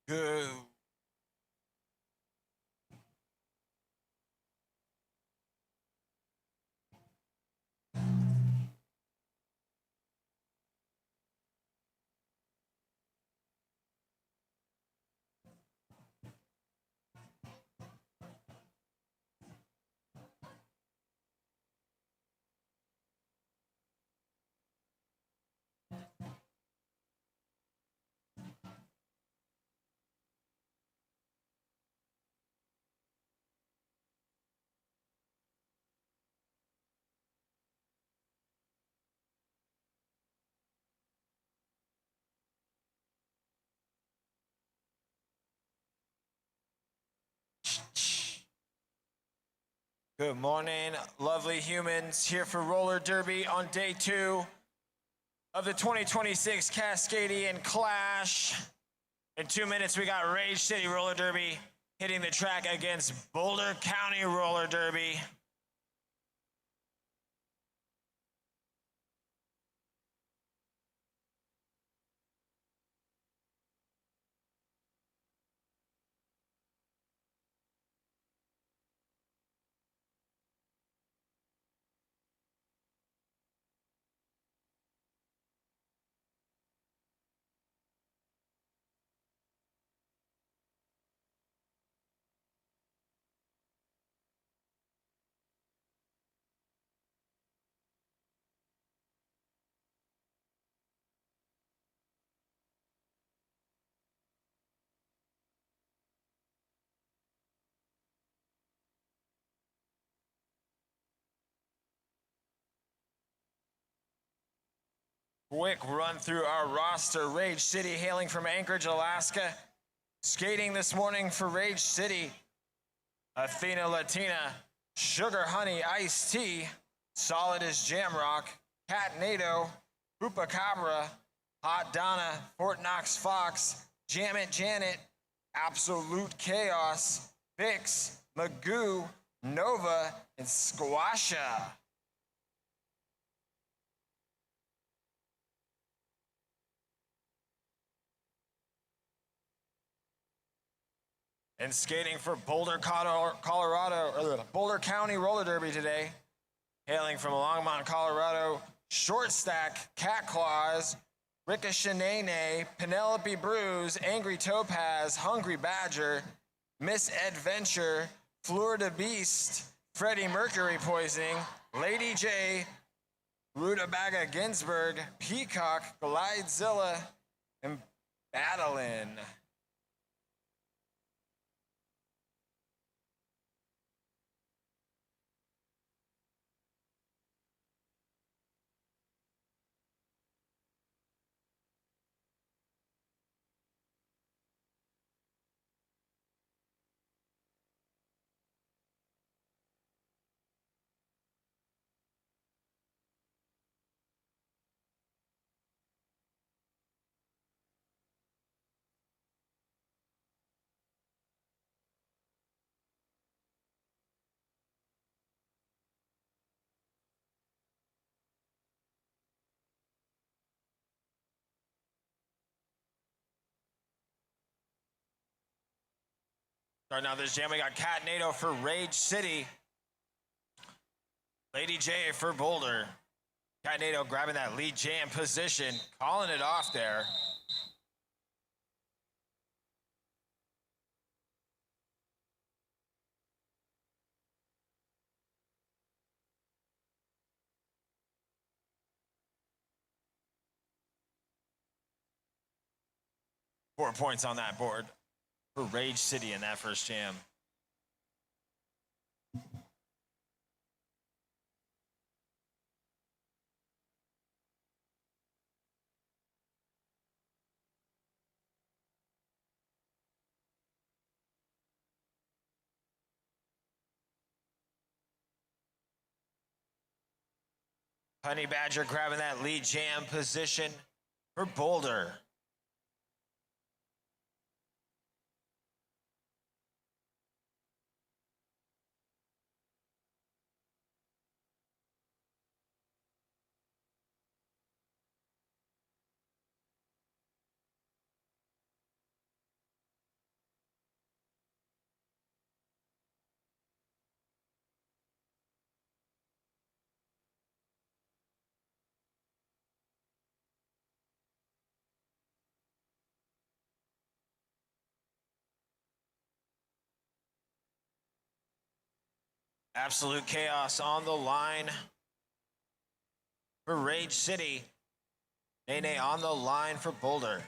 Good. Good morning, lovely humans, here for Roller Derby on day 2 of the 2026 Cascadian Clash. In 2 minutes, we got Rage City Roller Derby hitting the track against Boulder County Roller Derby. Quick run through our roster. Rage City hailing from Anchorage, Alaska. Skating this morning for Rage City, Athena Latina, Sugar Honey Iced Tea, Solid as Jamrock, Cat Nato, Hoopacabra, Hot Donna, Fort Knox Fox, Jamit Janet, Absolute Chaos, Vix, Magoo, Nova, and Squasha. And skating for Boulder, Colorado, Boulder County Roller Derby today. Hailing from Longmont, Colorado, Short Stack, Cat Claws, Ricochet, Penelope Bruise, Angry Topaz, Hungry Badger, Miss Adventure, Florida Beast, Freddie Mercury Poisoning, Lady J, Rutabaga Ginsburg, Peacock, Glidezilla, and Battlein. Right now, this jam, we got Cat Nato for Rage City. Lady J for Boulder. Cat Nato grabbing that lead jam position, calling it off there. Four points on that board for Rage City in that first jam. Honey Badger grabbing that lead jam position for Boulder. Absolute chaos on the line for Rage City. Nene on the line for Boulder.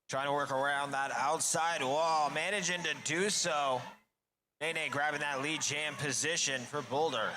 Trying to work around that outside wall, managing to do so. Nene grabbing that lead jam position for Boulder.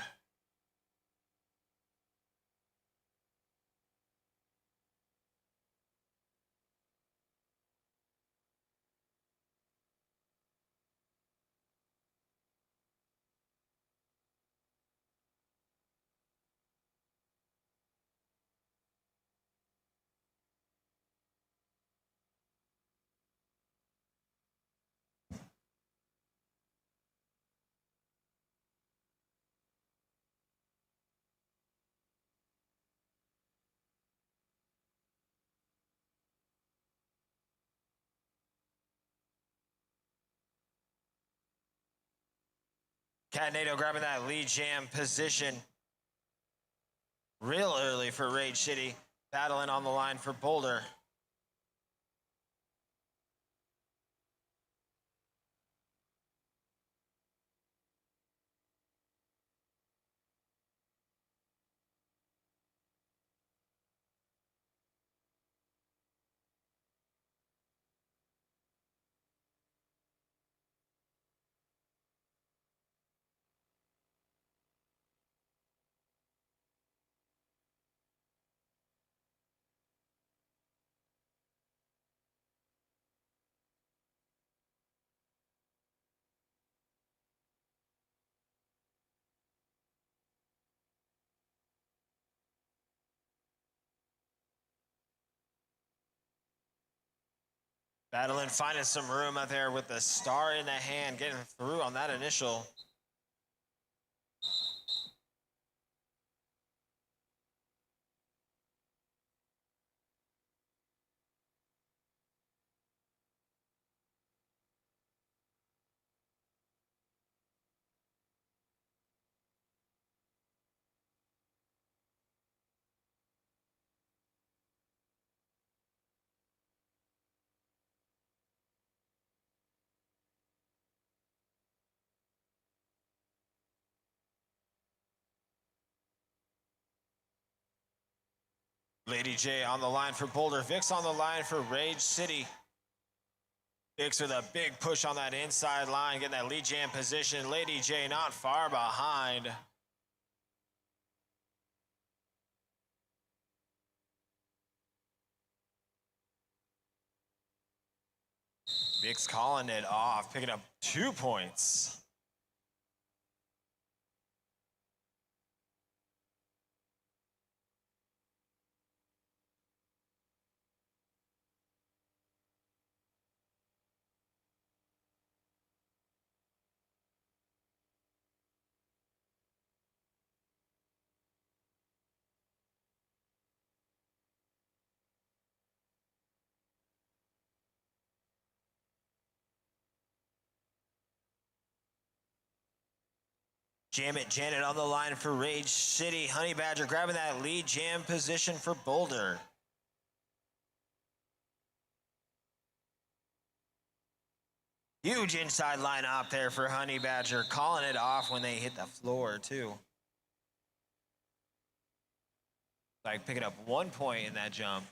Catanado grabbing that lead jam position real early for Rage City. Battling on the line for Boulder. Battling, finding some room out there with the star in the hand, getting through on that initial. Lady J on the line for Boulder. Vix on the line for Rage City. Vix with a big push on that inside line, getting that lead jam position. Lady J not far behind. Vix calling it off, picking up 2 points. Jam It Janet on the line for Rage City. Honey Badger grabbing that lead jam position for Boulder. Huge inside line up there for Honey Badger, calling it off when they hit the floor too. Like picking up 1 point in that jump.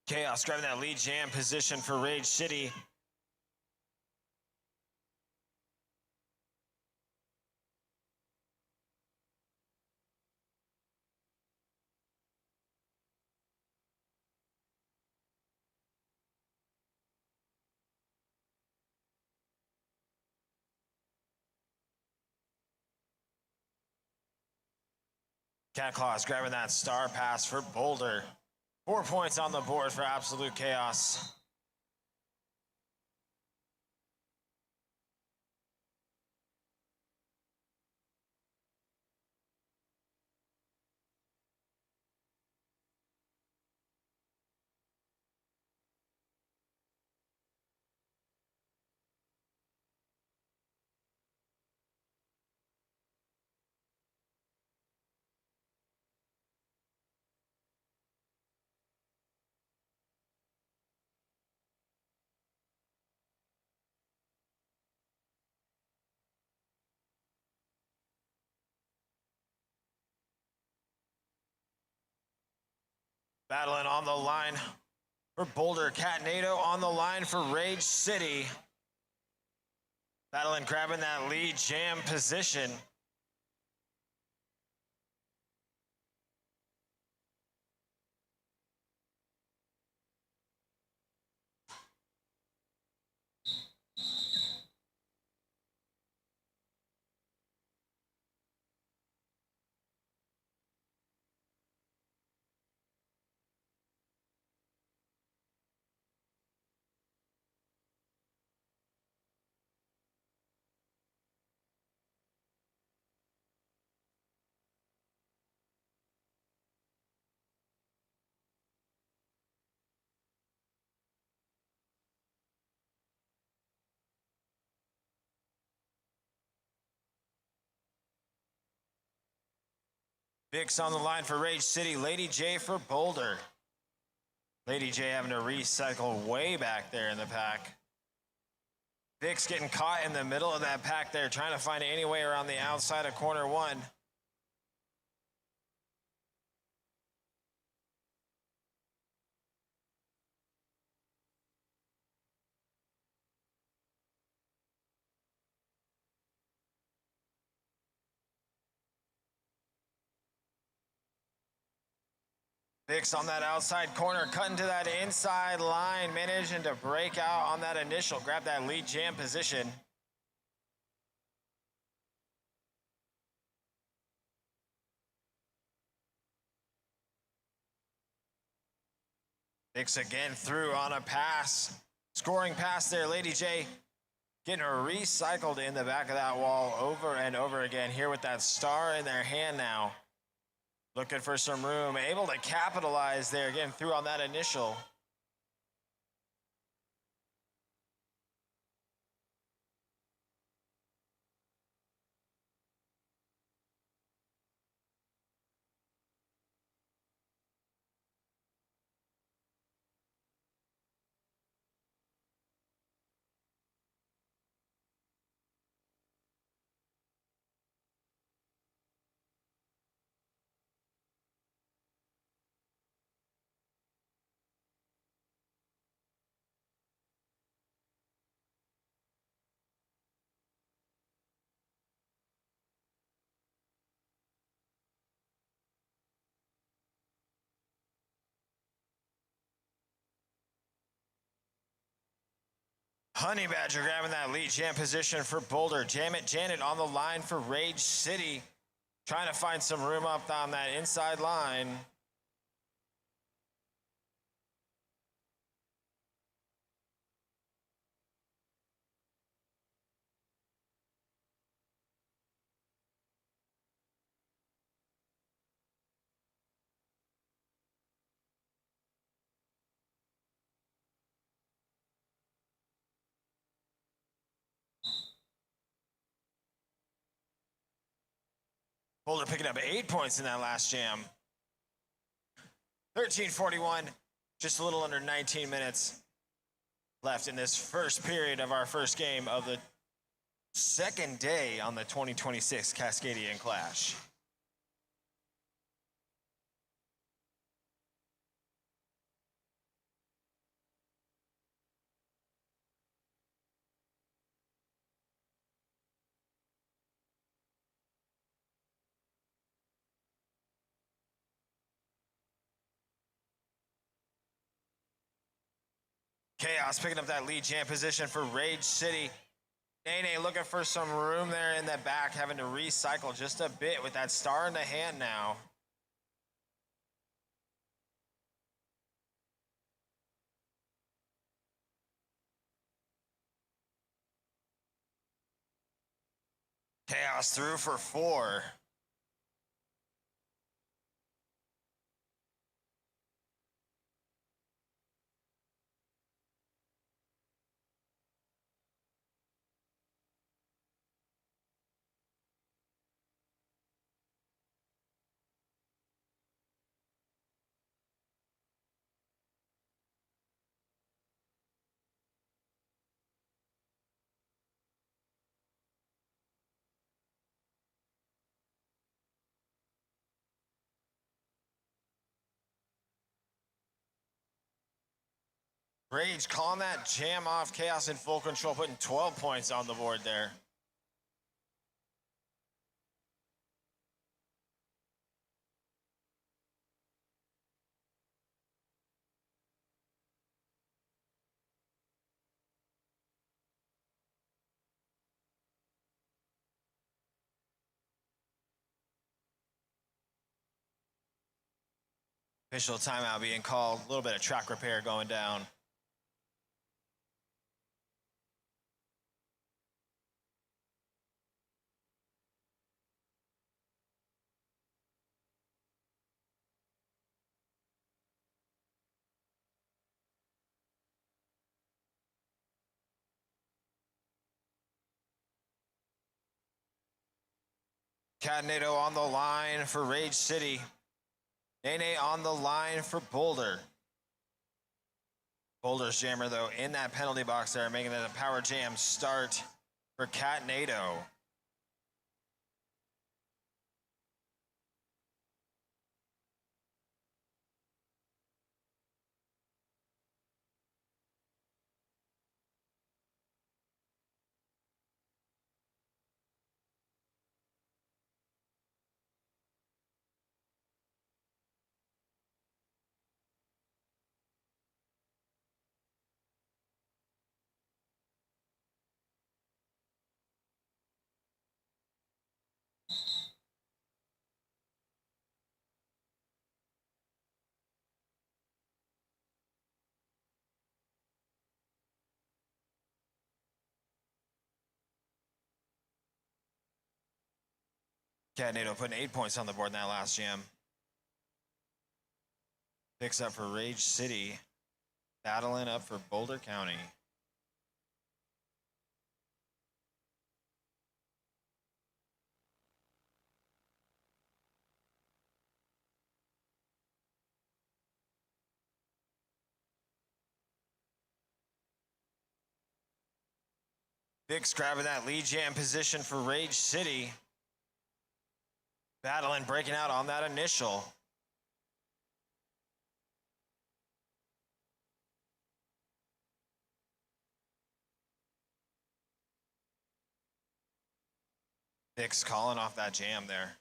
Chaos grabbing that lead jam position for Rage City. Cat Claws grabbing that star pass for Boulder. 4 points on the board for Absolute Chaos. Battling on the line for Boulder. Catnado on the line for Rage City. Battling, grabbing that lead jam position. Vix on the line for Rage City. Lady J for Boulder. Lady J having to recycle way back there in the pack. Vix getting caught in the middle of that pack there, trying to find any way around the outside of corner one. Vix on that outside corner, cutting to that inside line, managing to break out on that initial, grab that lead jam position. Vix again through on a pass, scoring pass there. Lady J getting recycled in the back of that wall over and over again here with that star in their hand now. Looking for some room, able to capitalize there, getting through on that initial. Honey Badger grabbing that lead jam position for Boulder. Janet on the line for Rage City. Trying to find some room up on that inside line. Boulder picking up 8 points in that last jam. 13:41, just a little under 19 minutes left in this first period of our first game of the second day on the 2026 Cascadian Clash. Chaos picking up that lead jam position for Rage City. Nene looking for some room there in the back, having to recycle just a bit with that star in the hand now. Chaos through for 4. Rage calling that jam off. Chaos in full control, putting 12 points on the board there. Official timeout being called. A little bit of track repair going down. Cadenado on the line for Rage City. Nene on the line for Boulder. Boulder's jammer, though, in that penalty box there, making it a power jam start for Cadenado. Cadenado putting 8 points on the board in that last jam. Picks up for Rage City. Battling up for Boulder County. Vic's grabbing that lead jam position for Rage City. Battling, breaking out on that initial. Vic's calling off that jam there.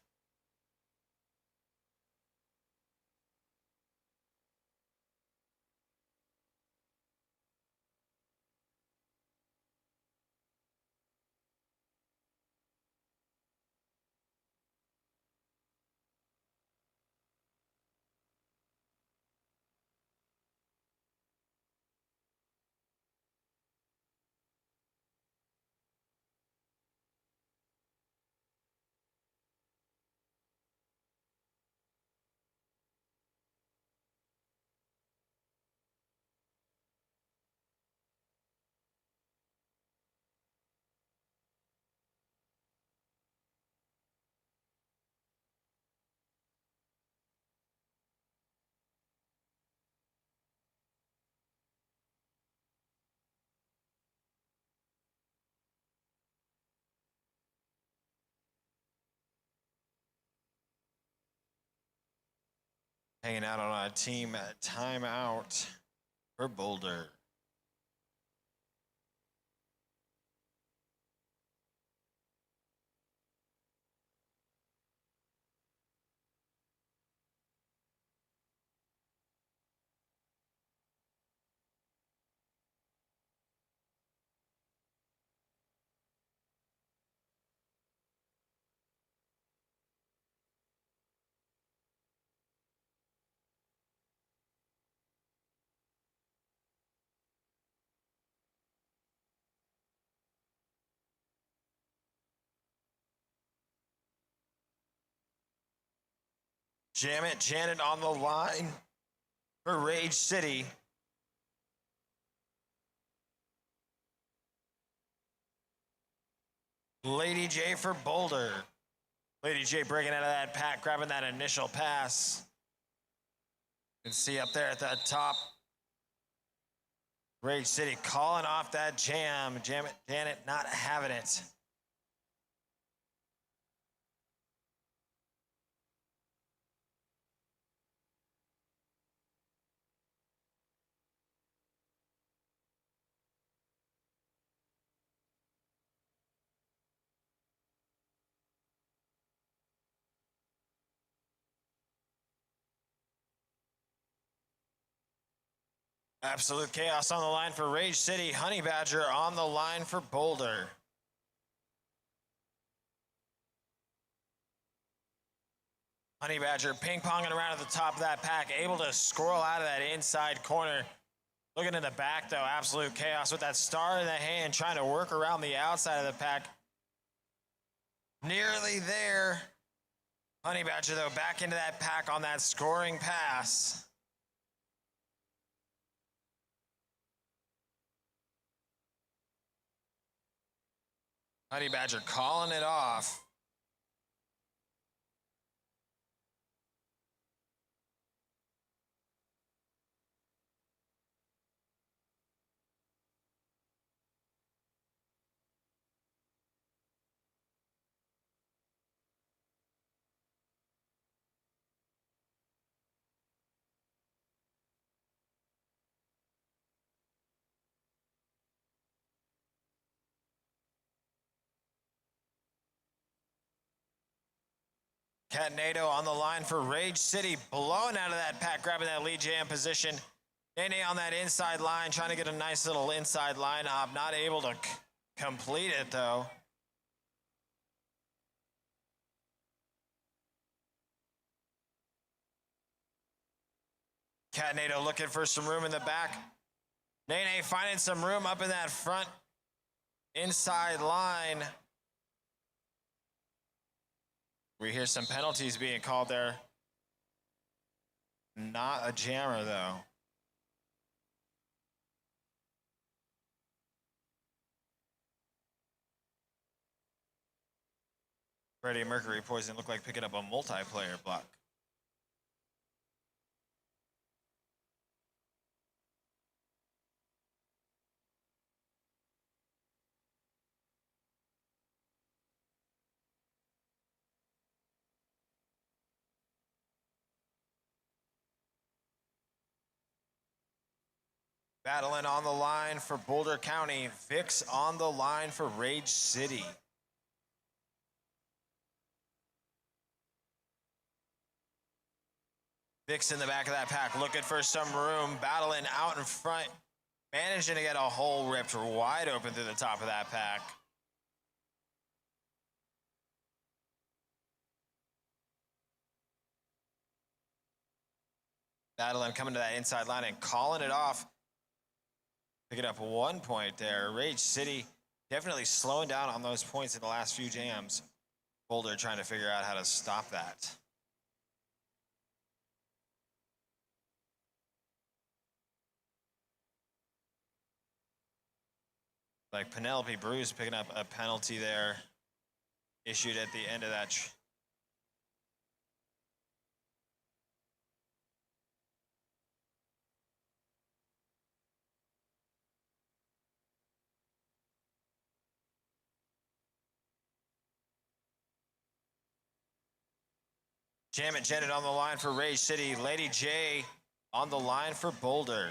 Hanging out on a team timeout for Boulder. Janet on the line for Rage City. Lady J for Boulder. Lady J breaking out of that pack, grabbing that initial pass. You can see up there at the top, Rage City calling off that jam. Janet not having it. Absolute chaos on the line for Rage City. Honey Badger on the line for Boulder. Honey Badger ping-ponging around at the top of that pack, able to squirrel out of that inside corner. Looking in the back, though, absolute chaos with that star in the hand, trying to work around the outside of the pack. Nearly there. Honey Badger, though, back into that pack on that scoring pass. Honey Badger calling it off. Catanado on the line for Rage City, blowing out of that pack, grabbing that lead jam position. Nene on that inside line, trying to get a nice little inside line hop, not able to complete it though. Catanado looking for some room in the back. Nene finding some room up in that front inside line. We hear some penalties being called there. Not a jammer, though. Freddie Mercury Poison looked like picking up a multiplayer block. Battling on the line for Boulder County. Vix on the line for Rage City. Vix in the back of that pack, looking for some room, battling out in front, managing to get a hole ripped wide open through the top of that pack. Battling coming to that inside line and calling it off. Picking up 1 point there. Rage City definitely slowing down on those points in the last few jams. Boulder trying to figure out how to stop that. Like Penelope Bruce picking up a penalty there, issued at the end of that. Jam and Janet on the line for Rage City. Lady J on the line for Boulder.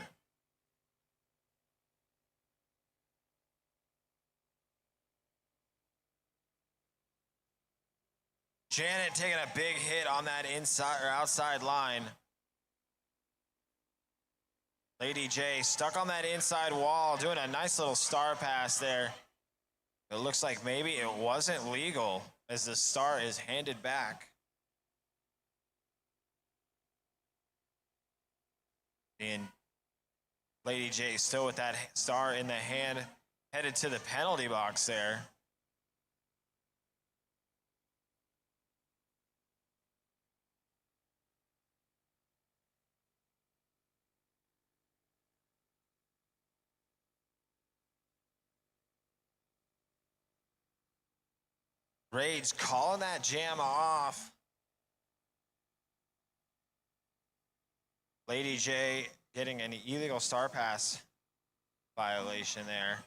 Janet taking a big hit on that inside or outside line. Lady J stuck on that inside wall, doing a nice little star pass there. It looks like maybe it wasn't legal as the star is handed back. And Lady J still with that star in the hand, headed to the penalty box there. Rage calling that jam off. Lady J getting an illegal star pass violation there.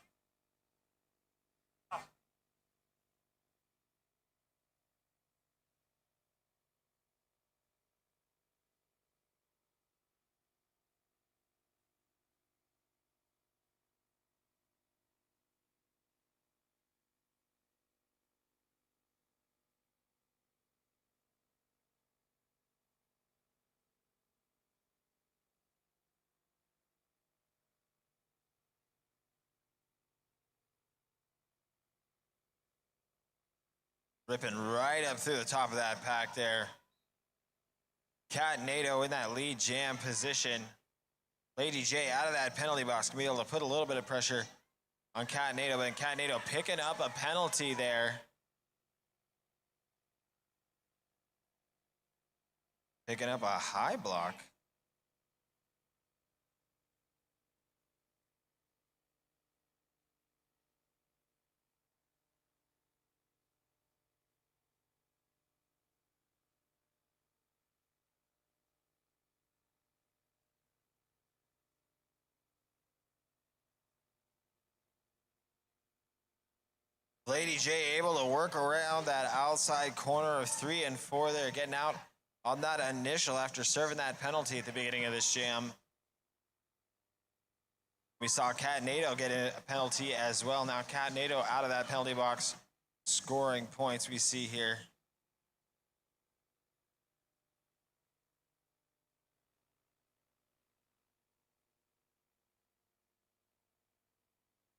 Ripping right up through the top of that pack there. Cat NATO in that lead jam position. Lady J out of that penalty box can be able to put a little bit of pressure on Cat NATO, but Cat NATO picking up a penalty there. Picking up a high block. Lady J able to work around that outside corner of 3 and 4 there, getting out on that initial after serving that penalty at the beginning of this jam. We saw Cat NATO get a penalty as well. Now Cat NATO out of that penalty box, scoring points we see here.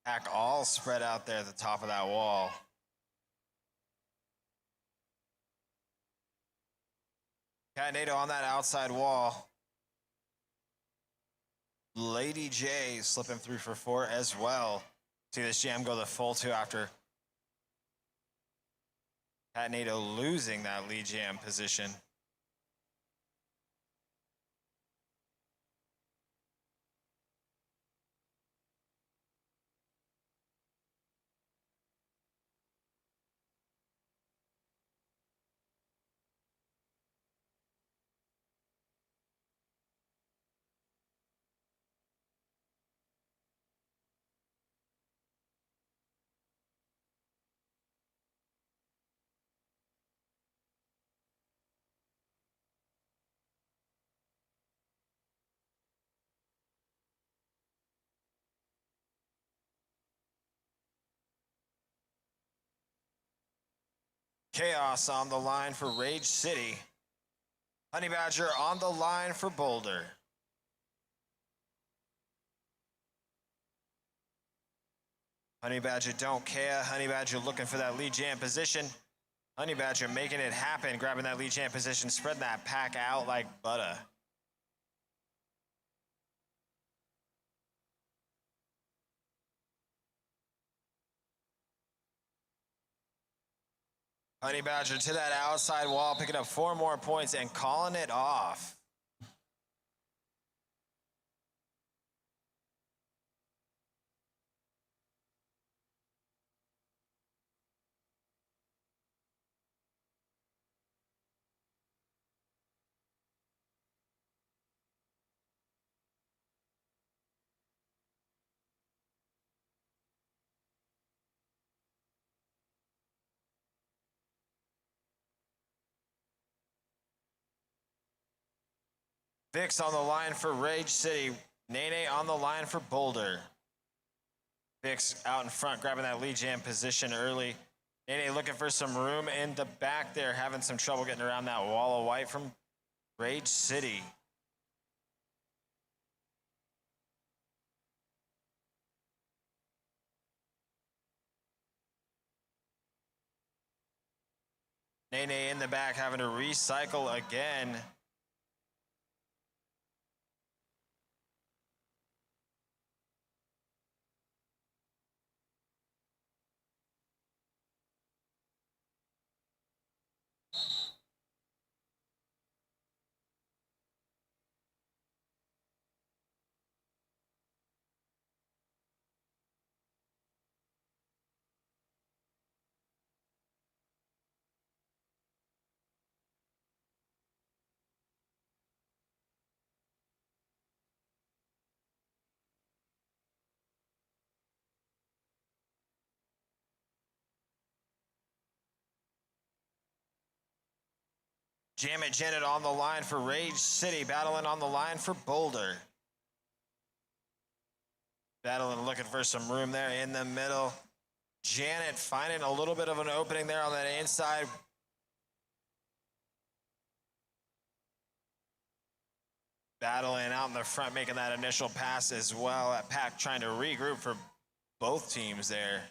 Pack all spread out there at the top of that wall. Cat NATO on that outside wall. Lady J slipping through for 4 as well. See this jam go the full 2 after Cat NATO losing that lead jam position. Chaos on the line for Rage City. Honey Badger on the line for Boulder. Honey Badger don't care. Honey Badger looking for that lead jam position. Honey Badger making it happen, grabbing that lead jam position, spreading that pack out like butter. Honey Badger to that outside wall, picking up 4 more points and calling it off. Vix on the line for Rage City. Nene on the line for Boulder. Vix out in front, grabbing that lead jam position early. Nene looking for some room in the back there, having some trouble getting around that wall of white from Rage City. Nene in the back having to recycle again. Janet on the line for Rage City, battling on the line for Boulder. Battling, looking for some room there in the middle. Janet finding a little bit of an opening there on the inside. Battling out in the front, making that initial pass as well. That pack trying to regroup for both teams there.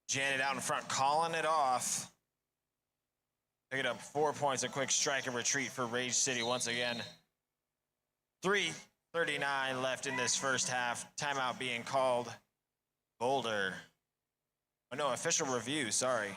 Janet out in front, calling it off. Picking up 4 points, a quick strike and retreat for Rage City once again. 3:39 left in this first half. Timeout being called. Boulder. Oh no, official review, sorry.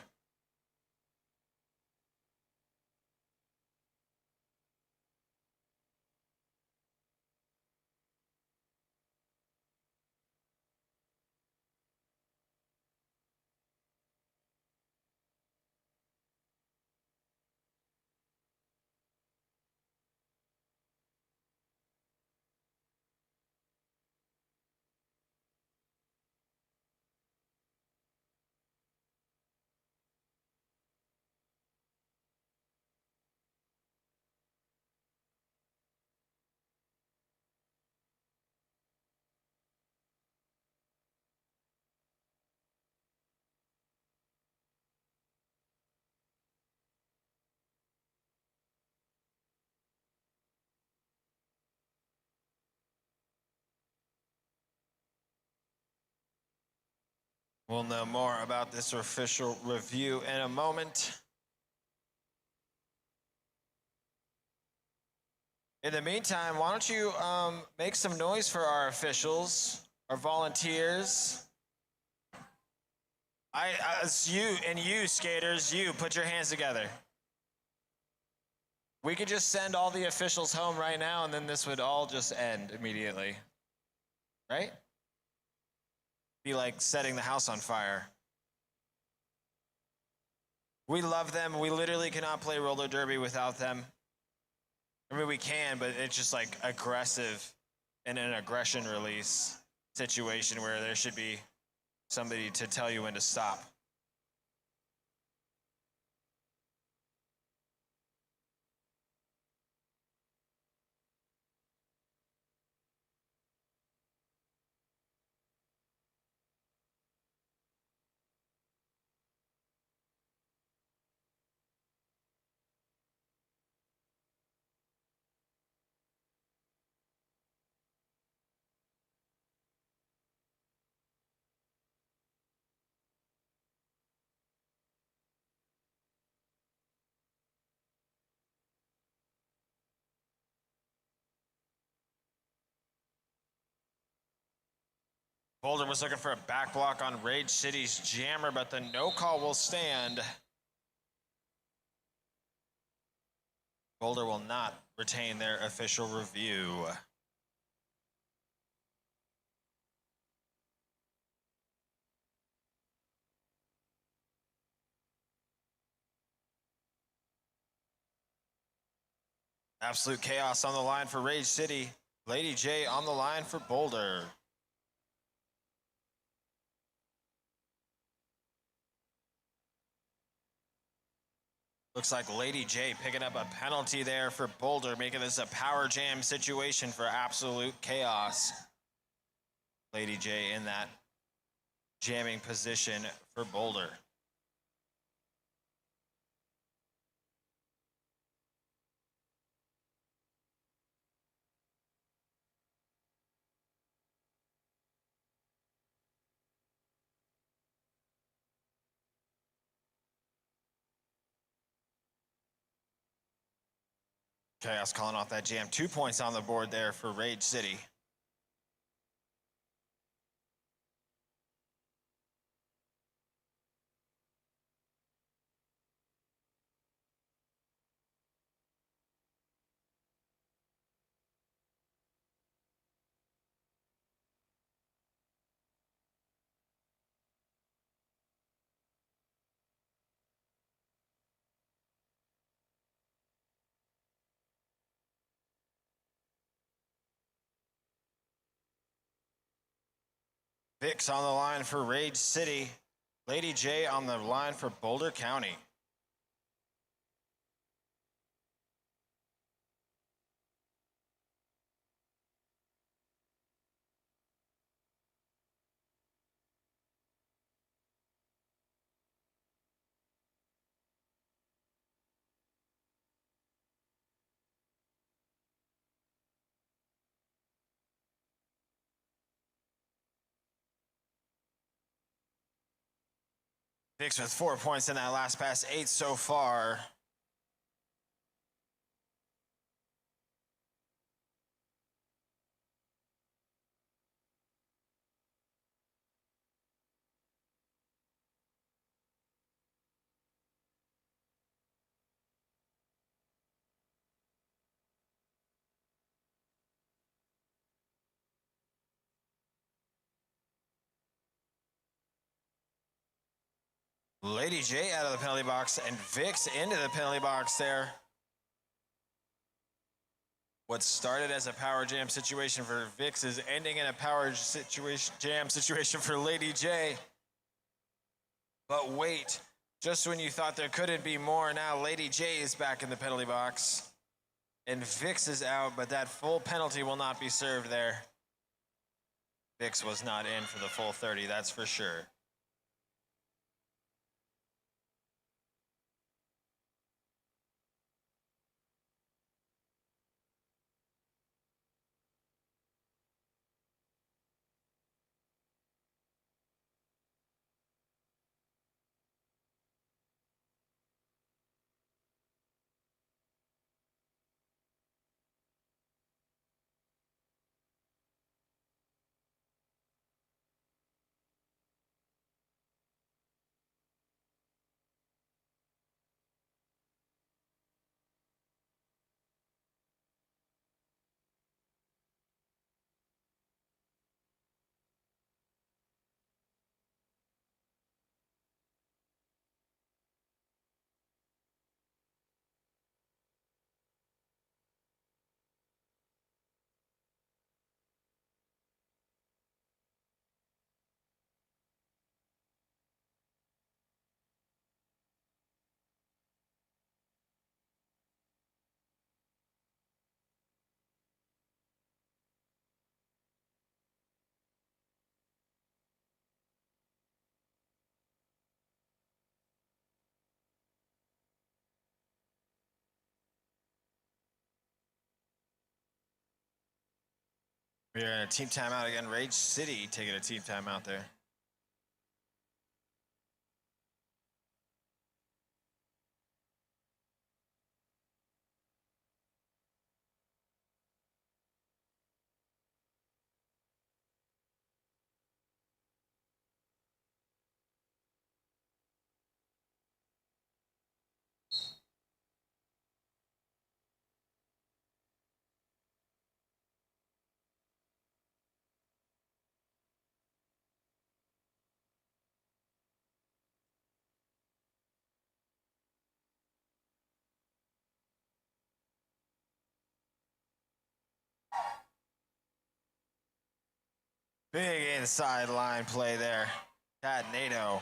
We'll know more about this official review in a moment. In the meantime, why don't you make some noise for our officials, our volunteers. It's you skaters, you put your hands together. We could just send all the officials home right now and then this would all just end immediately, right? Be like setting the house on fire. We love them. We literally cannot play roller derby without them. I mean, we can, but it's just like aggressive and an aggression release situation where there should be somebody to tell you when to stop. Boulder was looking for a back block on Rage City's jammer, but the no call will stand. Boulder will not retain their official review. Absolute chaos on the line for Rage City. Lady J on the line for Boulder. Looks like Lady J picking up a penalty there for Boulder, making this a power jam situation for absolute chaos. Lady J in that jamming position for Boulder. Chaos calling off that jam. 2 points on the board there for Rage City. Vix on the line for Rage City. Lady J on the line for Boulder County. Vix with 4 points in that last pass, 8 so far. Lady J out of the penalty box and Vix into the penalty box there. What started as a power jam situation for Vix is ending in a power jam situation for Lady J. But wait, just when you thought there couldn't be more, now Lady J is back in the penalty box. And Vix is out, but that full penalty will not be served there. Vix was not in for the full 30, that's for sure. We're in a team timeout again. Rage City taking a team timeout there. Big inside line play there. Cadnado.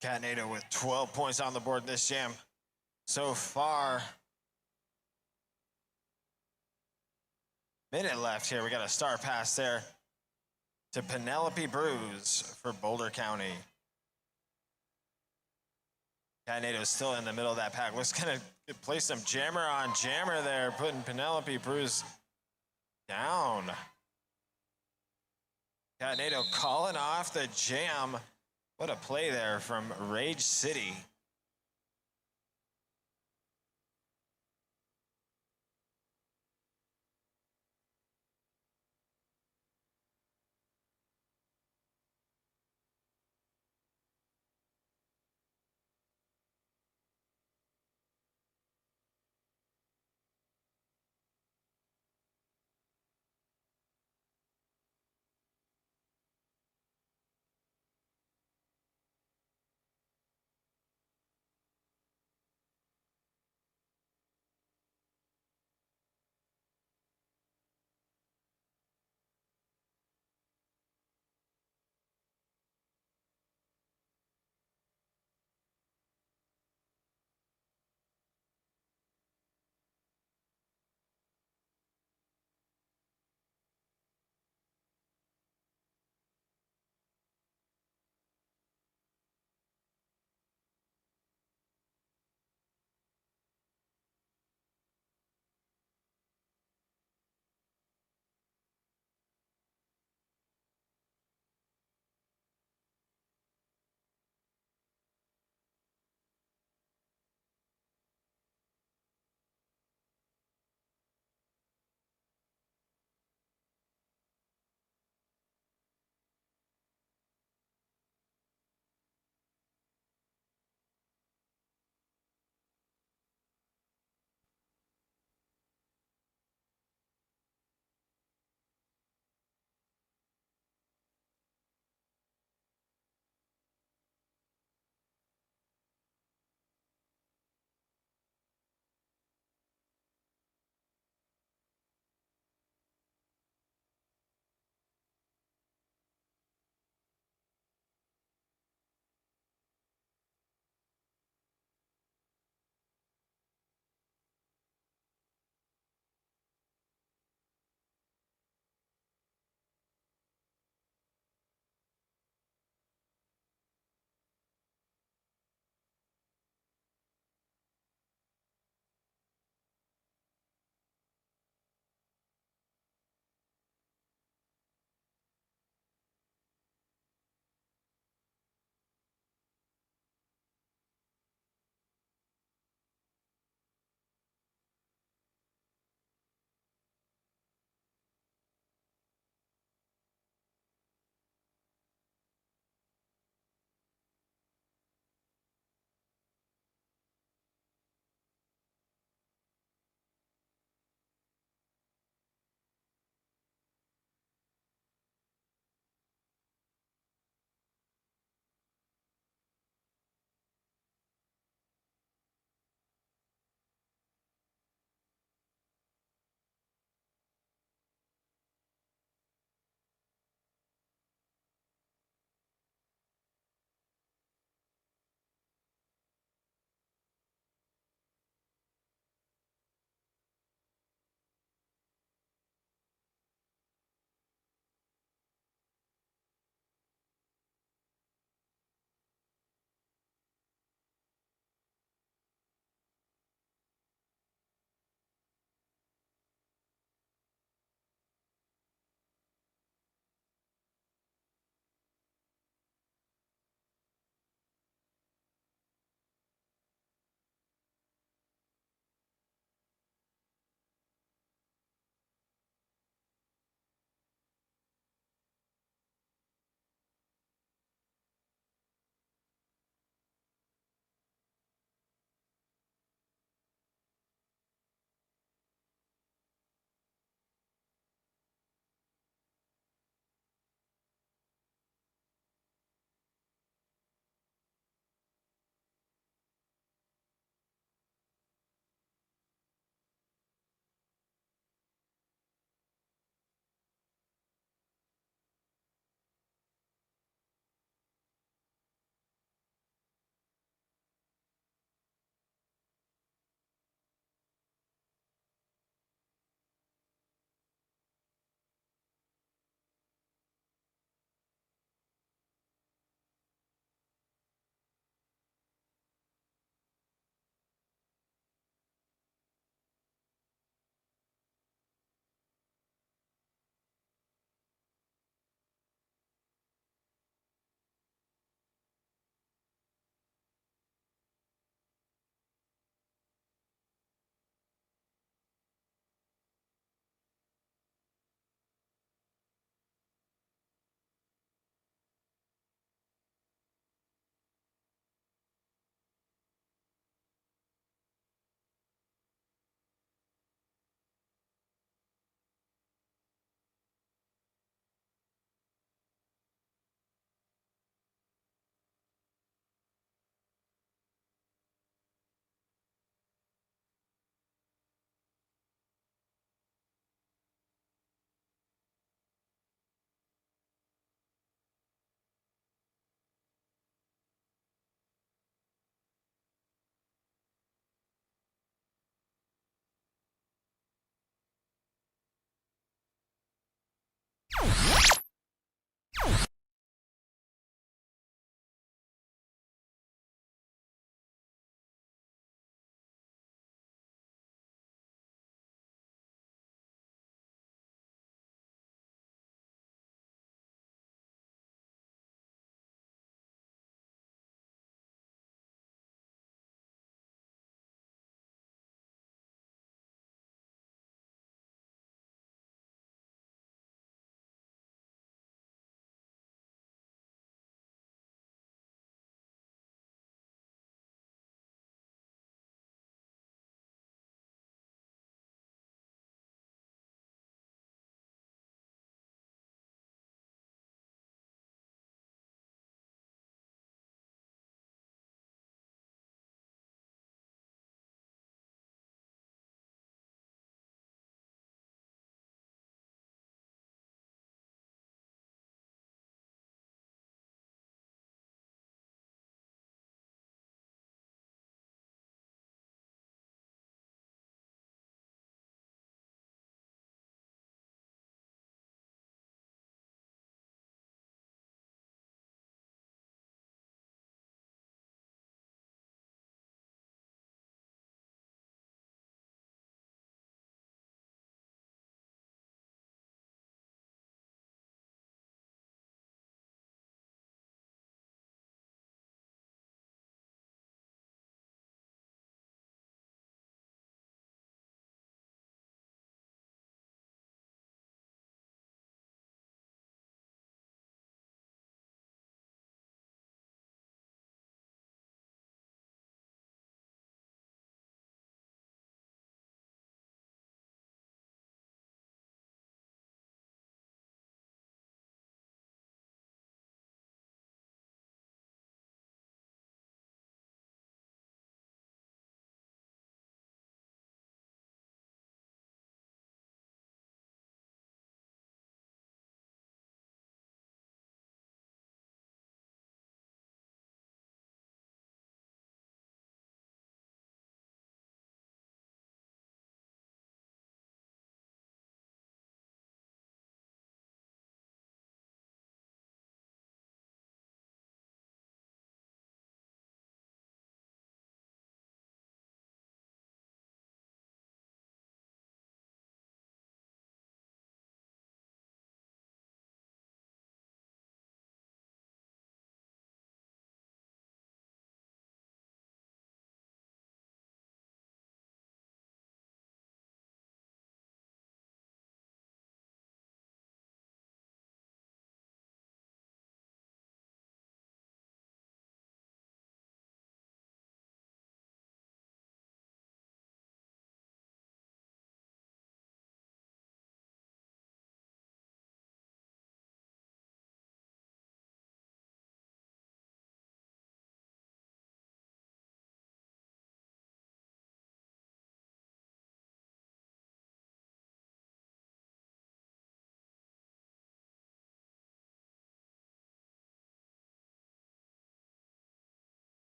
Cadnado with 12 points on the board in this jam. So far, minute left here. We got a star pass there to Penelope Bruce for Boulder County. Cadnado's still in the middle of that pack. Looks gonna play some jammer on jammer there, putting Penelope Bruce down. Cadnado calling off the jam. What a play there from Rage City.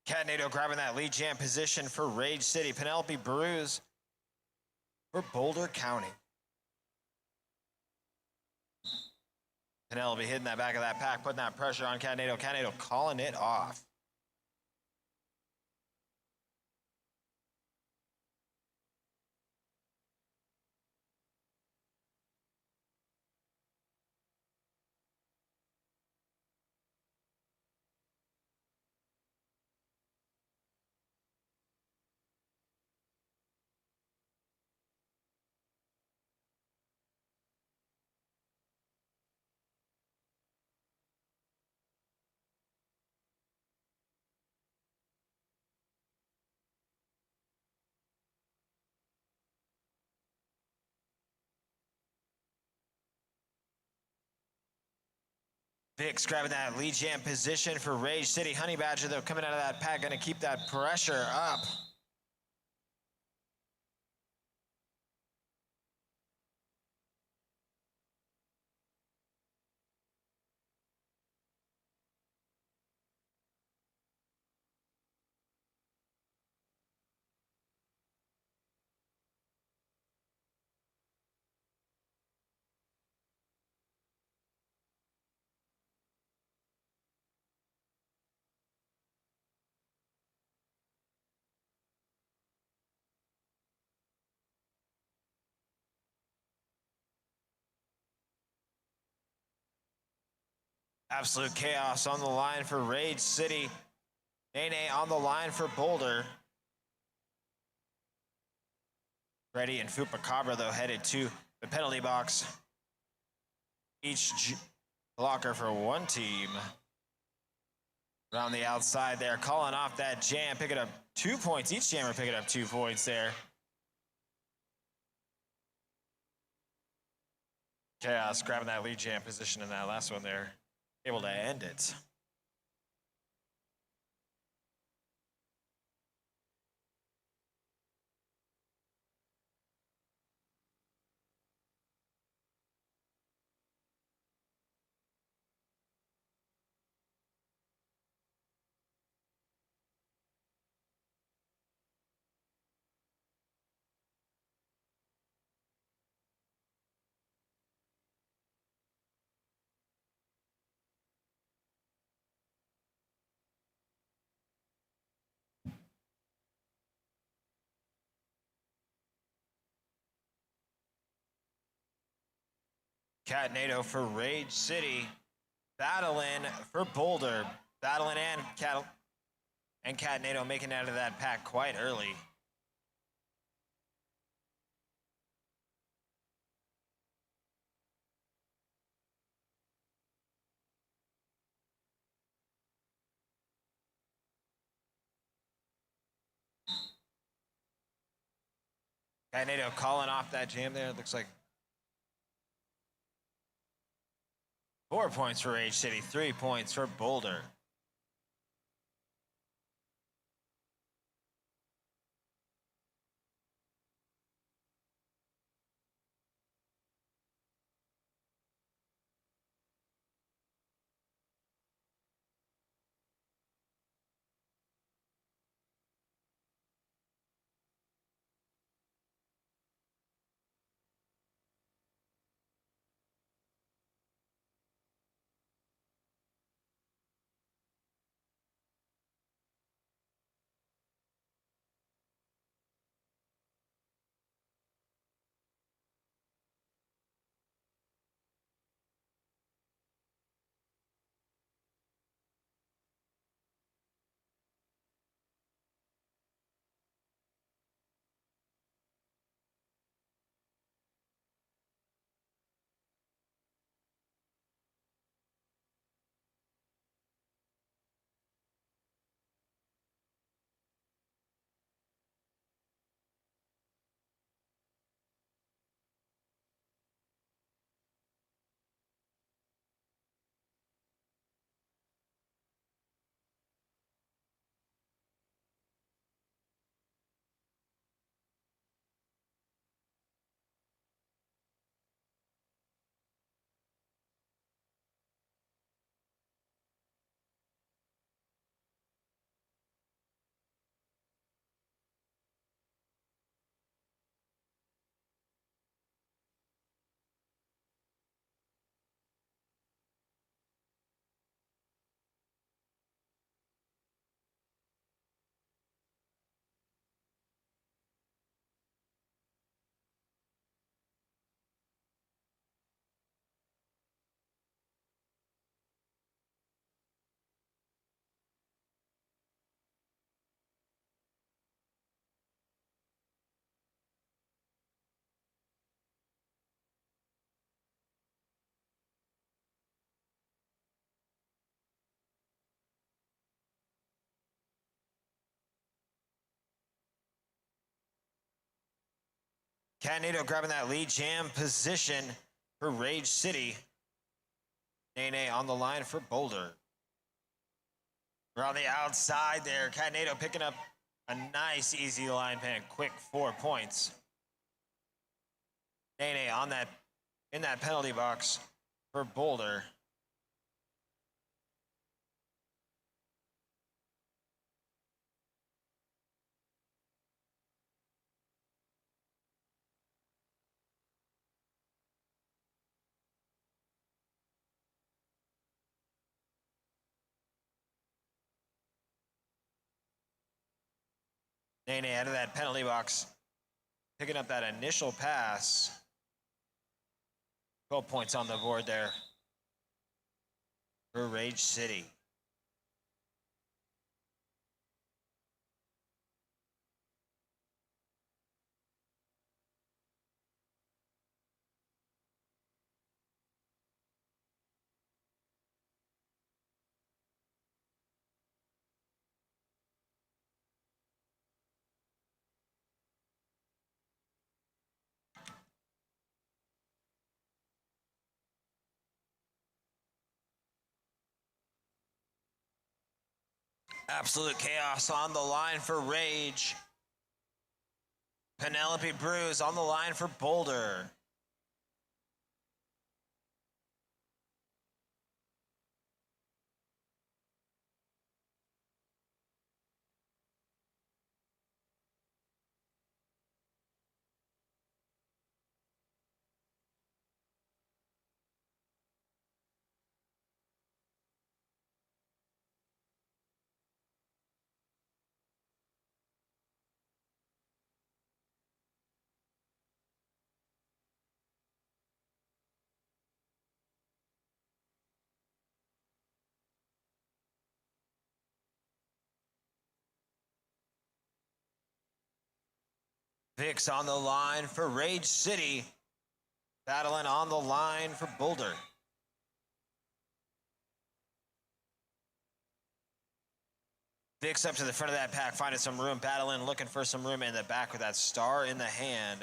Catanado grabbing that lead jam position for Rage City. Penelope Bruise for Boulder County. Penelope hitting that back of that pack, putting that pressure on Catanado. Catanado calling it off. Vix grabbing that lead jam position for Rage City. Honey Badger, though, coming out of that pack, going to keep that pressure up. Absolute chaos on the line for Rage City. Nene on the line for Boulder. Freddy and Fupacabra, though, headed to the penalty box. Each blocker for one team. Around the outside there, calling off that jam, picking up 2 points. Each jammer picking up 2 points there. Chaos grabbing that lead jam position in that last one there. Able to end it. Catanado for Rage City. Battling for Boulder. Battling and Catanado making out of that pack quite early. Catanado calling off that jam there. It looks like 4 points for Rage City, 3 points for Boulder. Catnado grabbing that lead jam position for Rage City. Nene on the line for Boulder. We're on the outside there. Catnado picking up a nice, easy line pan. Quick 4 points. Nene on that, in that penalty box for Boulder. Nene out of that penalty box, picking up that initial pass. 12 points on the board there for Rage City. Absolute chaos on the line for Rage. Penelope Bruce on the line for Boulder. Vix on the line for Rage City. Battling on the line for Boulder. Vix up to the front of that pack, finding some room, battling, looking for some room in the back with that star in the hand.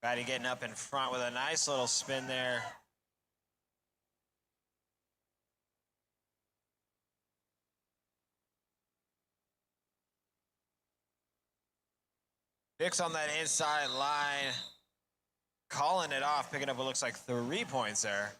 Batty getting up in front with a nice little spin there. Vix on that inside line, calling it off, picking up what looks like 3 points there.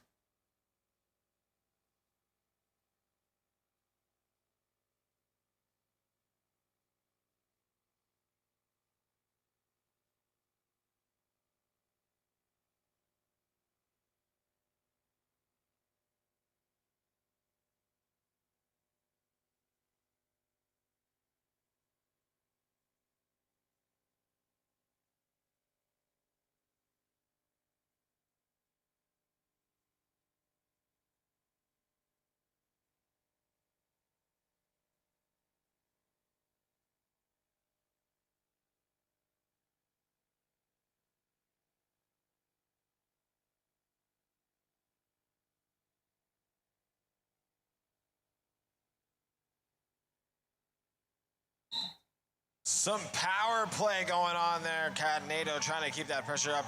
Some power play going on there. Catnado trying to keep that pressure up.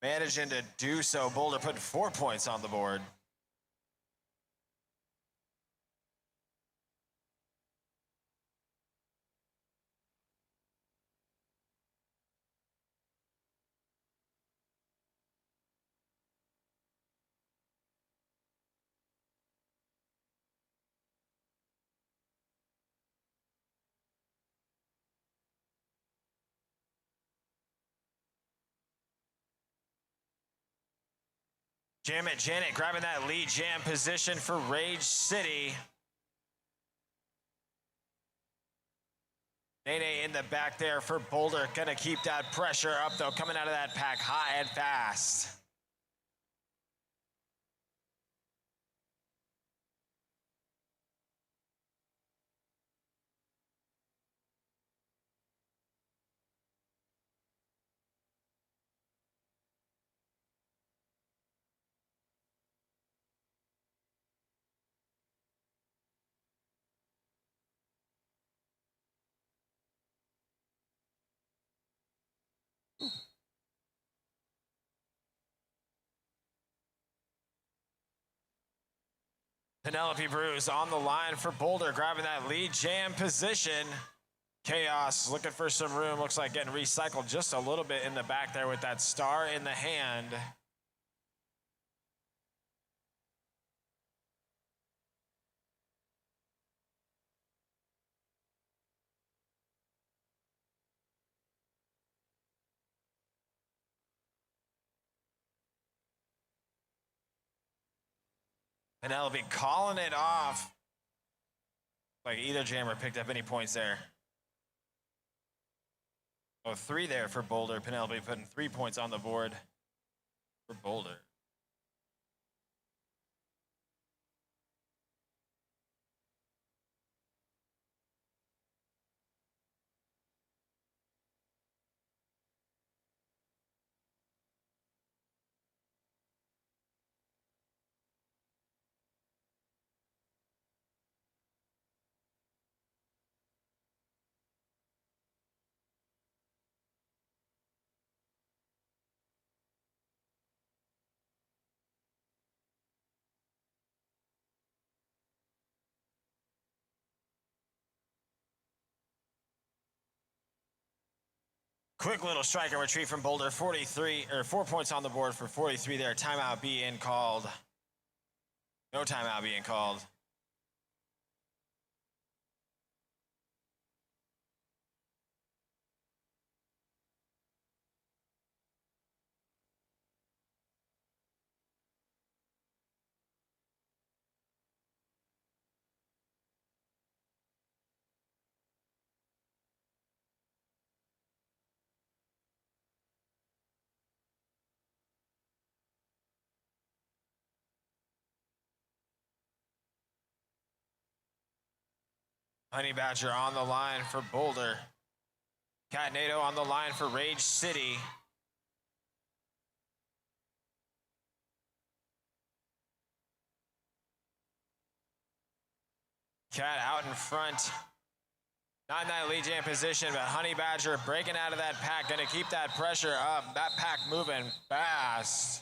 Managing to do so. Boulder putting 4 points on the board. Janet grabbing that lead jam position for Rage City. Nene in the back there for Boulder. Gonna keep that pressure up though, coming out of that pack high and fast. Penelope Bruce on the line for Boulder, grabbing that lead jam position. Chaos looking for some room. Looks like getting recycled just a little bit in the back there with that star in the hand. Penelope calling it off. Like either jammer picked up any points there. Oh, 3 there for Boulder. Penelope putting 3 points on the board for Boulder. Quick little striker retreat from Boulder, 43, or 4 points on the board for 43 there. Timeout being called. No timeout being called. Honey Badger on the line for Boulder. Cat NATO on the line for Rage City. Cat out in front. Not in that lead jam position, but Honey Badger breaking out of that pack. Gonna keep that pressure up. That pack moving fast.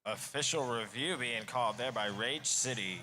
Official review being called there by Rage City.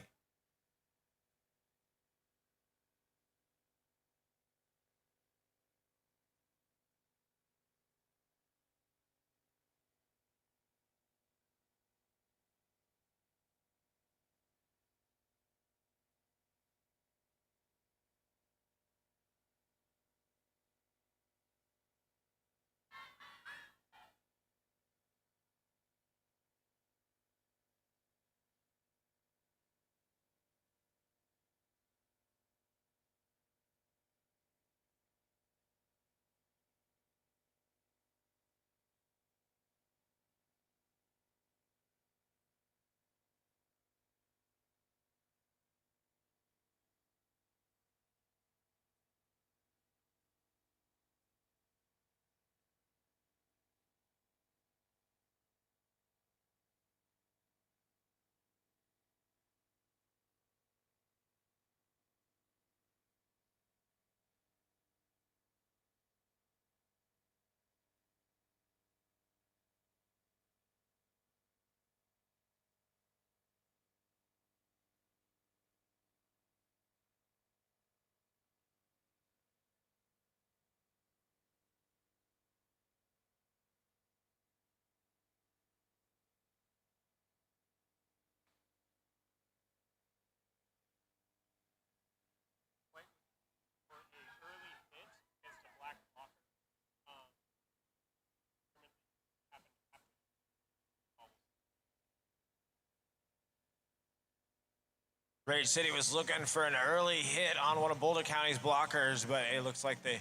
Rage City was looking for an early hit on one of Boulder County's blockers, but it looks like the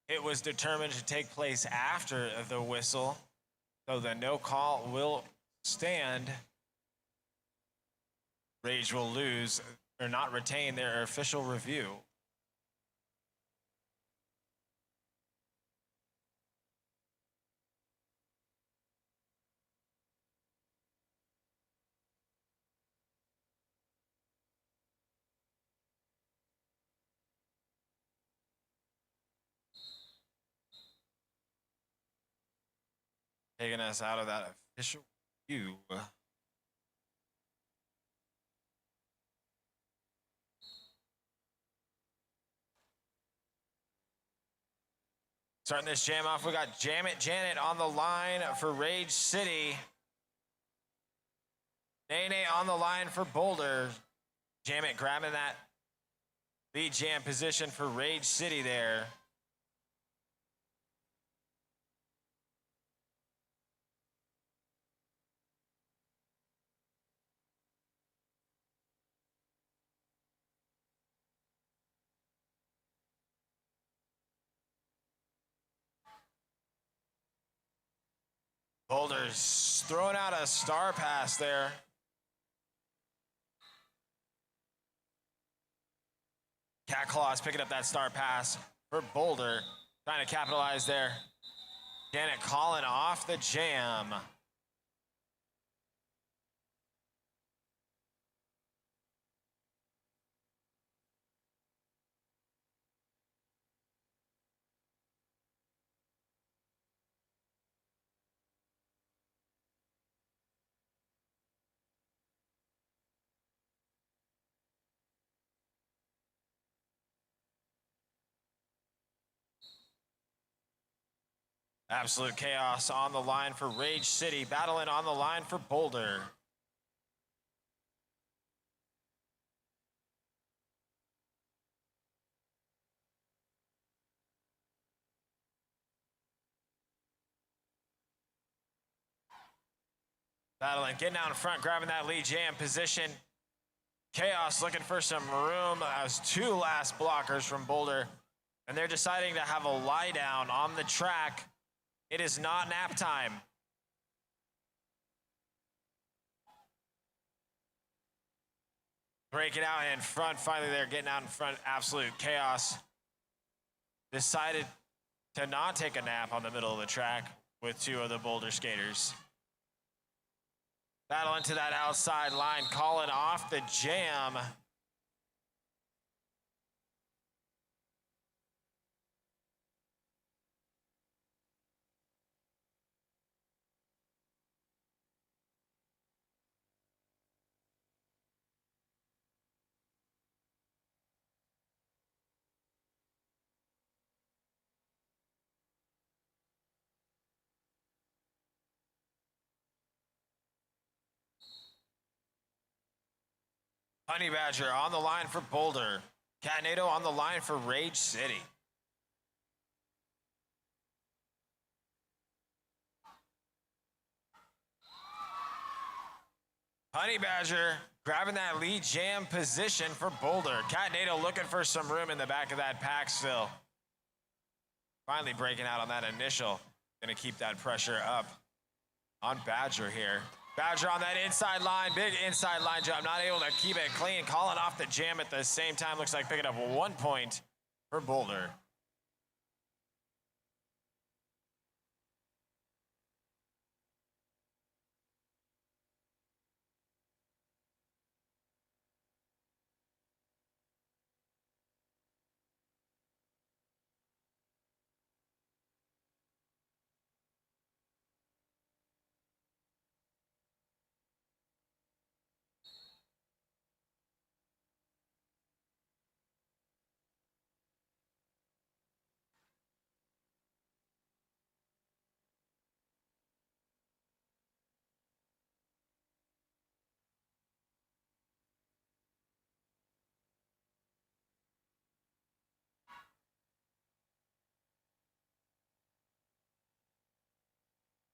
hit was determined to take place after the whistle. So the no call will stand. Rage will lose or not retain their official review. taking us out of that official view. Starting this jam off, we got Janet on the line for Rage City. Nene on the line for Boulder. Janet grabbing that lead jam position for Rage City there. Boulder's throwing out a star pass there. Cat Claws picking up that star pass for Boulder. Trying to capitalize there. Janet calling off the jam. Absolute chaos on the line for Rage City. Battling on the line for Boulder. Battling, getting out in front, grabbing that lead jam position. Chaos looking for some room. That was two last blockers from Boulder. And they're deciding to have a lie down on the track. It is not nap time. Breaking out in front. Finally, they're getting out in front. Absolute chaos. Decided to not take a nap on the middle of the track with two of the Boulder skaters. Battle into that outside line, calling off the jam. Honey Badger on the line for Boulder. Catnado on the line for Rage City. Honey Badger grabbing that lead jam position for Boulder. Catnado looking for some room in the back of that pack still. Finally breaking out on that initial. Gonna keep that pressure up on Badger here. Badger on that inside line, big inside line jump, not able to keep it clean, calling off the jam at the same time. Looks like picking up 1 point for Boulder.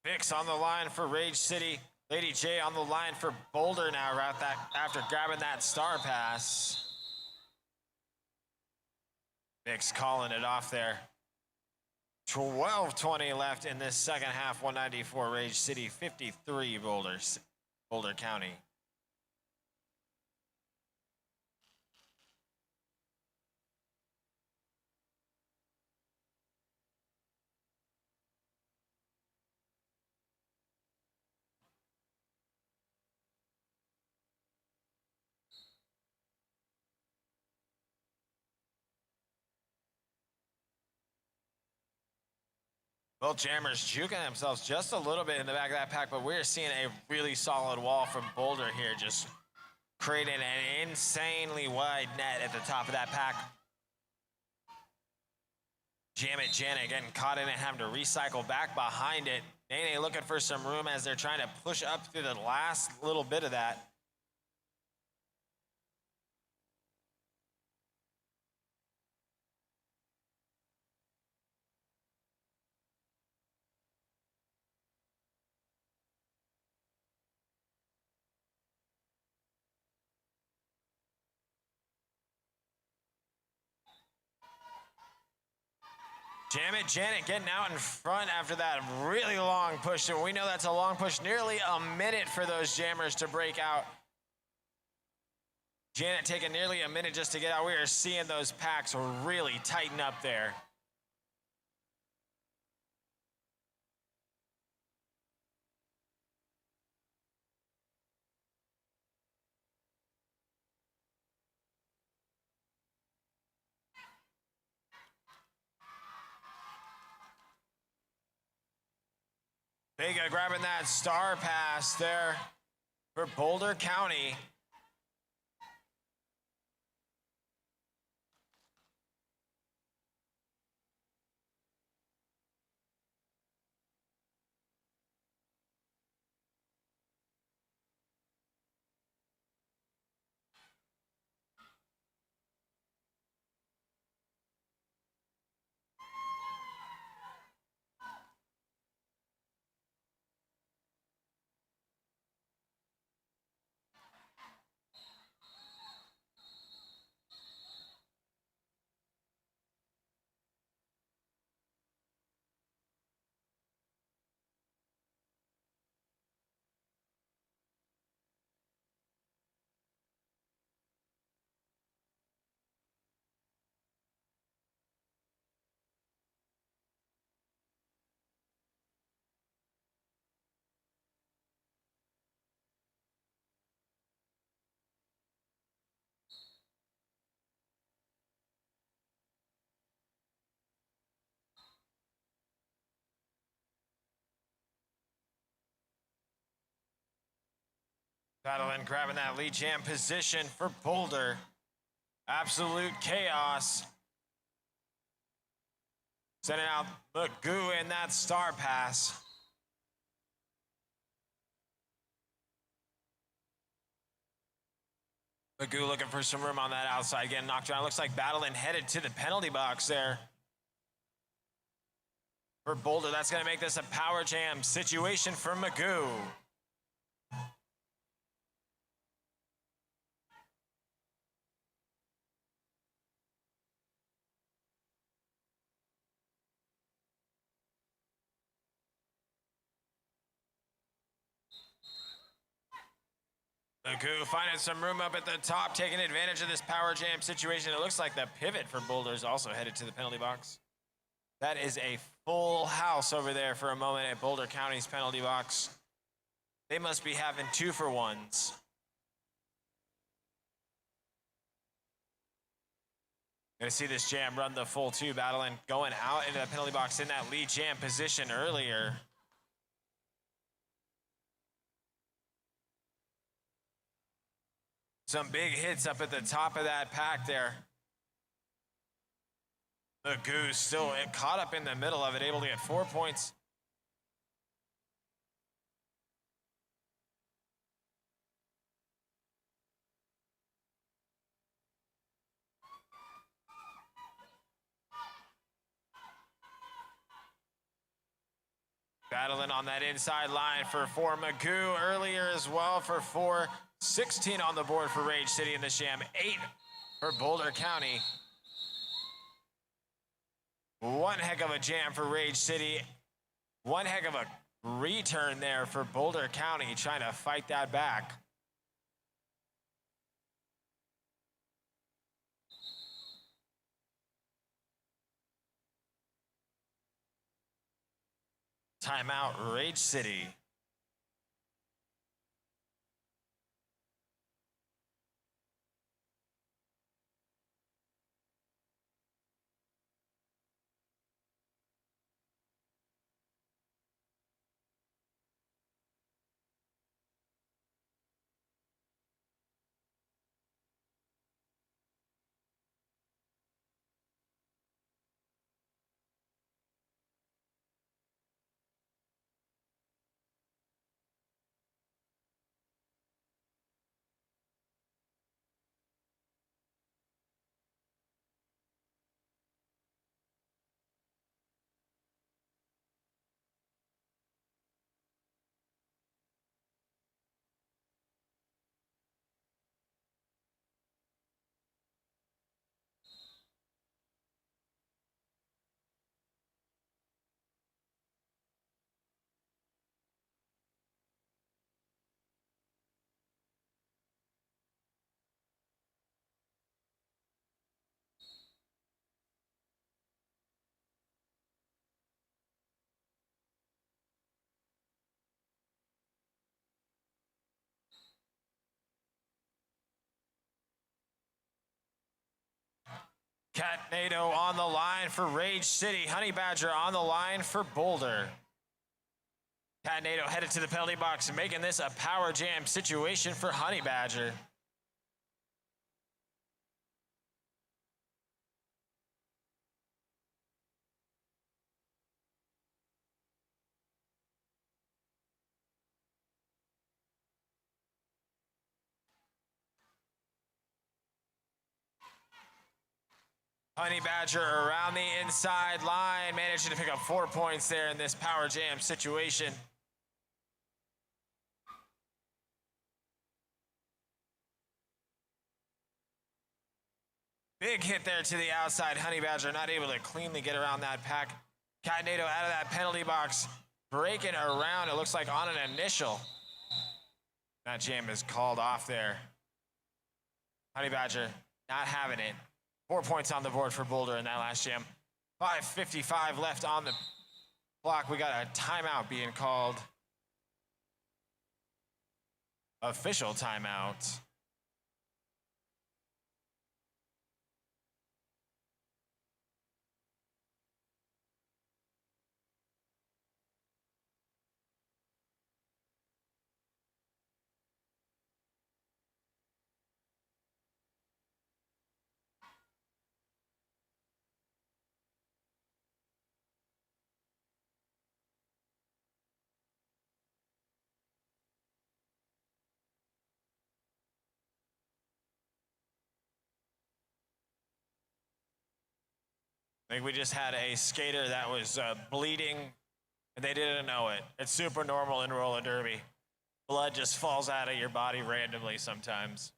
Vix on the line for Rage City. Lady J on the line for Boulder now right after grabbing that star pass. Vix calling it off there. 12:20 left in this second half. 194 Rage City, 53 Boulder County. Both jammers juking themselves just a little bit in the back of that pack, but we're seeing a really solid wall from Boulder here, just creating an insanely wide net at the top of that pack. Jam It Janet getting caught in it, having to recycle back behind it. Nene looking for some room as they're trying to push up through the last little bit of that. Jam It Janet getting out in front after that really long push. And we know that's a long push, nearly a minute for those jammers to break out. Janet taking nearly a minute just to get out. We are seeing those packs really tighten up there. Vega grabbing that star pass there for Boulder County. Battling, grabbing that lead jam position for Boulder. Absolute chaos. Sending out Magoo in that star pass. Magoo looking for some room on that outside, getting knocked around. Looks like Battling headed to the penalty box there. For Boulder, that's gonna make this a power jam situation for Magoo. Magoo finding some room up at the top, taking advantage of this power jam situation. It looks like the pivot for Boulder is also headed to the penalty box. That is a full house over there for a moment at Boulder County's penalty box. They must be having 2-for-1s. Gonna see this jam run the full 2, Battling, going out into the penalty box in that lead jam position earlier. Some big hits up at the top of that pack there. The Goose still caught up in the middle of it, able to get 4 points. Battling on that inside line for Magoo earlier as well for 4. 16 on the board for Rage City in the jam, 8 for Boulder County. One heck of a jam for Rage City. One heck of a return there for Boulder County, trying to fight that back. Timeout, Rage City. Catnado on the line for Rage City. Honey Badger on the line for Boulder. Catnado headed to the penalty box, making this a power jam situation for Honey Badger. Honey Badger around the inside line, managing to pick up 4 points there in this power jam situation. Big hit there to the outside. Honey Badger not able to cleanly get around that pack. Catnado out of that penalty box, breaking around, it looks like on an initial. That jam is called off there. Honey Badger not having it. 4 points on the board for Boulder in that last jam. 5:55 left on the clock. We got a timeout being called. Official timeout. I think we just had a skater that was bleeding, and they didn't know it. It's super normal in roller derby. Blood just falls out of your body randomly sometimes.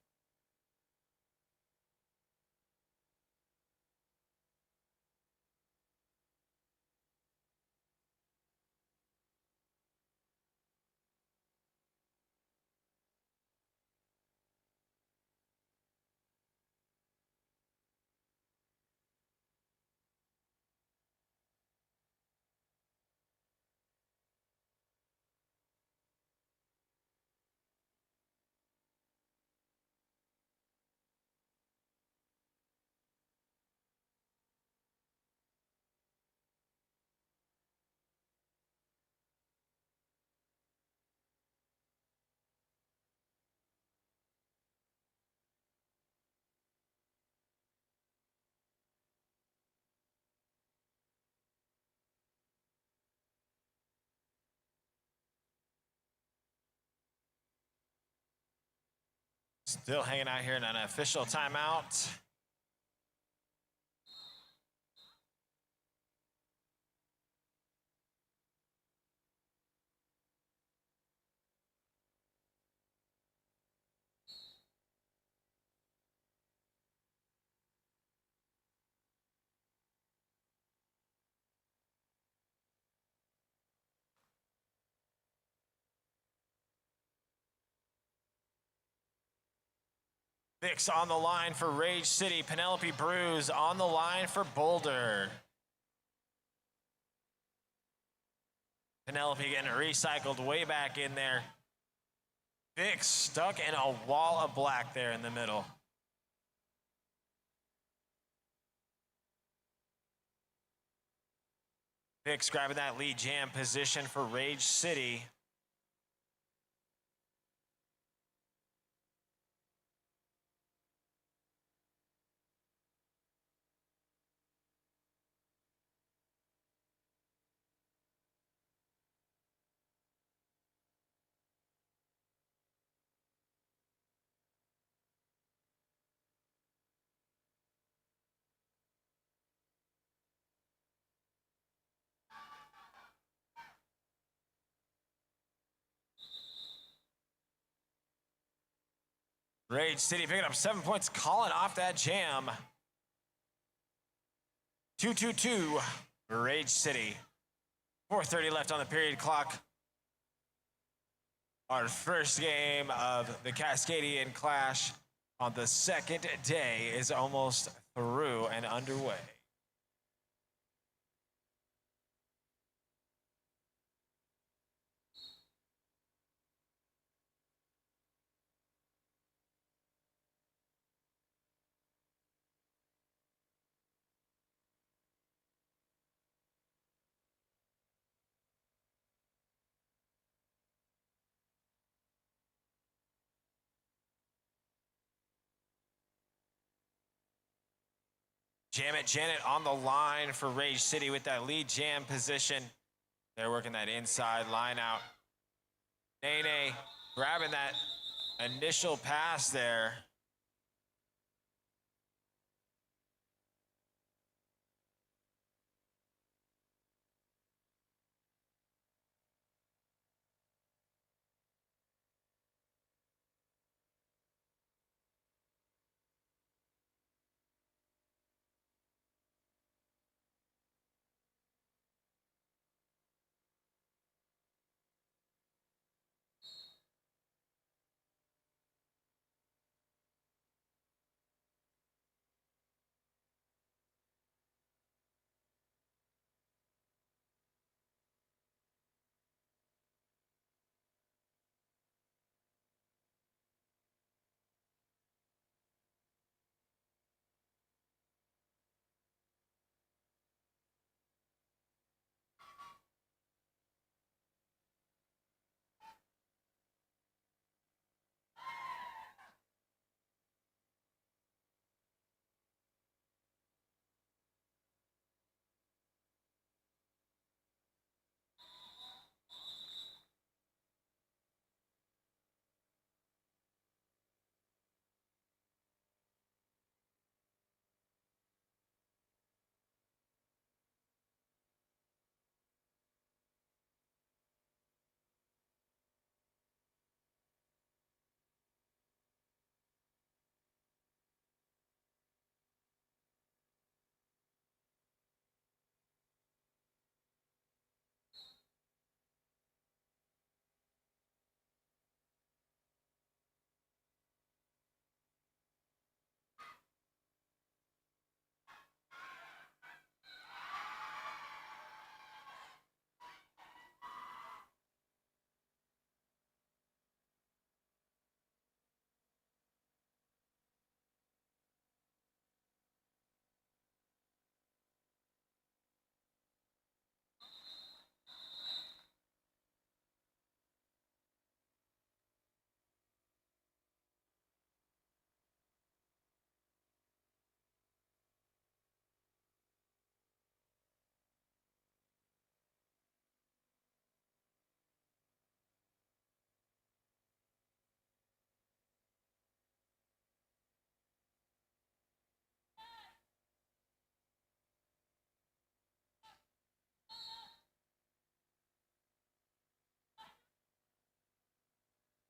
Still hanging out here in an official timeout. Vicks on the line for Rage City. Penelope Bruise on the line for Boulder. Penelope getting recycled way back in there. Vicks stuck in a wall of black there in the middle. Vicks grabbing that lead jam position for Rage City. Rage City picking up 7 points, calling off that jam. 2-2-2, Rage City. 4:30 left on the period clock. Our first game of the Cascadian Clash on the second day is almost through and underway. Janet on the line for Rage City with that lead jam position. They're working that inside line out. Nene grabbing that initial pass there.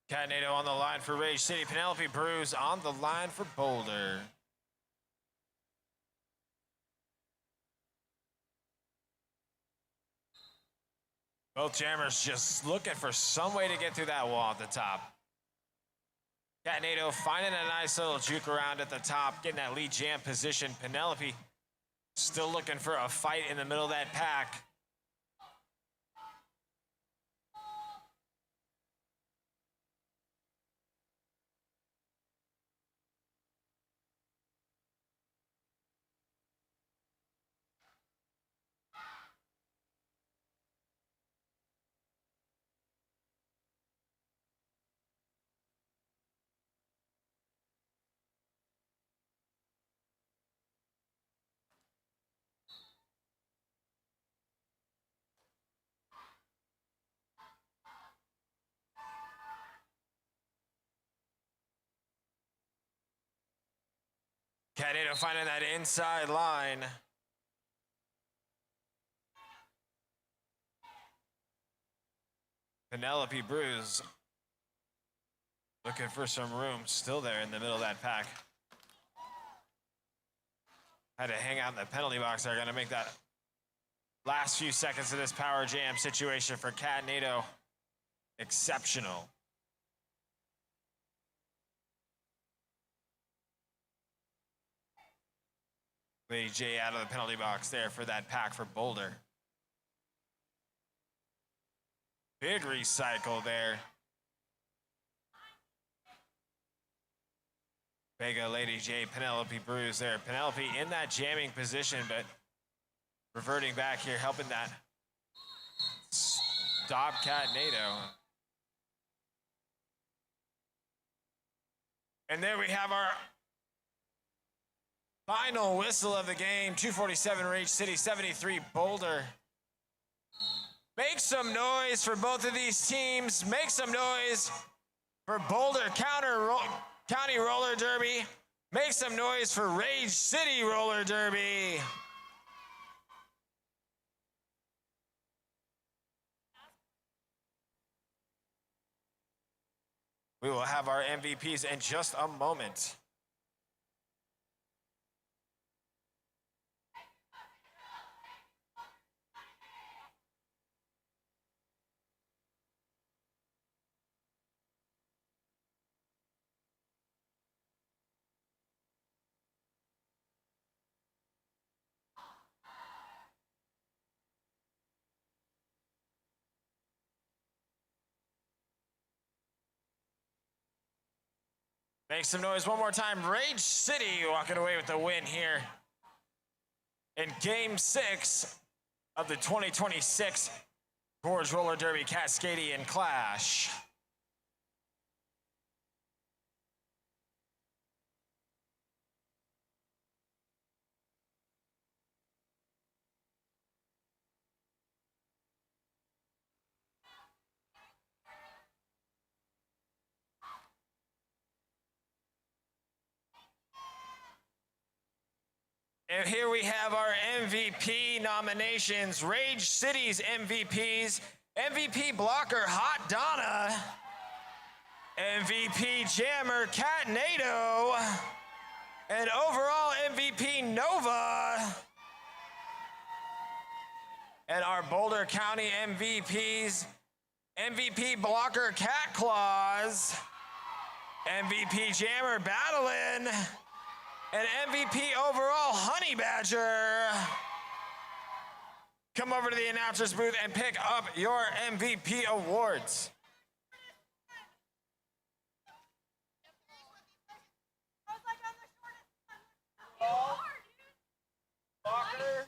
Catnado on the line for Rage City. Penelope Bruce on the line for Boulder. Both jammers just looking for some way to get through that wall at the top. Catnado finding a nice little juke around at the top, getting that lead jam position. Penelope still looking for a fight in the middle of that pack. Catnado finding that inside line. Penelope Bruce looking for some room, still there in the middle of that pack. Had to hang out in the penalty box. They're going to make that last few seconds of this power jam situation for Catnado exceptional. Lady J out of the penalty box there for that pack for Boulder. Big recycle there. Vega, Lady J, Penelope Bruce there. Penelope in that jamming position, but reverting back here, helping that stop Catnado. And there we have our Final whistle of the game, 247 Rage City, 73 Boulder. Make some noise for both of these teams. Make some noise for Boulder County Roller Derby. Make some noise for Rage City Roller Derby. We will have our MVPs in just a moment. Make some noise one more time. Rage City walking away with the win here in Game 6 of the 2026 Gorge Roller Derby Cascadian Clash. And here we have our MVP nominations. Rage City's MVPs. MVP blocker, Hot Donna. MVP jammer, Cat Nato. And overall MVP, Nova. And our Boulder County MVPs, MVP blocker, Cat Claws. MVP jammer, Battlein. And MVP overall, Honey Badger. Come over to the announcer's booth and pick up your MVP awards. Walker.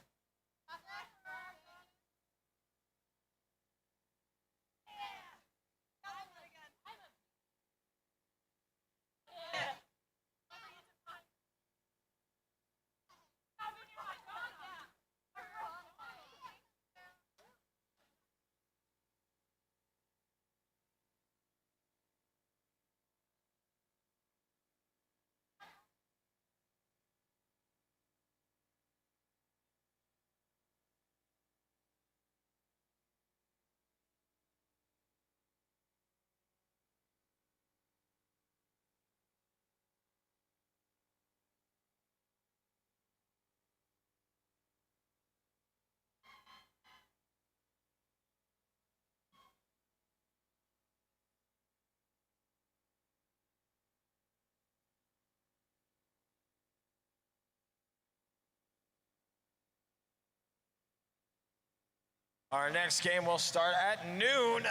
Our next game will start at noon.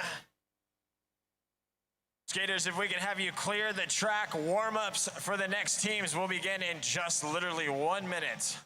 Skaters, if we can have you clear the track, warm-ups for the next teams will begin in just literally 1 minute.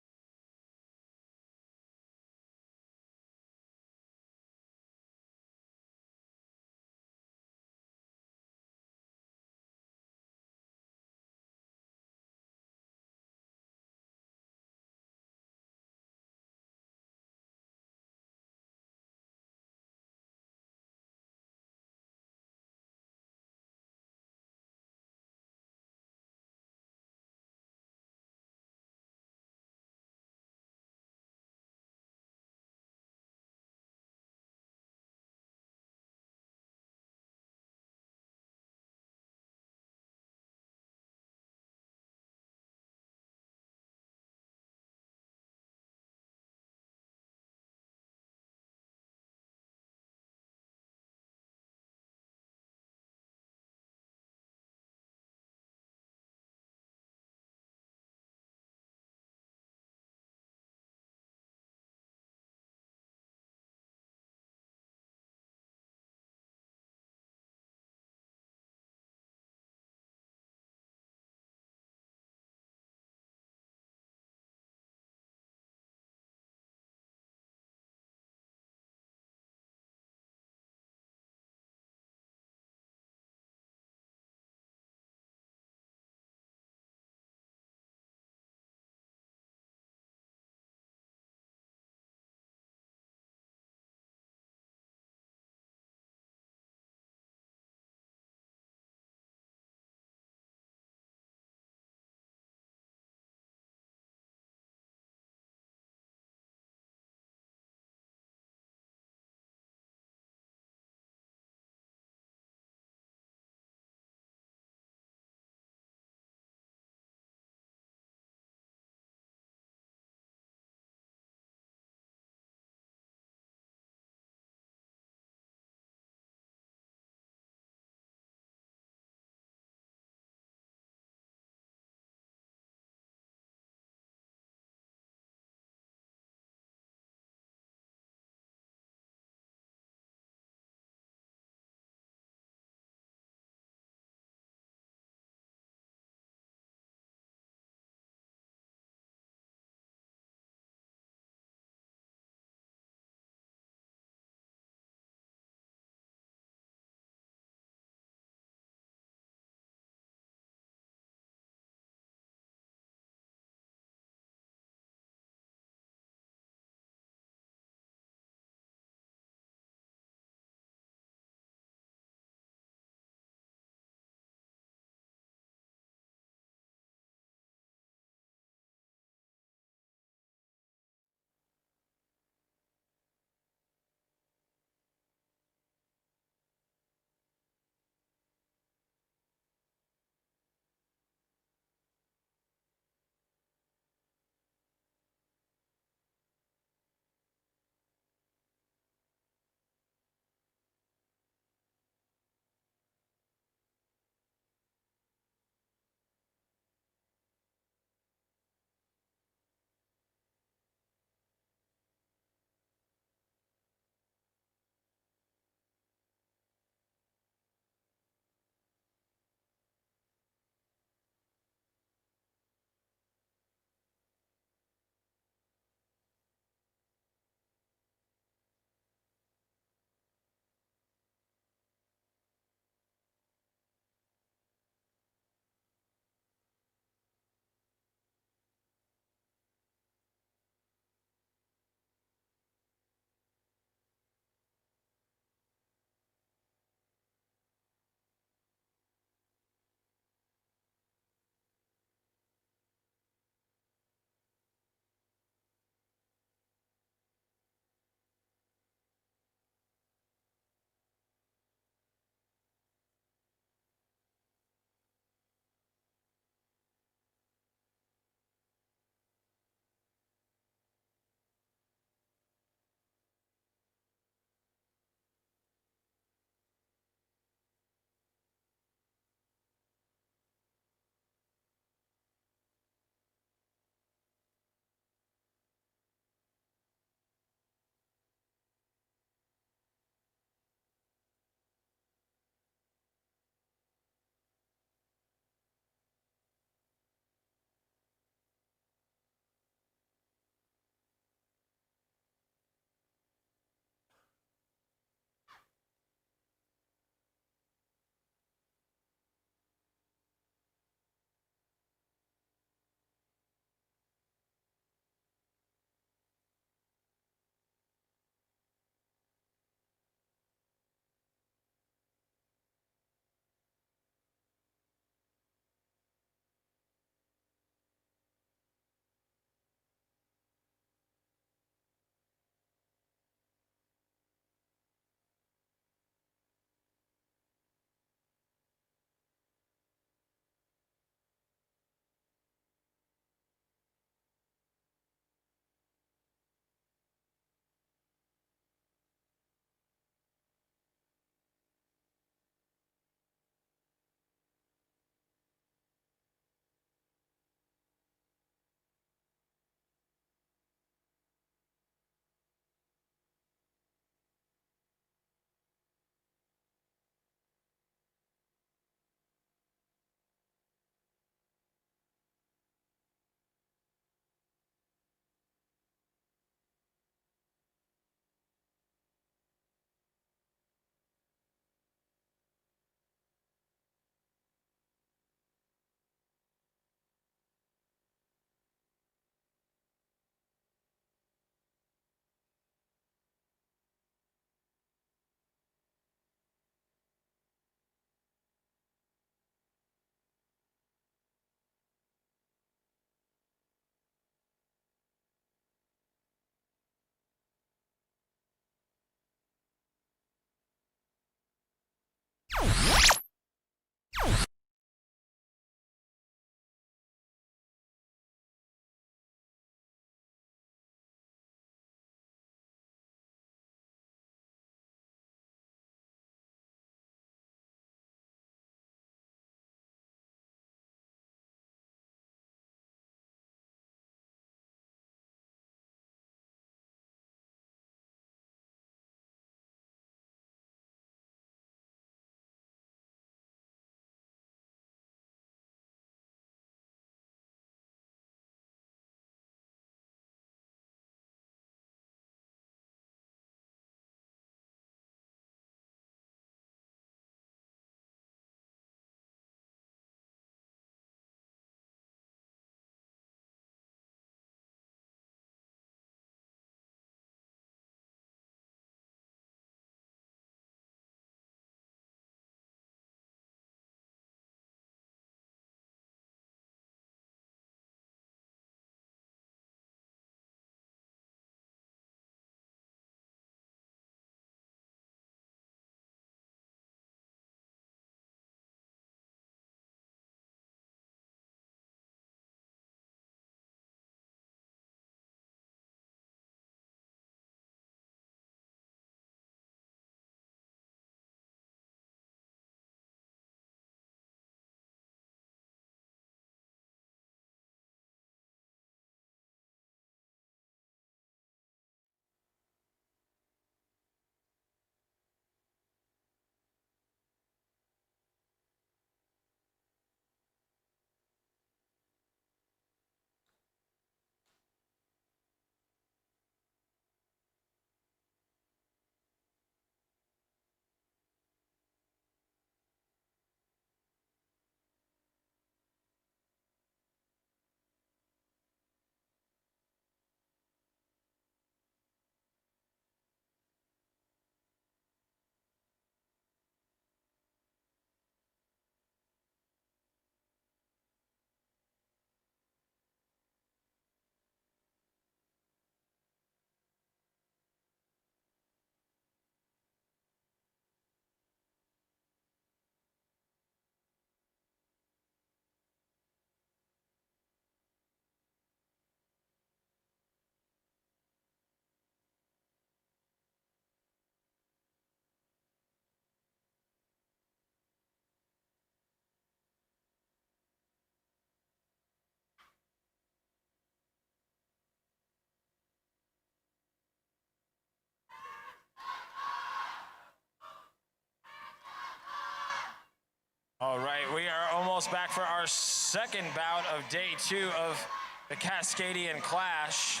almost back for our second bout of day 2 of the Cascadian Clash.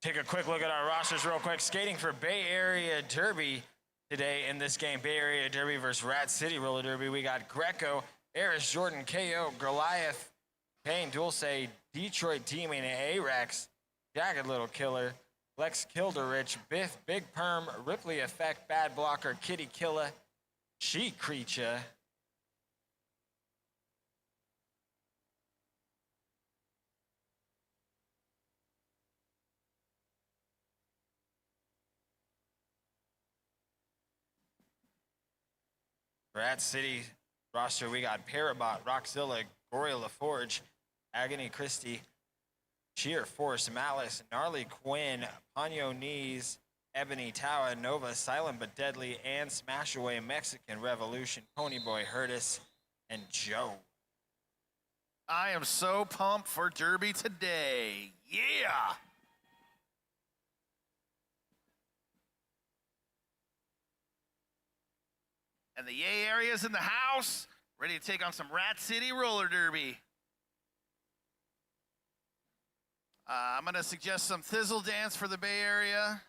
Take a quick look at our rosters real quick. Skating for Bay Area Derby today in this game, Bay Area Derby versus Rat City Roller Derby. We got Greco, Eris, Jordan, KO, Goliath, Payne, Dulce, Detroit Demon, A-Rex, Jagged Little Killer, Lex Kilderich, Biff, Big Perm, Ripley Effect, Bad Blocker, Kitty Killer, She Creature, Rat City roster, we got Parabot, Roxzilla, Gloria LaForge, Agony Christie, Sheer Force, Malice, Gnarly Quinn, Ponyo Knees, Ebony Tawa, Nova, Silent but Deadly, and Smashaway, Mexican Revolution, Ponyboy Hurtis, and Joe. I am so pumped for Derby today. Yeah! And the yay area's in the house, ready to take on some Rat City Roller Derby. I'm going to suggest some Thizzle Dance for the Bay Area.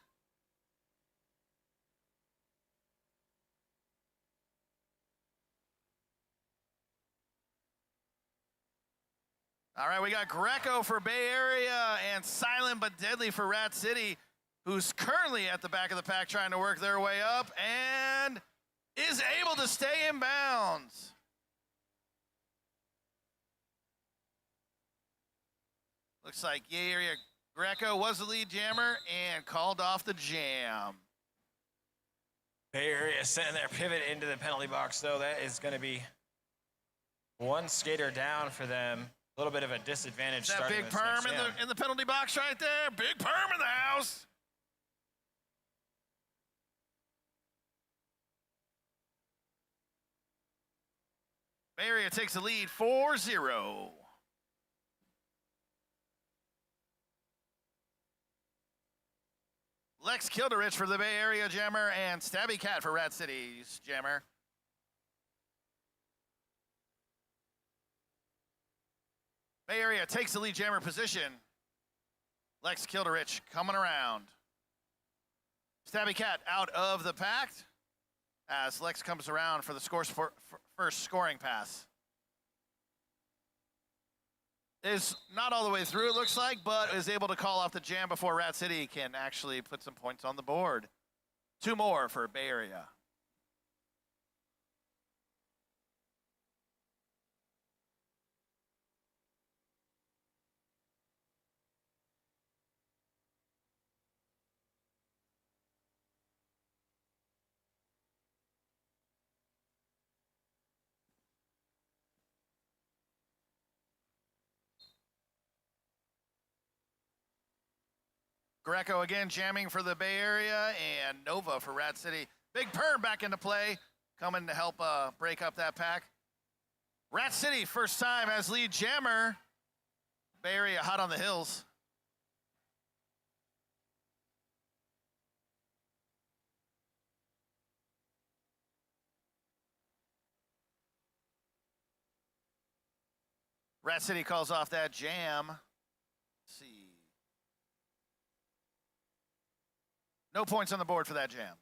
All right, we got Greco for Bay Area and Silent but Deadly for Rat City, who's currently at the back of the pack trying to work their way up and is able to stay in bounds. Looks like Yay Area Greco was the lead jammer and called off the jam. Bay Area sending their pivot into the penalty box, though. That is going to be one skater down for them. A little bit of a disadvantage. That big perm in the penalty box right there. Big perm in the house. Bay Area takes the lead 4-0. Lex Kilderich for the Bay Area jammer and Stabby Cat for Rat City's jammer. Bay Area takes the lead jammer position. Lex Kilderich coming around. Stabby Cat out of the pack as Lex comes around for the first scoring pass. Is not all the way through, it looks like, but is able to call off the jam before Rat City can actually put some points on the board. 2 more for Bay Area. Greco again jamming for the Bay Area and Nova for Rat City. Big Perm back into play, coming to help break up that pack. Rat City first time as lead jammer. Bay Area hot on the hills. Rat City calls off that jam. Let's see. No points on the board for that jam.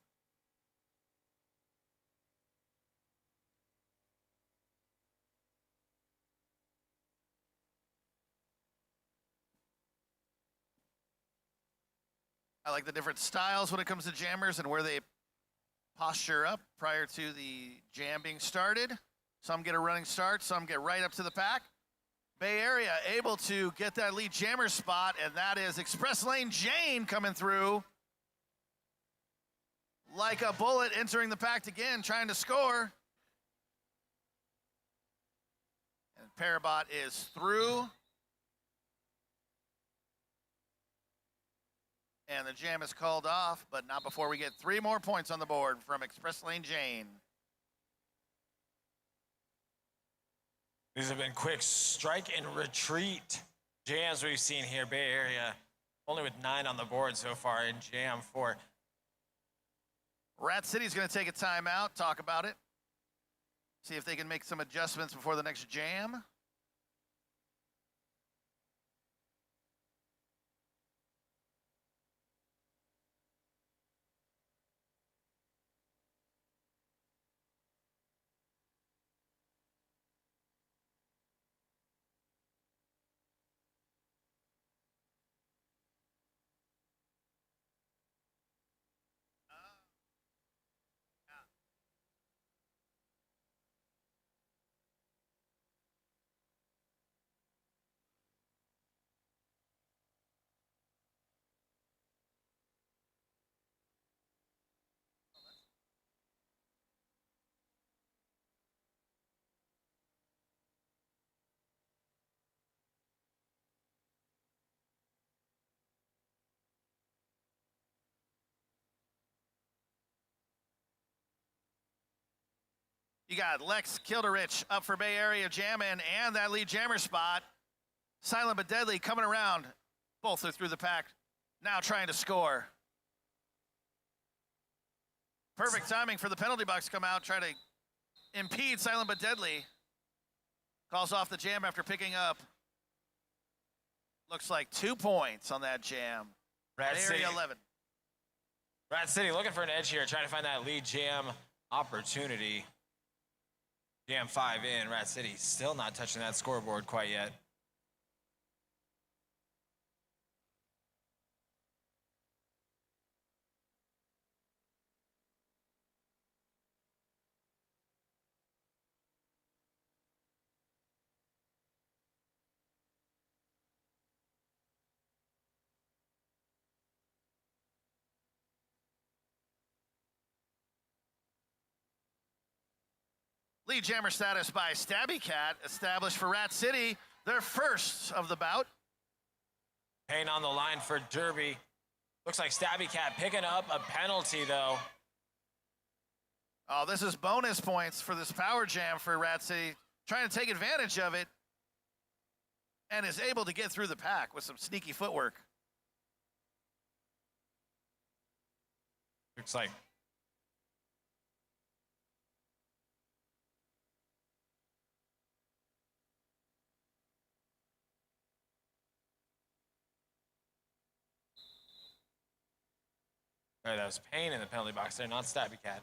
I like the different styles when it comes to jammers and where they posture up prior to the jam being started. Some get a running start, some get right up to the pack. Bay Area able to get that lead jammer spot, and that is Express Lane Jane coming through. Like a bullet entering the pack again, trying to score. And Parabot is through. And the jam is called off, but not before we get 3 more points on the board from Express Lane Jane. These have been quick strike and retreat jams we've seen here. Bay Area only with 9 on the board so far in jam 4. Rat City's going to take a timeout, talk about it. See if they can make some adjustments before the next jam. You got Lex Kilderich up for Bay Area jamming and that lead jammer spot. Silent but Deadly coming around. Both are through the pack. Now trying to score. Perfect timing for the penalty box to come out, try to impede Silent but Deadly. Calls off the jam after picking up. Looks like 2 points on that jam. Rat City. Area 11. Rat City looking for an edge here, trying to find that lead jam opportunity. Jam 5 in. Rat City still not touching that scoreboard quite yet. Lead jammer status by Stabby Cat, established for Rat City, their first of the bout. Payne on the line for Derby. Looks like Stabby Cat picking up a penalty, though. Oh, this is bonus points for this power jam for Rat City. Trying to take advantage of it. And is able to get through the pack with some sneaky footwork. Looks like that was Payne in the penalty box there, not Stabby Cat.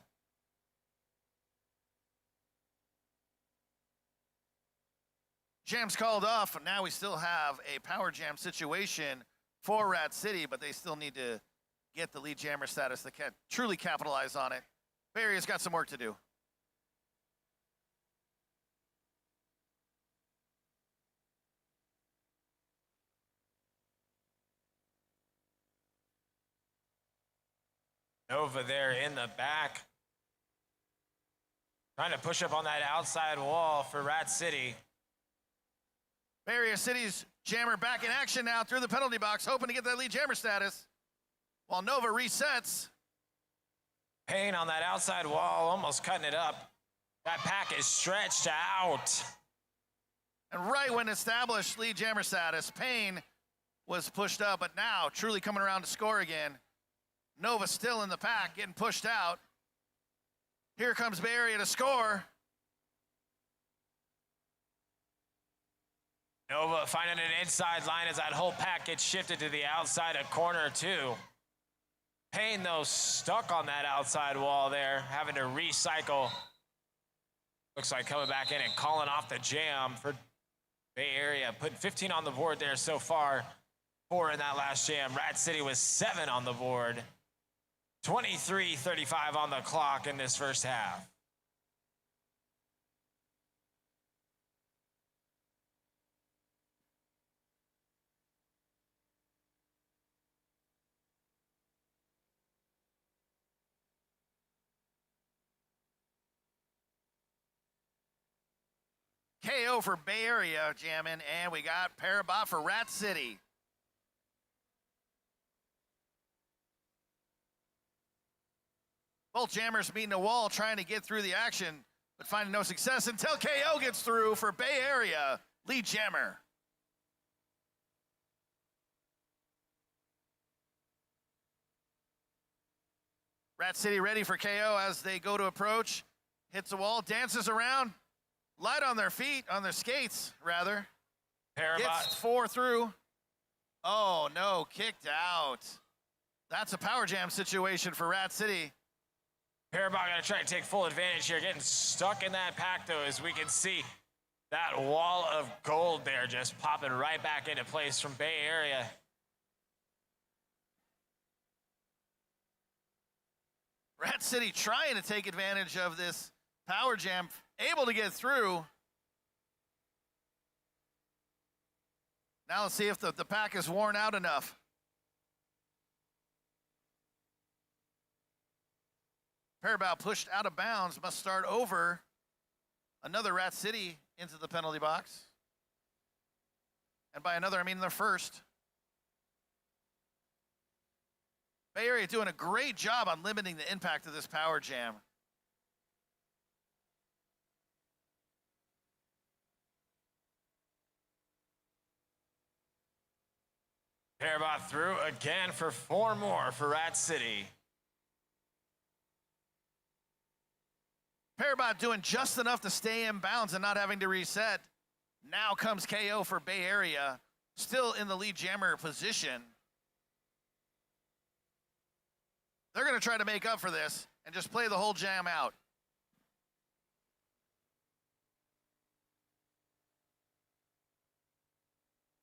Jam's called off, and now we still have a power jam situation for Rat City, but they still need to get the lead jammer status. They can't truly capitalize on it. Bay Area's got some work to do. Nova there in the back. Trying to push up on that outside wall for Rat City. Bay Area City's jammer back in action now through the penalty box, hoping to get that lead jammer status. While Nova resets. Payne on that outside wall, almost cutting it up. That pack is stretched out. And right when established lead jammer status, Payne was pushed up, but now truly coming around to score again. Nova still in the pack, getting pushed out. Here comes Bay Area to score. Nova finding an inside line as that whole pack gets shifted to the outside of corner 2. Payne, though, stuck on that outside wall there, having to recycle. Looks like coming back in and calling off the jam for Bay Area. Putting 15 on the board there so far. 4 in that last jam. Rat City was 7 on the board. 23:35 on the clock in this first half. KO for Bay Area jamming, and we got Parabot for Rat City. Both jammers meeting a wall, trying to get through the action, but finding no success until KO gets through for Bay Area, lead jammer. Rat City ready for KO as they go to approach. hits a wall, dances around, light on their feet, on their skates, rather. Parabot. Gets 4 through. Oh, no, kicked out. That's a power jam situation for Rat City. Parabot gonna try to take full advantage here, getting stuck in that pack though, as we can see that wall of gold there just popping right back into place from Bay Area. Rat City trying to take advantage of this power jam, able to get through. Now let's see if the pack is worn out enough. Parabot pushed out of bounds, must start over. Another Rat City into the penalty box. And by another, I mean their first. Bay Area doing a great job on limiting the impact of this power jam. Parabot through again for 4 more for Rat City. Parabot doing just enough to stay in bounds and not having to reset. Now comes KO for Bay Area, still in the lead jammer position. They're going to try to make up for this and just play the whole jam out.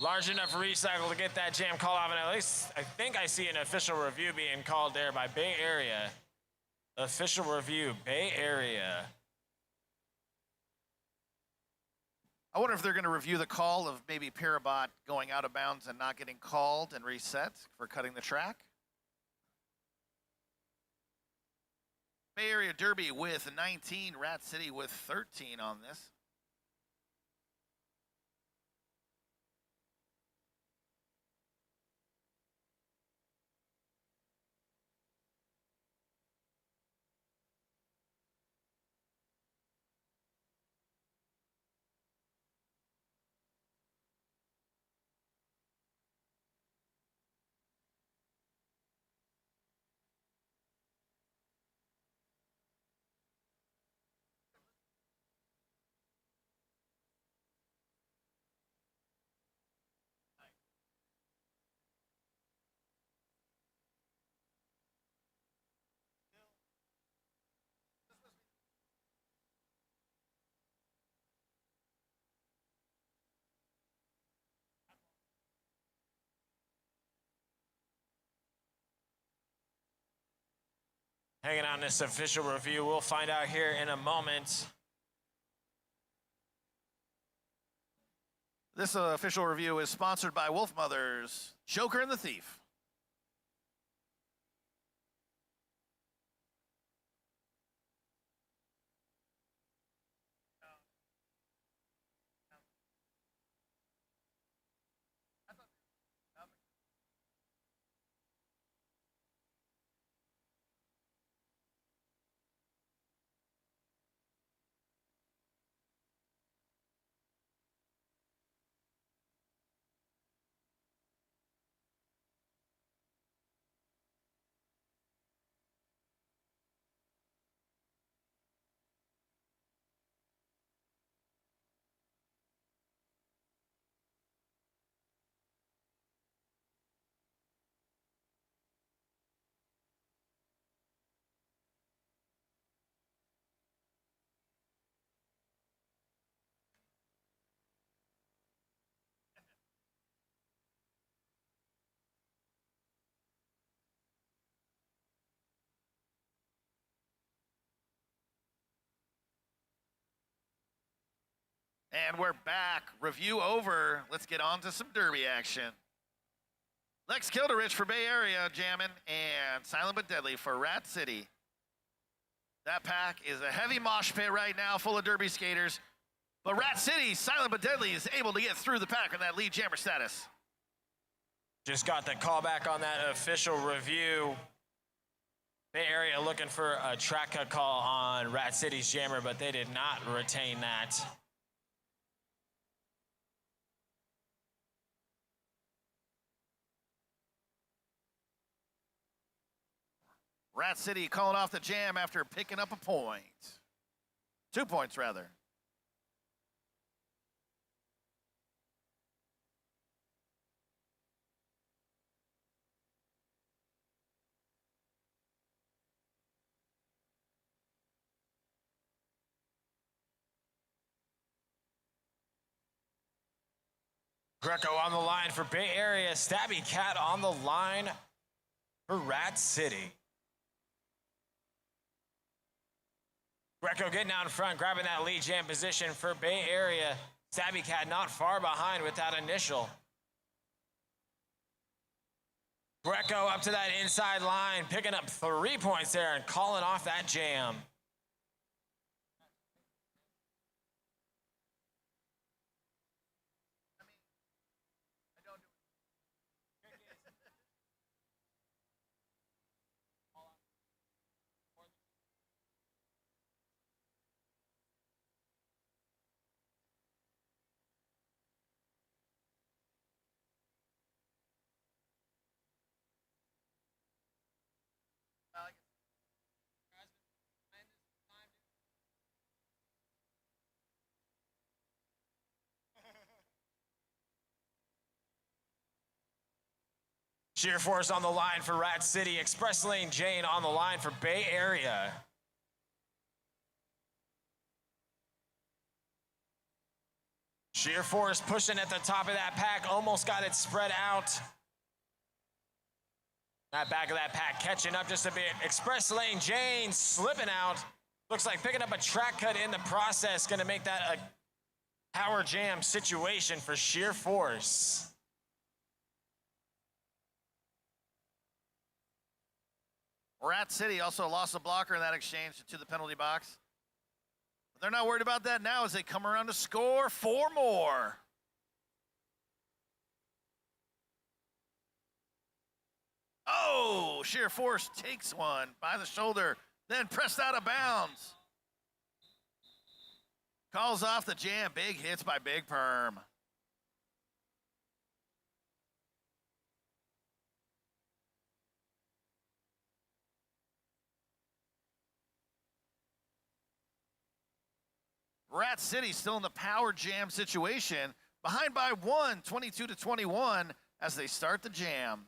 Large enough recycle to get that jam call off, and at least I think I see an official review being called there by Bay Area. Official review, Bay Area. I wonder if they're going to review the call of maybe Parabot going out of bounds and not getting called and reset for cutting the track. Bay Area Derby with 19, Rat City with 13 on this. Hanging on this official review. We'll find out here in a moment. This official review is sponsored by Wolf Mothers, Joker and the Thief. And we're back. Review over. Let's get on to some derby action. Lex Kilderich for Bay Area jamming, and Silent But Deadly for Rat City. That pack is a heavy mosh pit right now, full of derby skaters. But Rat City, Silent But Deadly, is able to get through the pack in that lead jammer status. Just got the call back on that official review. Bay Area looking for a track cut call on Rat City's jammer, but they did not retain that. Rat City calling off the jam after picking up a point. 2 points, rather. Greco on the line for Bay Area. Stabby Cat on the line for Rat City. Greco getting out in front, grabbing that lead jam position for Bay Area. Stabby Cat not far behind with that initial. Greco up to that inside line, picking up 3 points there and calling off that jam. Sheer Force on the line for Rat City. Express Lane Jane on the line for Bay Area. Sheer Force pushing at the top of that pack. Almost got it spread out. That back of that pack catching up just a bit. Express Lane Jane slipping out. Looks like picking up a track cut in the process. Going to make that a power jam situation for Sheer Force. Rat City also lost a blocker in that exchange to the penalty box. But they're not worried about that now as they come around to score 4 more. Oh, Sheer Force takes one by the shoulder, then pressed out of bounds. Calls off the jam. Big hits by Big Perm. Rat City still in the power jam situation, behind by 1, 22-21, as they start the jam.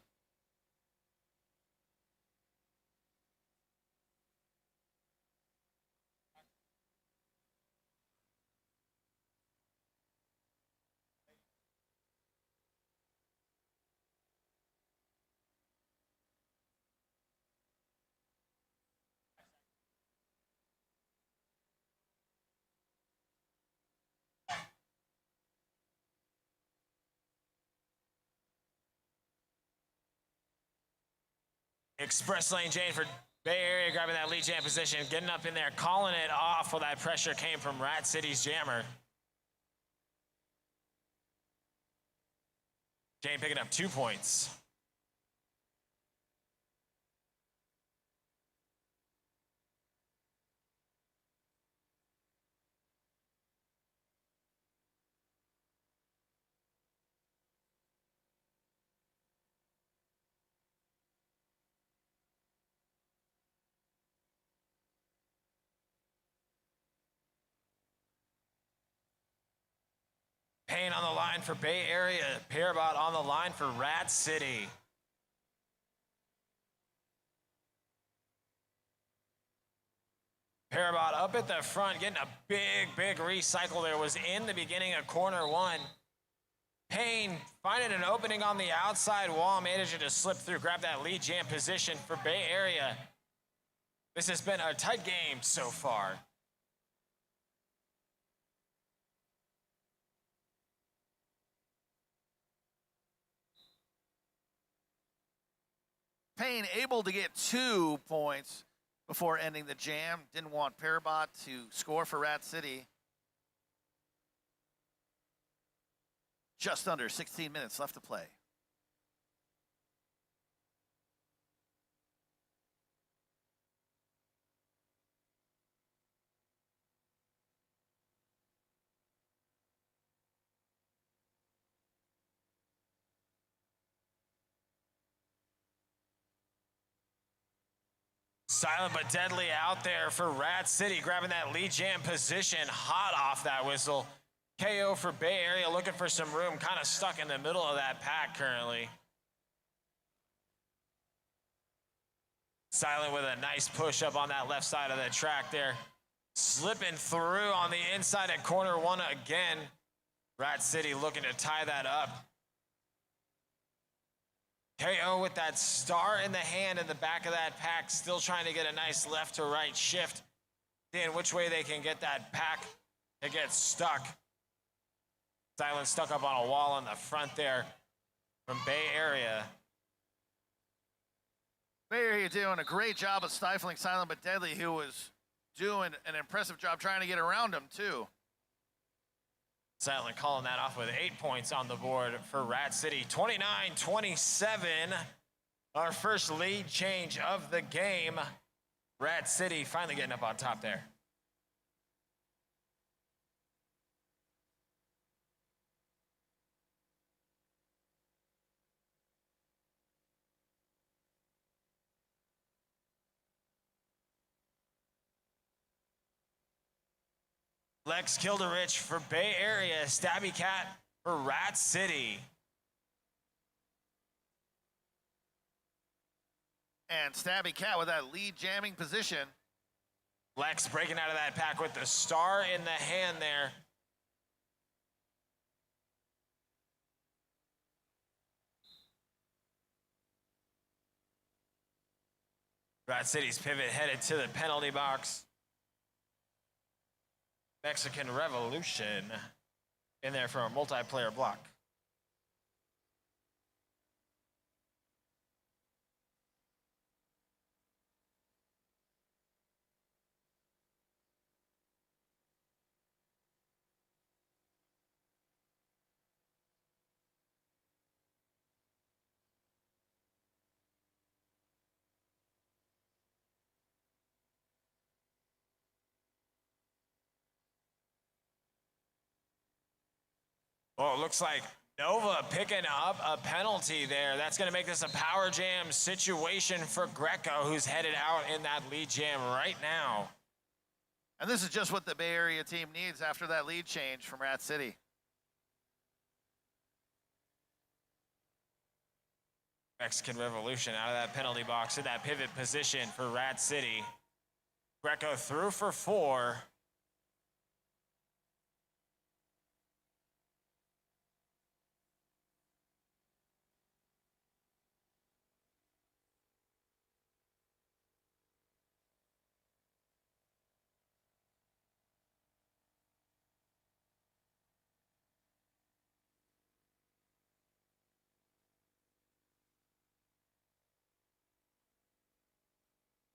Express Lane Jane for Bay Area grabbing that lead jam position, getting up in there, calling it off while that pressure came from Rat City's jammer. Jane picking up 2 points. Payne on the line for Bay Area. Parabot on the line for Rat City. Parabot up at the front, getting a big recycle there. Was in the beginning of corner 1. Payne finding an opening on the outside wall, managing to slip through, grab that lead jam position for Bay Area. This has been a tight game so far. Payne able to get 2 points before ending the jam. Didn't want Parabot to score for Rat City. Just under 16 minutes left to play. Silent but deadly out there for Rat City, grabbing that lead jam position, hot off that whistle. KO for Bay Area, looking for some room, kind of stuck in the middle of that pack currently. Silent with a nice push up on that left side of the track there. Slipping through on the inside at corner one again. Rat City looking to tie that up. KO with that star in the hand in the back of that pack, still trying to get a nice left to right shift. Seeing which way they can get that pack to get stuck. Silent stuck up on a wall in the front there from Bay Area. Bay Area doing a great job of stifling Silent but Deadly, who was doing an impressive job trying to get around him too. Silent calling that off with 8 points on the board for Rat City. 29-27, our first lead change of the game. Rat City finally getting up on top there. Lex Kilderich for Bay Area, Stabby Cat for Rat City. And Stabby Cat with that lead jamming position. Lex breaking out of that pack with the star in the hand there. Rat City's pivot headed to the penalty box. Mexican Revolution in there for a multiplayer block. Well, it looks like Nova picking up a penalty there. That's going to make this a power jam situation for Greco, who's headed out in that lead jam right now. And this is just what the Bay Area team needs after that lead change from Rat City. Mexican Revolution out of that penalty box in that pivot position for Rat City. Greco through for 4.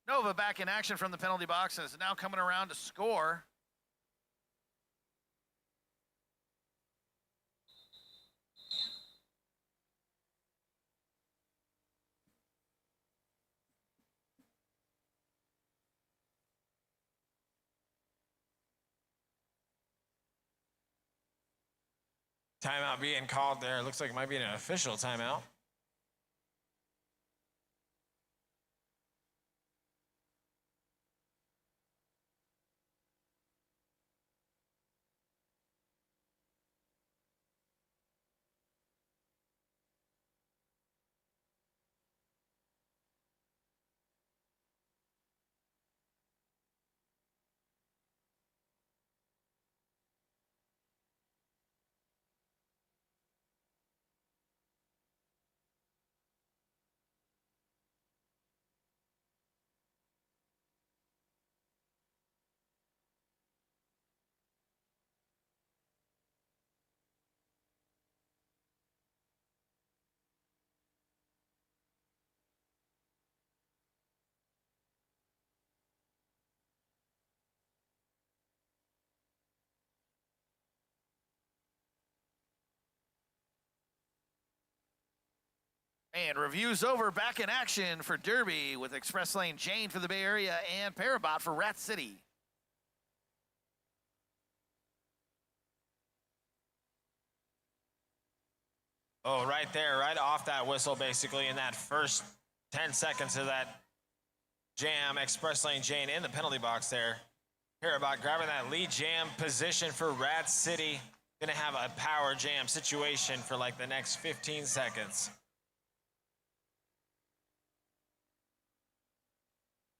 Nova back in action from the penalty box and is now coming around to score. Timeout being called there. Looks like it might be an official timeout. And review's over, back in action for Derby with Express Lane Jane for the Bay Area and Parabot for Rat City. Oh, right there, right off that whistle, basically, in that first 10 seconds of that jam Express Lane Jane in the penalty box there. Parabot grabbing that lead jam position for Rat City. Gonna have a power jam situation for like the next 15 seconds.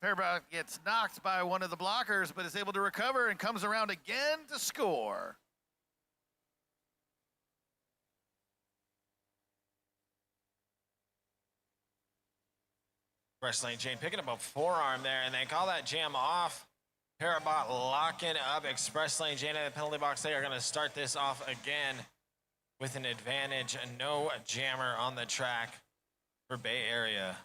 Parabot gets knocked by one of the blockers, but is able to recover and comes around again to score. Express Lane Jane picking up a forearm there, and they call that jam off. Parabot locking up Express Lane Jane in the penalty box. They are going to start this off again with an advantage. No jammer on the track for Bay Area.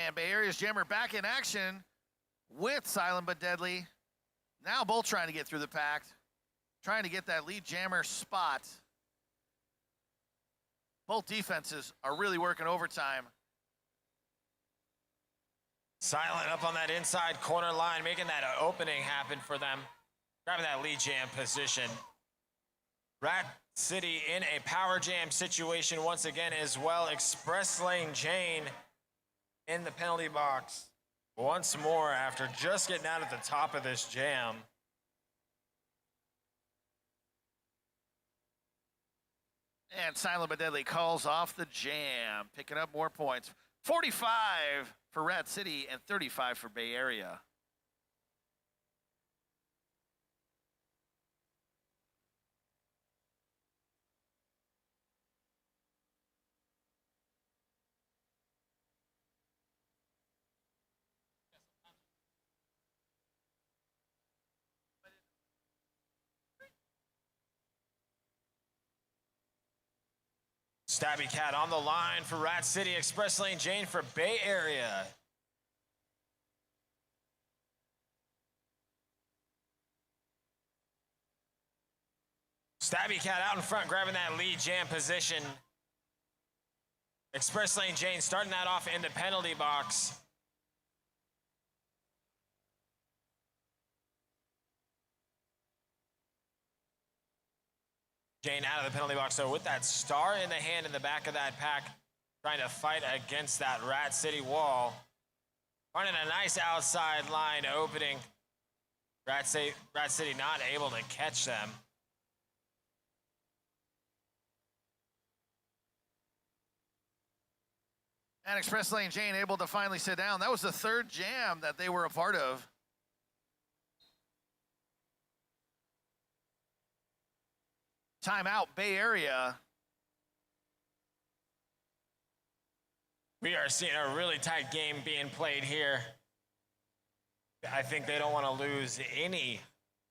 And Bay Area's jammer back in action with Silent but Deadly. Now both trying to get through the pack, trying to get that lead jammer spot. Both defenses are really working overtime. Silent up on that inside corner line, making that opening happen for them. Grabbing that lead jam position. Rat City in a power jam situation once again as well. Express Lane Jane in the penalty box once more after just getting out at the top of this jam. And Silent but Deadly calls off the jam, picking up more points. 45 for Rat City and 35 for Bay Area. Stabby Cat on the line for Rat City. Express Lane Jane for Bay Area. Stabby Cat out in front, grabbing that lead jam position. Express Lane Jane starting that off in the penalty box. Jane out of the penalty box, so with that star in the hand in the back of that pack, trying to fight against that Rat City wall. Running a nice outside line opening. Rat City not able to catch them. And Express Lane Jane able to finally sit down. That was the third jam that they were a part of. Timeout, Bay Area. We are seeing a really tight game being played here. I think they don't want to lose any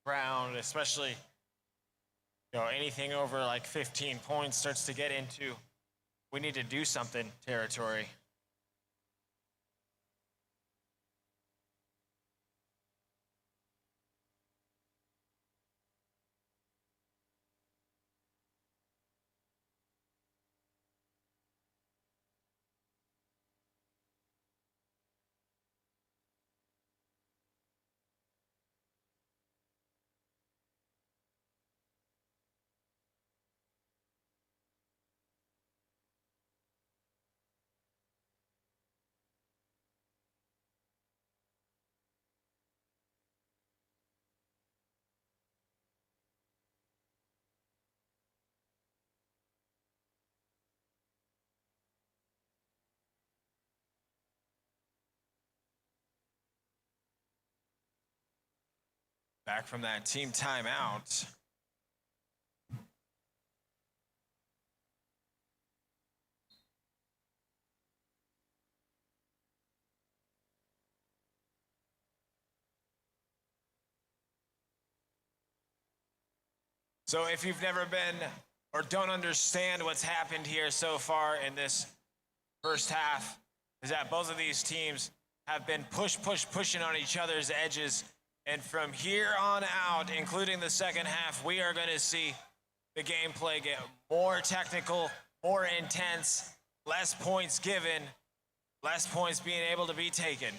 round, especially anything over like 15 points starts to get into we need to do something territory. Back from that team timeout. So if you've never been or don't understand what's happened here so far in this first half, is that both of these teams have been pushing on each other's edges. And from here on out, including the second half, we are going to see the gameplay get more technical, more intense, less points given, less points being able to be taken.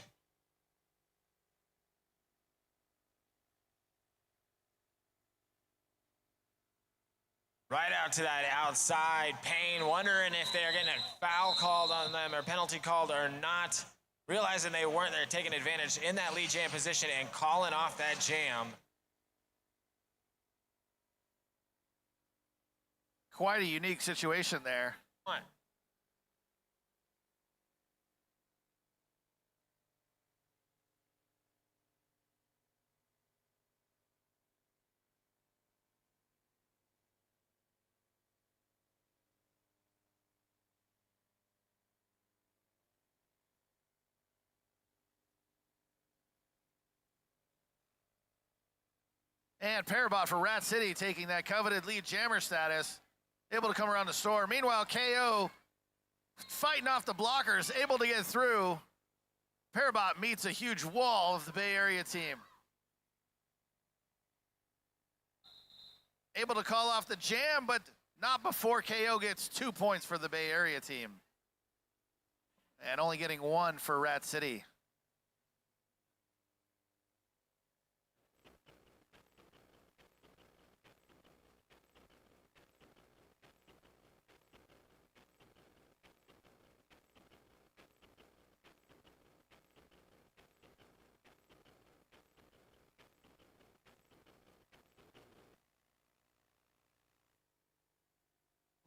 Right out to that outside, Payne wondering if they're getting a foul called on them or penalty called or not. Realizing they weren't, they're taking advantage in that lead jam position and calling off that jam. Quite a unique situation there. What? And Parabot for Rat City taking that coveted lead jammer status. Able to come around the store. Meanwhile, KO fighting off the blockers, able to get through. Parabot meets a huge wall of the Bay Area team. Able to call off the jam, but not before KO gets 2 points for the Bay Area team. And only getting 1 for Rat City.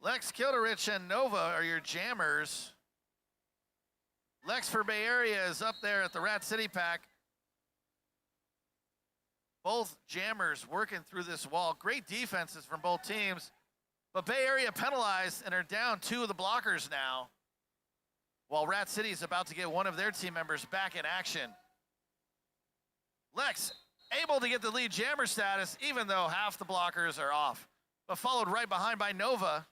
Lex Kilderich and Nova are your jammers. Lex for Bay Area is up there at the Rat City pack. Both jammers working through this wall. Great defenses from both teams. But Bay Area penalized and are down 2 of the blockers now. While Rat City is about to get one of their team members back in action. Lex able to get the lead jammer status even though half the blockers are off. But followed right behind by Nova.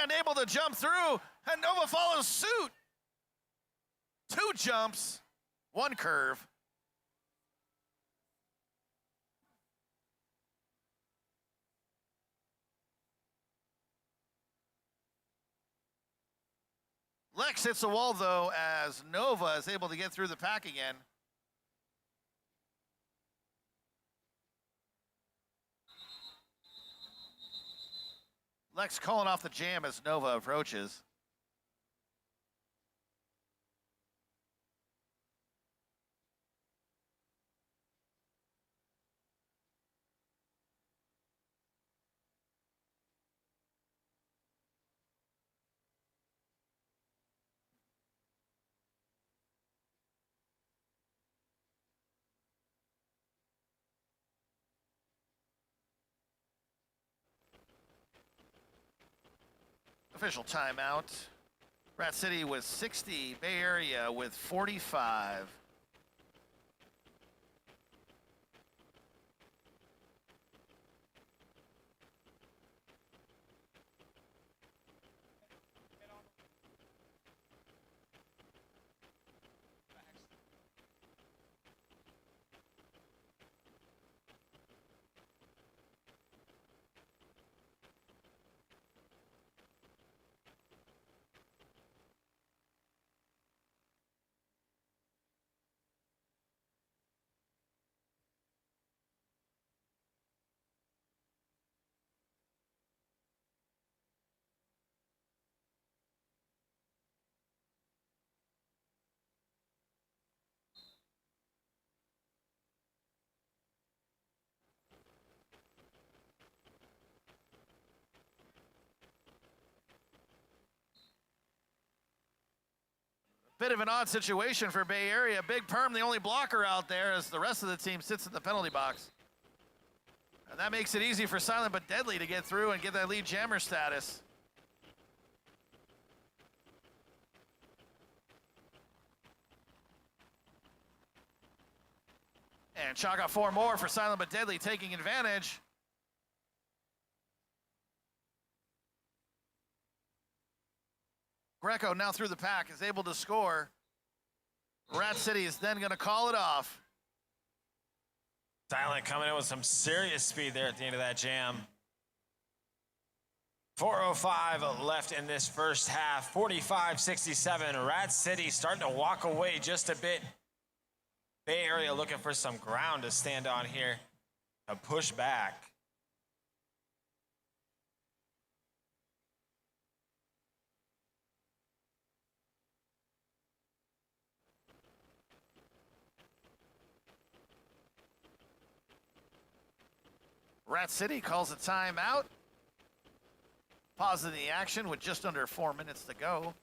And able to jump through, and Nova follows suit. 2 jumps, 1 curve. Lex hits the wall, though, as Nova is able to get through the pack again. Lex calling off the jam as Nova approaches. Official timeout. Rat City with 60, Bay Area with 45. Bit of an odd situation for Bay Area. Big Perm, the only blocker out there, as the rest of the team sits in the penalty box. And that makes it easy for Silent but Deadly to get through and get that lead jammer status. And Chalk got 4 more for Silent but Deadly, taking advantage. Greco now through the pack is able to score. Rat City is then going to call it off. Silent coming in with some serious speed there at the end of that jam. 4:05 left in this first half. 45-67. Rat City starting to walk away just a bit. Bay Area looking for some ground to stand on here to push back. Rat City calls a timeout. Pausing the action with just under 4 minutes to go.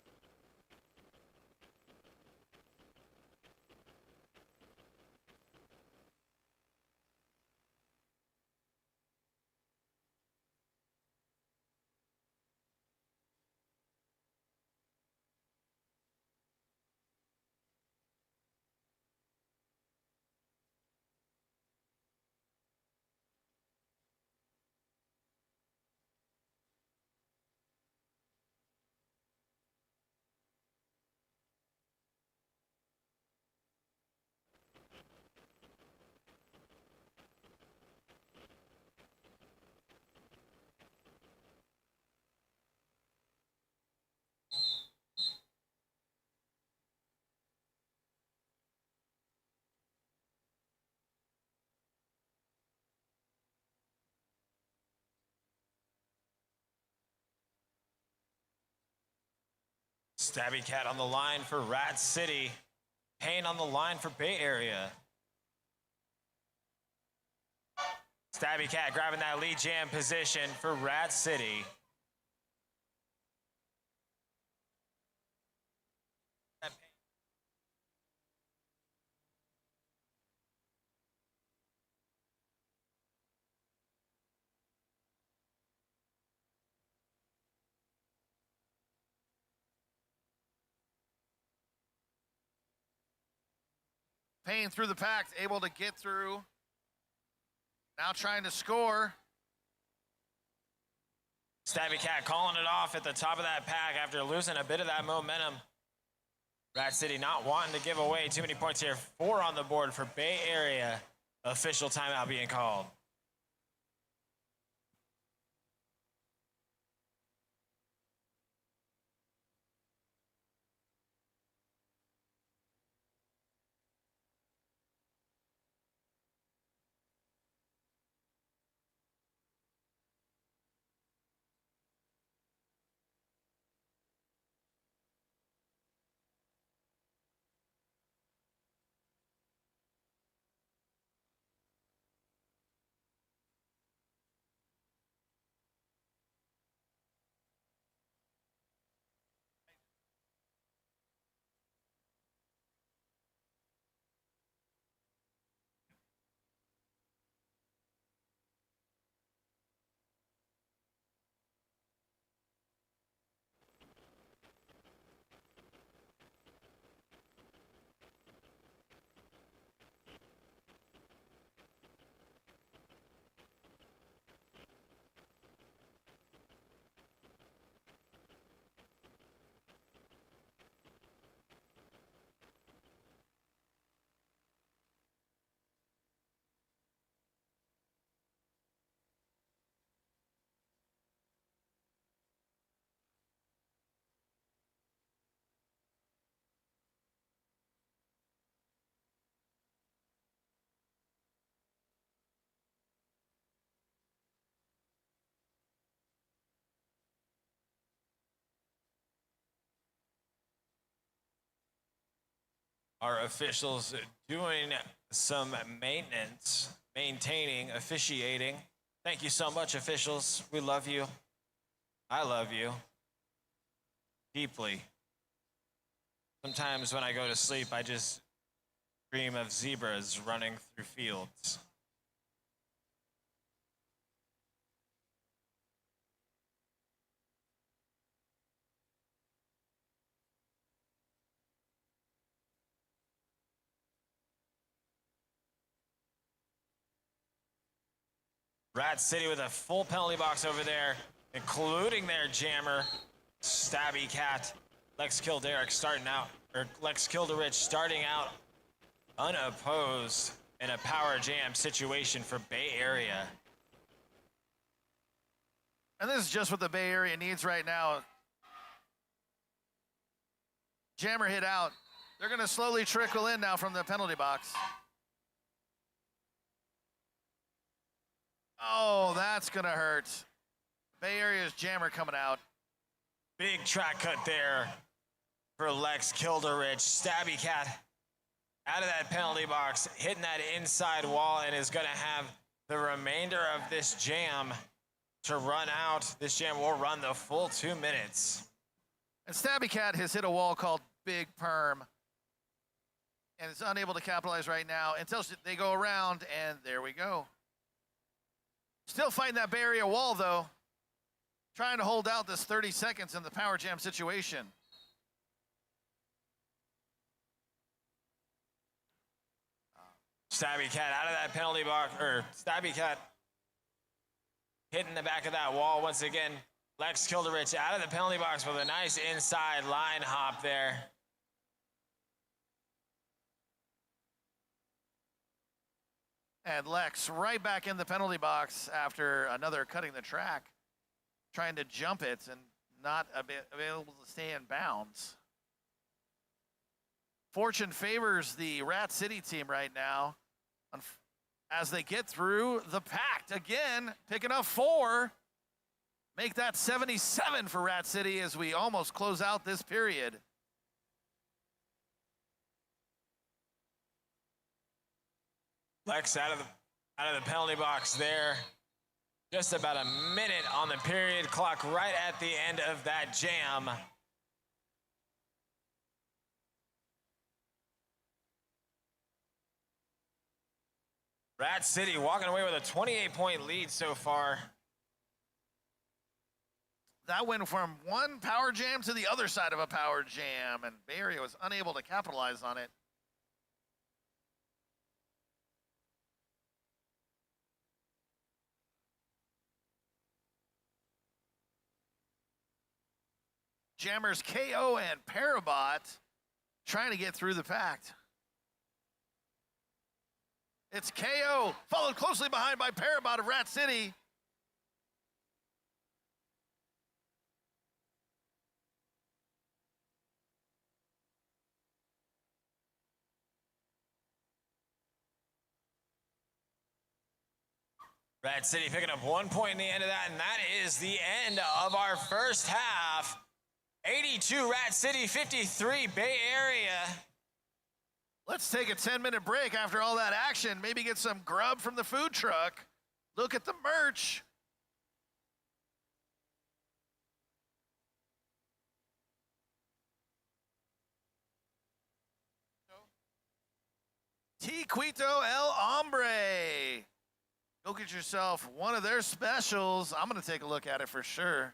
Stabby Cat on the line for Rat City. Payne on the line for Bay Area. Stabby Cat grabbing that lead jam position for Rat City. Payne through the pack, able to get through. Now trying to score. Stabby Cat calling it off at the top of that pack after losing a bit of that momentum. Rat City not wanting to give away too many points here. 4 on the board for Bay Area. Official timeout being called. Our officials doing some maintenance, maintaining, officiating. Thank you so much, officials. We love you. I love you deeply. Sometimes when I go to sleep, I just dream of zebras running through fields. Rat City with a full penalty box over there, including their jammer, Stabby Cat. Lex Kilderich starting out, or Lex Kilderich starting out unopposed. in a power jam situation for Bay Area. And this is just what the Bay Area needs right now. Jammer hit out. They're going to slowly trickle in now from the penalty box. Oh, that's going to hurt. Bay Area's jammer coming out. Big track cut there for Lex Kilderich. Stabby Cat out of that penalty box, hitting that inside wall, and is going to have the remainder of this jam to run out. This jam will run the full 2 minutes. And Stabby Cat has hit a wall called Big Perm, and is unable to capitalize right now until they go around, and there we go. Still fighting that Bay Area wall, though. Trying to hold out this 30 seconds in the power jam situation. Stabby Cat out of that penalty box, or Stabby Cat hitting the back of that wall once again. Lex Kilderich out of the penalty box with a nice inside line hop there. And Lex right back in the penalty box after another cutting the track, trying to jump it and not available to stay in bounds. Fortune favors the Rat City team right now as they get through the pact. Again, picking up 4. Make that 77 for Rat City as we almost close out this period. Lex out of the penalty box there. Just about a minute on the period clock right at the end of that jam. Rat City walking away with a 28-point lead so far. That went from one power jam to the other side of a power jam, and Bay Area was unable to capitalize on it. Jammers KO and Parabot trying to get through the pact. It's KO, followed closely behind by Parabot of Rat City. Rat City picking up 1 point in the end of that, and that is the end of our first half. 82 Rat City, 53 Bay Area. Let's take a 10-minute break after all that action. Maybe get some grub from the food truck. Look at the merch. Tiquito El Hombre. Go get yourself one of their specials. I'm going to take a look at it for sure.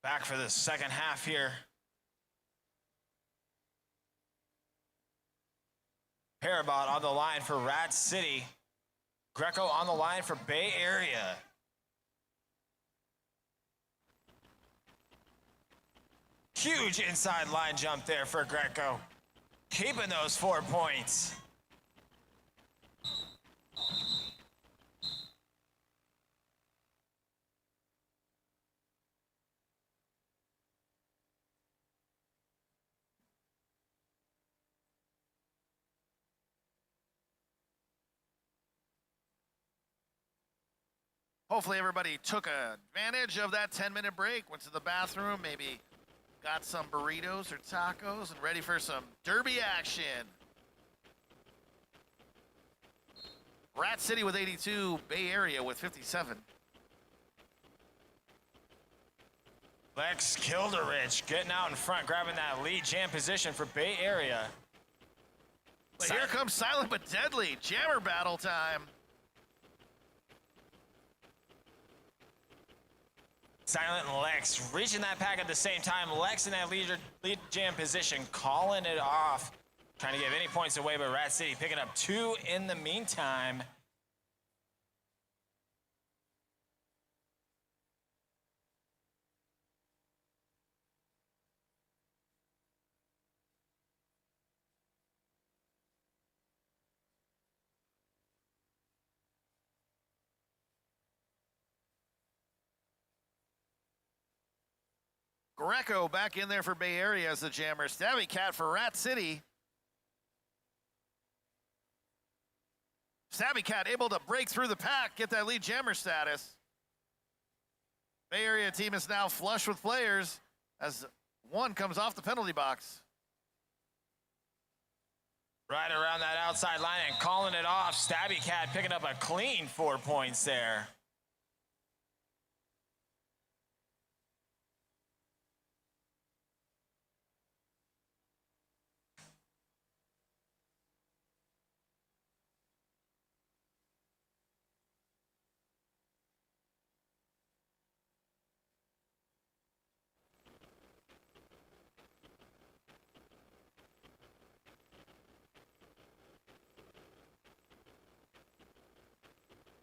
Back for the second half here. Parabot on the line for Rat City. Greco on the line for Bay Area. Huge inside line jump there for Greco. Keeping those 4 points. Hopefully everybody took advantage of that 10-minute break, went to the bathroom, maybe got some burritos or tacos and ready for some derby action. Rat City with 82, Bay Area with 57. Lex Kilderich getting out in front, grabbing that lead jam position for Bay Area. But here comes Silent but Deadly, jammer battle time. Silent and Lex reaching that pack at the same time. Lex in that lead jam position, calling it off. Trying to give any points away, but Rat City picking up 2 in the meantime. Greco back in there for Bay Area as the jammer. Stabby Cat for Rat City. Stabby Cat able to break through the pack, get that lead jammer status. Bay Area team is now flush with players as one comes off the penalty box. Right around that outside line and calling it off. Stabby Cat picking up a clean 4 points there.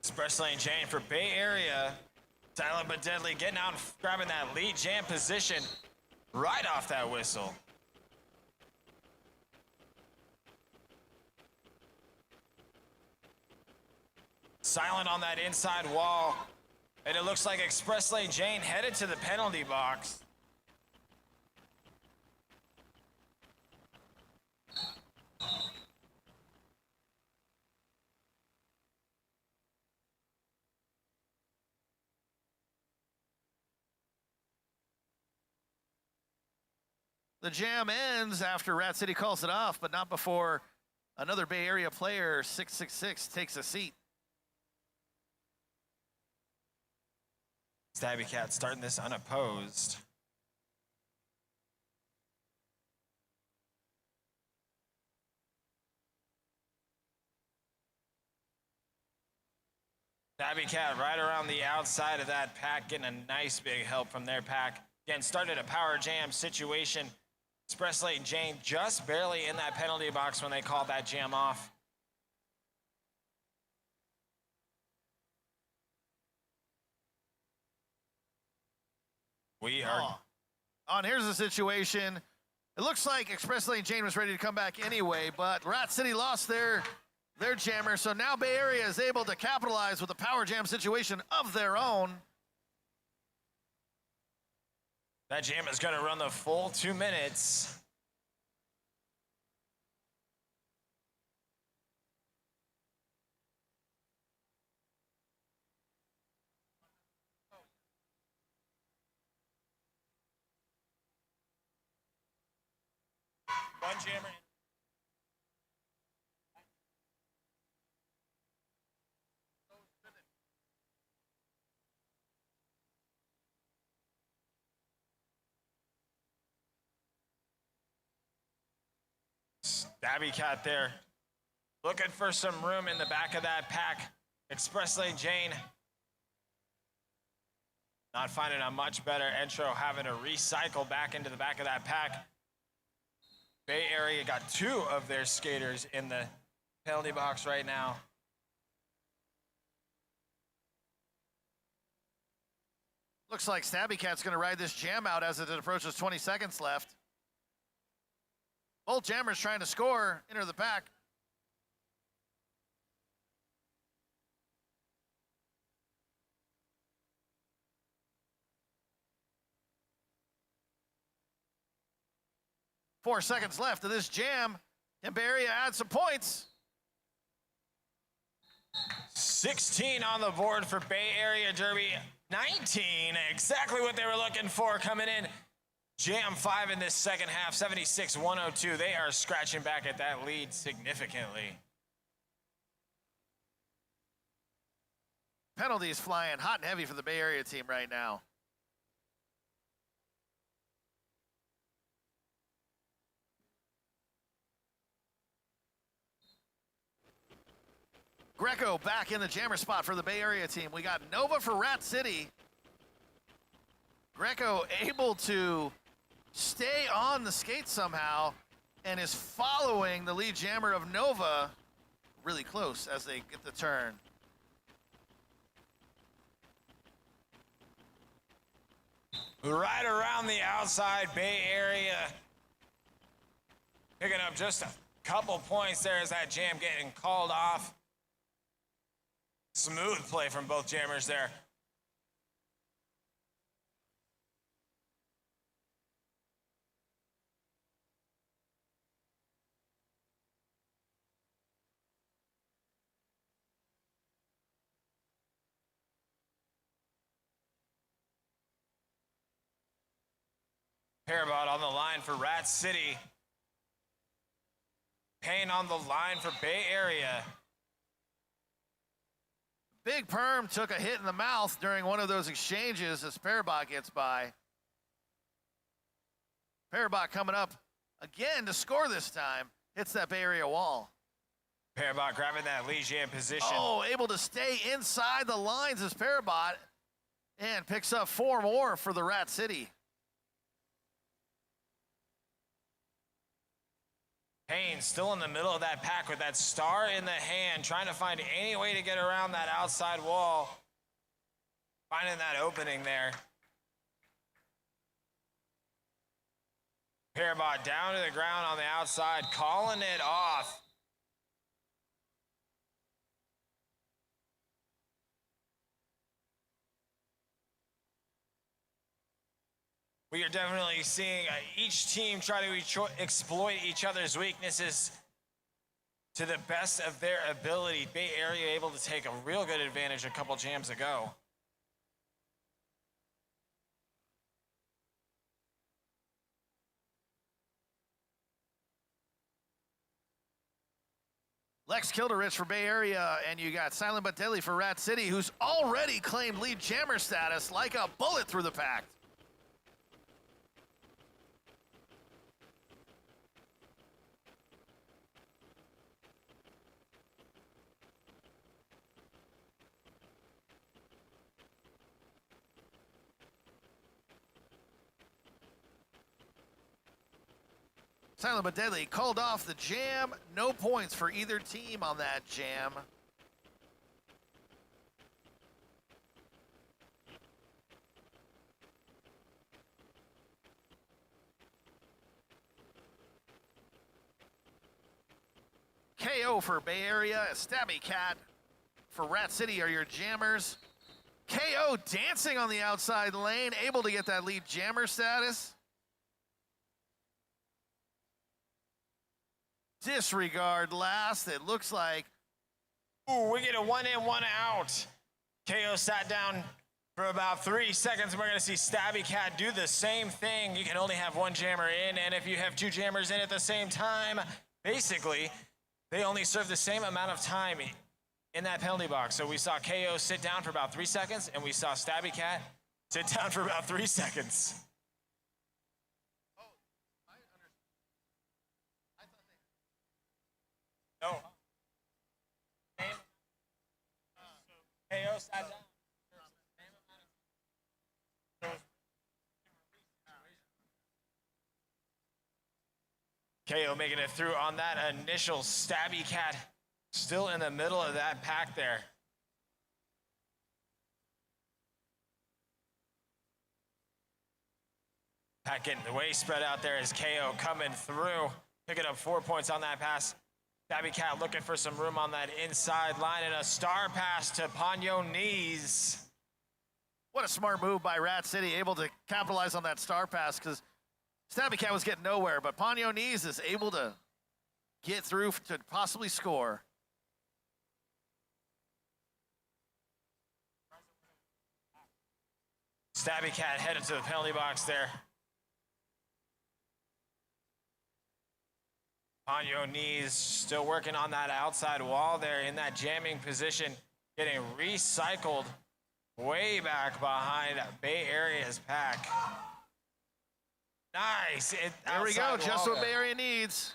Express Lane Jane for Bay Area. Silent but Deadly getting out and grabbing that lead jam position right off that whistle. Silent on that inside wall. And it looks like Express Lane Jane headed to the penalty box. The jam ends after Rat City calls it off, but not before another Bay Area player, 666, takes a seat. Stabby Cat starting this unopposed. Stabby Cat right around the outside of that pack, getting a nice big help from their pack. Again, started a power jam situation. Express Lane Jane just barely in that penalty box when they called that jam off. We are. And here's the situation. It looks like Express Lane Jane was ready to come back anyway, but Rat City lost their jammer, so now Bay Area is able to capitalize with a power jam situation of their own. That jam is going to run the full 2 minutes. One jammer. Stabby Cat there. Looking for some room in the back of that pack. Express Lane Jane. not finding a much better intro, having to recycle back into the back of that pack. Bay Area got 2 of their skaters in the penalty box right now. Looks like Stabby Cat's going to ride this jam out as it approaches 20 seconds left. Both jammers trying to score, enter the pack. Four seconds left of this jam. Can Bay Area add some points? 16 on the board for Bay Area Derby. 19, exactly what they were looking for coming in. Jam 5 in this second half, 76-102. They are scratching back at that lead significantly. Penalties flying hot and heavy for the Bay Area team right now. Greco back in the jammer spot for the Bay Area team. We got Nova for Rat City. Greco able to stay on the skate somehow and is following the lead jammer of Nova really close as they get the turn. Right around the outside, Bay Area picking up just a couple points there as that jam getting called off. Smooth play from both jammers there. Parabot on the line for Rat City. Payne on the line for Bay Area. Big Perm took a hit in the mouth during one of those exchanges as Parabot gets by. Parabot coming up again to score this time. Hits that Bay Area wall. Parabot grabbing that lead jam position. Oh, able to stay inside the lines as Parabot and picks up 4 more for the Rat City. Payne still in the middle of that pack with that star in the hand, trying to find any way to get around that outside wall. Finding that opening there. Parabot down to the ground on the outside, calling it off. We are definitely seeing each team try to exploit each other's weaknesses to the best of their ability. Bay Area able to take a real good advantage a couple jams ago. Lex Kilderich for Bay Area, and you got Silent But Deadly for Rat City, who's already claimed lead jammer status like a bullet through the pack. Silent But Deadly called off the jam. No points for either team on that jam. KO for Bay Area, Stabby Cat for Rat City are your jammers. KO dancing on the outside lane, able to get that lead jammer status. Disregard last, it looks like. Ooh, we get a 1 in, 1 out. KO sat down for about 3 seconds. We're gonna see Stabby Cat do the same thing. You can only have 1 jammer in, and if you have 2 jammers in at the same time, basically, they only serve the same amount of time in that penalty box. So we saw KO sit down for about 3 seconds, and we saw Stabby Cat sit down for about 3 seconds. No. KO sat down. KO making it through on that initial stabby cat. Still in the middle of that pack there. Pack getting way spread out there as KO coming through. Picking up 4 points on that pass. Stabby cat looking for some room on that inside line and a star pass to Pagnoni's. What a smart move by Rat City, able to capitalize on that star pass because Stabby Cat was getting nowhere, but Pagnoni's is able to get through to possibly score. Stabby cat headed to the penalty box there. Pagnoni's still working on that outside wall there in that jamming position, getting recycled way back behind Bay Area's pack. Nice. There we go, just what Bay Area needs.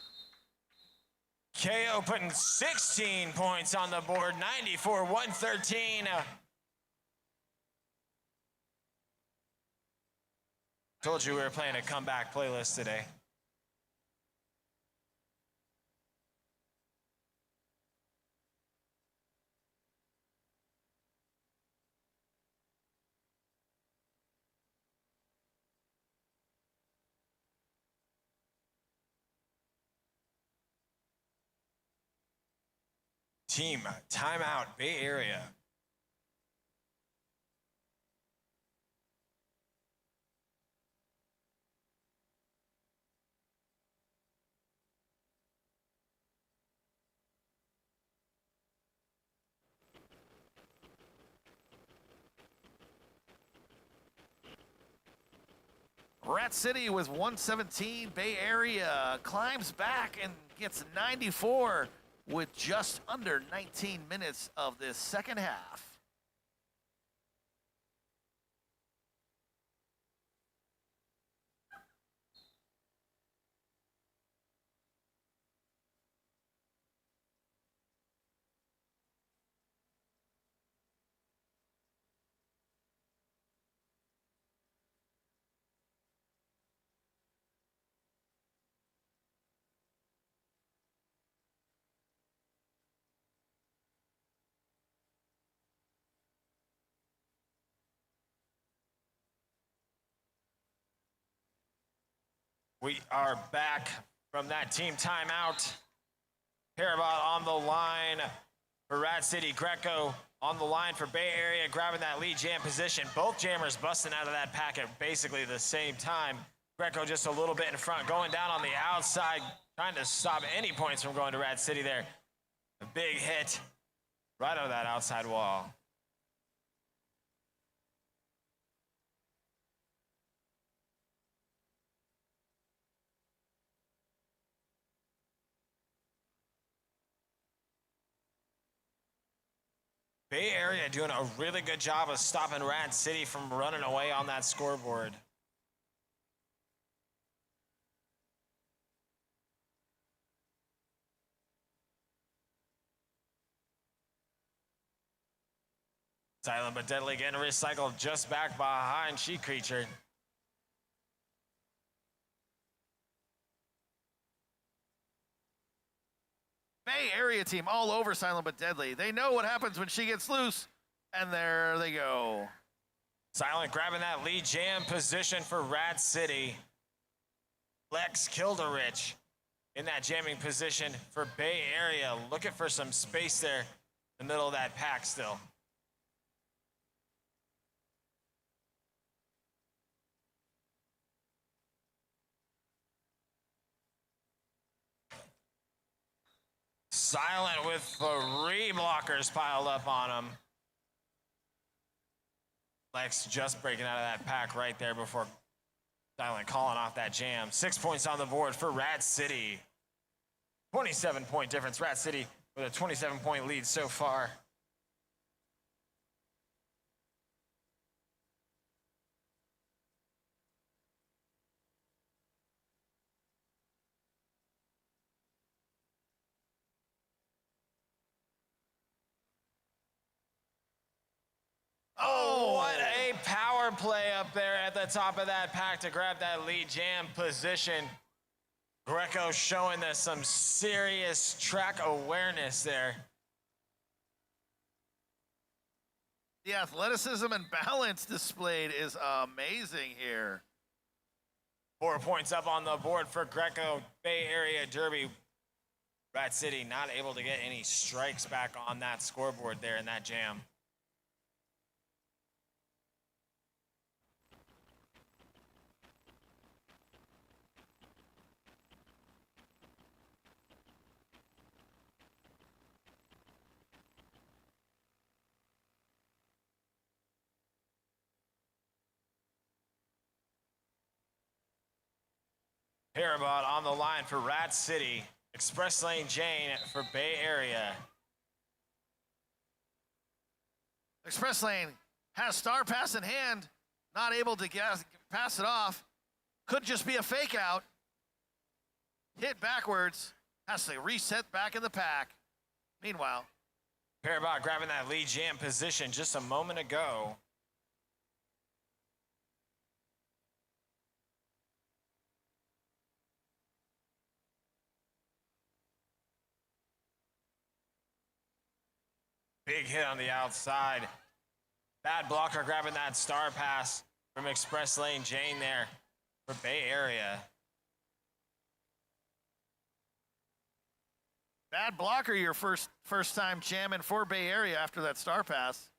KO putting 16 points on the board, 94-113. Told you we were playing a comeback playlist today. Team timeout, Bay Area. Rat City with 117. Bay Area climbs back and gets 94 with just under 19 minutes of this second half. We are back from that team timeout. Parabot on the line for Rat City. Greco on the line for Bay Area, grabbing that lead jam position. Both jammers busting out of that pack at basically the same time. Greco just a little bit in front, going down on the outside, trying to stop any points from going to Rat City there. A big hit right over that outside wall. Bay Area doing a really good job of stopping Rat City from running away on that scoreboard. Silent but deadly getting recycled just back behind She Creature. Bay Area team all over Silent but Deadly. They know what happens when she gets loose, and there they go. Silent grabbing that lead jam position for Rat City. Lex Kilderich in that jamming position for Bay Area. Looking for some space there in the middle of that pack still. Silent with 3 blockers piled up on him. Lex just breaking out of that pack right there before Silent calling off that jam. 6 points on the board for Rat City. 27-point difference. Rat City with a 27-point lead so far. Oh, what a power play up there at the top of that pack to grab that lead jam position. Greco showing us some serious track awareness there. The athleticism and balance displayed is amazing here. 4 points up on the board for Greco Bay Area Derby. Rat City not able to get any strikes back on that scoreboard there in that jam. Parabot on the line for Rat City. Express Lane Jane for Bay Area. Express Lane has Star Pass in hand, not able to pass it off. Could just be a fake out. Hit backwards, has to reset back in the pack. Meanwhile, Parabot grabbing that lead jam position just a moment ago. Big hit on the outside. Bad blocker grabbing that star pass from Express Lane Jane there for Bay Area. bad blocker your first time jamming for Bay Area after that star pass.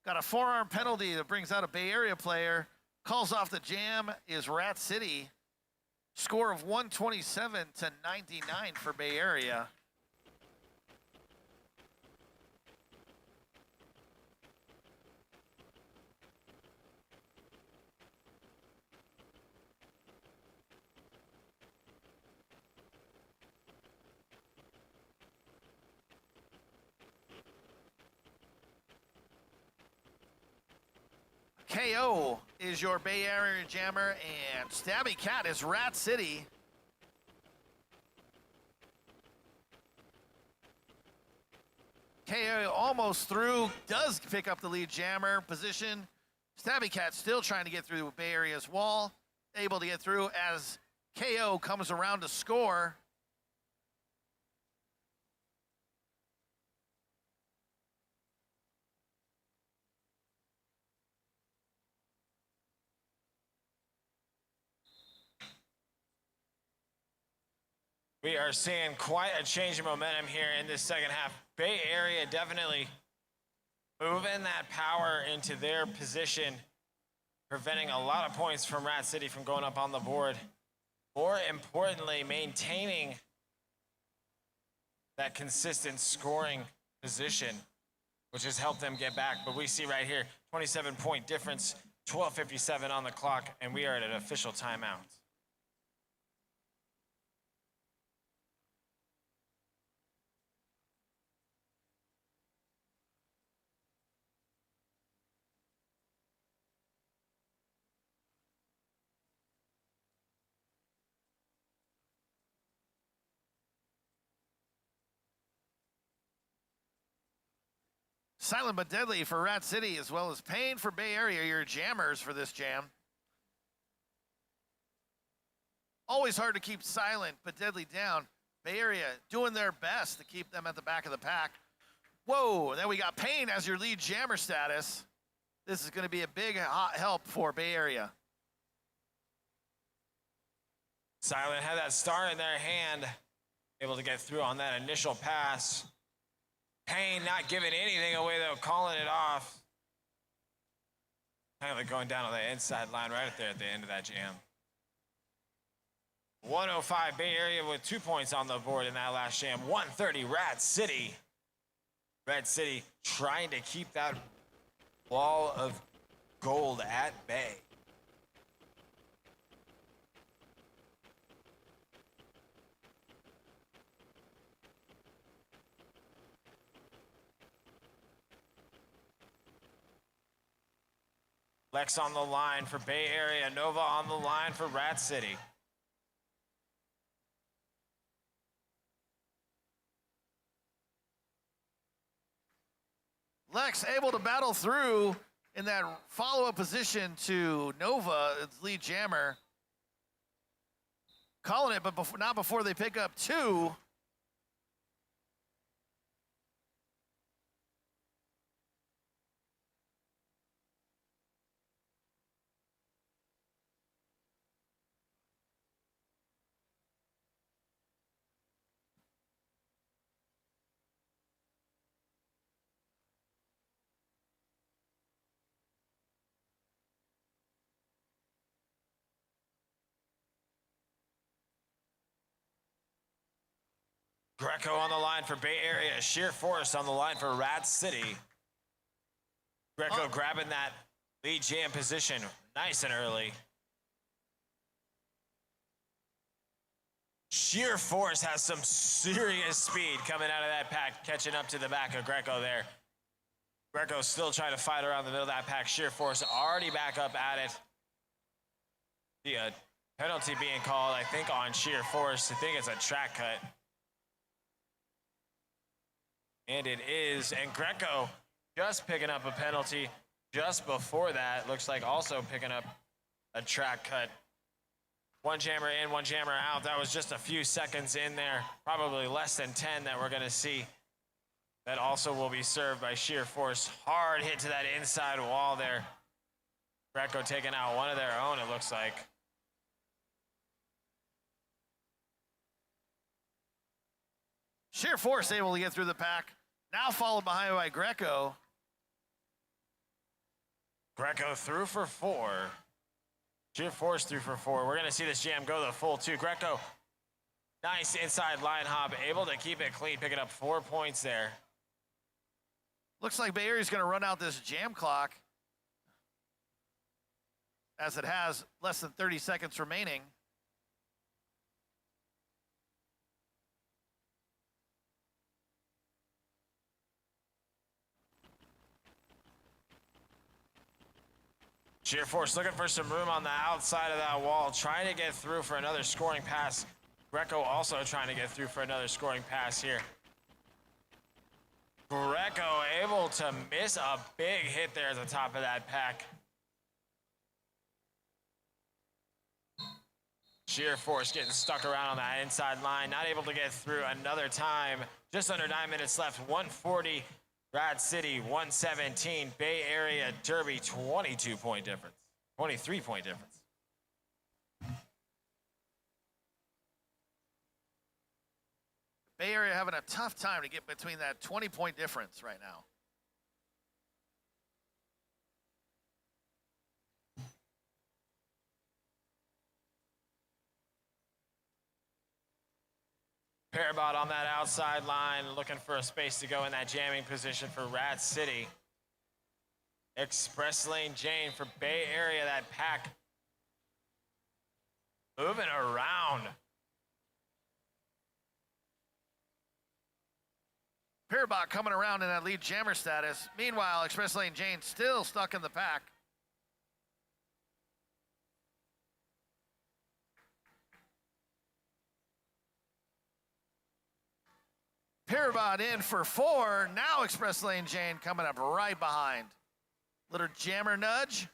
Got a forearm penalty that brings out a Bay Area player. Calls off the jam is Rat City. Score of 127 to 99 for Bay Area. KO is your Bay Area jammer, and Stabby Cat is Rat City. KO almost through, does pick up the lead jammer position. Stabby Cat still trying to get through Bay Area's wall, able to get through as KO comes around to score. We are seeing quite a change in momentum here in this second half. Bay Area definitely moving that power into their position, preventing a lot of points from Rat City from going up on the board. More importantly, maintaining that consistent scoring position, which has helped them get back. But we see right here, 27-point difference, 12:57 on the clock, and we are at an official timeout. Silent but deadly for Rat City, as well as Pain for Bay Area, your jammers for this jam. Always hard to keep Silent but deadly down. Bay Area doing their best to keep them at the back of the pack. Whoa, then we got Pain as your lead jammer status. This is going to be a big help for Bay Area. Silent had that star in their hand, able to get through on that initial pass. Payne not giving anything away, though, calling it off. Kind of going down on the inside line right there at the end of that jam. 105 Bay Area with 2 points on the board in that last jam. 130 Rat City. Rat City trying to keep that wall of gold at bay. Lex on the line for Bay Area. Nova on the line for Rat City. Lex able to battle through in that follow-up position to Nova, its lead jammer. Calling it, but not before they pick up two. Greco on the line for Bay Area. Sheer Force on the line for Rad City. Greco grabbing that lead jam position nice and early. Sheer Force has some serious speed coming out of that pack, catching up to the back of Greco there. Greco still trying to fight around the middle of that pack. Sheer Force already back up at it. The penalty being called, I think, on Sheer Force. I think it's a track cut. And it is, and Greco just picking up a penalty just before that. Looks like also picking up a track cut. One jammer in, one jammer out. That was just a few seconds in there, probably less than 10 that we're gonna see. That also will be served by Sheer Force. Hard hit to that inside wall there. Greco taking out one of their own, it looks like. Sheer Force able to get through the pack. Now followed behind by Greco. Greco through for 4. Sheer Force through for 4. We're gonna see this jam go the full 2. Greco, nice inside line hop, able to keep it clean, picking up 4 points there. Looks like Bay Area's gonna run out this jam clock as it has less than 30 seconds remaining. Sheer Force looking for some room on the outside of that wall, trying to get through for another scoring pass. Greco also trying to get through for another scoring pass here. Greco able to miss a big hit there at the top of that pack. Sheer Force getting stuck around on that inside line, not able to get through another time. Just under 9 minutes left, 140. Rad City, 117. Bay Area Derby, 22-point difference. 23-point difference. Bay Area having a tough time to get between that 20-point difference right now. Parabot on that outside line, looking for a space to go in that jamming position for Rad City. Express Lane Jane for Bay Area, that pack moving around. Parabot coming around in that lead jammer status. Meanwhile, Express Lane Jane still stuck in the pack. Parabot in for 4. Now Express Lane Jane coming up right behind. Little jammer nudge.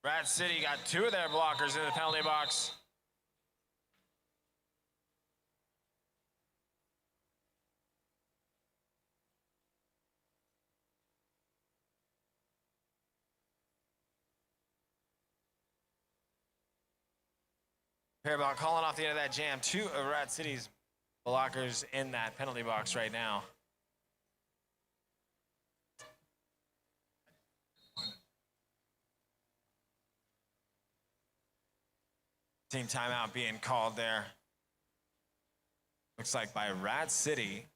Rad City got 2 of their blockers in the penalty box. Parabot calling off the end of that jam. 2 of Rad City's blockers in that penalty box right now. Team timeout being called there. Looks like by Rad City.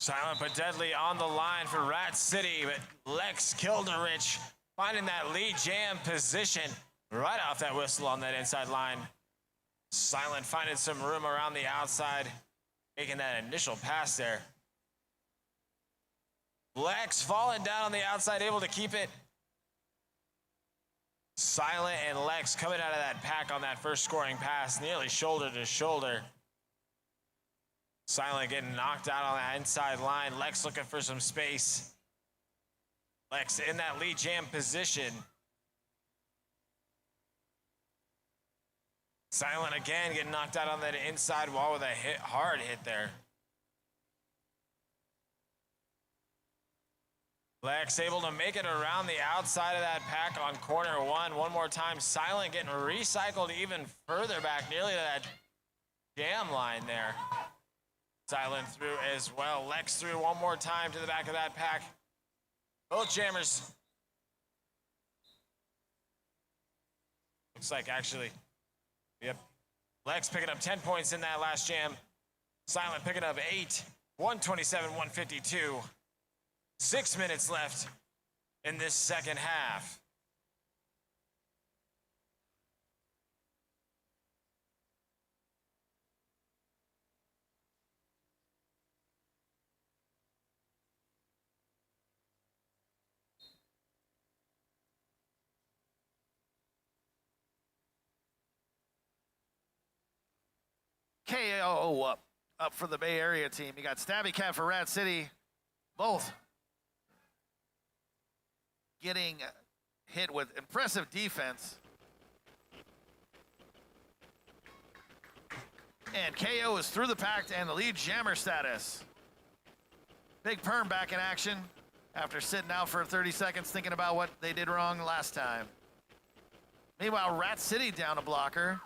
Silent but deadly on the line for Rat City, but Lex Kilderich finding that lead jam position right off that whistle on that inside line. Silent finding some room around the outside, making that initial pass there. Lex falling down on the outside, able to keep it. Silent and Lex coming out of that pack on that first scoring pass, nearly shoulder to shoulder. Silent getting knocked out on that inside line. Lex looking for some space. Lex in that lead jam position. Silent again getting knocked out on that inside wall with a hard hit there. Lex able to make it around the outside of that pack on corner one. One more time, Silent getting recycled even further back, nearly to that jam line there. Silent through as well. Lex through one more time to the back of that pack. Both jammers. Looks like actually, yep. Lex picking up 10 points in that last jam. Silent picking up 8, 127-152. 6 minutes left in this second half. KO up for the Bay Area team. You got Stabby Cat for Rat City. Both getting hit with impressive defense. And KO is through the pack and the lead jammer status. Big Perm back in action after sitting out for 30 seconds thinking about what they did wrong last time. Meanwhile, Rat City down a blocker.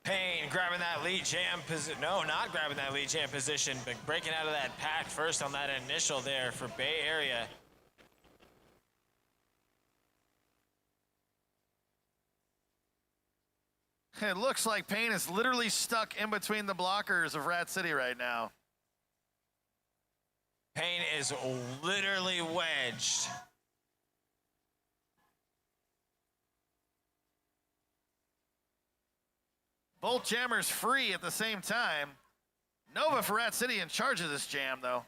Payne grabbing that lead jam position. No, not grabbing that lead jam position, but breaking out of that pack first on that initial there for Bay Area. It looks like Payne is literally stuck in between the blockers of Rat City right now. Payne is literally wedged. Both jammers free at the same time. Nova for Rat City in charge of this jam, though.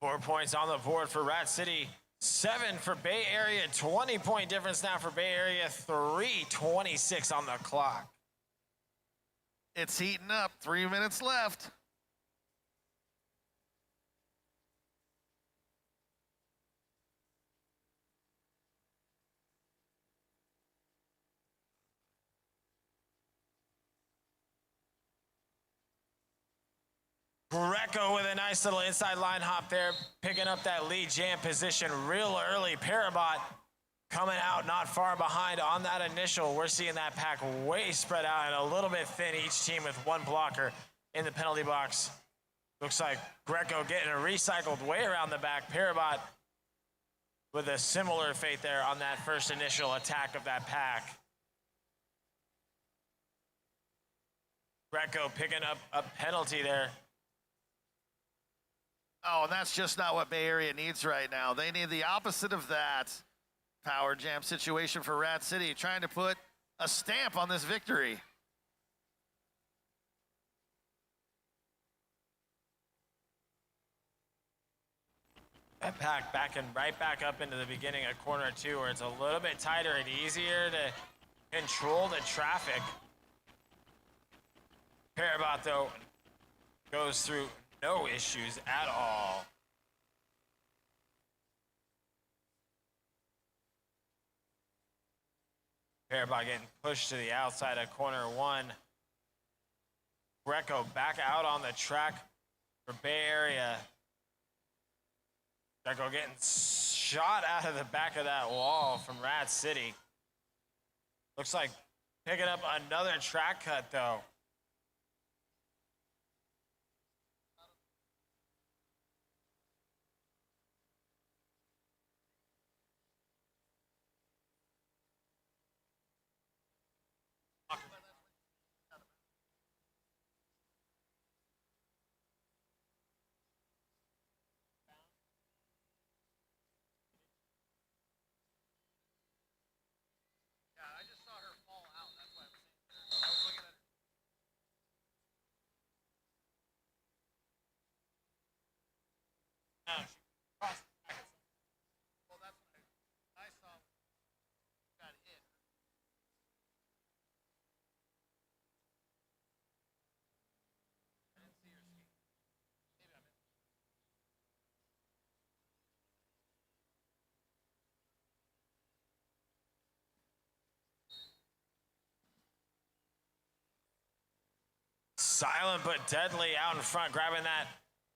Four points on the board for Rat City. 7 for Bay Area. 20-point difference now for Bay Area. 3:26 on the clock. It's heating up. 3 minutes left. Greco with a nice little inside line hop there, picking up that lead jam position real early. Parabot coming out not far behind on that initial. We're seeing that pack way spread out and a little bit thin, each team with one blocker in the penalty box. Looks like Greco getting a recycled way around the back. Parabot with a similar fate there on that first initial attack of that pack. Greco picking up a penalty there. Oh, and that's just not what Bay Area needs right now. They need the opposite of that. Power jam situation for Rat City, trying to put a stamp on this victory. right back up into the beginning of corner 2, where it's a little bit tighter and easier to control the traffic. Parabot, though, goes through no issues at all. Parabot getting pushed to the outside of corner 1. Greco back out on the track for Bay Area. Greco getting shot out of the back of that wall from Rat City. Looks like picking up another track cut, though. Silent but deadly out in front, grabbing that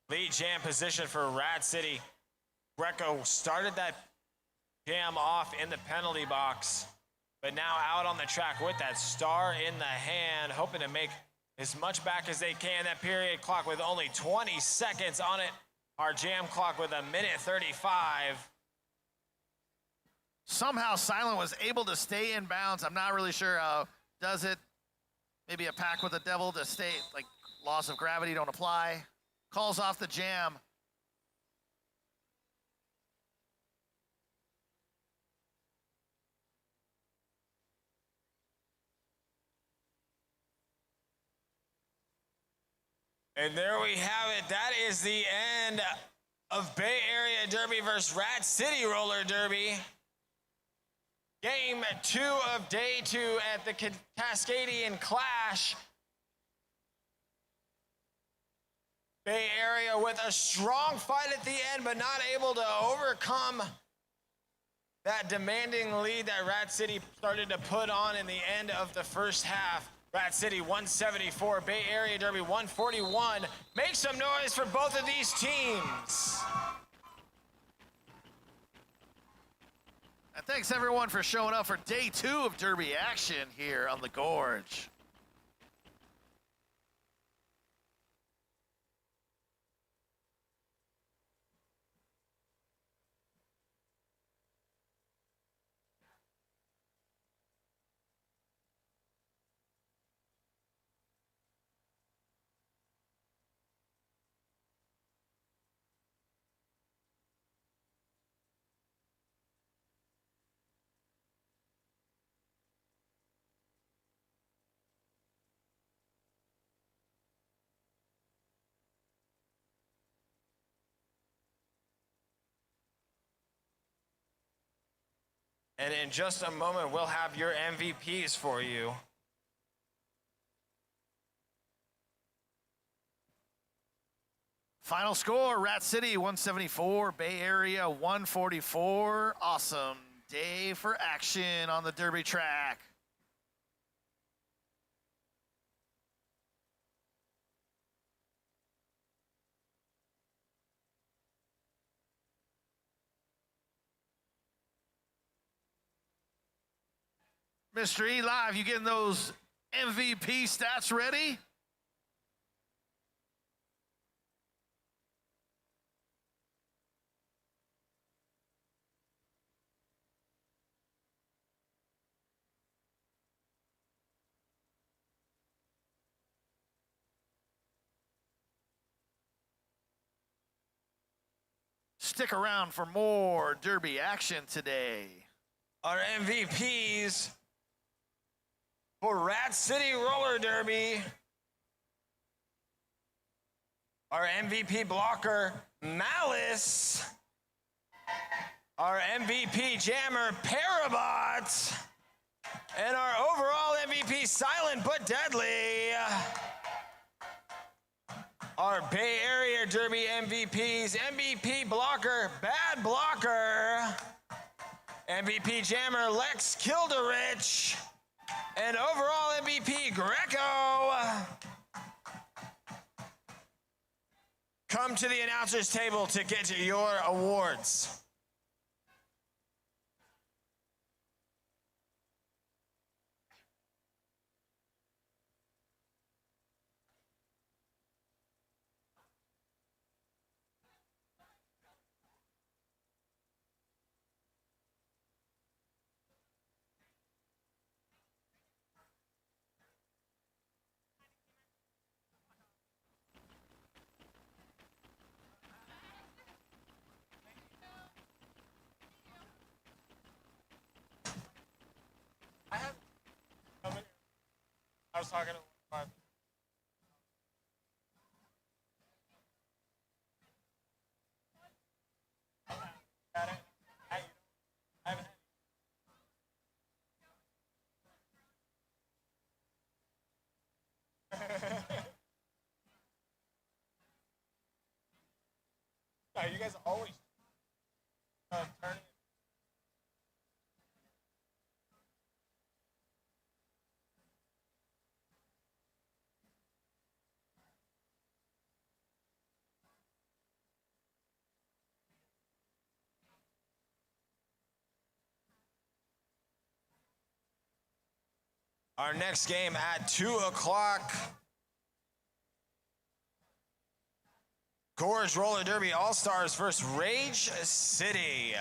lead jam position for Rat City. Greco started that jam off in the penalty box, but now out on the track with that star in the hand, hoping to make as much back as they can. That period clock with only 20 seconds on it. Our jam clock with 1:35. Somehow Silent was able to stay in bounds. I'm not really sure how does it. Maybe a pack with the devil to stay, like loss of gravity don't apply. Calls off the jam. And there we have it. That is the end of Bay Area Derby versus Rat City Roller Derby. Game 2 of day 2 at the Cascadian Clash. Bay Area with a strong fight at the end, but not able to overcome that demanding lead that Rat City started to put on in the end of the first half. Rat City 174, Bay Area Derby 141. Make some noise for both of these teams. And thanks everyone for showing up for day 2 of Derby action here on the Gorge. And in just a moment, we'll have your MVPs for you. Final score, Rat City 174, Bay Area 144. Awesome day for action on the Derby track. Mr. E Live, you getting those MVP stats ready? Stick around for more Derby action today. Our MVPs for Rat City Roller Derby. Our MVP blocker, Malice. our MVP jammer, Parabot, and our overall MVP, Silent But Deadly. Our Bay Area Derby MVPs, MVP blocker, Bad Blocker, MVP jammer, Lex Kilderich, and overall MVP, Greco. Come to the announcer's table to get your awards. I was talking to my you guys always turn it. Our next game at 2 o'clock. Gorge Roller Derby All-Stars versus Rage City.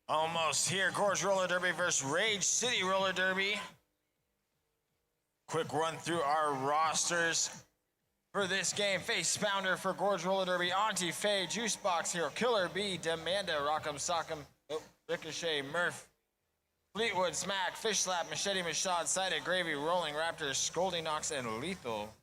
Almost here, Gorge Roller Derby versus Rage City Roller Derby. Quick run through our rosters for this game. Face Pounder for Gorge Roller Derby, Auntie Faye, Juicebox Hero, Killer B, Demanda, Rock'em Sock'em, Ricochet, Murph, Fleetwood, Smack, Fish Slap, Machete, Mashad, Sided Gravy, Rolling Raptor, Scolding Knox, and Lethal.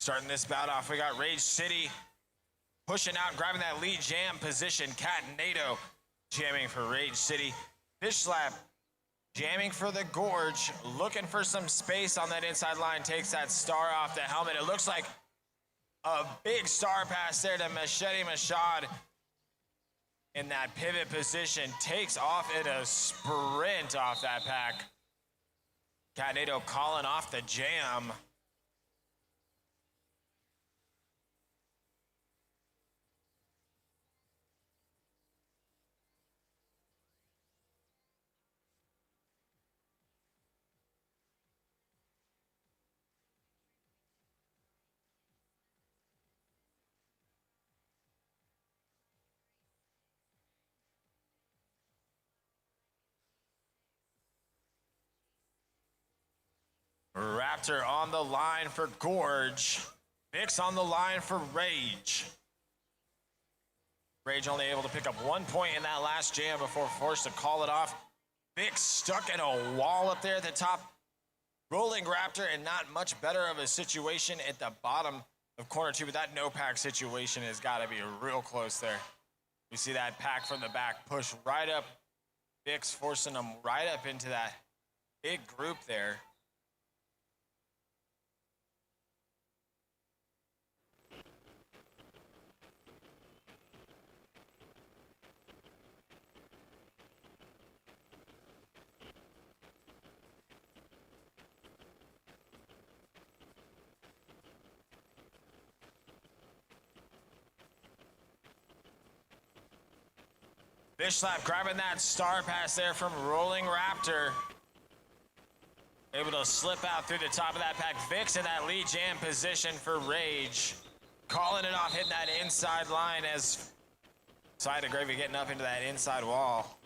Starting this bout off, we got Rage City pushing out, grabbing that lead jam position. Cat NATO jamming for Rage City. Fish Slap jamming for the Gorge, looking for some space on that inside line, takes that star off the helmet. It looks like a big star pass there to Machete Mashad in that pivot position. Takes off in a sprint off that pack. Cat NATO calling off the jam. Raptor on the line for Gorge. Vix on the line for Rage. Rage only able to pick up 1 point in that last jam before forced to call it off. Vix stuck in a wall up there at the top. Rolling Raptor in not much better of a situation at the bottom of corner two, but that no pack situation has got to be real close there. We see that pack from the back push right up. Vix forcing them right up into that big group there. Fish Slap grabbing that star pass there from Rolling Raptor. Able to slip out through the top of that pack. Vix in that lead jam position for Rage. Calling it off, hitting that inside line as Side of Gravy getting up into that inside wall.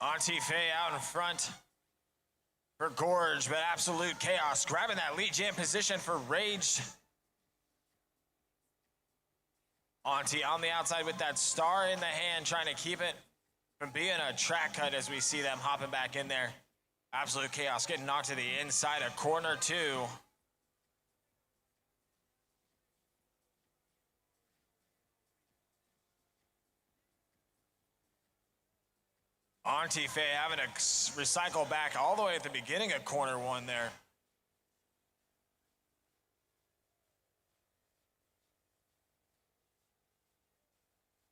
Auntie Faye out in front for Gorge, but absolute chaos. Grabbing that lead jam position for Rage. Auntie on the outside with that star in the hand, trying to keep it from being a track cut as we see them hopping back in there. Absolute chaos, getting knocked to the inside of corner two. Auntie Faye having to recycle back all the way at the beginning of corner one there.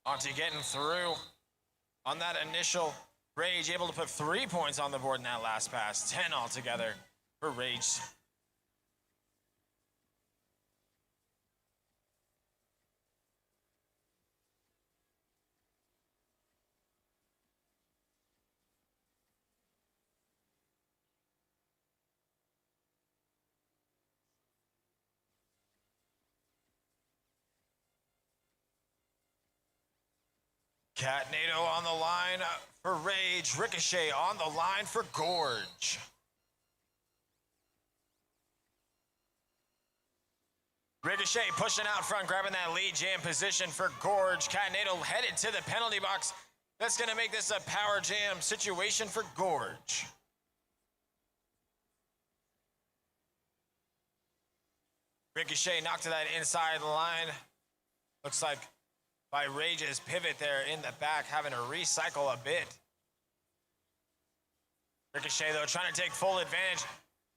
Auntie getting through on that initial Rage, able to put 3 points on the board in that last pass. 10 altogether for Rage. Cat NATO on the line for Rage. Ricochet on the line for Gorge. Ricochet pushing out front, grabbing that lead jam position for Gorge. Catanado headed to the penalty box. That's going to make this a power jam situation for Gorge. Ricochet knocked to that inside line. Looks like by Rage's pivot there in the back, having to recycle a bit. Ricochet, though, trying to take full advantage.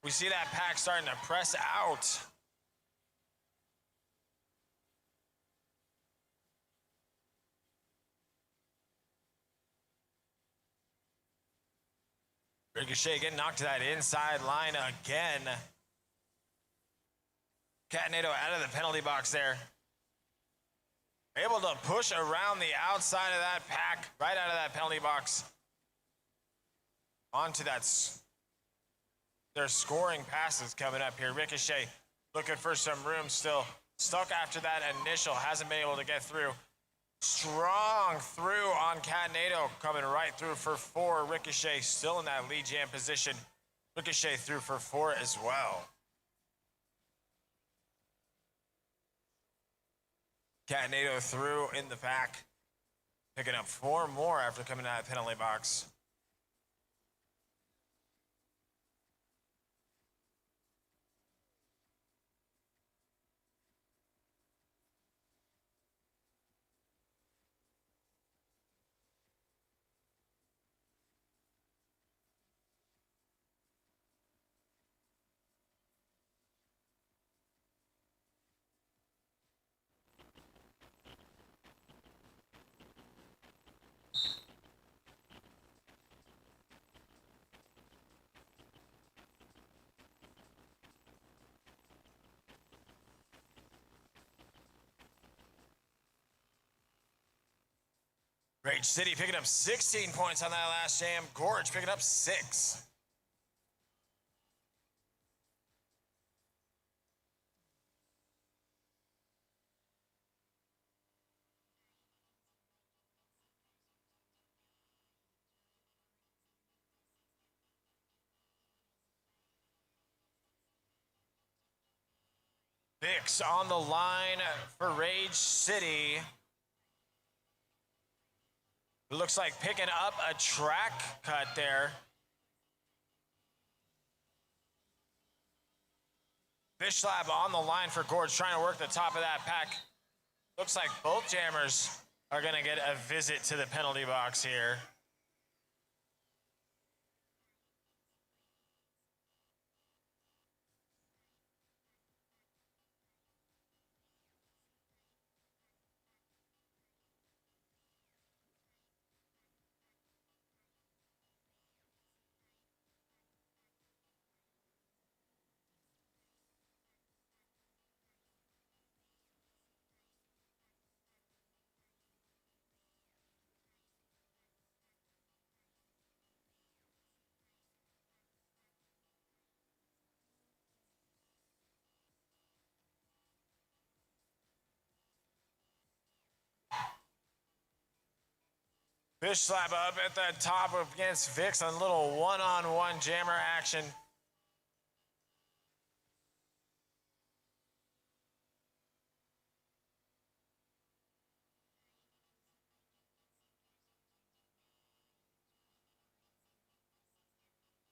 We see that pack starting to press out. Ricochet getting knocked to that inside line again. Catanado out of the penalty box there. Able to push around the outside of that pack, right out of that penalty box. Onto that. Their scoring passes coming up here. Ricochet looking for some room still. Stuck after that initial, hasn't been able to get through. Strong through on Catanado, coming right through for 4. Ricochet still in that lead jam position. Ricochet through for 4 as well. Catanado through in the pack, picking up 4 more after coming out of the penalty box. Rage City picking up 16 points on that last jam. Gorge picking up 6. Vix on the line for Rage City. It looks like picking up a track cut there. Fish Lab on the line for Gorge, trying to work the top of that pack. Looks like both jammers are going to get a visit to the penalty box here. Fish Slap up at the top against Vix on a little one-on-one jammer action.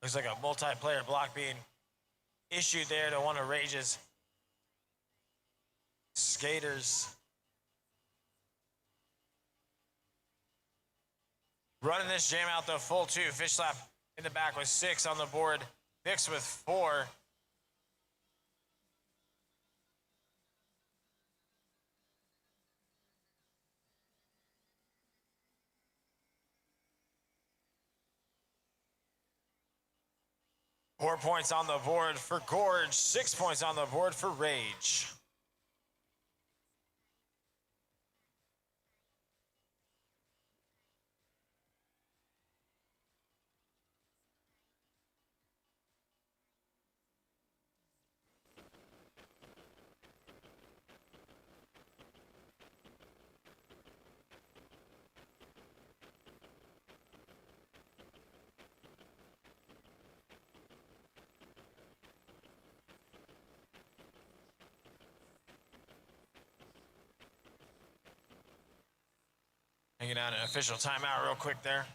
Looks like a multiplayer block being issued there to one of Rage's skaters. Running this jam out the full 2. Fish Slap in the back with 6 on the board. Vix with 4. Four points on the board for Gorge, 6 points on the board for Rage. Hanging out an official timeout real quick there.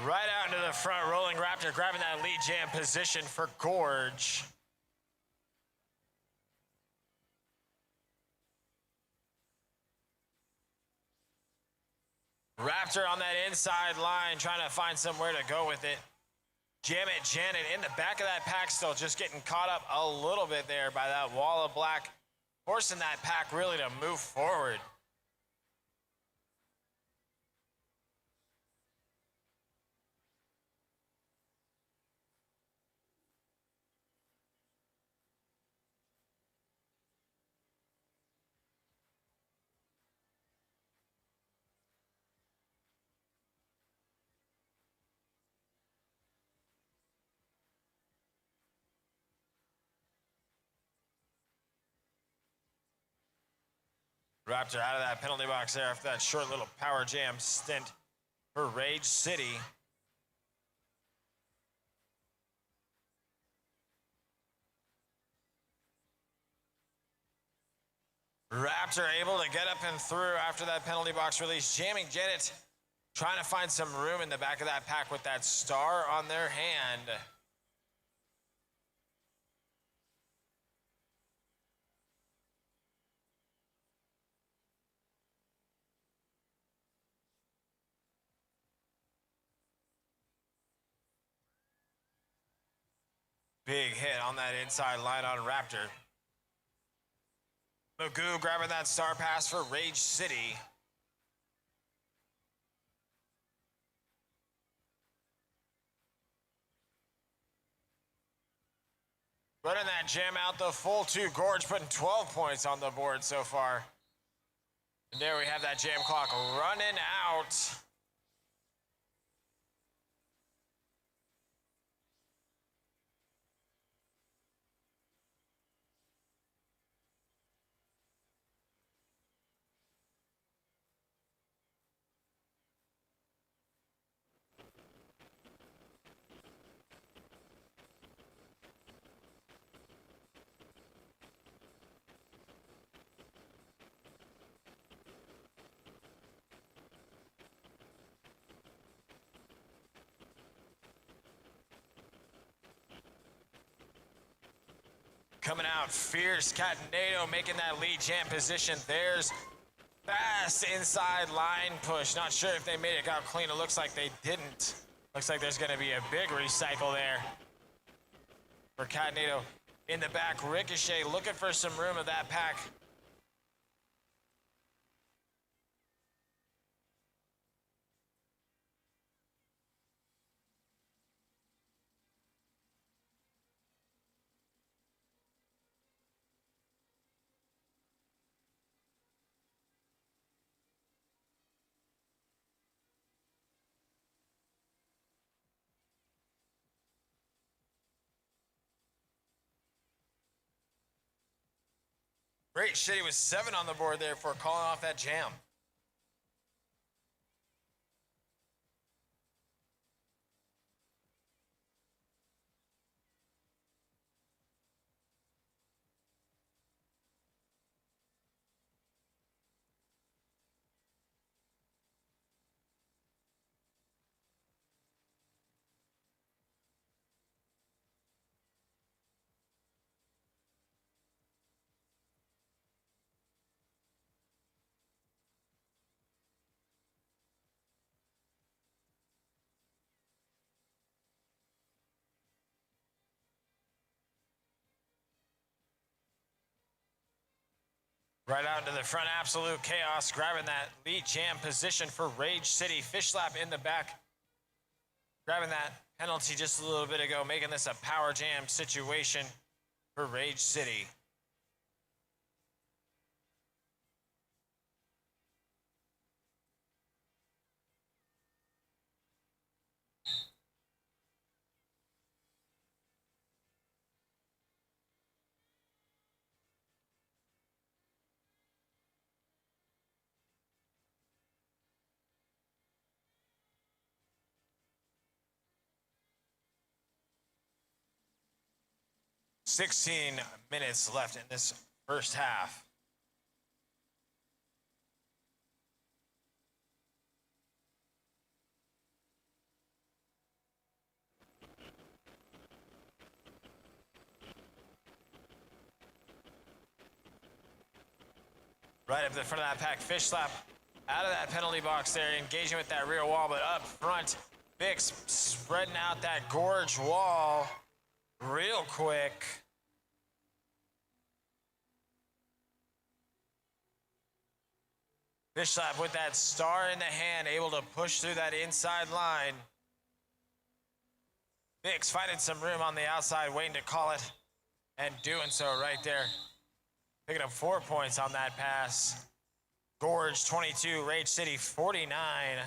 Right out into the front, rolling Raptor, grabbing that lead jam position for Gorge. Raptor on that inside line, trying to find somewhere to go with it. Jam It Janet in the back of that pack still, just getting caught up a little bit there by that wall of black, forcing that pack really to move forward. Raptor out of that penalty box there after that short little power jam stint for Rage City. Raptor able to get up and through after that penalty box release. Jamming Janet, trying to find some room in the back of that pack with that star on their hand. Big hit on that inside line on Raptor. Magoo grabbing that star pass for Rage City. Running that jam out the full two. Gorge putting 12 points on the board so far. And there we have that jam clock running out. Coming out fierce, Catanado making that lead jam position. There's fast inside line push. Not sure if they made it out clean. It looks like they didn't. Looks like there's gonna be a big recycle there for Catanado. In the back, Ricochet looking for some room of that pack. Great City was 7 on the board there for calling off that jam. Right out into the front, Absolute Chaos, grabbing that lead jam position for Rage City. Fish slap in the back, grabbing that penalty just a little bit ago, making this a power jam situation for Rage City. 16 minutes left in this first half. Right up the front of that pack, fish slap out of that penalty box there, engaging with that rear wall, but up front, Bix spreading out that gorge wall real quick. Fish slap with that star in the hand, able to push through that inside line. Bix finding some room on the outside, waiting to call it, and doing so right there. Picking up 4 points on that pass. Gorge 22, Rage City 49.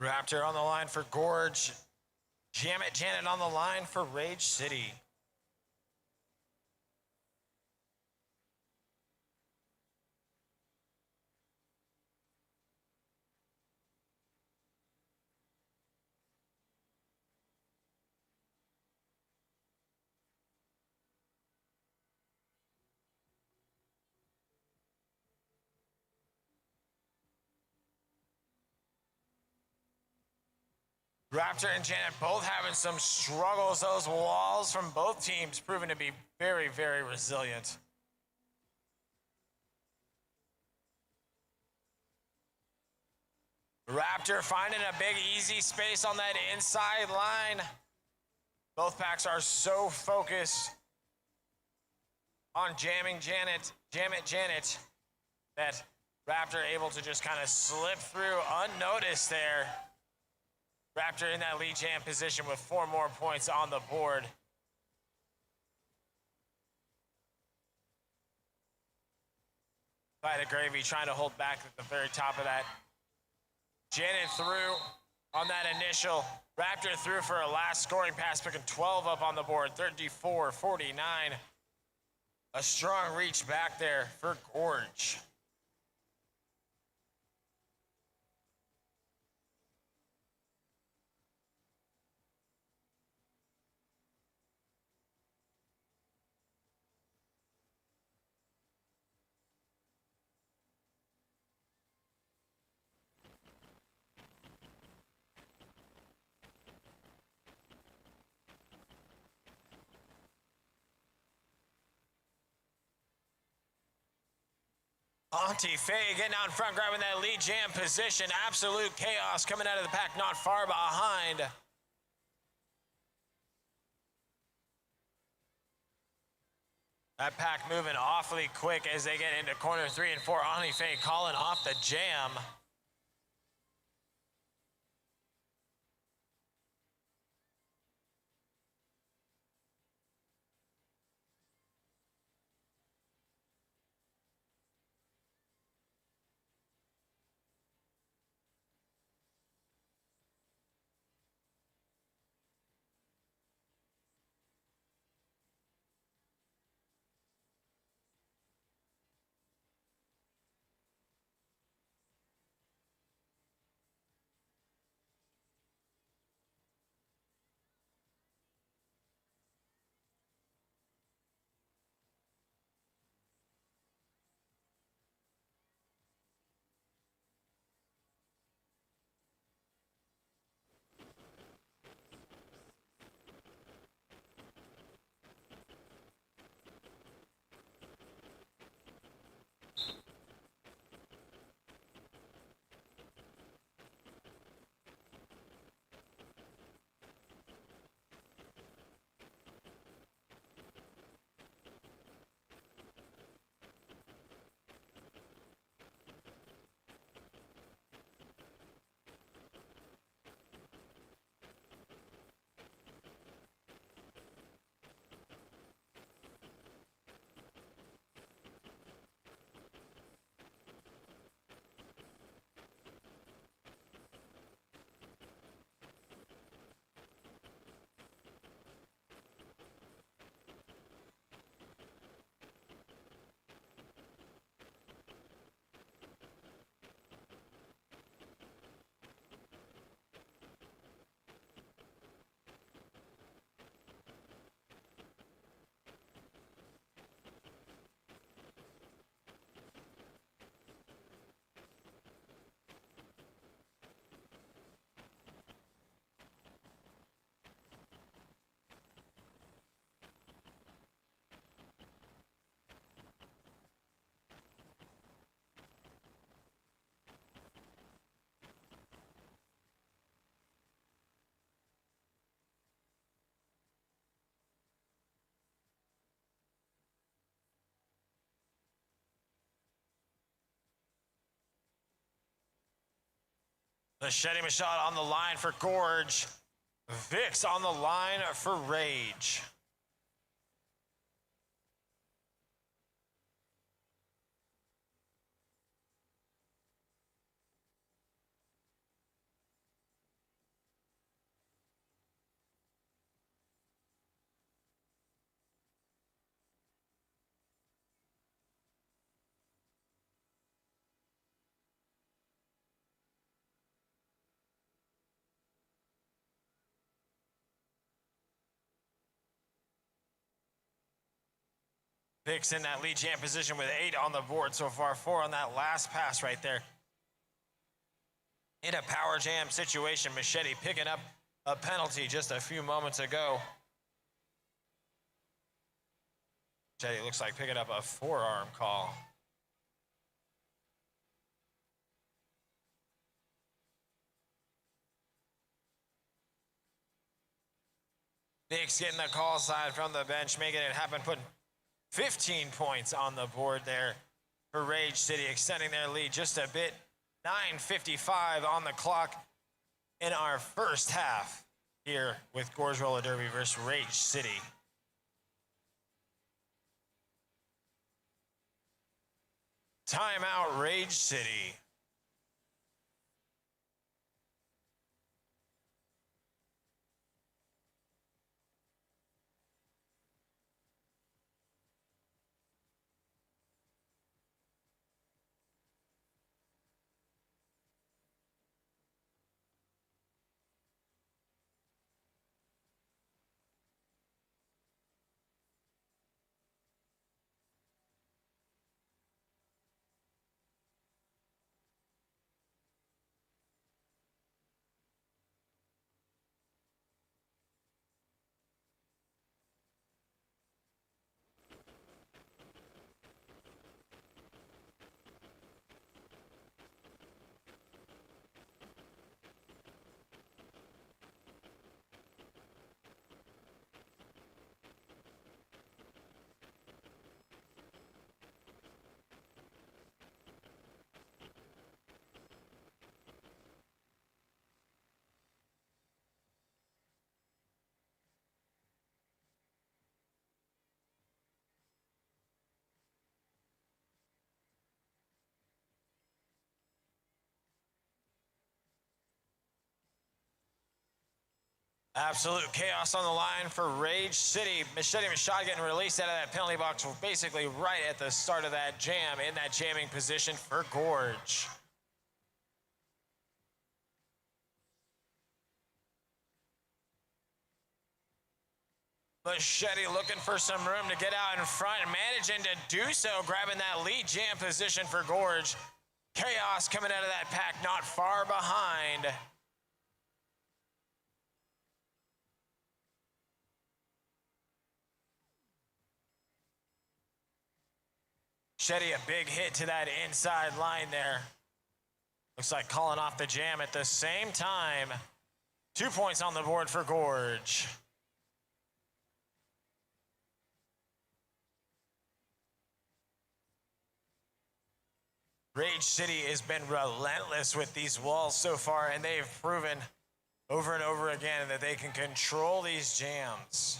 Raptor on the line for Gorge. Jam It Janet on the line for Rage City. Raptor and Janet both having some struggles. Those walls from both teams proving to be very, very resilient. Raptor finding a big, easy space on that inside line. Both packs are so focused on jamming Janet, Jam It Janet, that Raptor able to just kind of slip through unnoticed there. Raptor in that lead jam position with 4 more points on the board. Fight of Gravy trying to hold back at the very top of that. Janet through on that initial. Raptor through for a last scoring pass, picking 12 up on the board, 34-49. A strong reach back there for Gorge. Auntie Faye getting out in front, grabbing that lead jam position. Absolute chaos coming out of the pack, not far behind. That pack moving awfully quick as they get into corner 3 and 4. Auntie Faye calling off the jam. Machete Machado on the line for Gorge. Vix on the line for Rage. Vix in that lead jam position with 8 on the board so far, 4 on that last pass right there. In a power jam situation, Machete picking up a penalty just a few moments ago. Machete looks like picking up a forearm call. Vix getting the call side from the bench, making it happen, putting 15 points on the board there for Rage City, extending their lead just a bit. 9:55 on the clock in our first half here with Gorge Roller Derby versus Rage City. Timeout, Rage City. Absolute chaos on the line for Rage City. Machete Machado getting released out of that penalty box basically right at the start of that jam, in that jamming position for Gorge. Machete looking for some room to get out in front and managing to do so, grabbing that lead jam position for Gorge. Chaos coming out of that pack, not far behind. Machete a big hit to that inside line there. Looks like calling off the jam at the same time. 2 points on the board for Gorge. Rage City has been relentless with these walls so far, and they've proven over and over again that they can control these jams.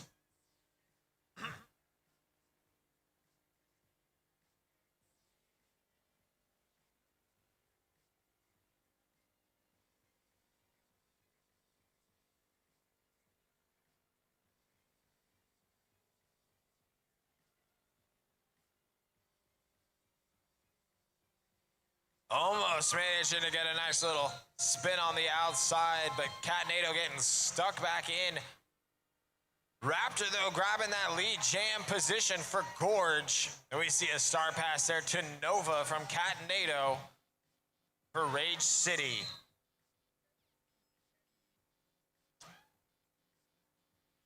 Almost managing to get a nice little spin on the outside, but Catanado getting stuck back in. Raptor, though, grabbing that lead jam position for Gorge. And we see a star pass there to Nova from Catanado for Rage City.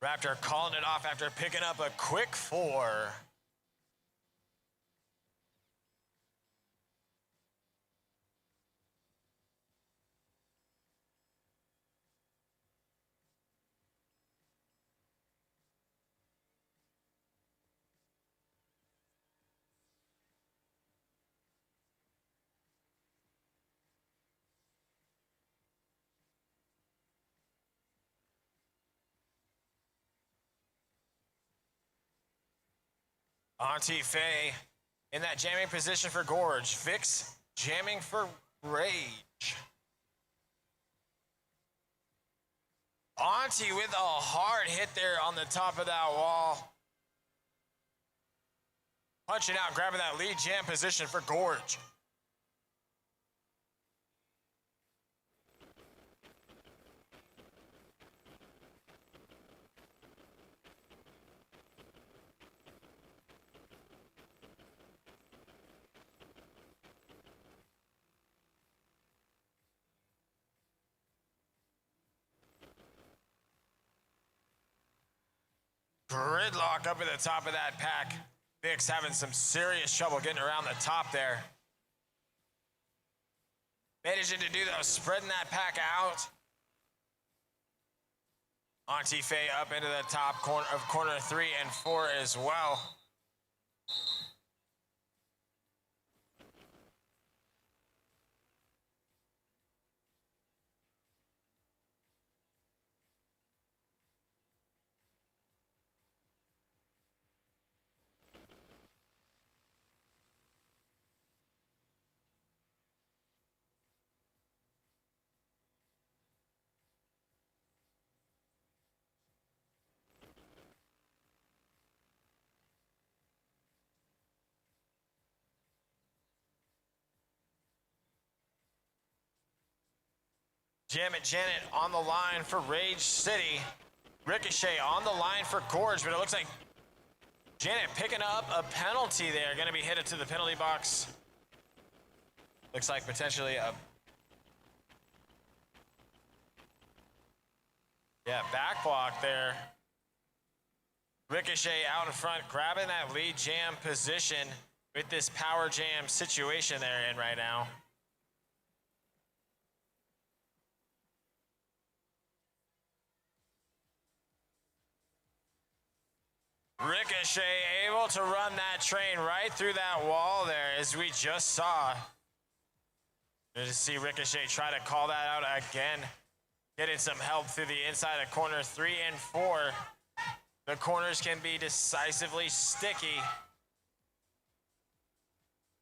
Raptor calling it off after picking up a quick 4. Auntie Faye in that jamming position for Gorge. Vix jamming for Rage. Auntie with a hard hit there on the top of that wall. Punching out, grabbing that lead jam position for Gorge. Gridlock up at the top of that pack. Vix having some serious trouble getting around the top there. Managing to do though, spreading that pack out. Auntie Faye up into the top corner of corner 3 and 4 as well. Janet on the line for Rage City. Ricochet on the line for Gorge, but it looks like Janet picking up a penalty there. Going to be headed to the penalty box. Looks like potentially a... yeah, back block there. Ricochet out in front, grabbing that lead jam position with this power jam situation they're in right now. Ricochet able to run that train right through that wall there, as we just saw. Good to see Ricochet try to call that out again. Getting some help through the inside of corner 3 and 4. The corners can be decisively sticky.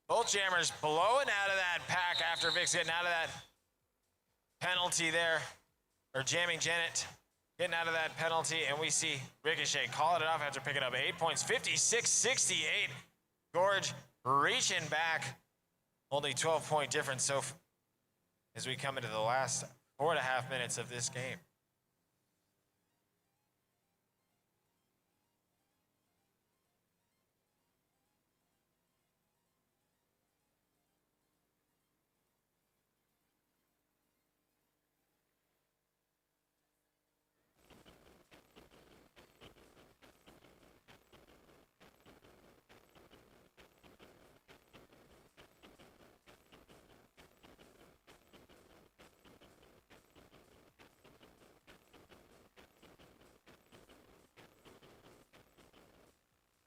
Both jammers blowing out of that pack after Vix getting out of that penalty there, or jamming Janet. Getting out of that penalty, and we see Ricochet calling it off after picking up 8 points, 56-68. Gorge reaching back, only 12-point difference so as we come into the last 4.5 minutes of this game.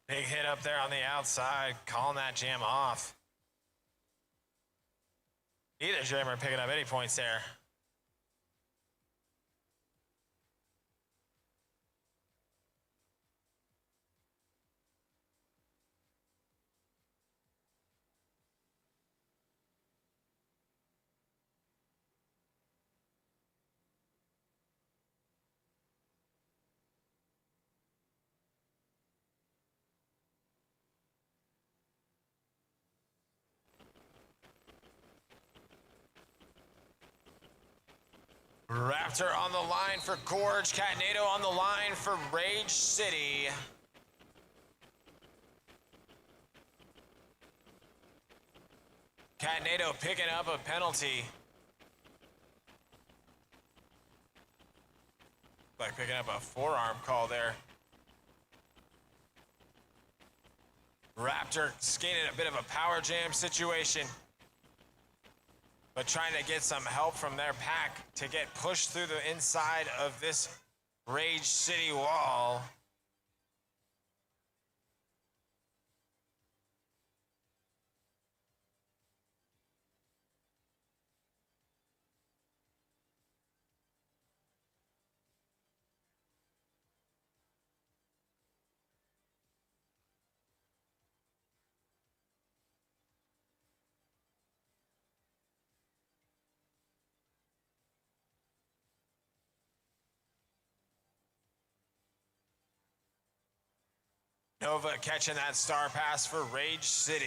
Big hit up there on the outside, calling that jam off. Either jammer picking up any points there. Raptor on the line for Gorge. Catnado on the line for Rage City. Catnado picking up a penalty. Like picking up a forearm call there. Raptor skating a bit of a power jam situation, but trying to get some help from their pack to get pushed through the inside of this Rage City wall. Nova catching that star pass for Rage City.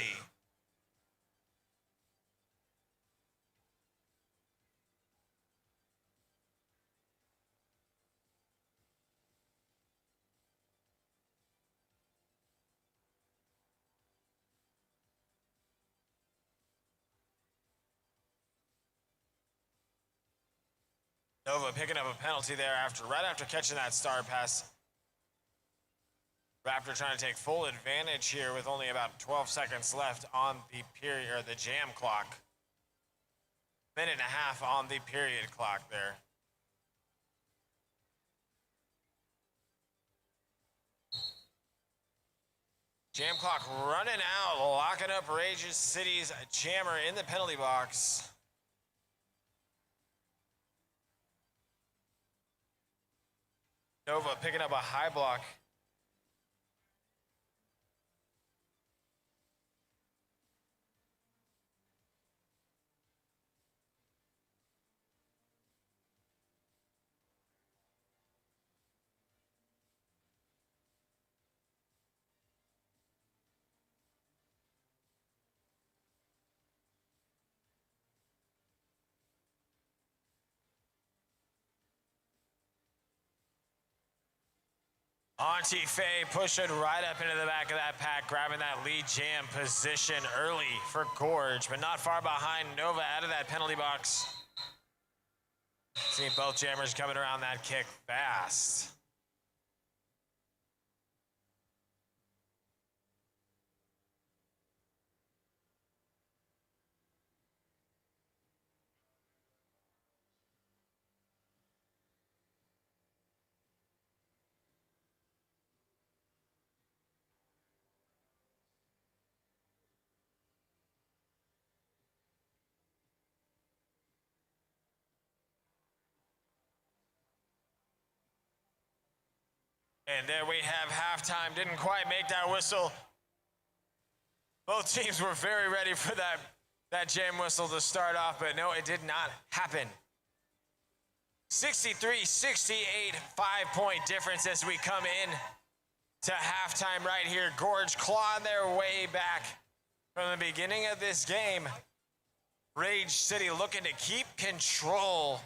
Nova picking up a penalty there right after catching that star pass. Raptor trying to take full advantage here with only about 12 seconds left on the period or the jam clock. Minute and a half on the period clock there. Jam clock running out, locking up Rage City's jammer in the penalty box. Nova picking up a high block. Auntie Faye pushing right up into the back of that pack, grabbing that lead jam position early for Gorge, but not far behind Nova out of that penalty box. See both jammers coming around that kick fast. And there we have halftime. Didn't quite make that whistle. Both teams were very ready for that jam whistle to start off, but no, it did not happen. 63-68, 5-point difference as we come in to halftime right here. Gorge clawing their way back from the beginning of this game. Rage City looking to keep control.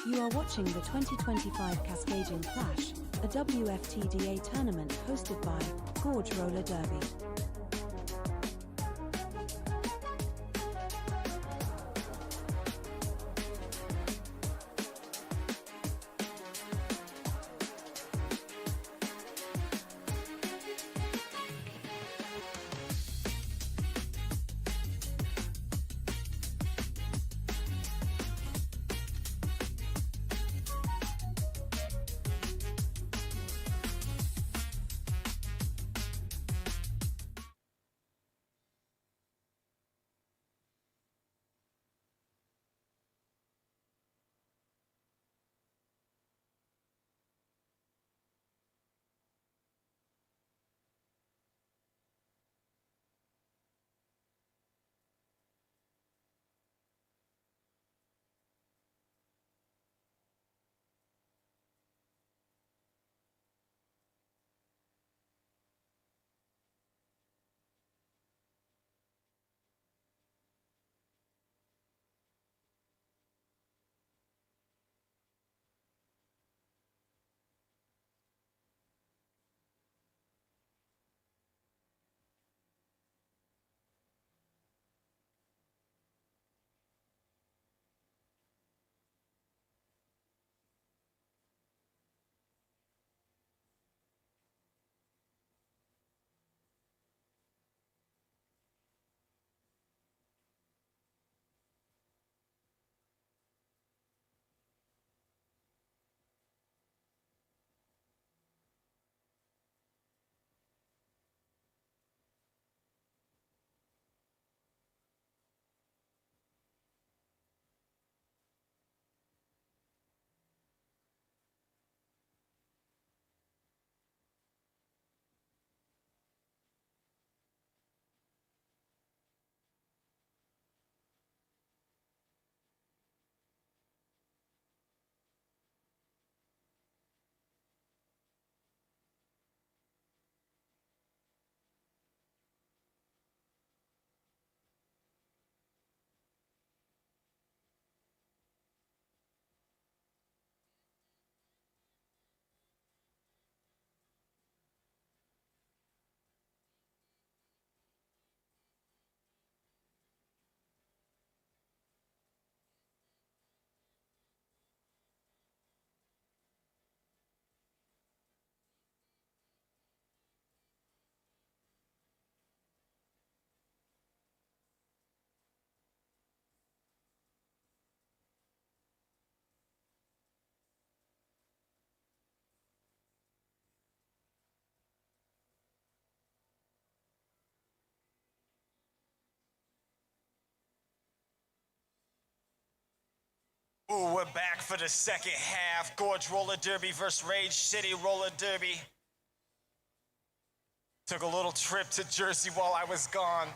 You are watching the 2025 Cascadian Clash, a WFTDA tournament hosted by Gorge Roller Derby. Ooh, we're back for the second half. Gorge Roller Derby versus Rage City Roller Derby. Took a little trip to Jersey while I was gone.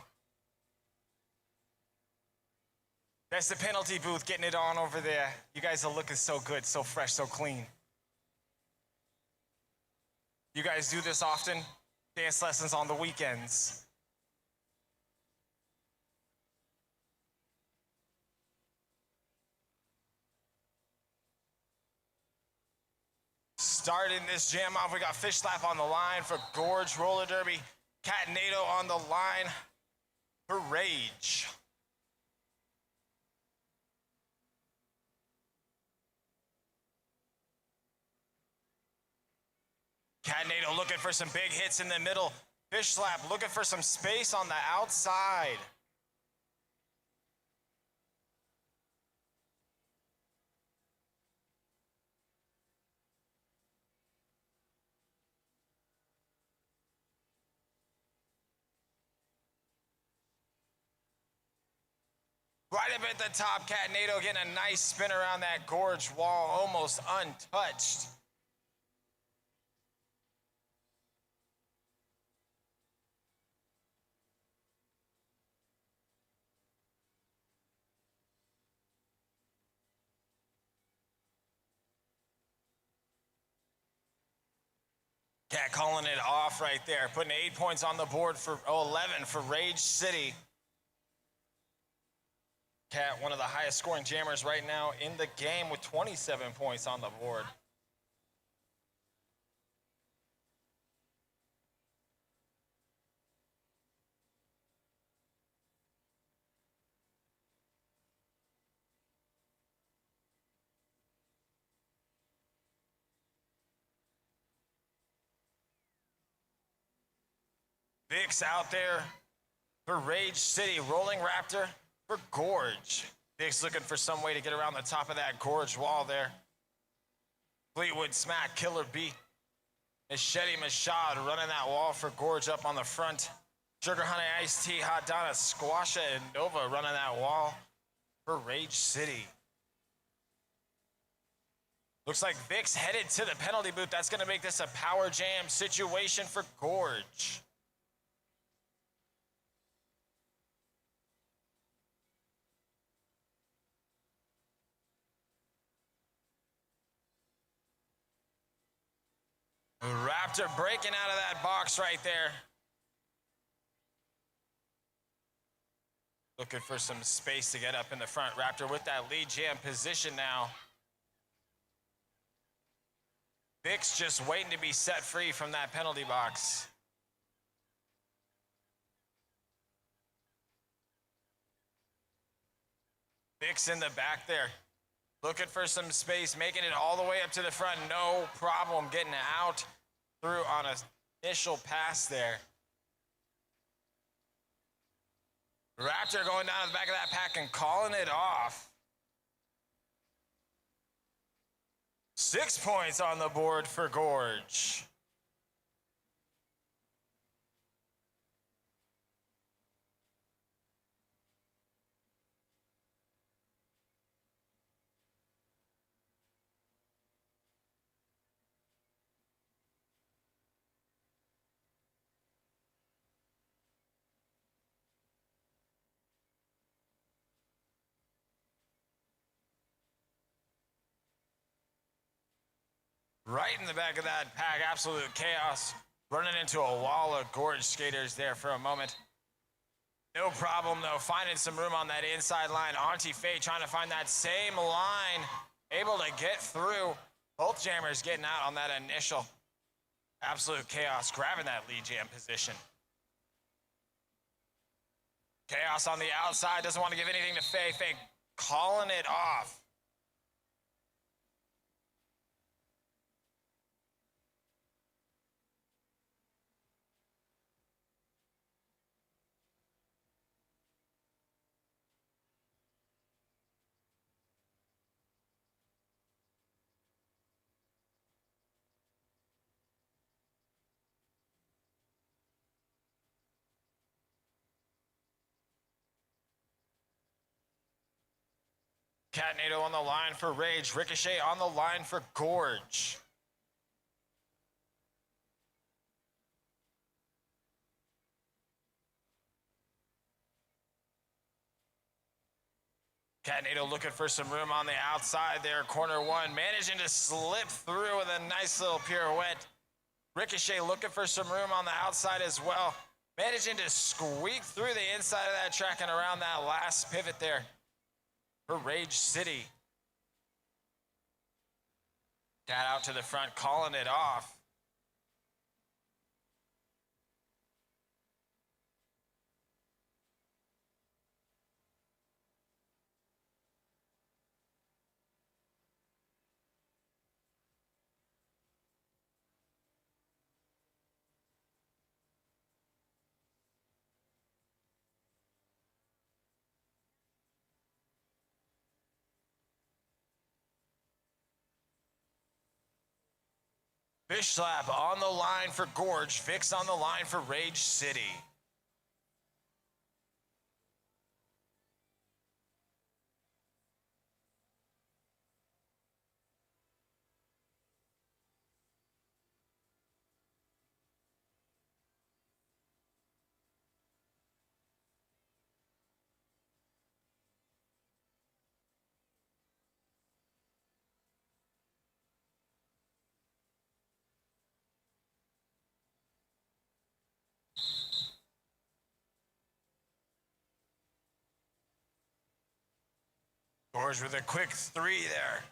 That's the penalty booth getting it on over there. You guys are looking so good, so fresh, so clean. You guys do this often? Dance lessons on the weekends. Starting this jam off, we got Fish Slap on the line for Gorge Roller Derby. Catanado on the line for Rage. Catanado looking for some big hits in the middle. Fish Slap looking for some space on the outside. Right up at the top, Catanado getting a nice spin around that gorge wall, almost untouched. Cat calling it off right there, putting 8 points on the board for 11 for Rage City. Cat, one of the highest scoring jammers right now in the game with 27 points on the board. Vix out there for Rage City, Rolling Raptor for Gorge. Vix looking for some way to get around the top of that Gorge wall there. Fleetwood Smack, Killer B. Machete Mashad running that wall for Gorge up on the front. Sugar Honey Iced Tea, Hot Donna, Squasha, and Nova running that wall for Rage City. Looks like Vix headed to the penalty booth. That's going to make this a power jam situation for Gorge. Raptor breaking out of that box right there. Looking for some space to get up in the front. Raptor with that lead jam position now. Vix just waiting to be set free from that penalty box. Vix in the back there. Looking for some space, making it all the way up to the front. No problem getting out through on an initial pass there. Raptor going down to the back of that pack and calling it off. 6 points on the board for Gorge. Right in the back of that pack, absolute chaos. Running into a wall of Gorge skaters there for a moment. No problem, though, finding some room on that inside line. Auntie Faye trying to find that same line, able to get through. Both jammers getting out on that initial. Absolute chaos, grabbing that lead jam position. Chaos on the outside, doesn't want to give anything to Faye. Faye calling it off. Catnado on the line for Rage. Ricochet on the line for Gorge. Catnado looking for some room on the outside there. Corner one, managing to slip through with a nice little pirouette. Ricochet looking for some room on the outside as well. Managing to squeak through the inside of that track and around that last pivot there for Rage City. Cat out to the front, calling it off. Fish Slap on the line for Gorge. Vix on the line for Rage City. Gorge with a quick 3 there.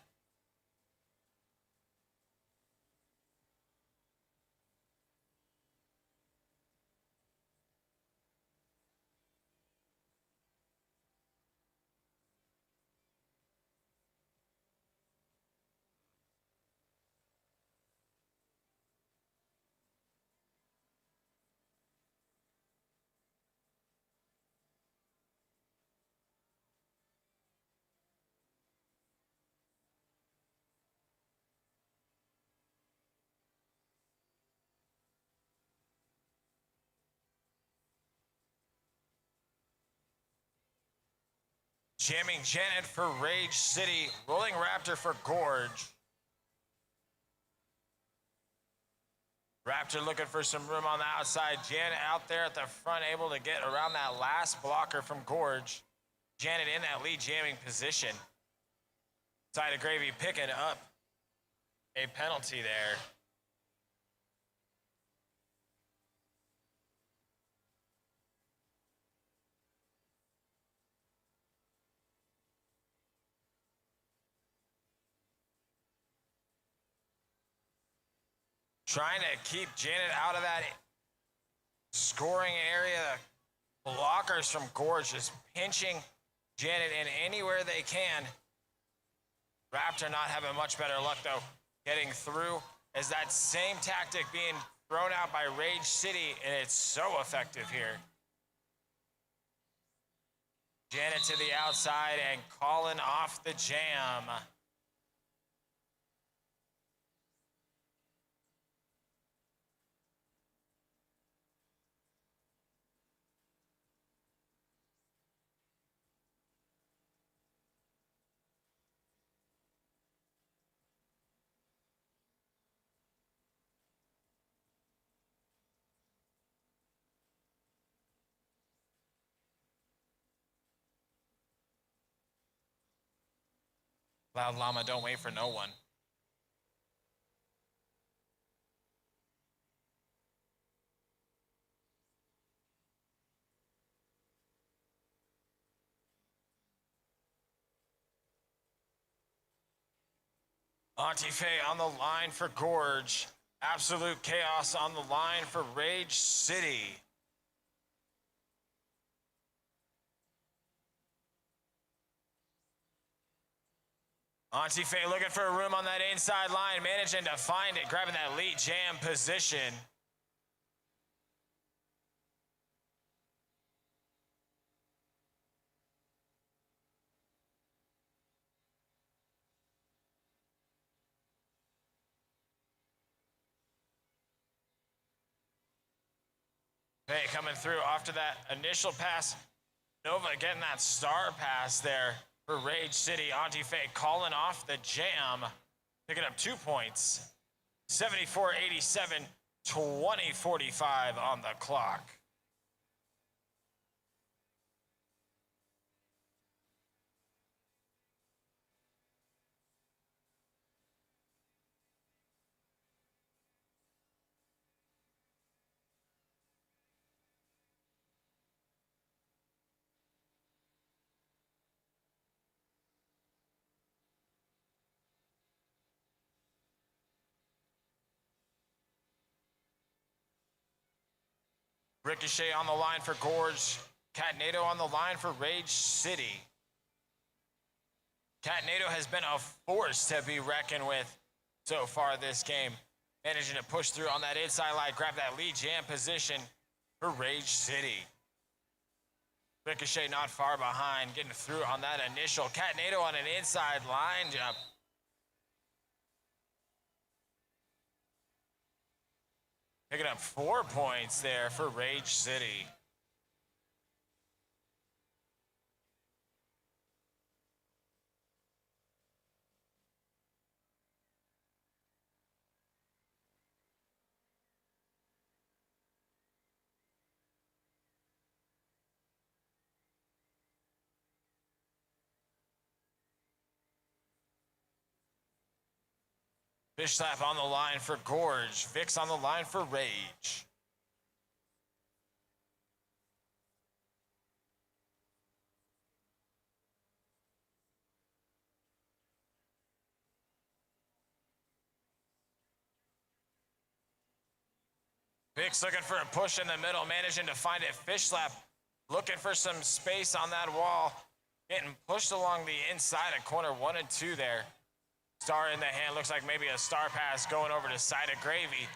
Jamming Janet for Rage City, Rolling Raptor for Gorge. Raptor looking for some room on the outside. Janet out there at the front, able to get around that last blocker from Gorge. Janet in that lead jamming position. Side of Gravy picking up a penalty there. Trying to keep Janet out of that scoring area. Blockers from Gorge just pinching Janet in anywhere they can. Raptor not having much better luck though, getting through as that same tactic being thrown out by Rage City, and it's so effective here. Janet to the outside and calling off the jam. Loud Llama, don't wait for no one. Auntie Faye on the line for Gorge. Absolute Chaos on the line for Rage City. Auntie Faye looking for a room on that inside line, managing to find it, grabbing that lead jam position. Faye coming through after that initial pass. Nova getting that star pass there for Rage City. Auntie Faye calling off the jam, picking up 2 points. 74-87, 20-45 on the clock. Ricochet on the line for Gorge. Catnado on the line for Rage City. Catnado has been a force to be reckoned with so far this game. Managing to push through on that inside line, grab that lead jam position for Rage City. Ricochet not far behind, getting through on that initial. Catnado on an inside line jump. Picking up 4 points there for Rage City. Fish Slap on the line for Gorge. Vix on the line for Rage. Vic's looking for a push in the middle, managing to find it. Fish slap, looking for some space on that wall. Getting pushed along the inside of corner 1 and 2 there. Star in the hand, looks like maybe a star pass going over to Side of Gravy.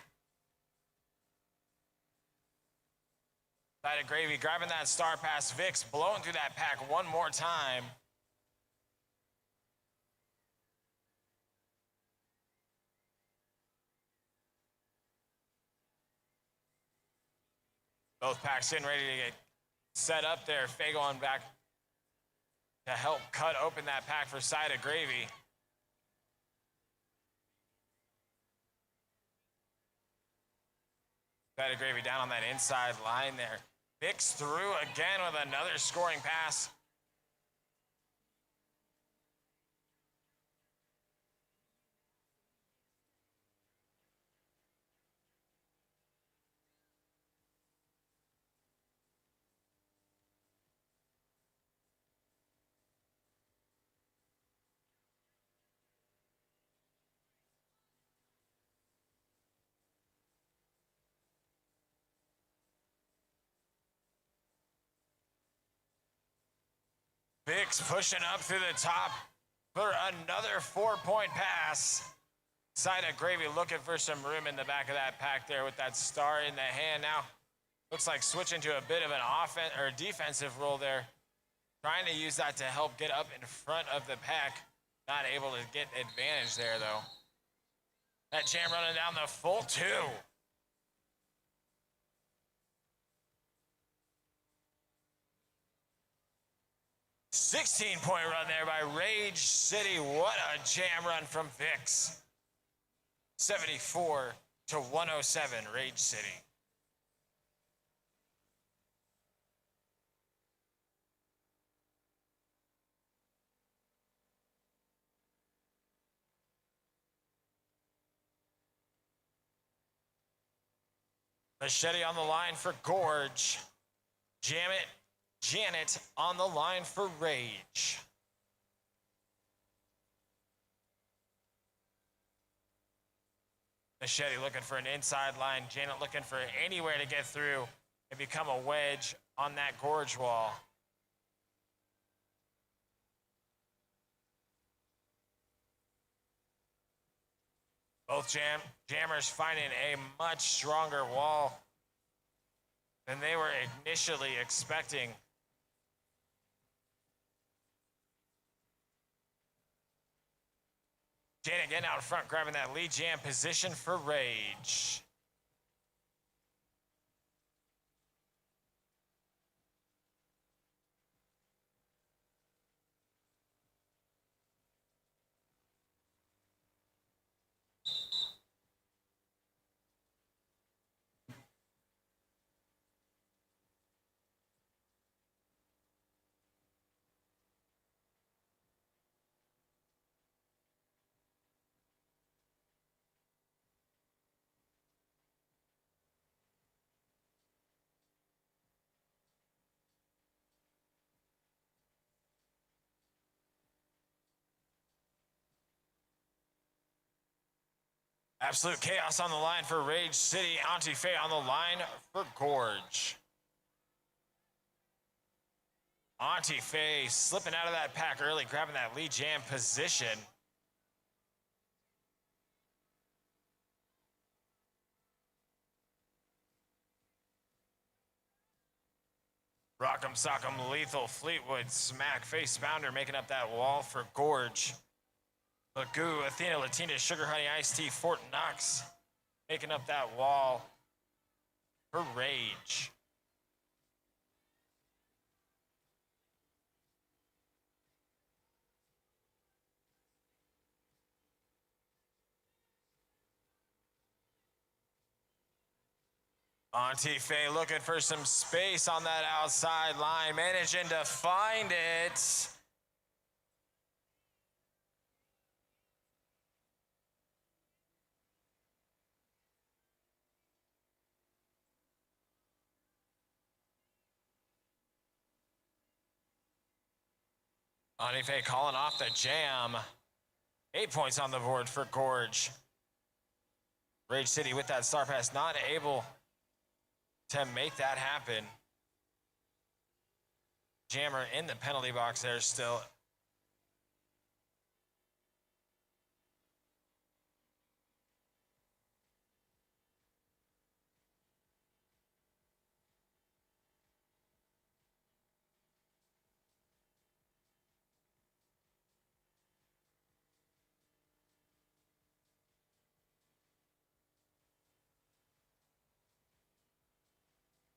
Side of Gravy grabbing that star pass. Vic's blowing through that pack one more time. Both packs in, ready to get set up there. Faye going back to help cut open that pack for Side of Gravy. Side of Gravy down on that inside line there. Vic's through again with another scoring pass. Vic's pushing up through the top for another 4-point pass. Side of Gravy looking for some room in the back of that pack there with that star in the hand. Now looks like switching to a bit of an offense or defensive role there. Trying to use that to help get up in front of the pack. Not able to get advantage there though. That jam running down the full 2. 16-point run there by Rage City. What a jam run from Vic's. 74 to 107, Rage City. Machete on the line for Gorge. Janet on the line for Rage. Machete looking for an inside line. Janet looking for anywhere to get through and become a wedge on that Gorge wall. Both jammers finding a much stronger wall than they were initially expecting. Janet getting out front, grabbing that lead jam position for Rage. Absolute chaos on the line for Rage City. Auntie Faye on the line for Gorge. Auntie Faye slipping out of that pack early, grabbing that lead jam position. Rock'em Sock'em Lethal Fleetwood Smack Face Pounder making up that wall for Gorge. Magoo, Athena, Latina, Sugar Honey, Iced Tea, Fort Knox making up that wall for Rage. Auntie Faye looking for some space on that outside line, managing to find it. Auntie Faye calling off the jam. 8 points on the board for Gorge. Rage City with that star pass, not able to make that happen. Jammer in the penalty box there still.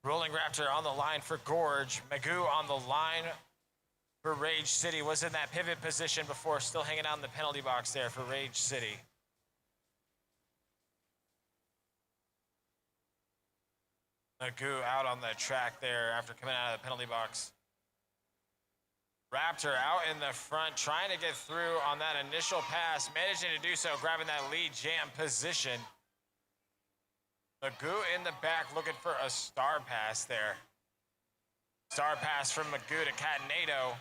Rolling Raptor on the line for Gorge. Magoo on the line for Rage City. Was in that pivot position before, still hanging out in the penalty box there for Rage City. Magoo out on the track there after coming out of the penalty box. Raptor out in the front, trying to get through on that initial pass, managing to do so, grabbing that lead jam position. Magoo in the back looking for a star pass there. Star pass from Magoo to Catanado.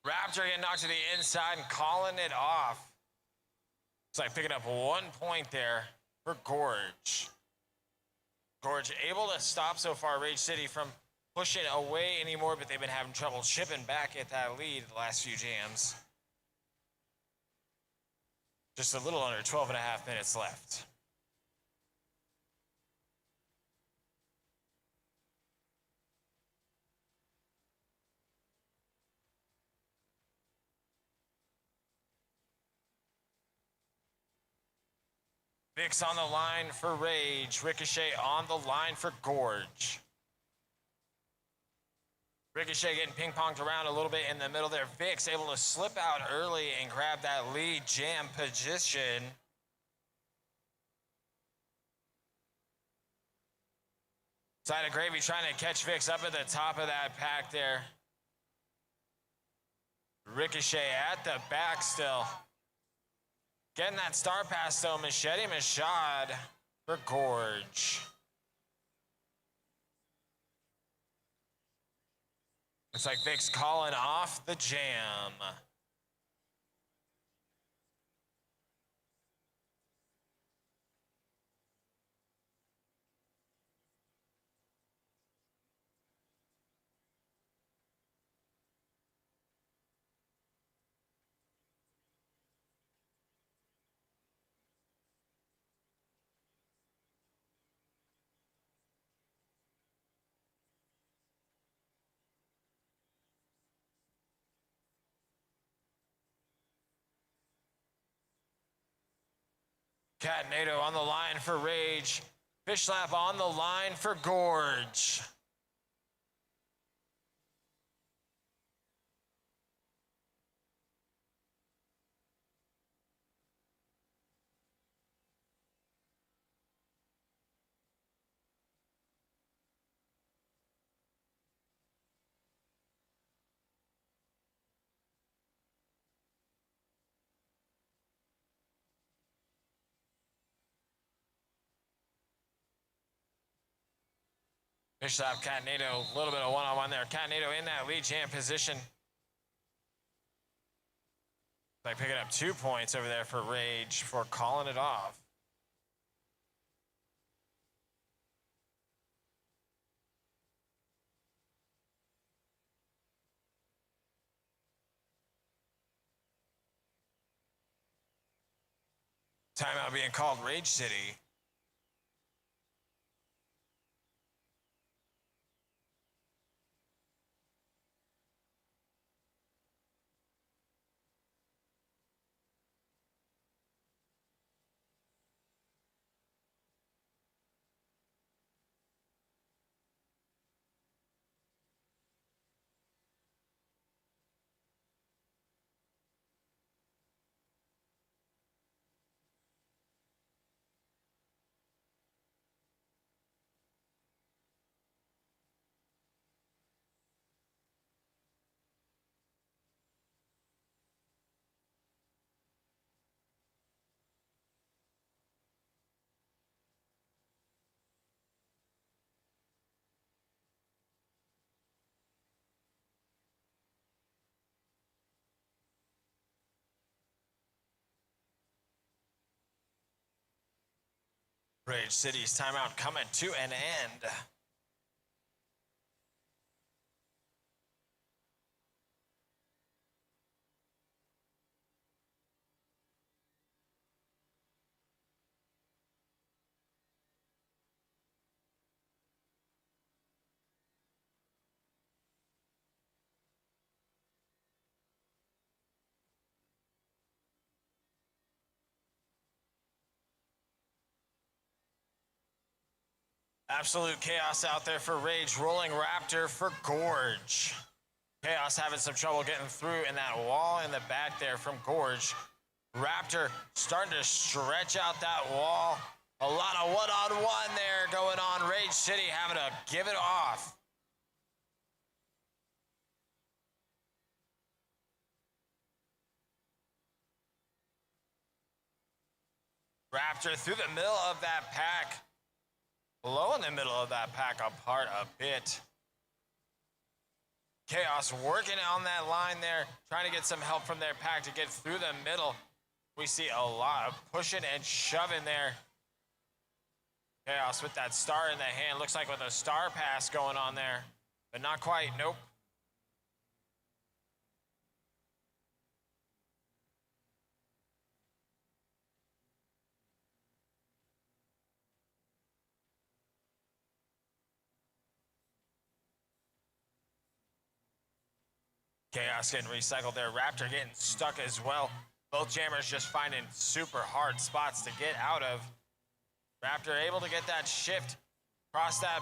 Raptor getting knocked to the inside and calling it off. It's like picking up 1 point there for Gorge. Gorge able to stop so far Rage City from pushing away anymore, but they've been having trouble chipping back at that lead the last few jams. Just a little under 12 and a half minutes left. Vix on the line for Rage. Ricochet on the line for Gorge. Ricochet getting ping-ponged around a little bit in the middle there. Vix able to slip out early and grab that lead jam position. Side of Gravy trying to catch Vix up at the top of that pack there. Ricochet at the back still. Getting that star pass though, Machete Machad for Gorge. Looks like Vic's calling off the jam. Catanado on the line for Rage. Fish Slap on the line for Gorge. Fish Slap, Catanado, a little bit of one-on-one there. Catanado in that lead jam position. Like picking up 2 points over there for Rage for calling it off. Timeout being called Rage City. Rage City's timeout coming to an end. Absolute chaos out there for Rage. Rolling Raptor for Gorge. Chaos having some trouble getting through in that wall in the back there from Gorge. Raptor starting to stretch out that wall. A lot of one-on-one there going on. Rage City having to give it off. Raptor through the middle of that pack. Low in the middle of that pack apart a bit. Chaos working on that line there, trying to get some help from their pack to get through the middle. We see a lot of pushing and shoving there. Chaos with that star in the hand. Looks like with a star pass going on there, but not quite, nope. Chaos getting recycled there. Raptor getting stuck as well. Both jammers just finding super hard spots to get out of. Raptor able to get that shift, cross that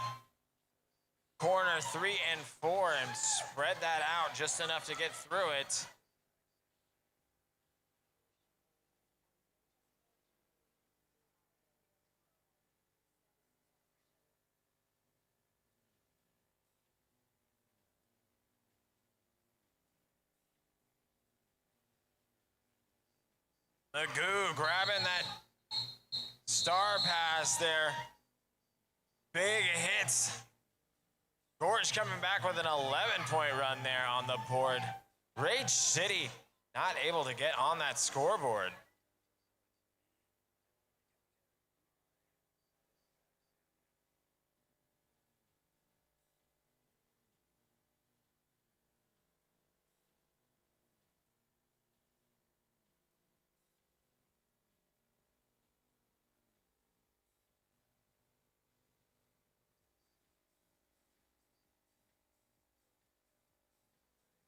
corner 3 and 4 and spread that out just enough to get through it. The Goo grabbing that star pass there. Big hits. Gorge coming back with an 11-point run there on the board. Rage City not able to get on that scoreboard.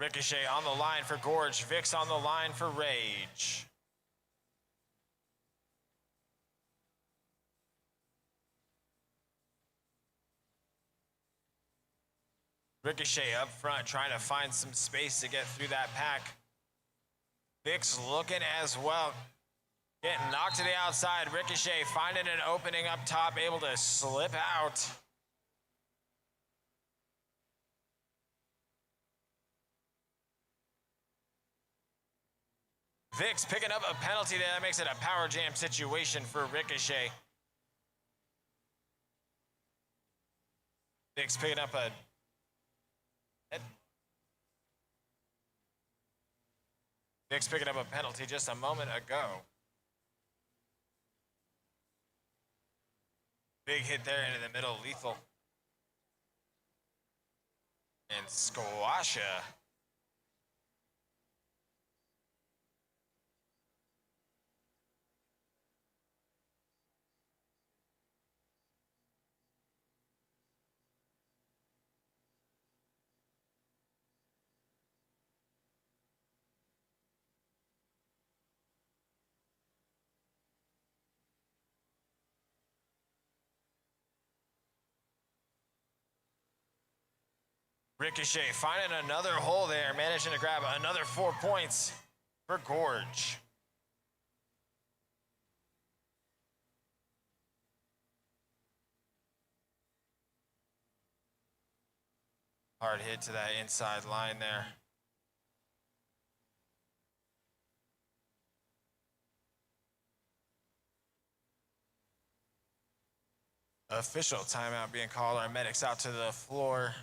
Ricochet on the line for Gorge. Vix on the line for Rage. Ricochet up front trying to find some space to get through that pack. Vix looking as well. Getting knocked to the outside. Ricochet finding an opening up top, able to slip out. Vix picking up a penalty there. That makes it a power jam situation for Ricochet. Vix picking up a... Vix picking up a penalty just a moment ago. Big hit there into the middle, lethal. And Squasha. Ricochet finding another hole there, managing to grab another 4 points for Gorge. Hard hit to that inside line there. Official timeout being called. Our medics out to the floor.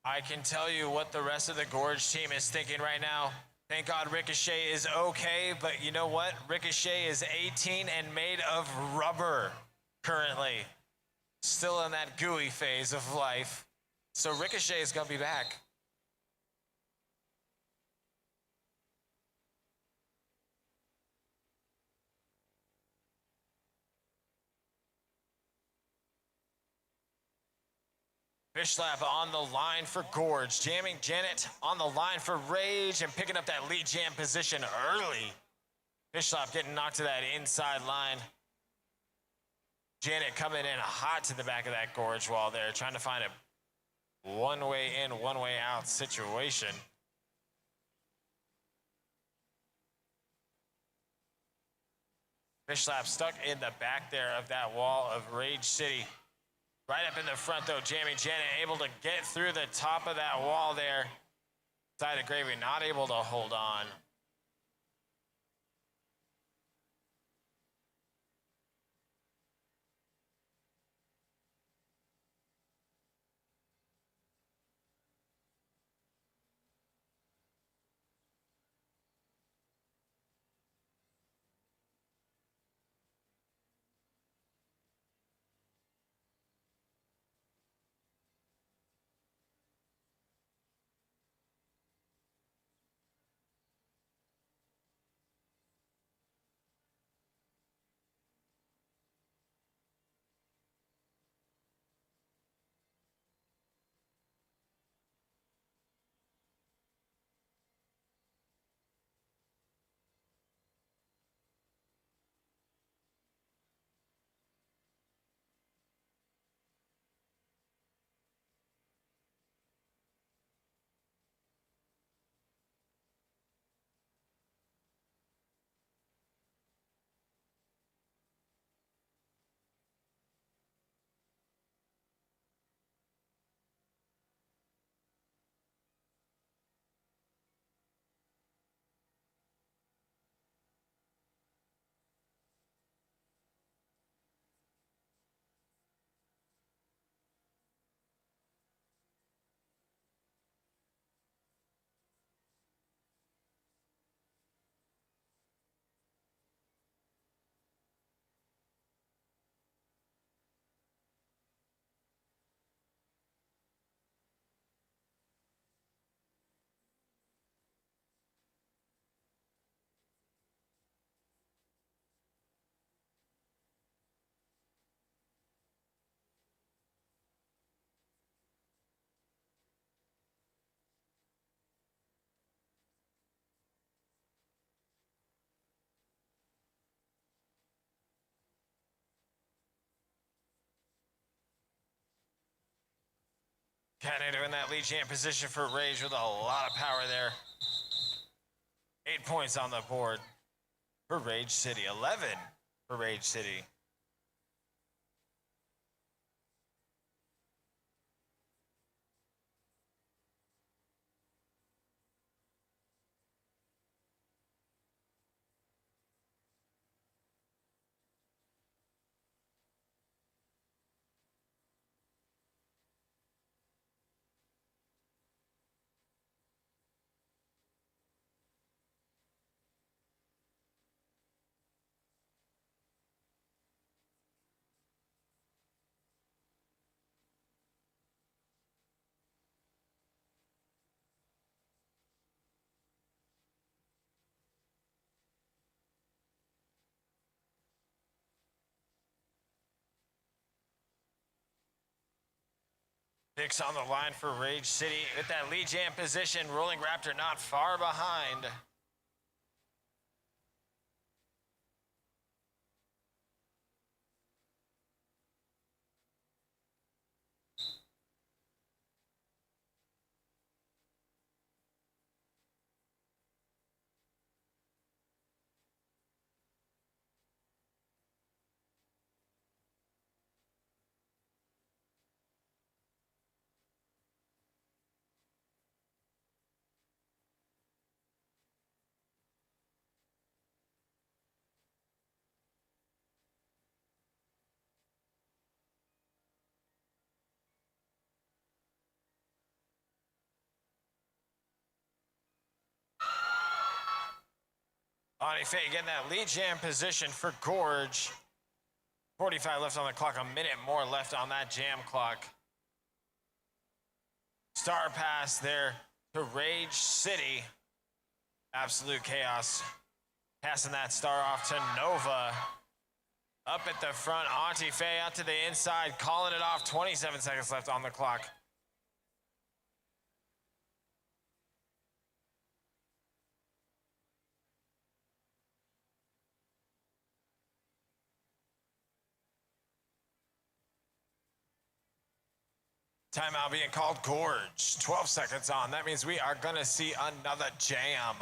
I can tell you what the rest of the Gorge team is thinking right now. Thank God Ricochet is okay, but you know what? Ricochet is 18 and made of rubber currently. Still in that gooey phase of life. So Ricochet is going to be back. Fishlap on the line for Gorge, jamming Janet on the line for Rage and picking up that lead jam position early. Fishlap getting knocked to that inside line. Janet coming in hot to the back of that Gorge wall there, trying to find a one-way in, one-way out situation. Fishlap stuck in the back there of that wall of Rage City. Right up in the front, though, jamming Janet, able to get through the top of that wall there. Side of Gravy not able to hold on. Canada in that lead jam position for Rage with a lot of power there. 8 points on the board for Rage City. 11 for Rage City. Picks on the line for Rage City with that lead jam position. Rolling Raptor not far behind. Ani Faye getting that lead jam position for Gorge. 45 left on the clock, a minute more left on that jam clock. Star pass there to Rage City. Absolute chaos. Passing that star off to Nova. Up at the front, Auntie Faye out to the inside, calling it off. 27 seconds left on the clock. Timeout being called. Gorge, 12 seconds on. That means we are gonna see another jam.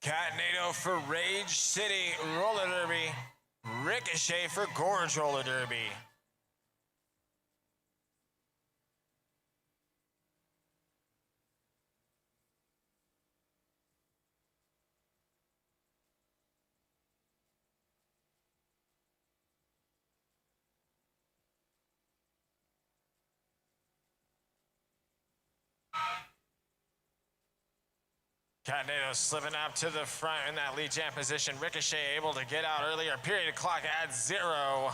Catnado for Rage City Roller Derby. Ricochet for Gorge Roller Derby. Catnado slipping up to the front in that lead jam position. Ricochet able to get out earlier. Period clock at 0.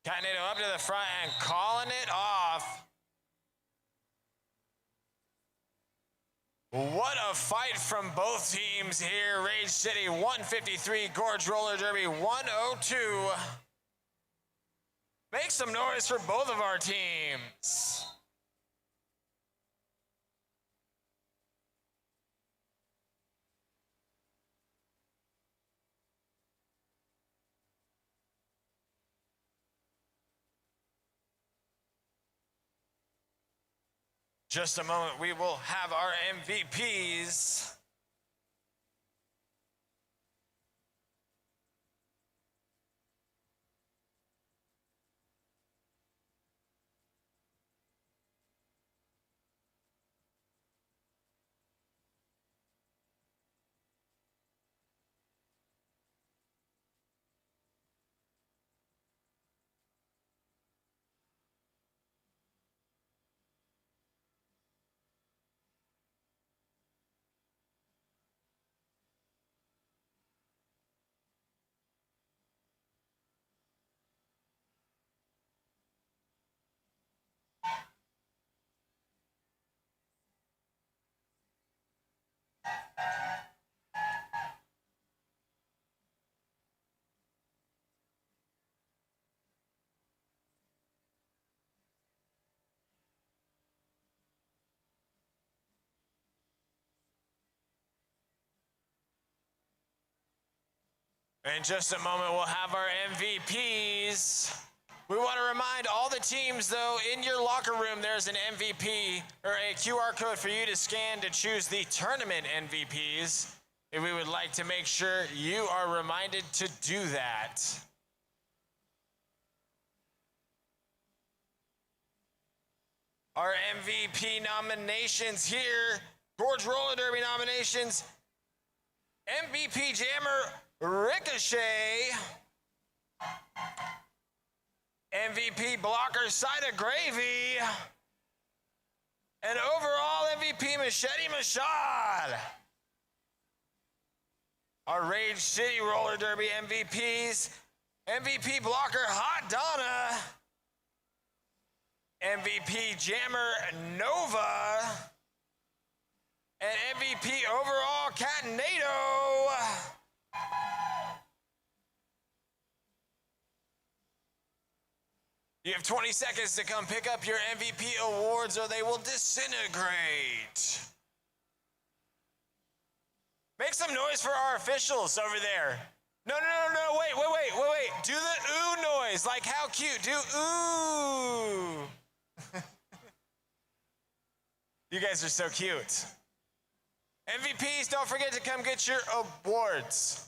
Catnado up to the front and calling it off. What a fight from both teams here. Rage City 153, Gorge Roller Derby 102. Make some noise for both of our teams. Just a moment, we will have our MVPs. In just a moment, we'll have our MVPs. We want to remind all the teams, though, in your locker room, there's an MVP or a QR code for you to scan to choose the tournament MVPs. And we would like to make sure you are reminded to do that. Our MVP nominations here, Gorge Roller Derby nominations, MVP Jammer Ricochet, MVP Blocker Side of Gravy, and overall MVP Machete Mashad. Our Rage City Roller Derby MVPs, MVP Blocker Hot Donna, MVP Jammer Nova, and MVP overall Catanado. You have 20 seconds to come pick up your MVP awards or they will disintegrate. Make some noise for our officials over there. No, wait. Do the ooh noise, like how cute, do ooh. You guys are so cute. MVPs, don't forget to come get your awards.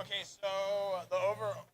Okay, so the overall.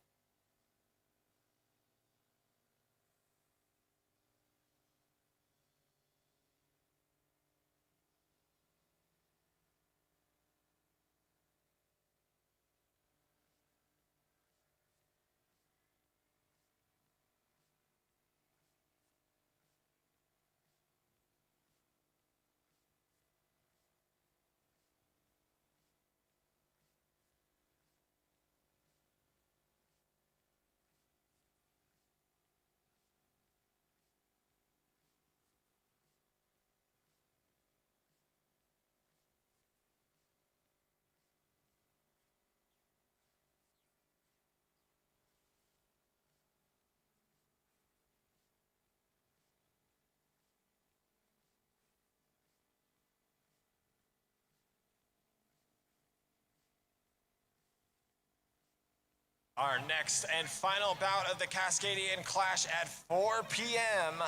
Our next and final bout of the Cascadian Clash at 4 p.m.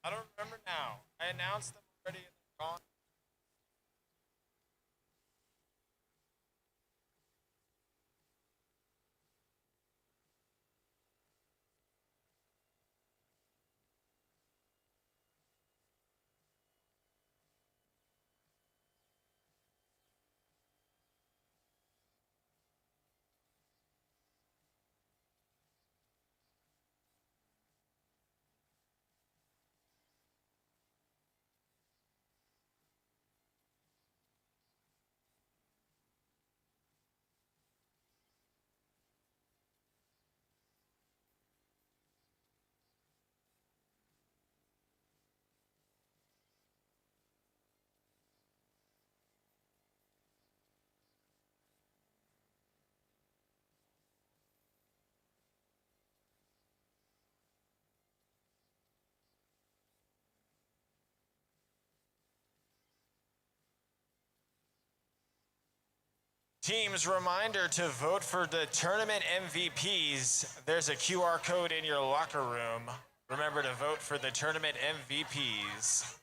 I don't remember now. I announced them already and they're gone. Teams, reminder to vote for the tournament MVPs. There's a QR code in your locker room. Remember to vote for the tournament MVPs.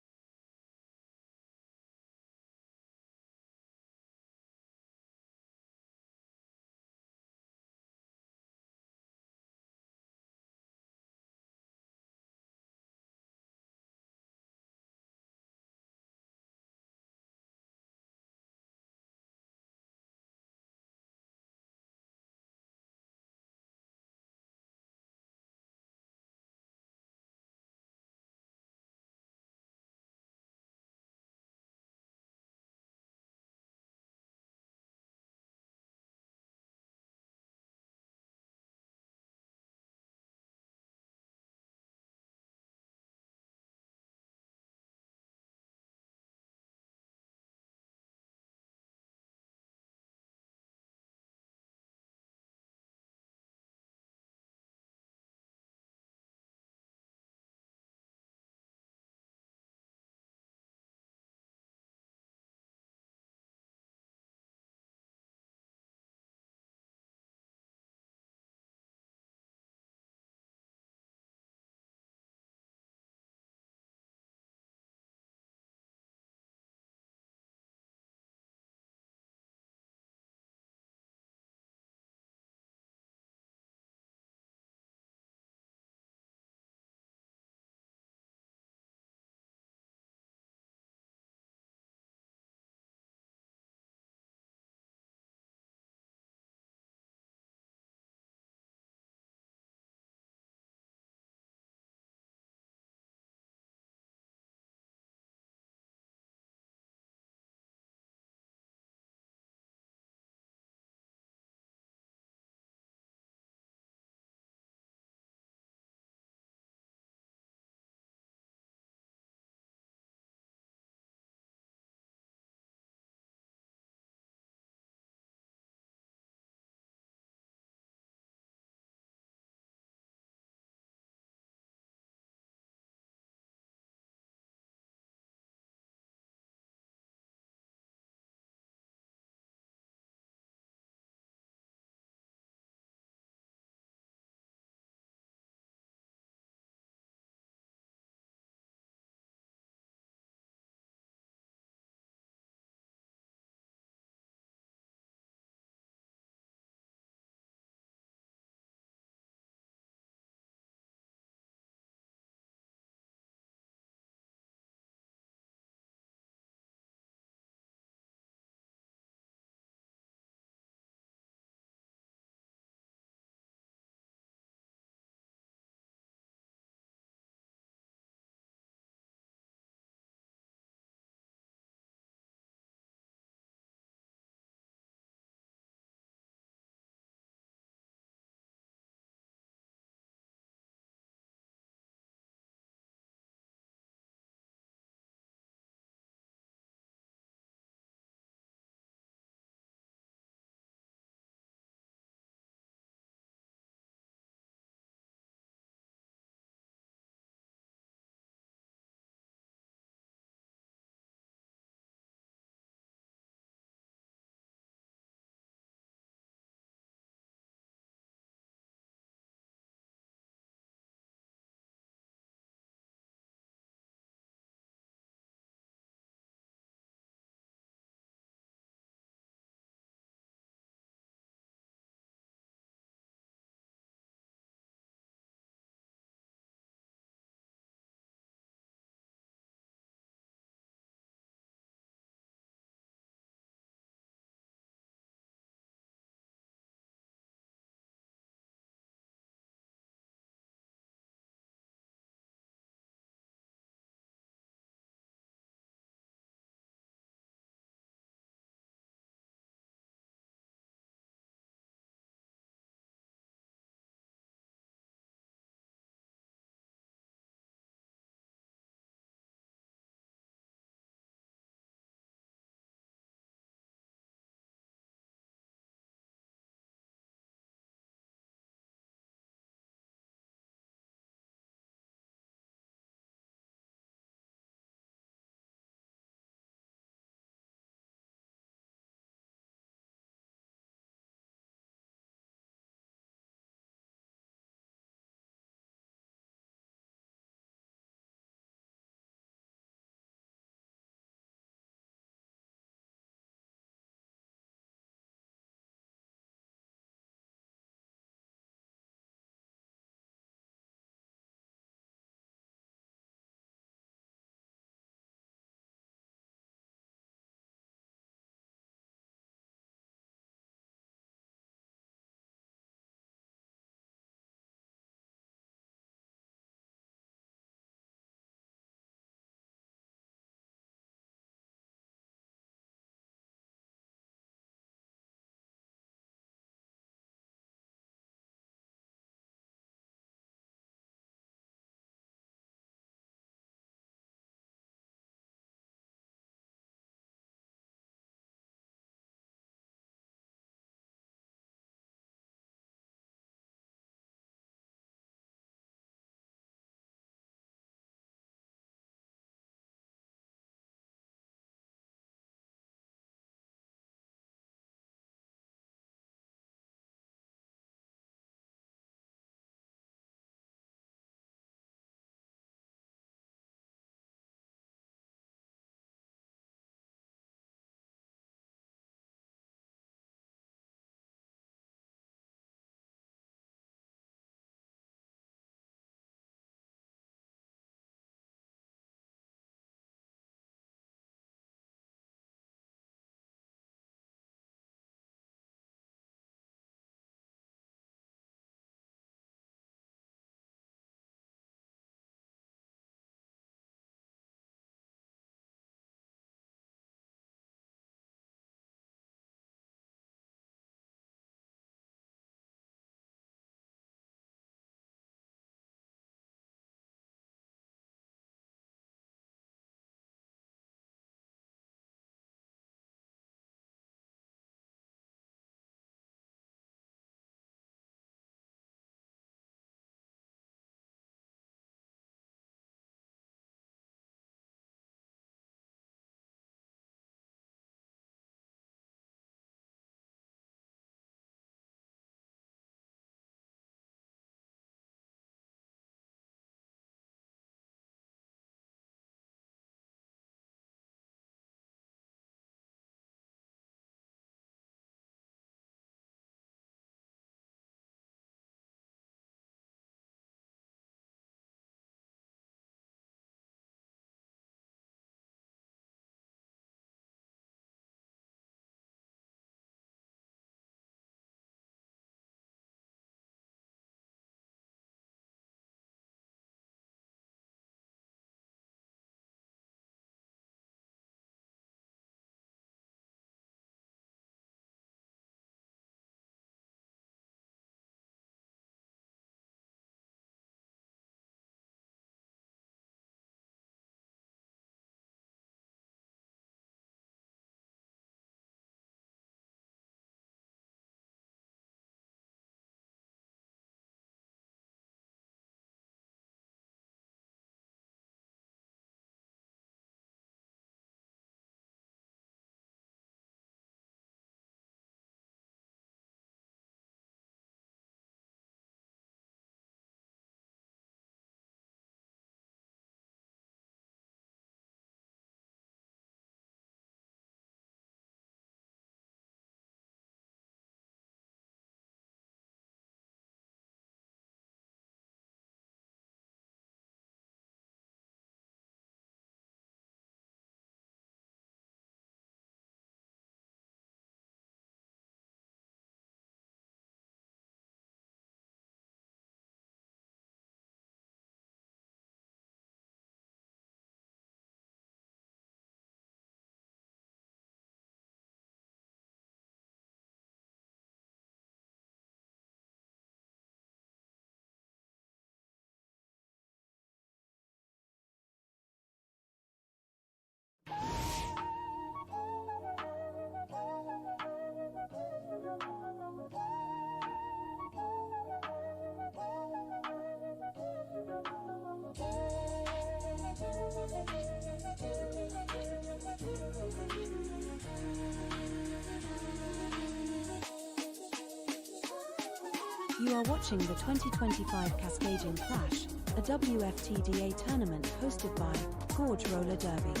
You are watching the 2025 Cascadian Clash, a WFTDA tournament hosted by Gorge Roller Derby.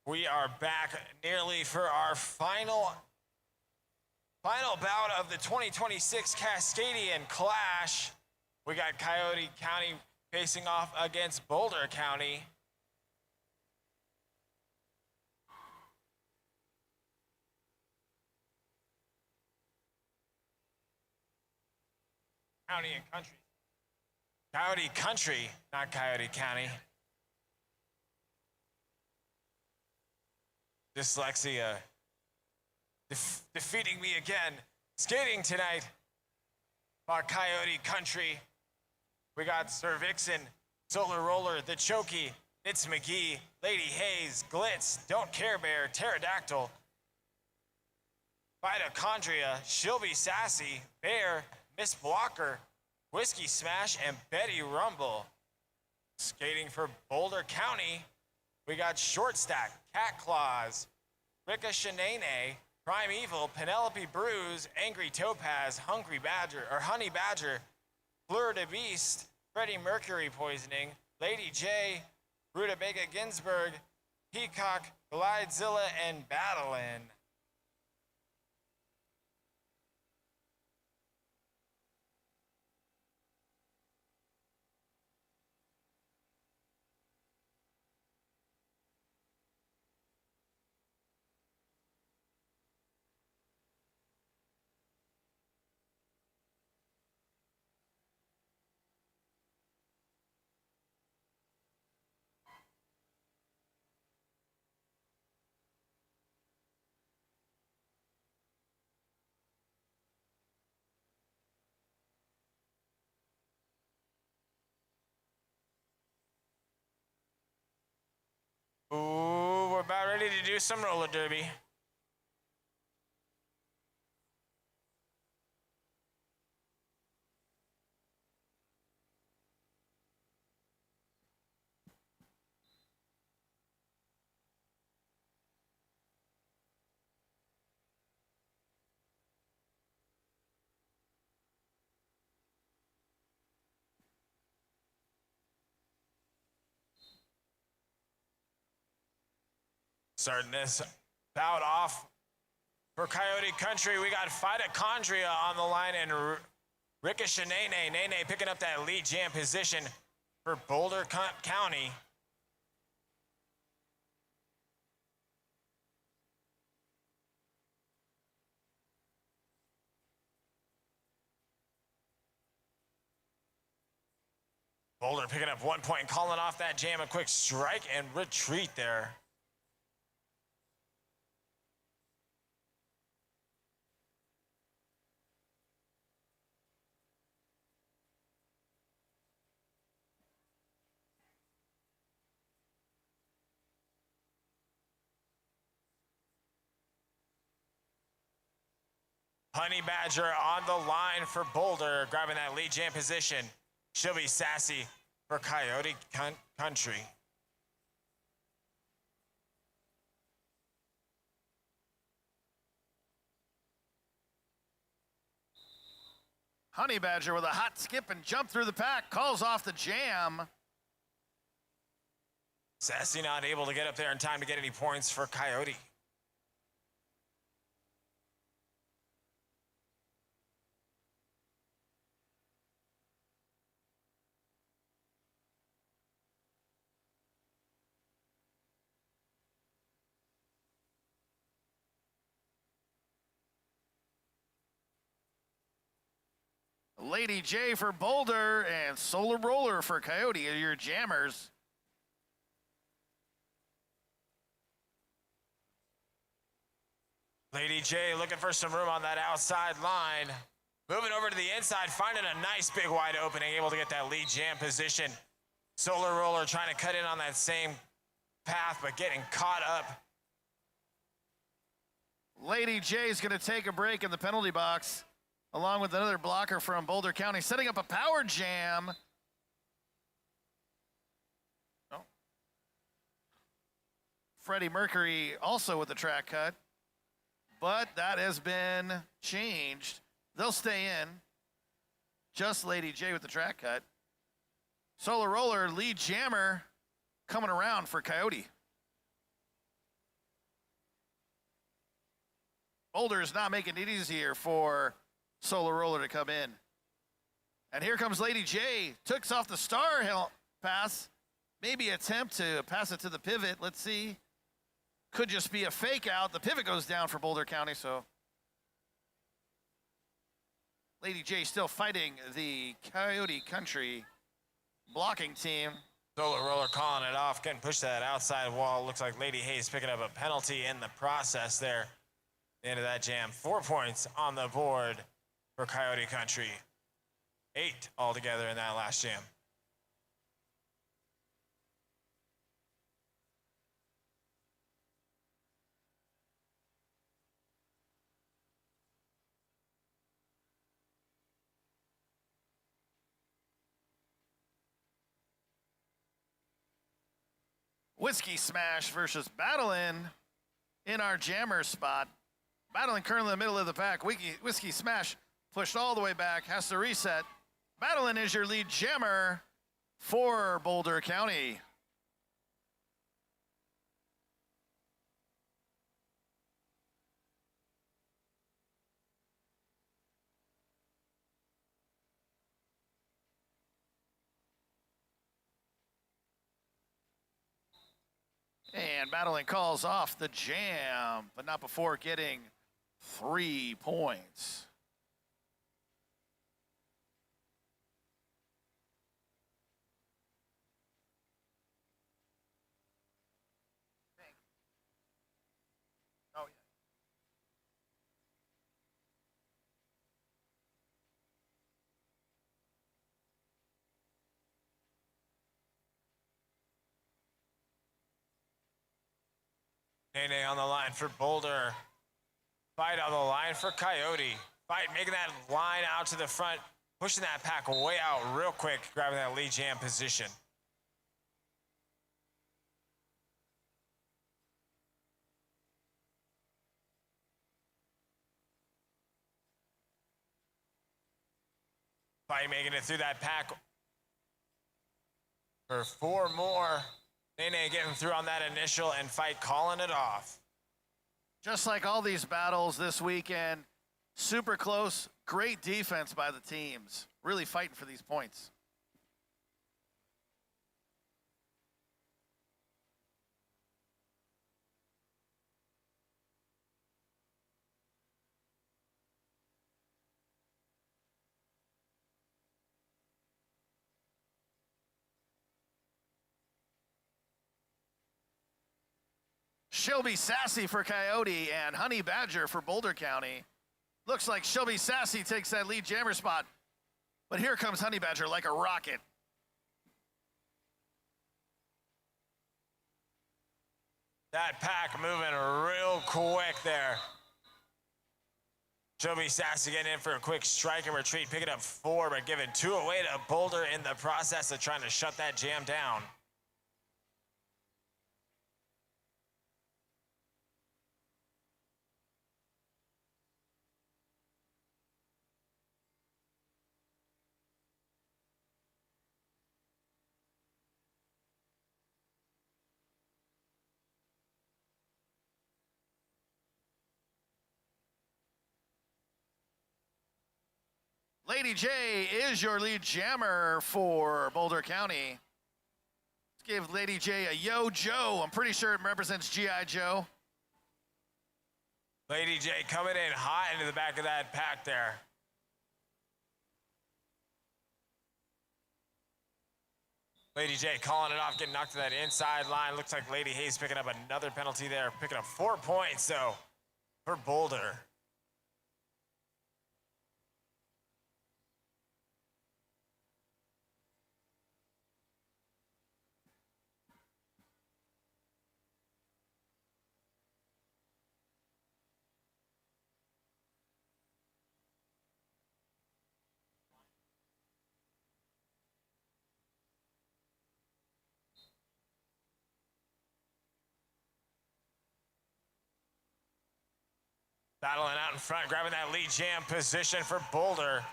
We are back nearly for our final bout of the 2026 Cascadian Clash. We got Coyote County facing off against Boulder County. County and country. Coyote Country, not Coyote County. Dyslexia defeating me again. Skating tonight by Coyote Country. We got Sir Vixen, Solar Roller, The Chokey, Nitz McGee, Lady Hayes, Glitz, Don't Care Bear, Pterodactyl, Mitochondria, She'll Be Sassy, Bear, Miss Blocker, Whiskey Smash, and Betty Rumble. Skating for Boulder County, we got Short Stack, Cat Claws, Ricochet, Primeval, Penelope Bruise, Angry Topaz, Hungry Badger, or Honey Badger, Fleur de Beast, Freddie Mercury Poisoning, Lady J, Rutabaga Ginsburg, Peacock, Glidezilla, and Battlin. Ooh, we're about ready to do some roller derby. Starting this bout off for Coyote Country, we got Mitochondria on the line and Ricochet Nene picking up that lead jam position for Boulder County. Boulder picking up 1 point, calling off that jam, a quick strike and retreat there. Honey Badger on the line for Boulder, grabbing that lead jam position. She'll be sassy for Coyote Country. Honey Badger with a hot skip and jump through the pack, calls off the jam. Sassy not able to get up there in time to get any points for Coyote. Lady J for Boulder and Solar Roller for Coyote are your jammers. Lady J looking for some room on that outside line. Moving over to the inside, finding a nice big wide opening, able to get that lead jam position. Solar Roller trying to cut in on that same path, but getting caught up. Lady J is going to take a break in the penalty box, along with another blocker from Boulder County, setting up a power jam. Oh. Freddie Mercury also with the track cut, but that has been changed. They'll stay in. Just Lady J with the track cut. Solar Roller, lead jammer, coming around for Coyote. Boulder is not making it easier for Solar Roller to come in. And here comes Lady J. Took off the star pass. Maybe attempt to pass it to the pivot. Let's see. Could just be a fake out. The pivot goes down for Boulder County, so Lady J still fighting the Coyote Country blocking team. Solar Roller calling it off, getting pushed to that outside wall. Looks like Lady Hayes picking up a penalty in the process there. The end of that jam. 4 points on the board for Coyote Country. 8 altogether in that last jam. Whiskey Smash versus Battlin' in our jammer spot. Battlin' currently in the middle of the pack. Whiskey Smash pushed all the way back, has to reset. Battlin' is your lead jammer for Boulder County. And Battlin' calls off the jam, but not before getting 3 points. Oh, yeah. Nene on the line for Boulder. Fight on the line for Coyote. Fight making that line out to the front, pushing that pack way out real quick, grabbing that lead jam position. Fight making it through that pack for 4 more. Nene getting through on that initial, and Fight calling it off. Just like all these battles this weekend, super close, great defense by the teams. Really fighting for these points. Shelby Sassy for Coyote and Honey Badger for Boulder County. Looks like Shelby Sassy takes that lead jammer spot, but here comes Honey Badger like a rocket. That pack moving real quick there. Shelby Sassy getting in for a quick strike and retreat, picking up 4, but giving 2 away to Boulder in the process of trying to shut that jam down. Lady J is your lead jammer for Boulder County. Let's give Lady J a Yo Joe. I'm pretty sure it represents G.I. Joe. Lady J coming in hot into the back of that pack there. Lady J calling it off, getting knocked to that inside line. Looks like Lady Hayes picking up another penalty there, picking up 4 points, though, for Boulder. Battling out in front, grabbing that lead jam position for Boulder.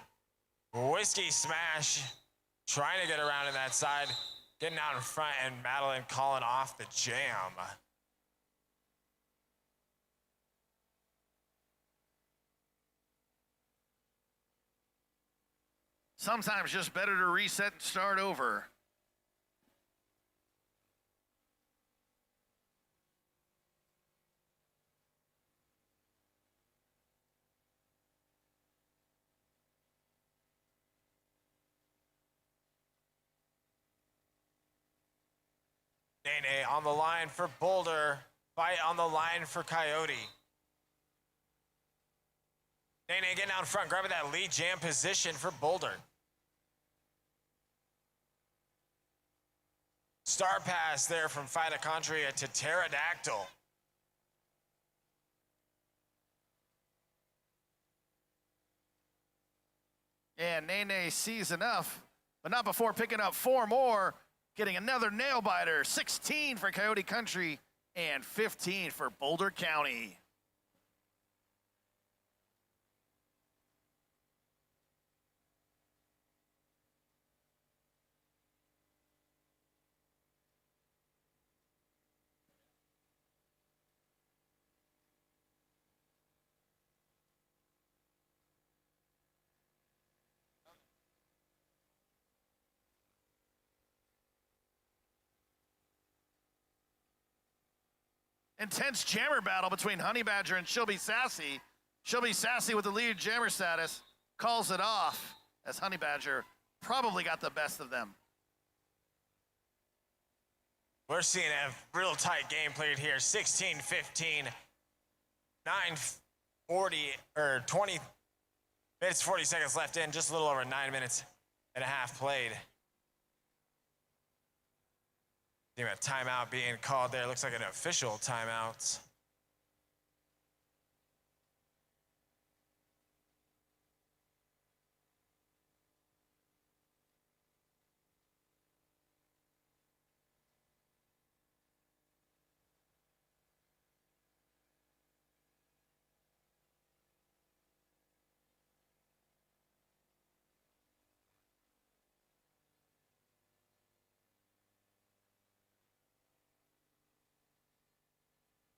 Whiskey Smash trying to get around in that side, getting out in front, and Madeline calling off the jam. Sometimes just better to reset and start over. Nene on the line for Boulder. Fight on the line for Coyote. Nene getting out in front, grabbing that lead jam position for Boulder. Star pass there from Phytochondria to Pterodactyl. And Nene sees enough, but not before picking up 4 more. Getting another nail biter, 16 for Coyote Country and 15 for Boulder County. Intense jammer battle between Honey Badger and She'll Be Sassy. She'll Be Sassy with the lead jammer status calls it off as Honey Badger probably got the best of them. We're seeing a real tight game played here. 16-15, 9:40 or 20 minutes 40 seconds left in, just a little over 9 minutes and a half played. A timeout being called there. Looks like an official timeout.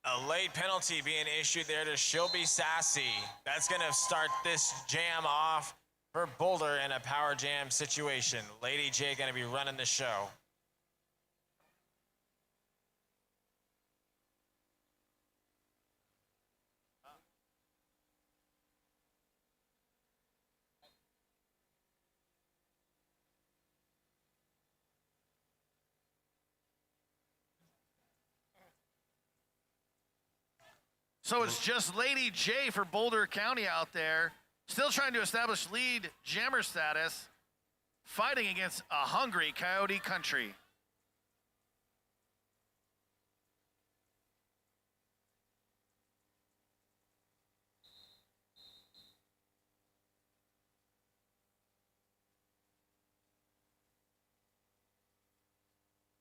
A late penalty being issued there to She'll Be Sassy. That's going to start this jam off for Boulder in a power jam situation. Lady J going to be running the show. So it's just Lady J for Boulder County out there, still trying to establish lead jammer status, fighting against a hungry Coyote Country.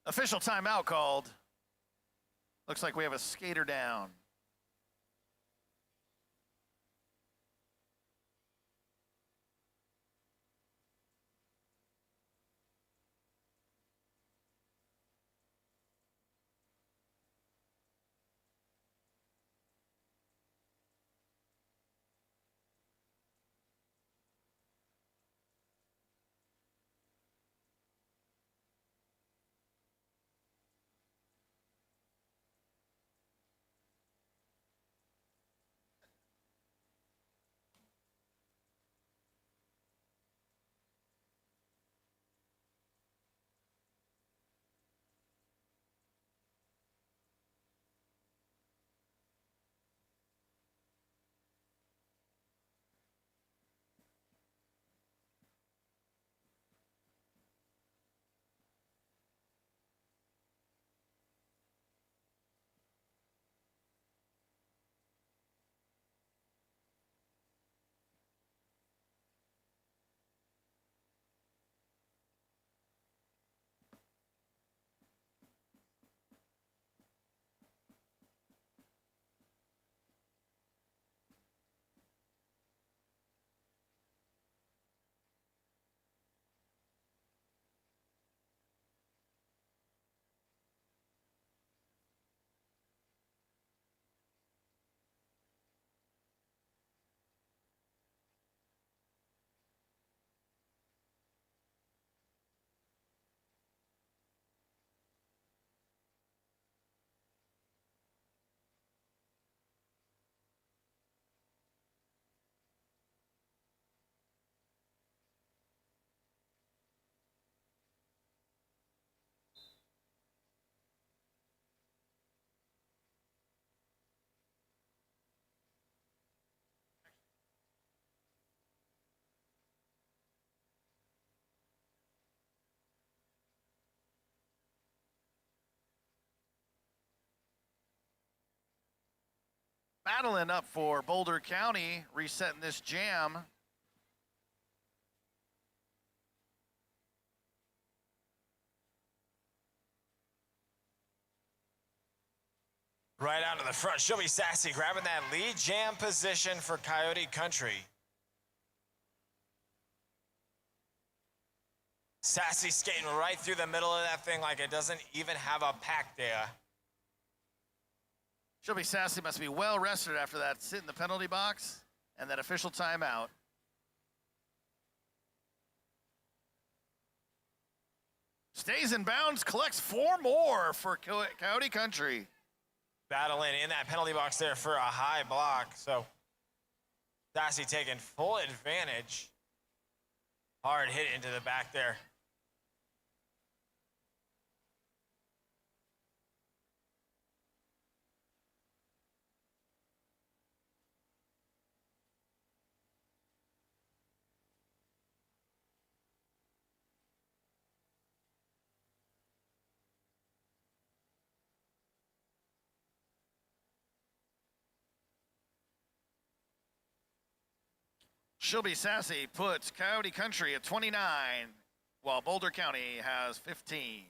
Official timeout called. Looks like we have a skater down. Battling up for Boulder County, resetting this jam. Right out to the front, she'll be Sassy, grabbing that lead jam position for Coyote Country. Sassy skating right through the middle of that thing like it doesn't even have a pack there. She'll be Sassy must be well rested after that sit in the penalty box and that official timeout. Stays in bounds, collects 4 more for Coyote Country. Battling in that penalty box there for a high block. So Sassy taking full advantage. Hard hit into the back there. She'll be Sassy puts Coyote Country at 29, while Boulder County has 15.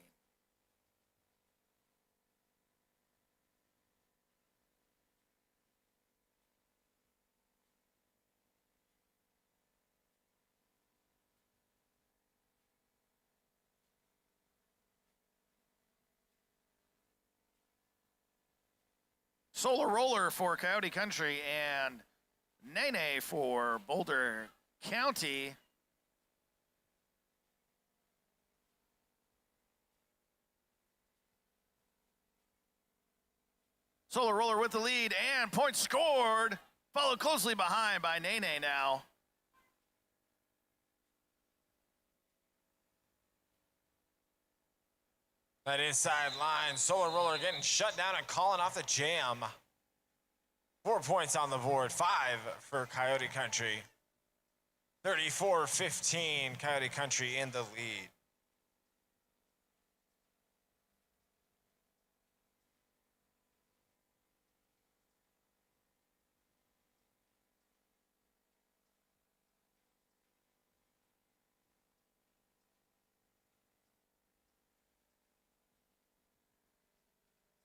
Solar Roller for Coyote Country and Nene for Boulder County. Solar Roller with the lead and points scored. Followed closely behind by Nene now. That inside line, Solar Roller getting shut down and calling off the jam. 4 points on the board, 5 for Coyote Country. 34-15, Coyote Country in the lead.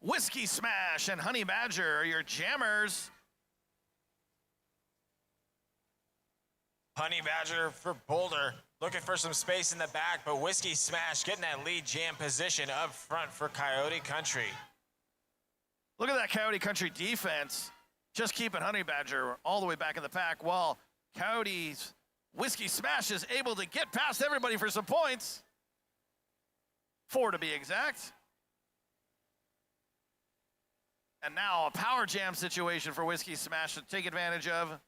Whiskey Smash and Honey Badger are your jammers. Honey Badger for Boulder, looking for some space in the back, but Whiskey Smash getting that lead jam position up front for Coyote Country. Look at that Coyote Country defense, just keeping Honey Badger all the way back in the pack, while Coyote's Whiskey Smash is able to get past everybody for some points. 4 to be exact. And now a power jam situation for Whiskey Smash to take advantage of.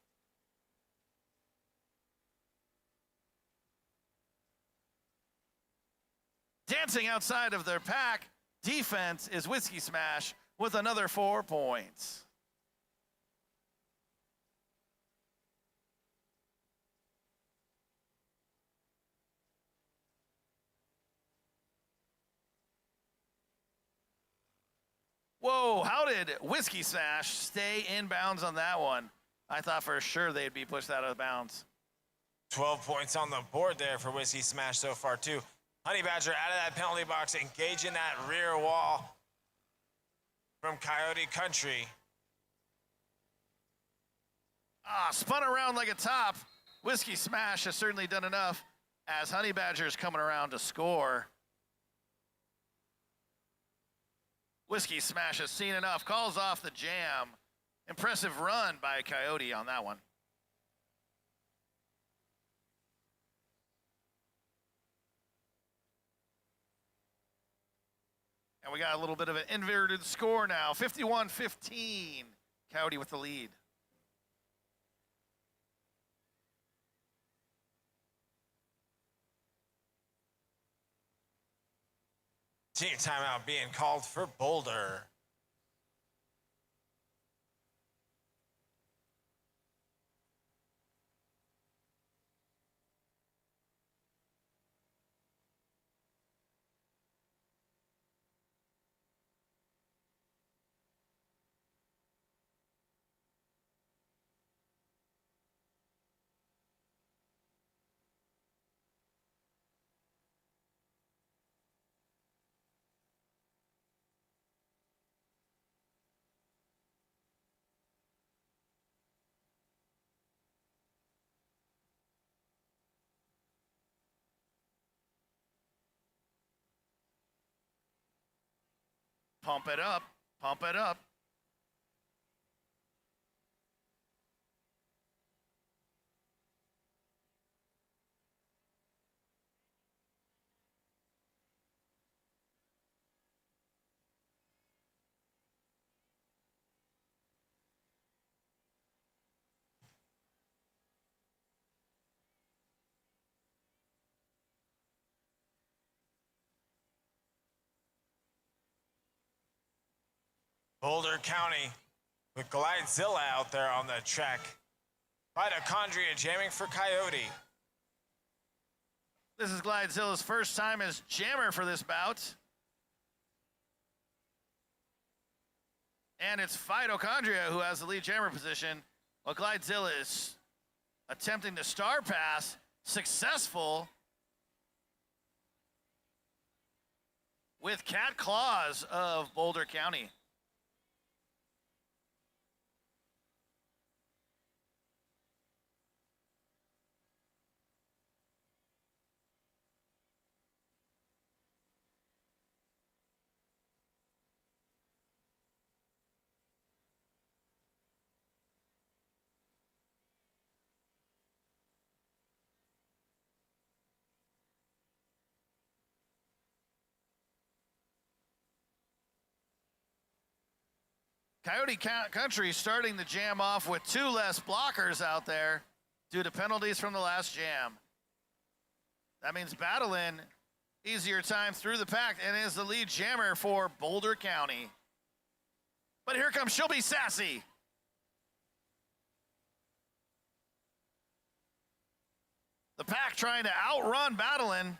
Dancing outside of their pack, defense is Whiskey Smash with another 4 points. Whoa, how did Whiskey Smash stay in bounds on that one? I thought for sure they'd be pushed out of bounds. 12 points on the board there for Whiskey Smash so far, too. Honey Badger out of that penalty box, engaging that rear wall from Coyote Country. Spun around like a top. Whiskey Smash has certainly done enough as Honey Badger is coming around to score. Whiskey Smash has seen enough, calls off the jam. Impressive run by Coyote on that one. And we got a little bit of an inverted score now. 51-15, Coyote with the lead. Team timeout being called for Boulder. Pump it up. Pump it up. Boulder County with Glidezilla out there on the track. Mitochondria jamming for Coyote. This is Glidezilla's first time as jammer for this bout. And it's Mitochondria who has the lead jammer position, while Glidezilla is attempting to star pass, successful with Cat Claws of Boulder County. Coyote Country starting the jam off with 2 less blockers out there due to penalties from the last jam. That means battling easier time through the pack and is the lead jammer for Boulder County. But here comes She'll Be Sassy. The pack trying to outrun battling.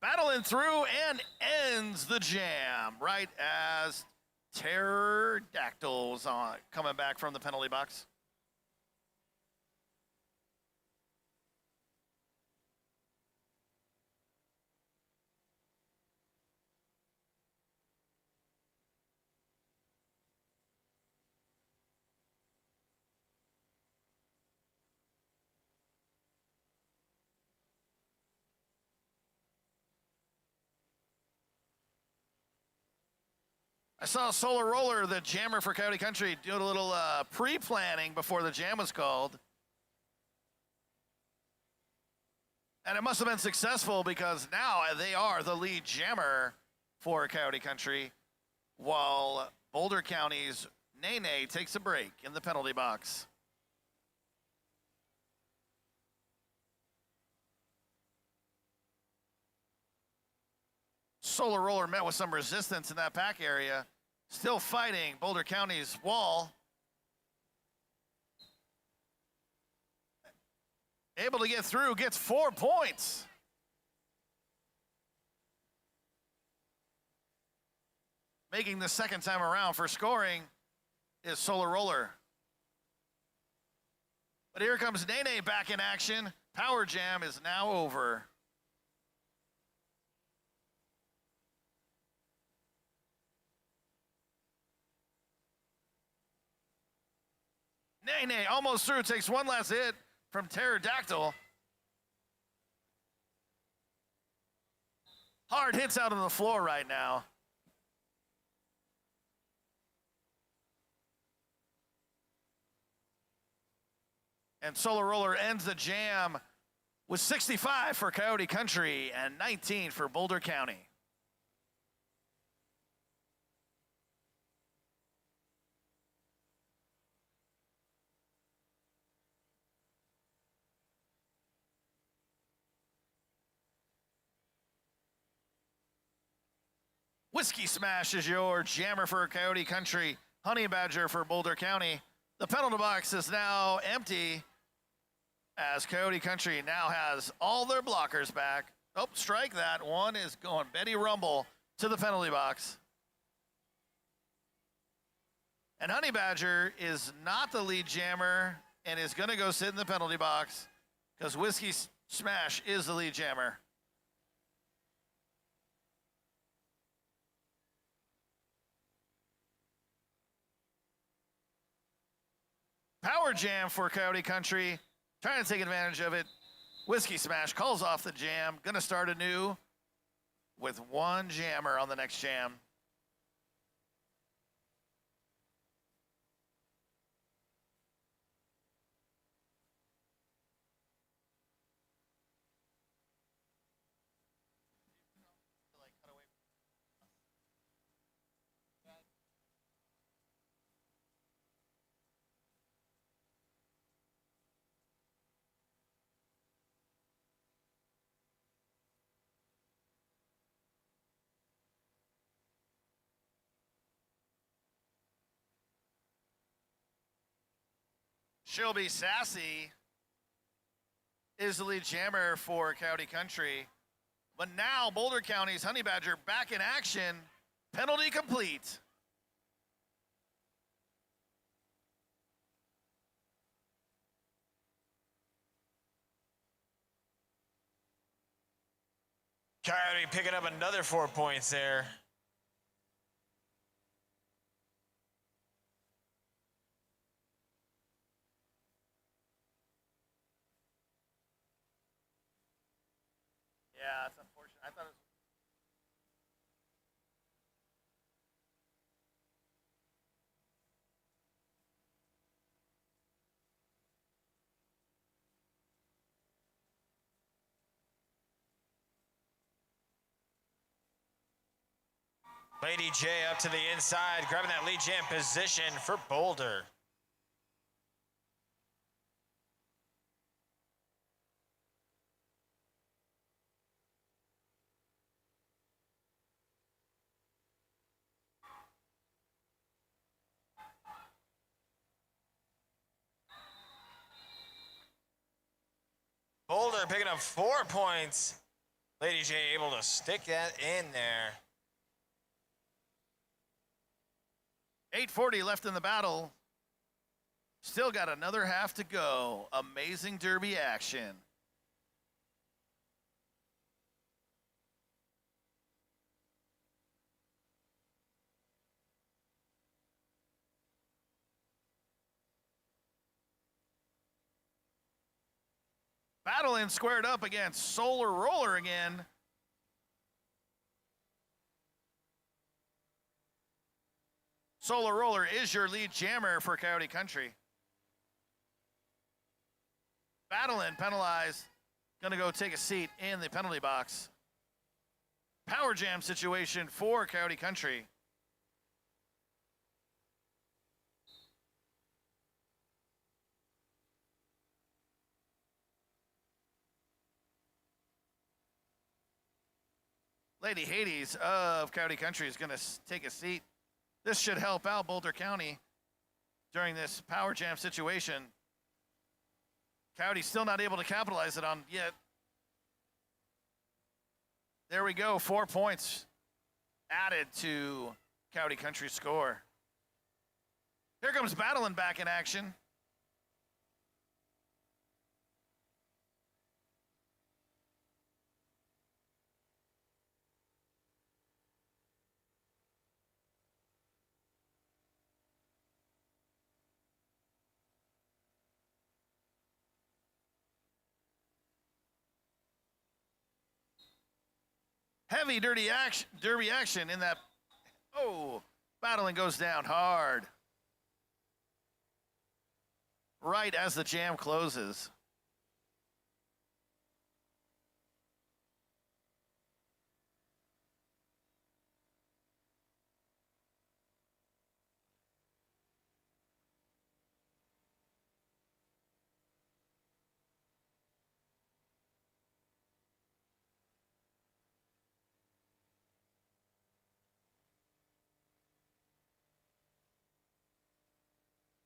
Battling through and ends the jam right as Pterodactyls on coming back from the penalty box. I saw Solar Roller, the jammer for Coyote Country, doing a little pre-planning before the jam was called. And it must have been successful because now they are the lead jammer for Coyote Country, while Boulder County's Nene takes a break in the penalty box. Solar Roller met with some resistance in that pack area. Still fighting Boulder County's wall. Able to get through, gets 4 points. Making the second time around for scoring is Solar Roller. But here comes Nene back in action. Power Jam is now over. Nene almost through, takes one last hit from Pterodactyl. Hard hits out on the floor right now. And Solar Roller ends the jam with 65 for Coyote Country and 19 for Boulder County. Whiskey Smash is your jammer for Coyote Country. Honey Badger for Boulder County. The penalty box is now empty as Coyote Country now has all their blockers back. Oh, strike that. One is going Betty Rumble to the penalty box. And Honey Badger is not the lead jammer and is going to go sit in the penalty box because Whiskey Smash is the lead jammer. Power Jam for Coyote Country, trying to take advantage of it. Whiskey Smash calls off the jam. Gonna start anew with one jammer on the next jam. She'll be sassy is the lead jammer for Coyote Country. But now Boulder County's Honey Badger back in action. Penalty complete. Coyote picking up another 4 points there. Yeah, it's unfortunate. I thought it was. Lady J up to the inside, grabbing that lead jam position for Boulder. Boulder picking up 4 points. Lady J able to stick that in there. 8:40 left in the battle. Still got another half to go. Amazing derby action. Battling squared up against Solar Roller again. Solar Roller is your lead jammer for Coyote Country. Battling, penalized, gonna go take a seat in the penalty box. Power jam situation for Coyote Country. Lady Hades of Coyote Country is gonna take a seat. This should help out Boulder County during this power jam situation. Coyote still not able to capitalize it on yet. There we go, 4 points added to Coyote Country's score. Here comes Battling back in action. Heavy derby action in that. Oh, Battling goes down hard. Right as the jam closes.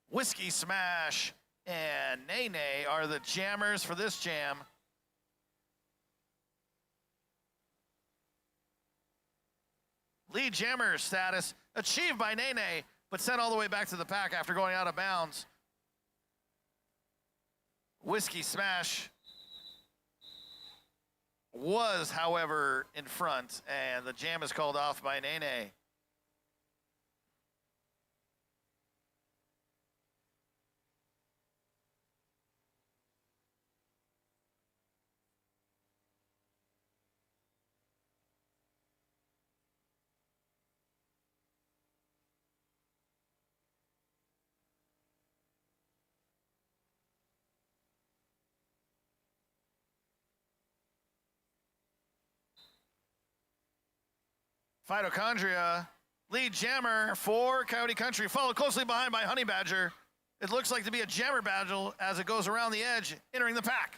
Whiskey Smash and Nene are the jammers for this jam. Lead jammer status achieved by Nene, but sent all the way back to the pack after going out of bounds. Whiskey Smash was, however, in front, and the jam is called off by Nene. Phytochondria, lead jammer for Coyote Country, followed closely behind by Honey Badger. It looks like to be a jammer battle as it goes around the edge, entering the pack.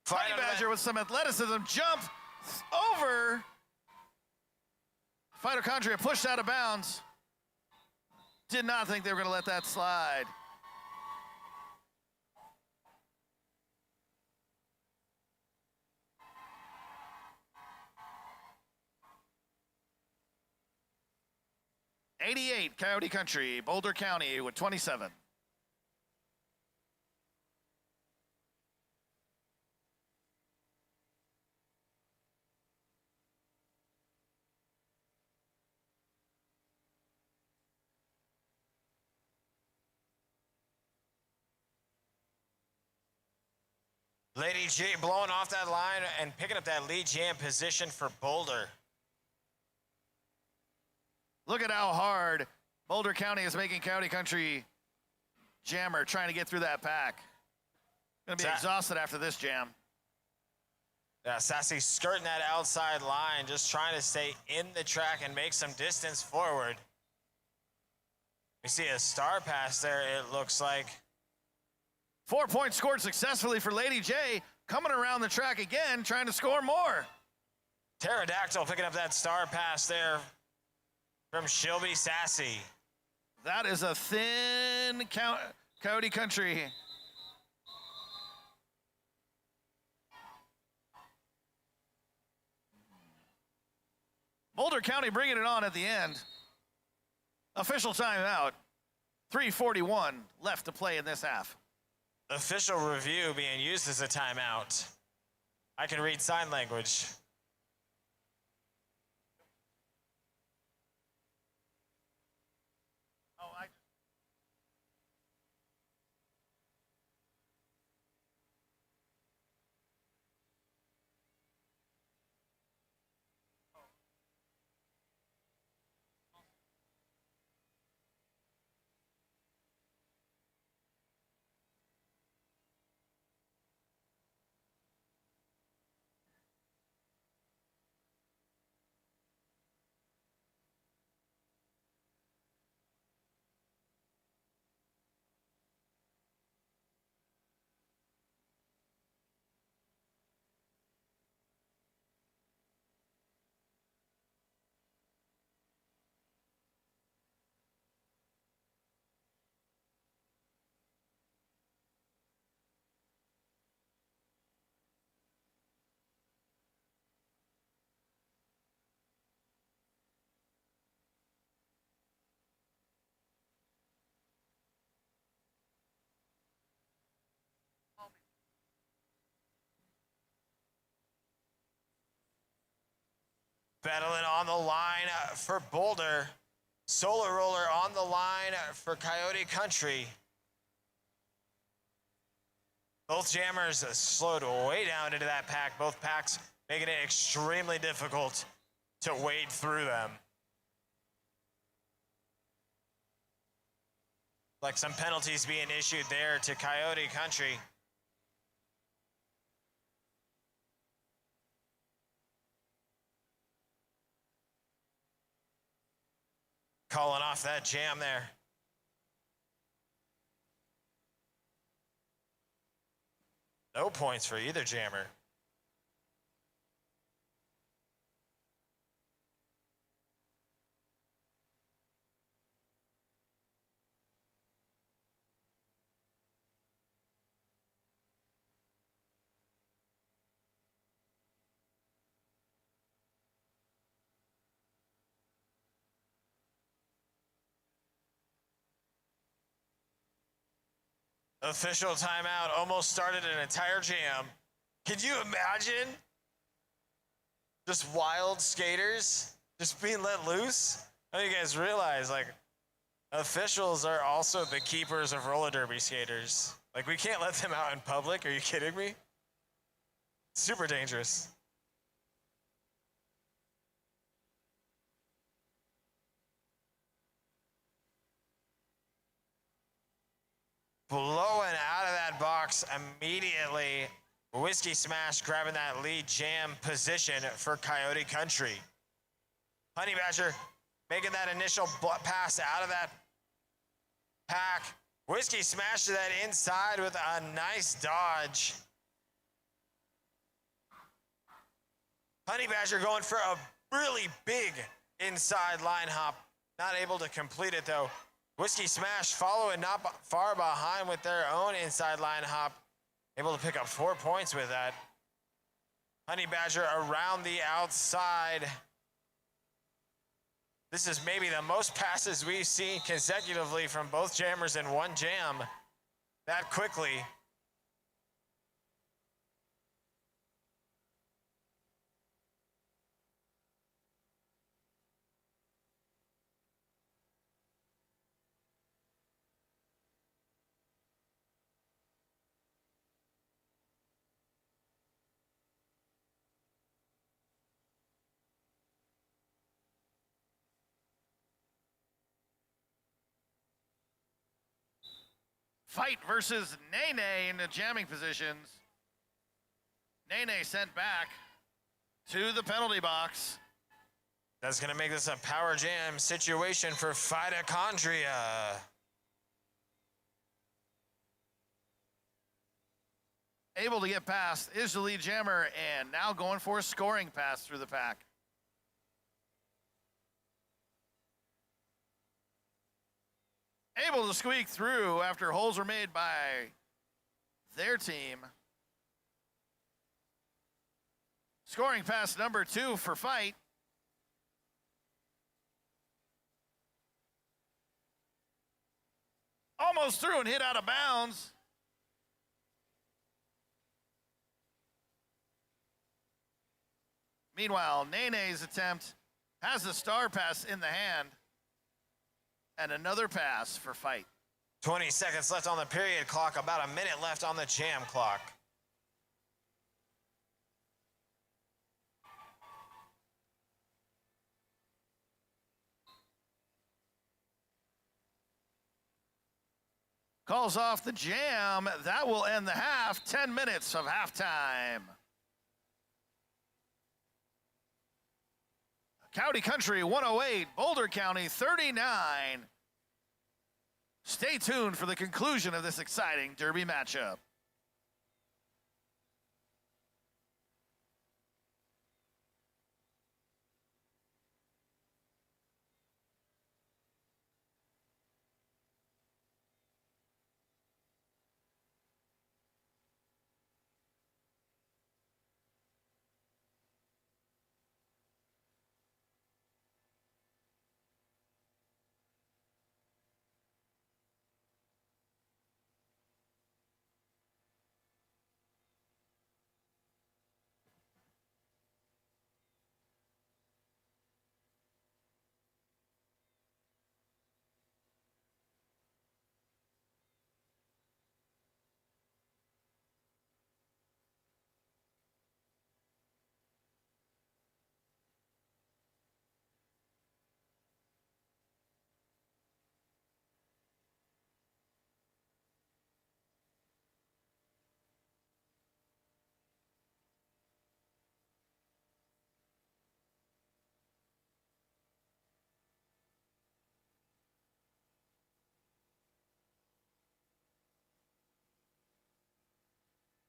Honey Badger with some athleticism jumped over. Phytochondria pushed out of bounds. Did not think they were going to let that slide. '88 Coyote Country, Boulder County with 27. Lady G blowing off that line and picking up that lead jam position for Boulder. Look at how hard Boulder County is making Coyote Country jammer trying to get through that pack. Gonna be exhausted after this jam. Yeah, Sassy skirting that outside line, just trying to stay in the track and make some distance forward. We see a star pass there, it looks like. 4 points scored successfully for Lady J, coming around the track again, trying to score more. Pterodactyl picking up that star pass there from Shelby Sassy. That is a thin Coyote Country. Boulder County bringing it on at the end. Official timeout. 3:41 left to play in this half. Official review being used as a timeout. I can read sign language. Battling on the line for Boulder. Solar Roller on the line for Coyote Country. Both jammers slowed way down into that pack. Both packs making it extremely difficult to wade through them. Like some penalties being issued there to Coyote Country. Calling off that jam there. No points for either jammer. Official timeout, almost started an entire jam. Can you imagine? Just wild skaters just being let loose? I think you guys realize, like, officials are also the keepers of roller derby skaters. Like, we can't let them out in public. Are you kidding me? Super dangerous. Blowing out of that box immediately. Whiskey Smash grabbing that lead jam position for Coyote Country. Honey Badger making that initial pass out of that pack. Whiskey Smash to that inside with a nice dodge. Honey Badger going for a really big inside line hop. Not able to complete it though. Whiskey Smash following not far behind with their own inside line hop. Able to pick up 4 points with that. Honey Badger around the outside. This is maybe the most passes we've seen consecutively from both jammers in one jam that quickly. Fight versus Nene in the jamming positions. Nene sent back to the penalty box. That's gonna make this a power jam situation for Phytochondria. Able to get past is the lead jammer and now going for a scoring pass through the pack. Able to squeak through after holes were made by their team. Scoring pass number 2 for Fight. Almost through and hit out of bounds. Meanwhile, Nene's attempt has the star pass in the hand. And another pass for Fight. 20 seconds left on the period clock, about a minute left on the jam clock. Calls off the jam. That will end the half. 10 minutes of halftime. County Country 108, Boulder County 39. Stay tuned for the conclusion of this exciting derby matchup.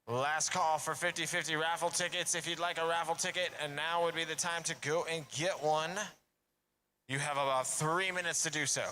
Last call for 50-50 raffle tickets. If you'd like a raffle ticket, and now would be the time to go and get one. You have about 3 minutes to do so.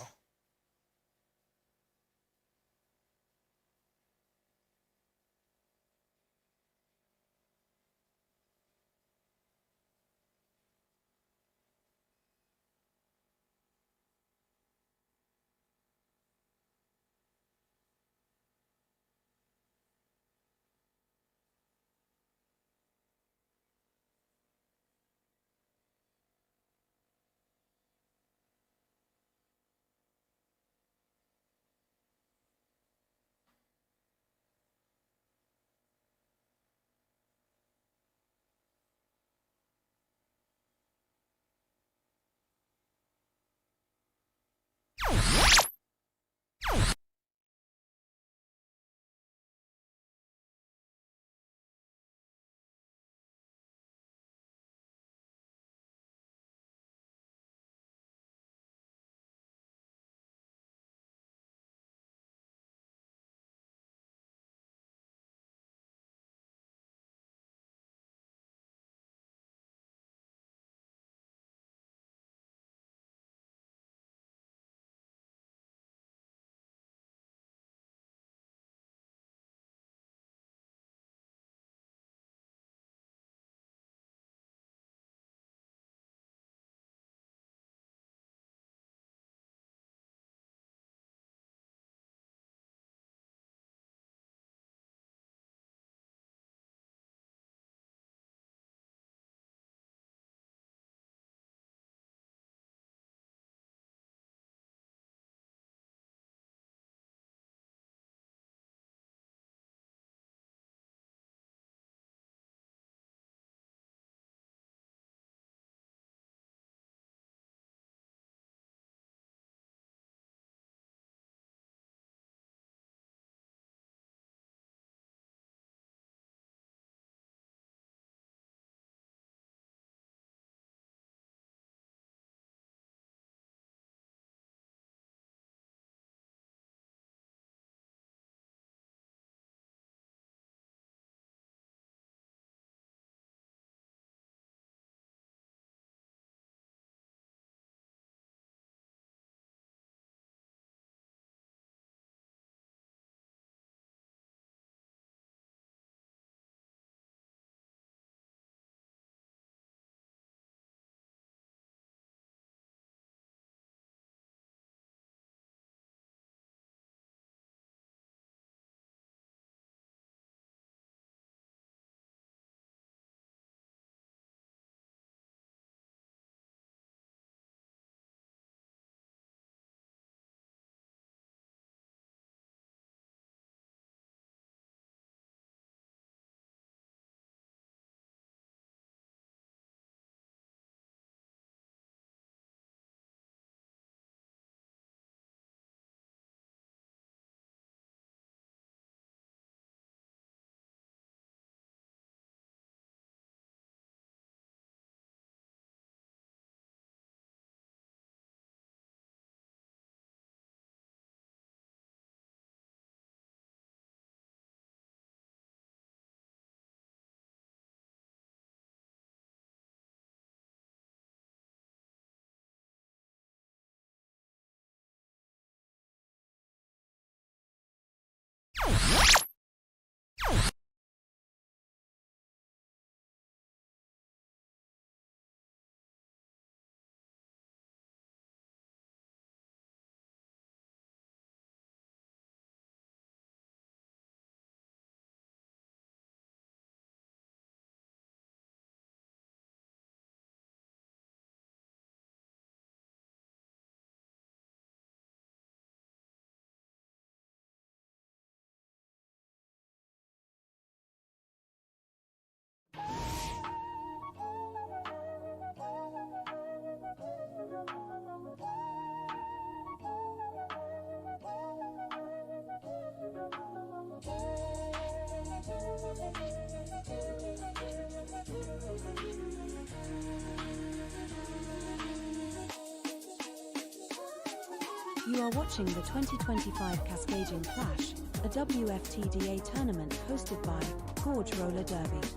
You are watching the 2025 Cascadian Clash, a WFTDA tournament hosted by Gorge Roller Derby.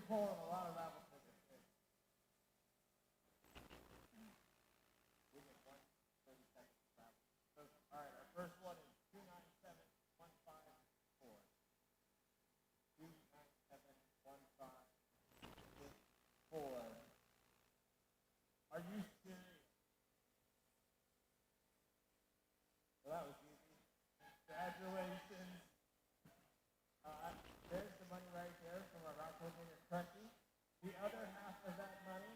Pulling a lot of raffle tickets. We get 30 seconds of raffle. So, all right, our first one is 297-154. 297-154. Are you serious? Well, that was easy. Congratulations. There's the money right there from our raffle winner country. The other half of that money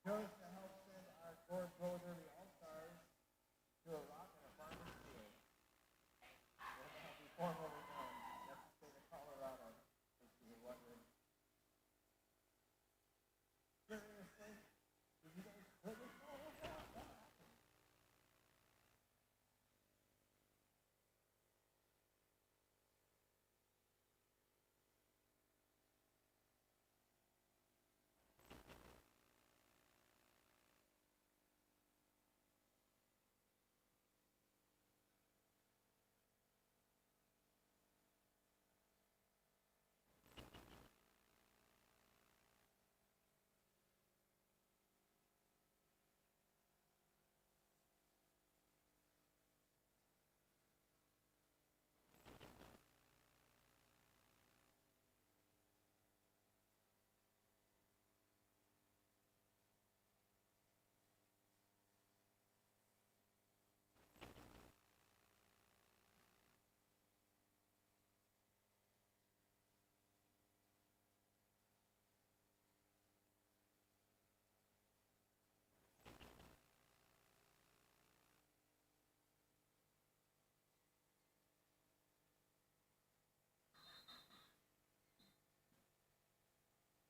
goes to help send our Gorge Roller Derby All-Stars to a rock and a farmer's field. We're going to help you formally known. That's the state of Colorado, if you were wondering. Seriously? Did you guys put this all over? What happened?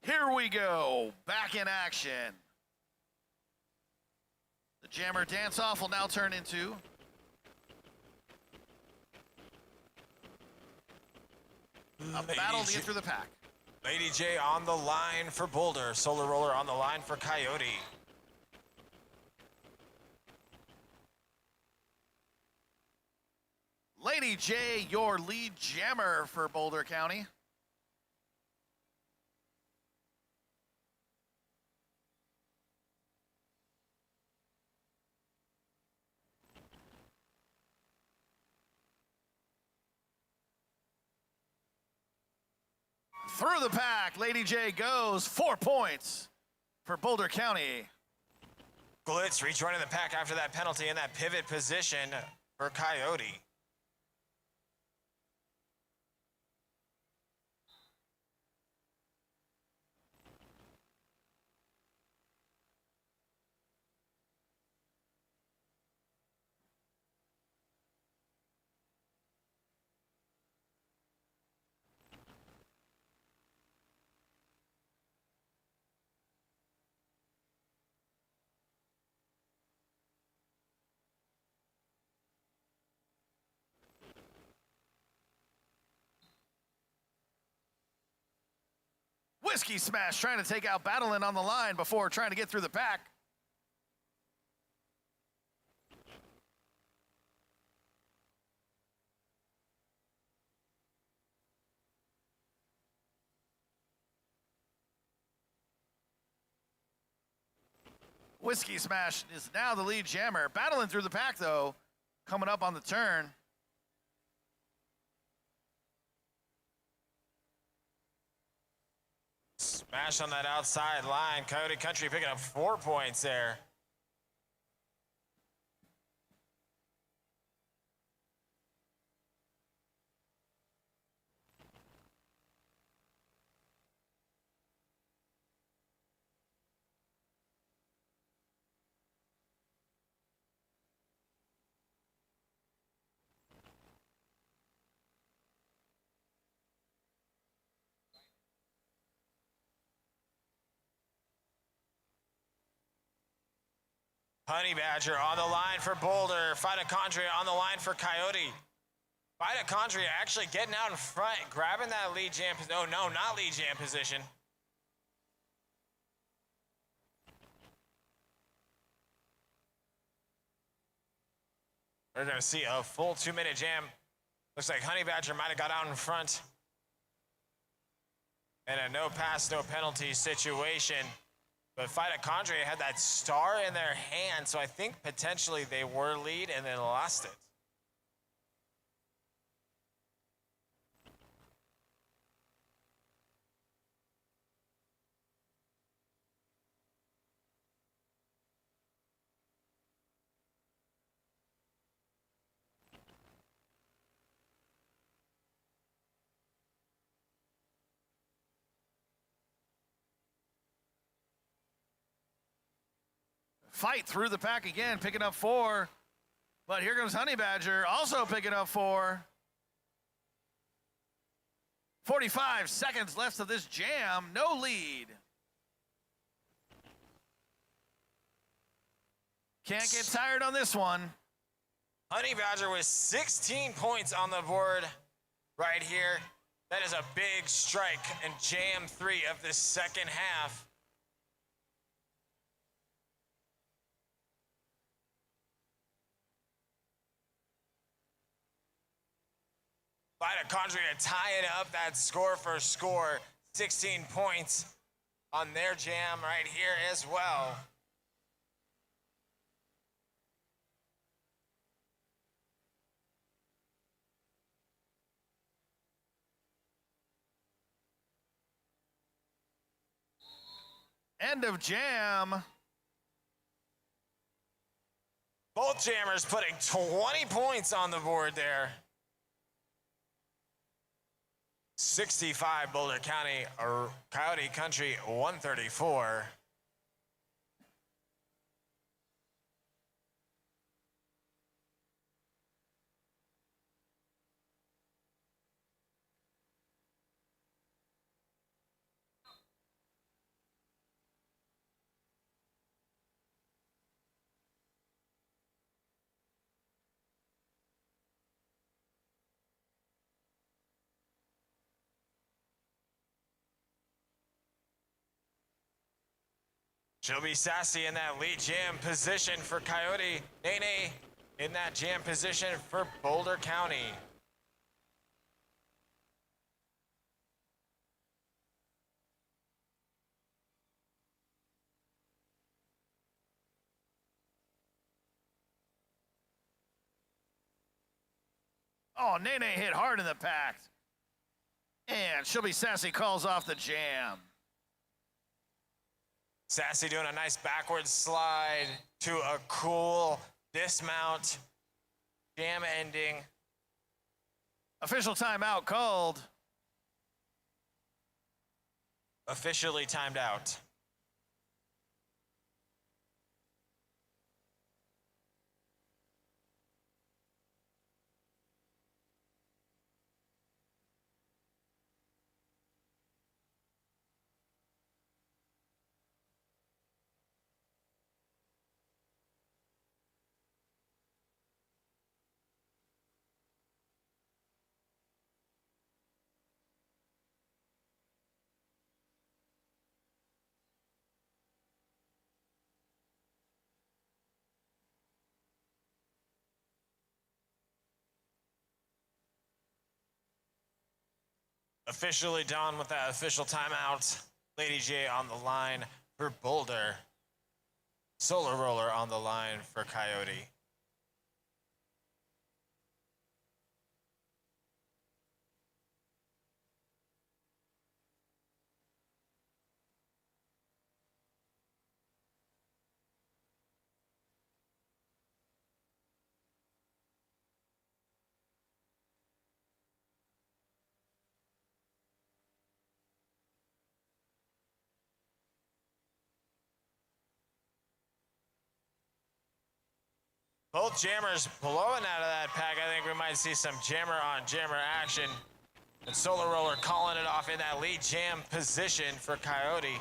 Here we go, back in action. The Jammer dance-off will now turn into a battle to get through the pack. Lady J on the line for Boulder. Solar Roller on the line for Coyote. Lady J, your lead jammer for Boulder County. Through the pack, Lady J goes 4 points for Boulder County. Glitz rejoining the pack after that penalty in that pivot position for Coyote. Whiskey Smash trying to take out Battlein on the line before trying to get through the pack. Whiskey Smash is now the lead jammer. Battling through the pack, though, coming up on the turn. Smash on that outside line. Coyote Country picking up 4 points there. Honey Badger on the line for Boulder. Phytochondria on the line for Coyote. Phytochondria actually getting out in front, grabbing that lead jam. No, not lead jam position. We're going to see a full 2-minute jam. Looks like Honey Badger might have got out in front. And a no pass, no penalty situation. But Phytochondria had that star in their hand, so I think potentially they were lead and then lost it. Fight through the pack again, picking up 4. But here comes Honey Badger, also picking up 4. 45 seconds left of this jam, no lead. Can't get tired on this one. Honey Badger with 16 points on the board right here. That is a big strike in jam 3 of the second half. Mitochondria tying up that score for score. 16 points on their jam right here as well. End of jam. Both jammers putting 20 points on the board there. 65 Boulder County, or Coyote Country 134. She'll be sassy in that lead jam position for Coyote. Nene in that jam position for Boulder County. Oh, Nene hit hard in the pack. And She'll Be Sassy calls off the jam. Sassy doing a nice backward slide to a cool dismount. Jam ending. Official timeout called. Officially timed out. Officially done with that official timeout. Lady J on the line for Boulder. Solar Roller on the line for Coyote. Both jammers blowing out of that pack. I think we might see some jammer on jammer action. And Solar Roller calling it off in that lead jam position for Coyote.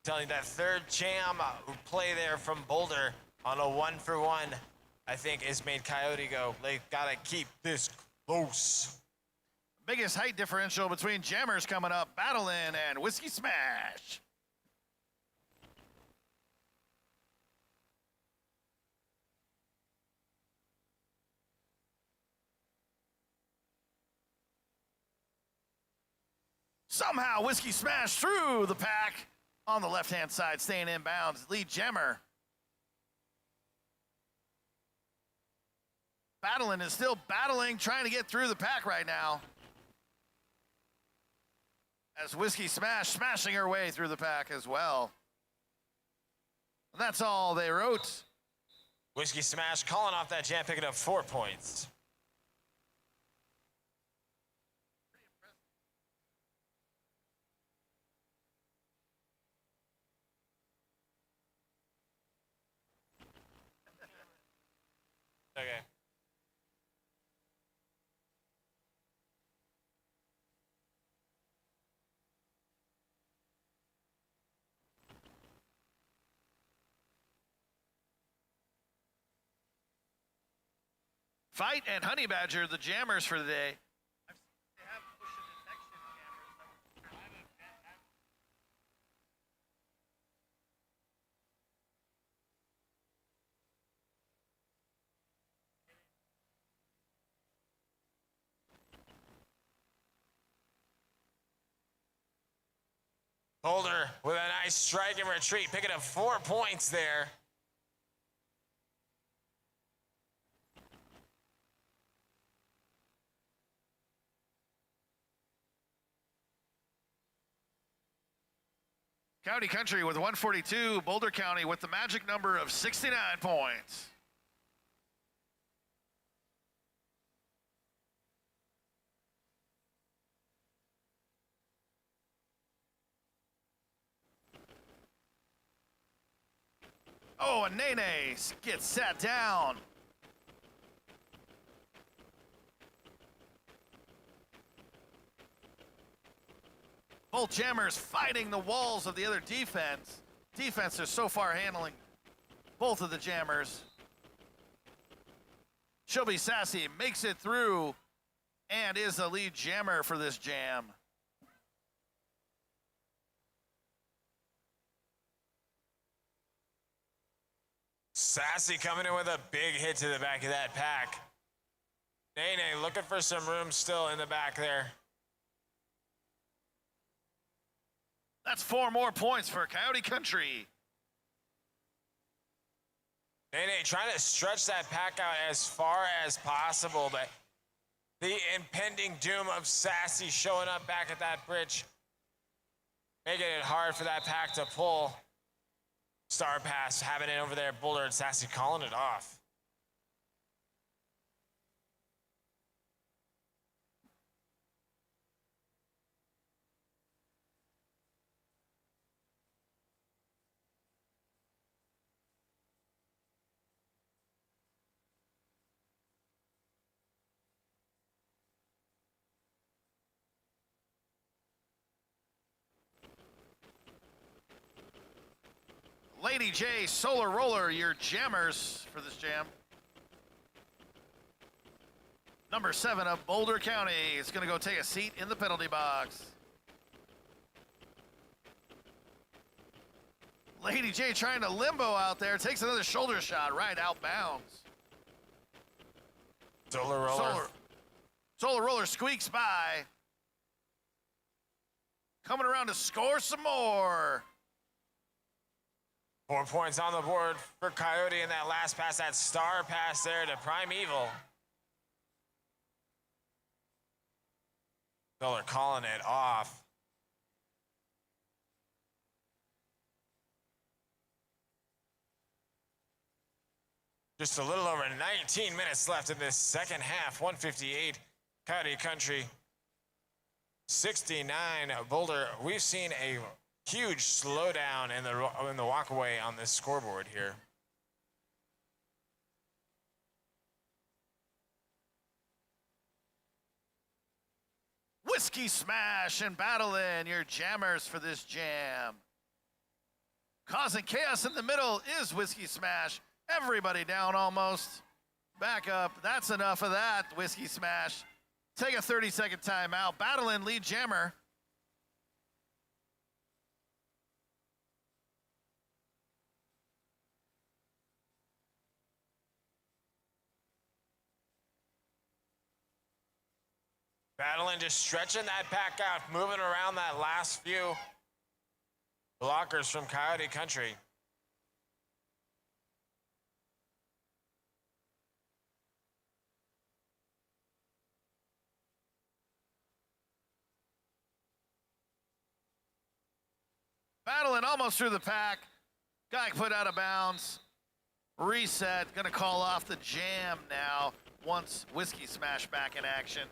Telling that third jam play there from Boulder on a 1-for-1, I think has made Coyote go, they gotta keep this close. Biggest height differential between jammers coming up. Battling and Whiskey Smash. Somehow Whiskey Smash through the pack on the left-hand side, staying inbounds. Lead jammer. Battling is still battling, trying to get through the pack right now. As Whiskey Smash smashing her way through the pack as well. That's all they wrote. Whiskey Smash calling off that jam, picking up 4 points. Okay. Fight and Honey Badger, the jammers for the day. Boulder with a nice strike and retreat, picking up 4 points there. County Country with 142, Boulder County with the magic number of 69 points. Oh, and Nene gets sat down. Both jammers fighting the walls of the other defense. Defense is so far handling both of the jammers. She'll Be Sassy makes it through and is the lead jammer for this jam. Sassy coming in with a big hit to the back of that pack. Nene looking for some room still in the back there. That's 4 more points for Coyote Country. Nene trying to stretch that pack out as far as possible, but the impending doom of Sassy showing up back at that bridge, making it hard for that pack to pull. Star Pass having it over there, Boulder and Sassy calling it off. Lady J, Solar Roller, your jammers for this jam. Number 7 of Boulder County is going to go take a seat in the penalty box. Lady J trying to limbo out there, takes another shoulder shot right out bounds. Solar Roller. Solar Roller squeaks by. Coming around to score some more. 4 points on the board for Coyote in that last pass, that star pass there to Primeval. Solar calling it off. Just a little over 19 minutes left in this second half. 158 Coyote Country, 69 Boulder. We've seen a huge slowdown in the walkaway on this scoreboard here. Whiskey Smash and Battle-In, your jammers for this jam. Causing chaos in the middle is Whiskey Smash. Everybody down almost. Back up. That's enough of that, Whiskey Smash. Take a 30-second timeout. Battle-In, lead jammer. Battle-In just stretching that pack out, moving around that last few blockers from Coyote Country. Battle-In almost through the pack. Guy put out of bounds. Reset. Gonna call off the jam now once Whiskey Smash back in action.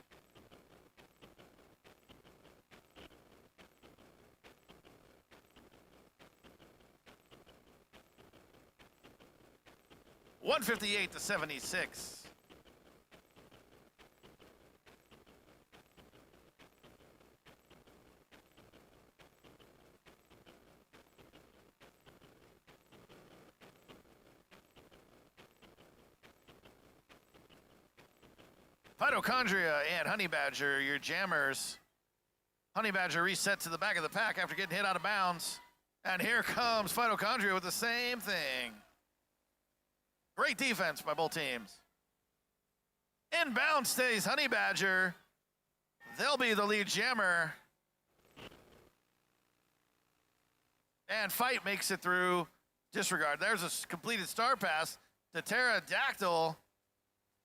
$158 to 76. Mitochondria and Honey Badger, your jammers. Honey Badger reset to the back of the pack after getting hit out of bounds. And here comes Mitochondria with the same thing. Great defense by both teams. Inbound stays Honey Badger. They'll be the lead jammer. And Fight makes it through. Disregard. There's a completed star pass to Pterodactyl,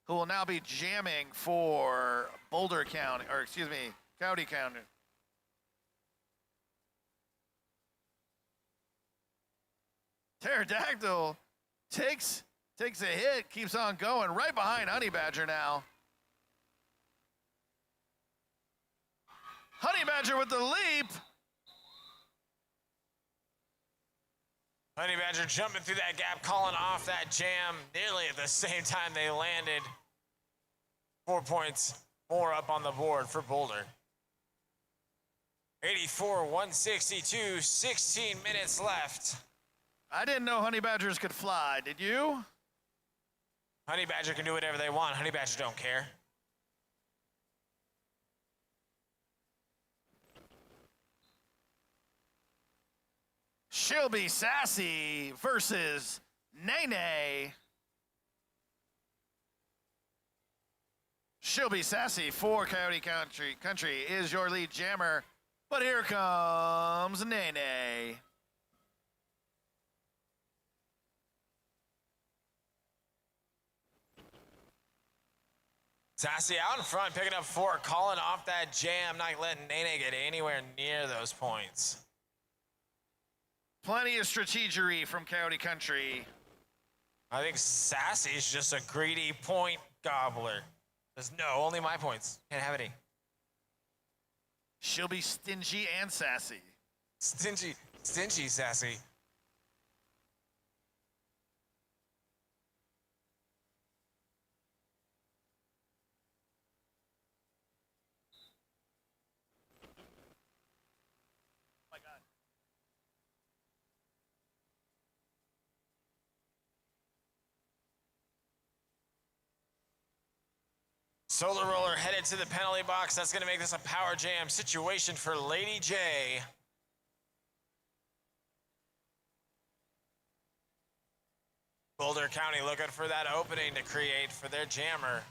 who will now be jamming for Boulder County, or excuse me, Coyote County. Pterodactyl takes a hit, keeps on going, right behind Honey Badger now. Honey Badger with the leap. Honey Badger jumping through that gap, calling off that jam nearly at the same time they landed. 4 points more up on the board for Boulder. 84-162, 16 minutes left. I didn't know Honey Badgers could fly, did you? Honey Badger can do whatever they want. Honey Badger don't care. She'll be sassy versus Nene. She'll be sassy for Coyote Country is your lead jammer. But here comes Nene. Sassy out in front, picking up 4, calling off that jam, not letting Nene get anywhere near those points. Plenty of strategery from Coyote Country. I think Sassy's just a greedy point gobbler. Says, no, only my points. Can't have any. She'll be stingy and sassy. Stingy Sassy. My God. Solar Roller headed to the penalty box. That's going to make this a power jam situation for Lady J. Boulder County looking for that opening to create for their jammer.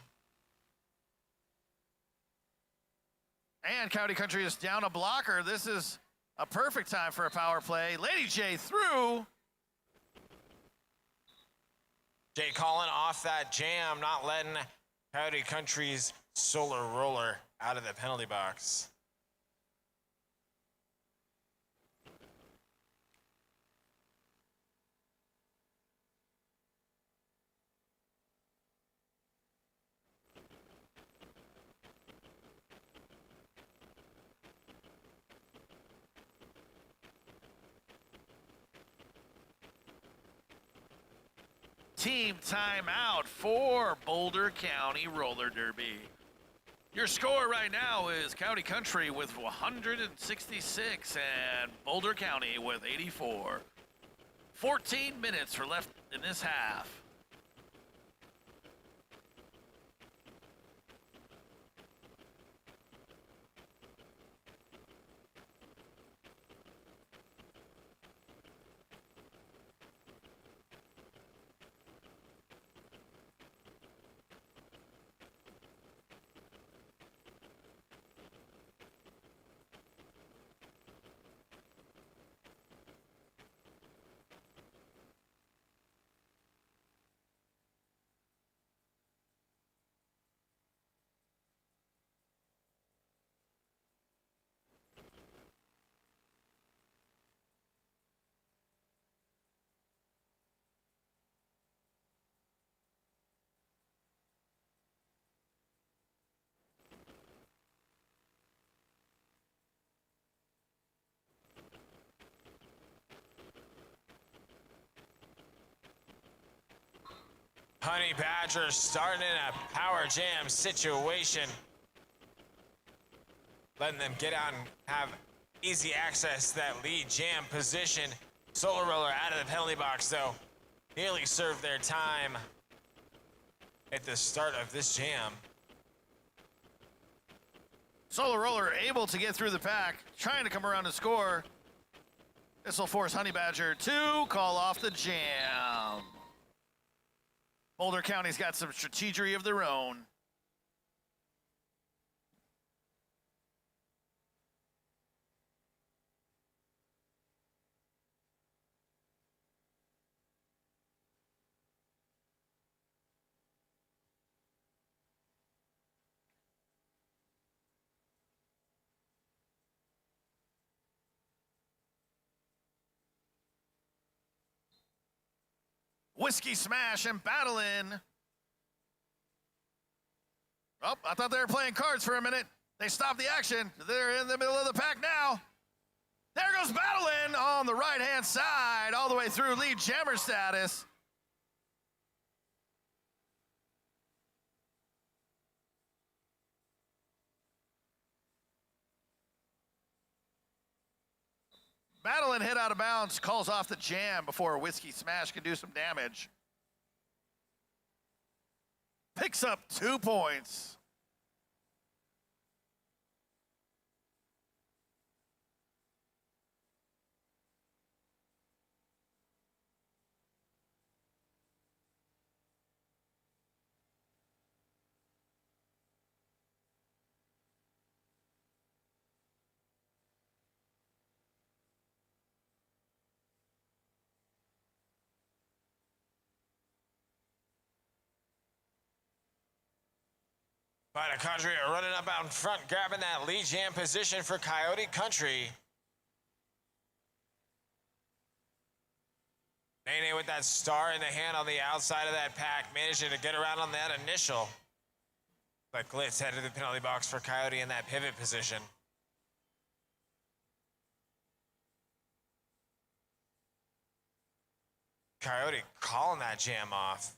And Coyote Country is down a blocker. This is a perfect time for a power play. Lady J through. Jay calling off that jam, not letting Coyote Country's Solar Roller out of the penalty box. Team timeout for Boulder County Roller Derby. Your score right now is Coyote Country with 166 and Boulder County with 84. 14 minutes are left in this half. Honey Badger starting in a power jam situation. Letting them get out and have easy access to that lead jam position. Solar Roller out of the penalty box, though. Nearly served their time at the start of this jam. Solar Roller able to get through the pack, trying to come around to score. This will force Honey Badger to call off the jam. Boulder County's got some strategery of their own. Whiskey Smash and battling. Oh, I thought they were playing cards for a minute. They stopped the action. They're in the middle of the pack now. There goes battling on the right-hand side, all the way through lead jammer status. Battling hit out of bounds, calls off the jam before Whiskey Smash can do some damage. Picks up 2 points. By the country running up out in front, grabbing that lead jam position for Coyote Country. Nene with that star in the hand on the outside of that pack, managing to get around on that initial. But Glitz headed to the penalty box for Coyote in that pivot position. Coyote calling that jam off.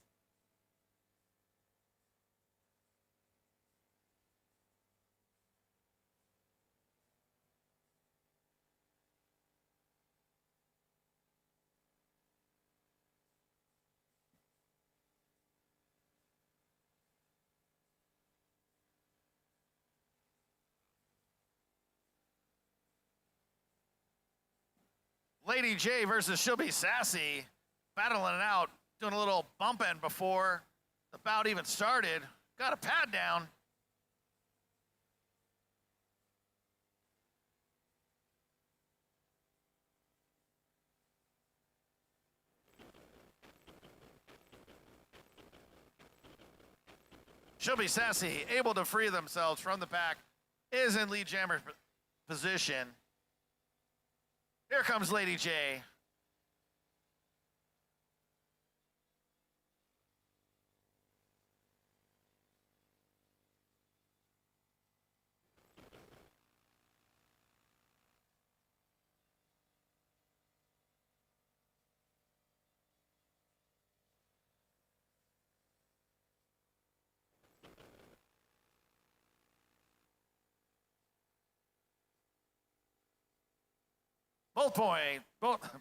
Lady J versus She'll Be Sassy, battling it out, doing a little bumping before the bout even started. Got a pad down. She'll Be Sassy, able to free themselves from the pack, is in lead jammer position. Here comes Lady J.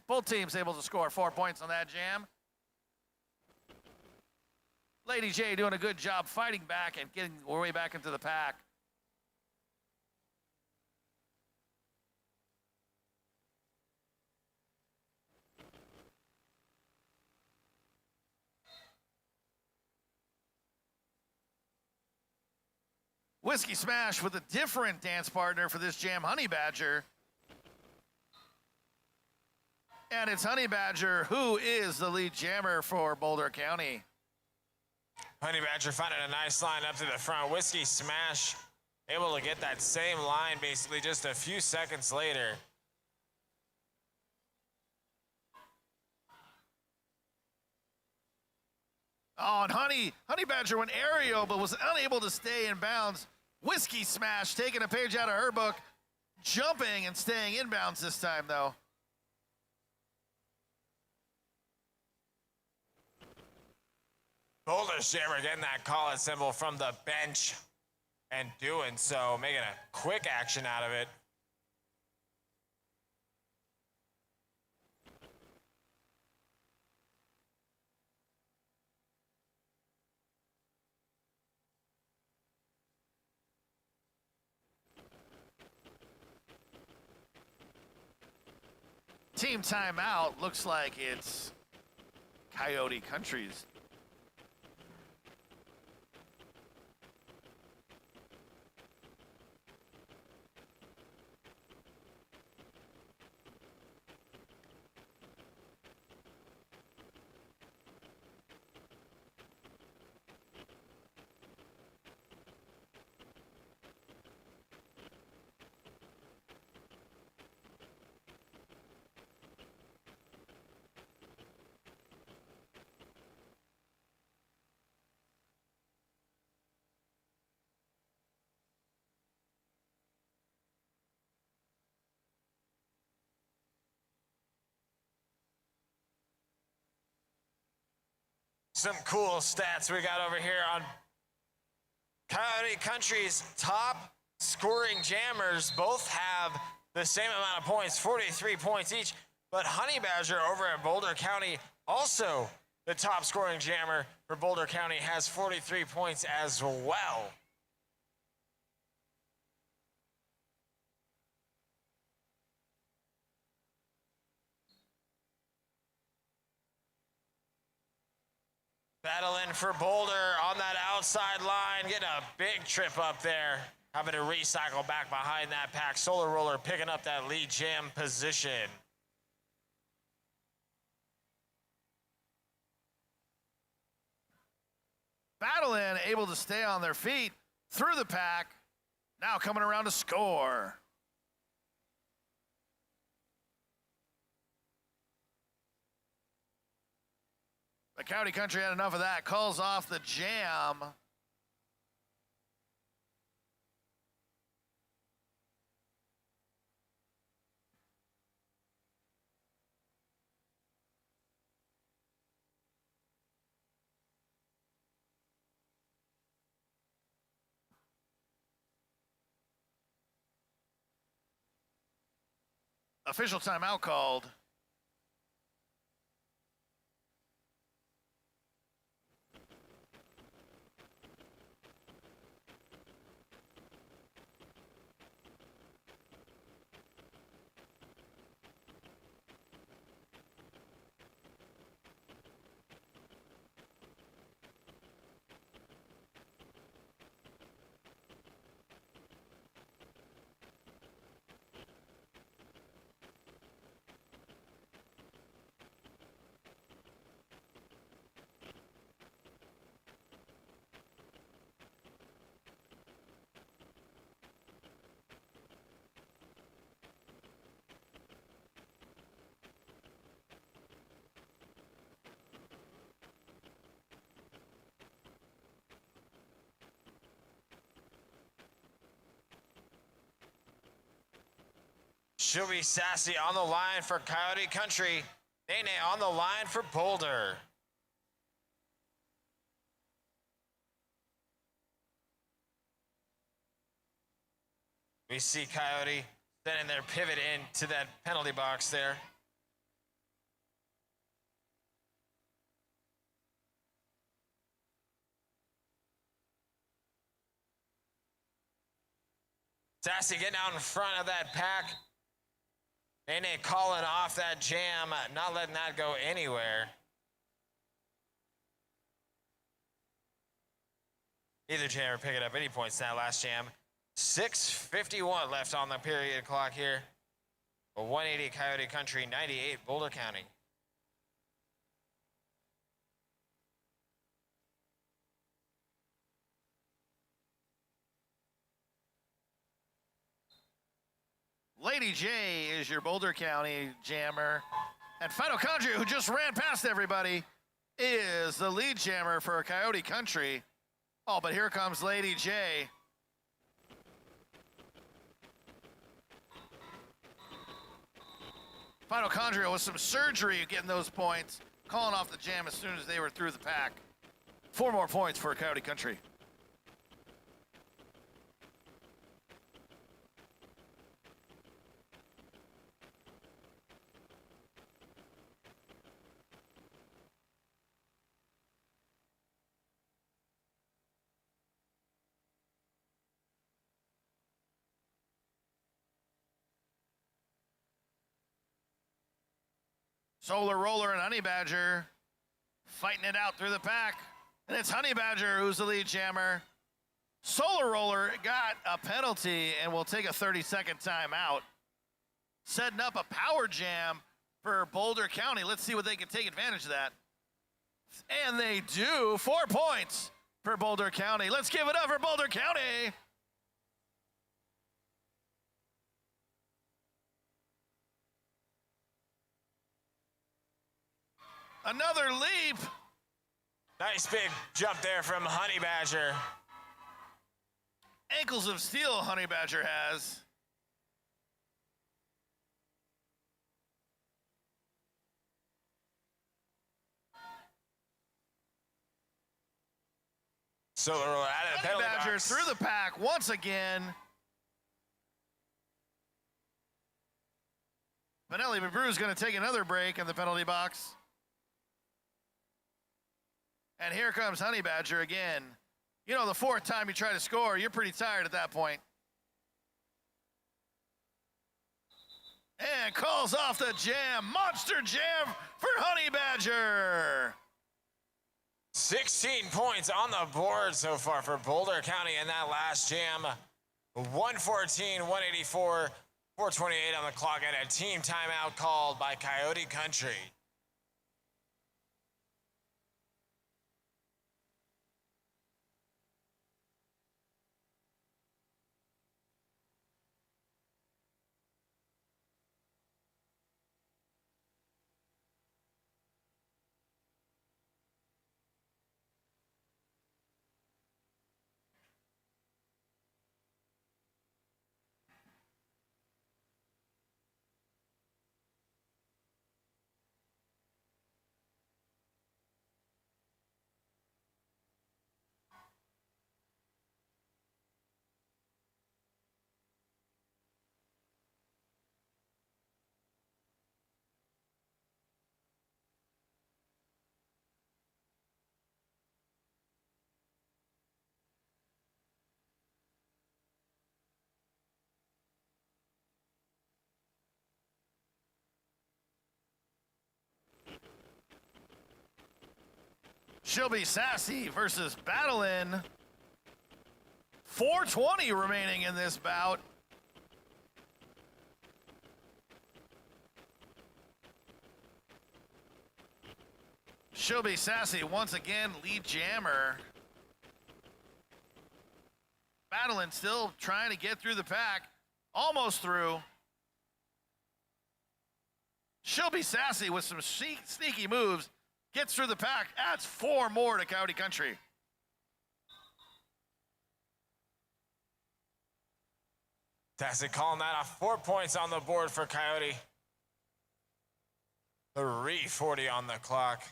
Both teams able to score 4 points on that jam. Lady J doing a good job fighting back and getting her way back into the pack. Whiskey Smash with a different dance partner for this jam, Honey Badger. And it's Honey Badger who is the lead jammer for Boulder County. Honey Badger finding a nice line up to the front. Whiskey Smash able to get that same line basically just a few seconds later. Oh, and Honey Badger went aerial but was unable to stay in bounds. Whiskey Smash taking a page out of her book, jumping and staying in bounds this time though. Boulder's jammer getting that call-it symbol from the bench and doing so, making a quick action out of it. Team timeout looks like it's Coyote Country's. Some cool stats we got over here on Coyote Country's top scoring jammers. Both have the same amount of points, 43 points each. But Honey Badger over at Boulder County, also the top scoring jammer for Boulder County, has 43 points as well. Battling for Boulder on that outside line, getting a big trip up there. Having to recycle back behind that pack. Solar Roller picking up that lead jam position. Battling, able to stay on their feet. through the pack. Now coming around to score. The Coyote Country had enough of that. Calls off the jam. Official timeout called. She'll be Sassy on the line for Coyote Country. Nene on the line for Boulder. We see Coyote sending their pivot into that penalty box there. Sassy getting out in front of that pack. Nene calling off that jam, not letting that go anywhere. Neither jammer picking up any points in that last jam. 6:51 left on the period clock here. A 180 Coyote Country, 98 Boulder County. Lady J is your Boulder County jammer. And Phytochondria, who just ran past everybody, is the lead jammer for Coyote Country. Oh, but here comes Lady J. Phytochondria with some surgery getting those points, calling off the jam as soon as they were through the pack. 4 more points for Coyote Country. Solar Roller and Honey Badger fighting it out through the pack. And it's Honey Badger who's the lead jammer. Solar Roller got a penalty and will take a 30-second timeout. Setting up a power jam for Boulder County. Let's see what they can take advantage of that. And they do. 4 points for Boulder County. Let's give it up for Boulder County. Another leap. Nice big jump there from Honey Badger. Ankles of steel, Honey Badger has. Solar Roller out of the Honey penalty Badger box. through the pack once again. Penelope Brew's going to take another break in the penalty box. And here comes Honey Badger again. You know, the 4th time you try to score, you're pretty tired at that point. And calls off the jam. Monster jam for Honey Badger. 16 points on the board so far for Boulder County in that last jam. 114, 184, 428 on the clock, and a team timeout called by Coyote Country. She'll be sassy versus Battlin'. 4:20 remaining in this bout. She'll be sassy once again, lead jammer. Battlin' still trying to get through the pack. Almost through. She'll be sassy with some sneaky moves. Gets through the pack, adds 4 more to Coyote Country. Sassy calling that off. 4 points on the board for Coyote. 3:40 on the clock.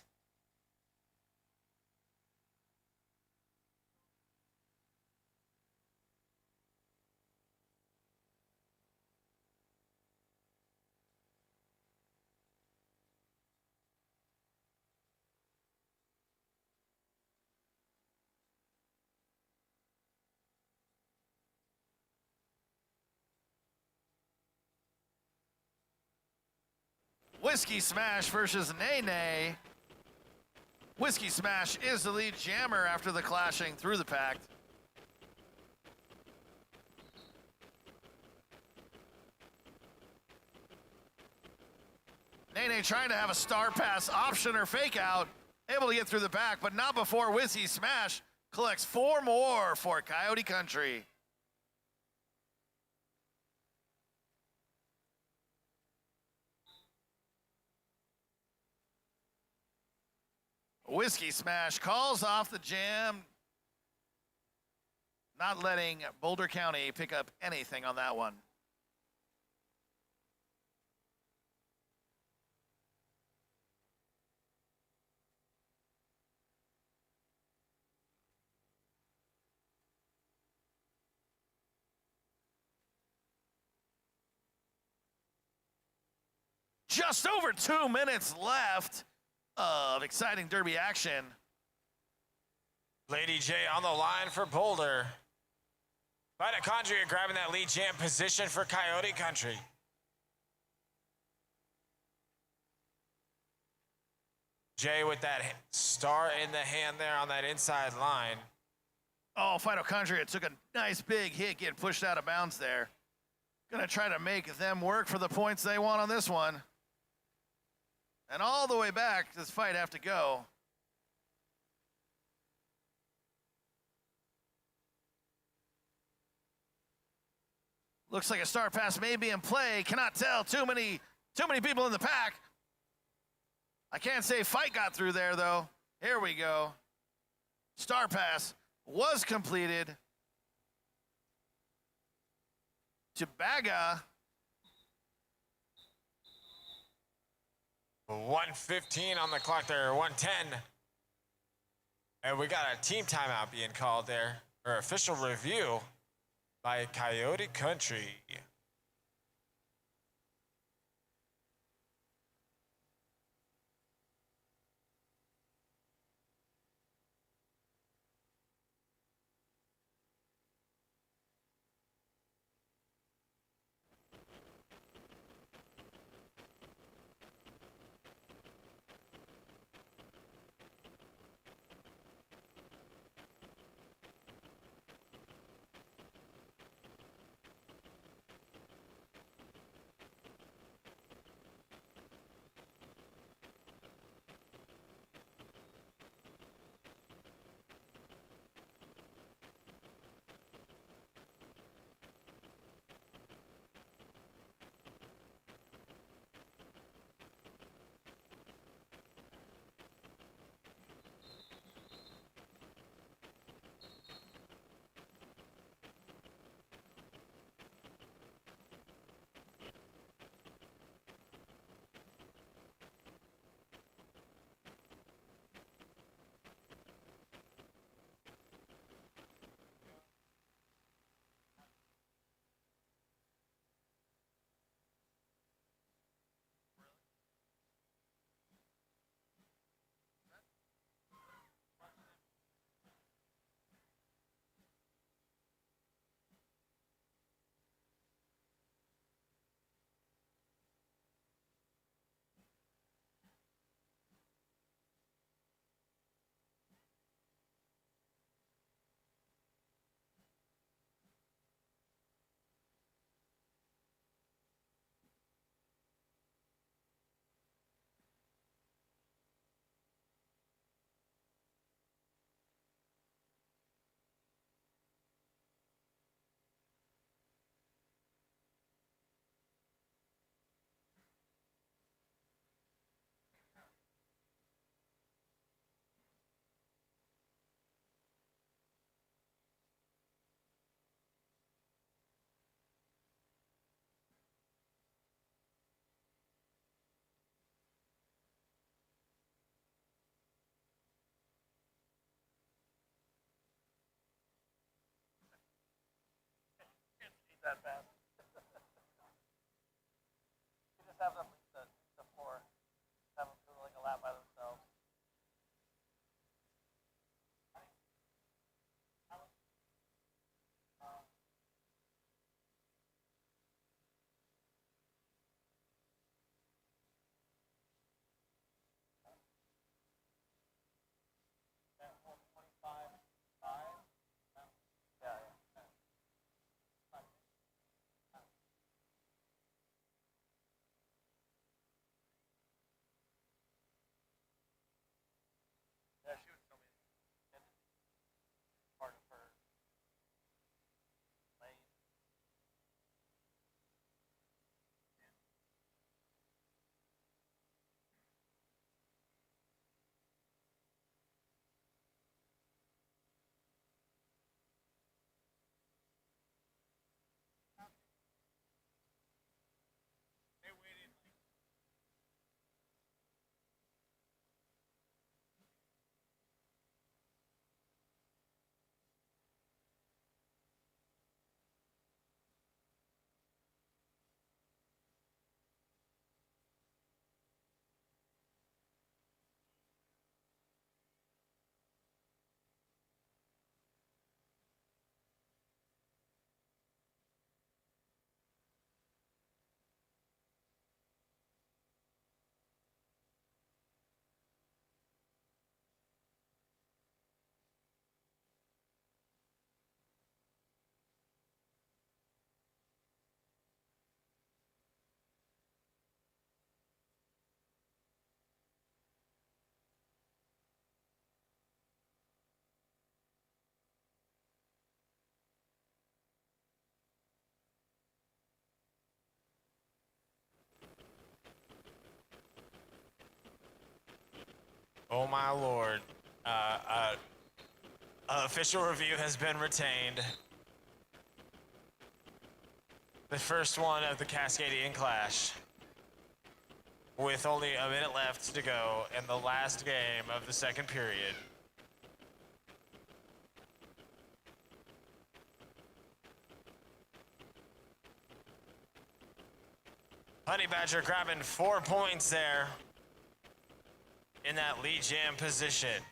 Whiskey Smash versus Nene. Whiskey Smash is the lead jammer after the clashing through the pack. Nene trying to have a star pass option or fake out, able to get through the pack, but not before Whiskey Smash collects 4 more for Coyote Country. Whiskey Smash calls off the jam, not letting Boulder County pick up anything on that one. Just over 2 minutes left of exciting derby action. Lady J on the line for Boulder. Mitochondria grabbing that lead jam position for Coyote Country. Jay with that star in the hand there on that inside line. Oh, Mitochondria took a nice big hit, getting pushed out of bounds there. Gonna try to make them work for the points they want on this one. And all the way back, this fight have to go. Looks like a star pass may be in play. Cannot tell. Too many people in the pack. I can't say fight got through there, though. Here we go. Star pass was completed to Baga. 1:15 on the clock there, 1:10. And we got a team timeout being called there, or official review by Coyote Country. that fast. You just have them leave the floor. Have them do like a lap by themselves. Yeah, she would tell me part of her lane. They waited. Oh my lord. Official review has been retained. The first one of the Cascadian Clash. With only a minute left to go in the last game of the second period. Honey Badger grabbing 4 points there in that lead jam position.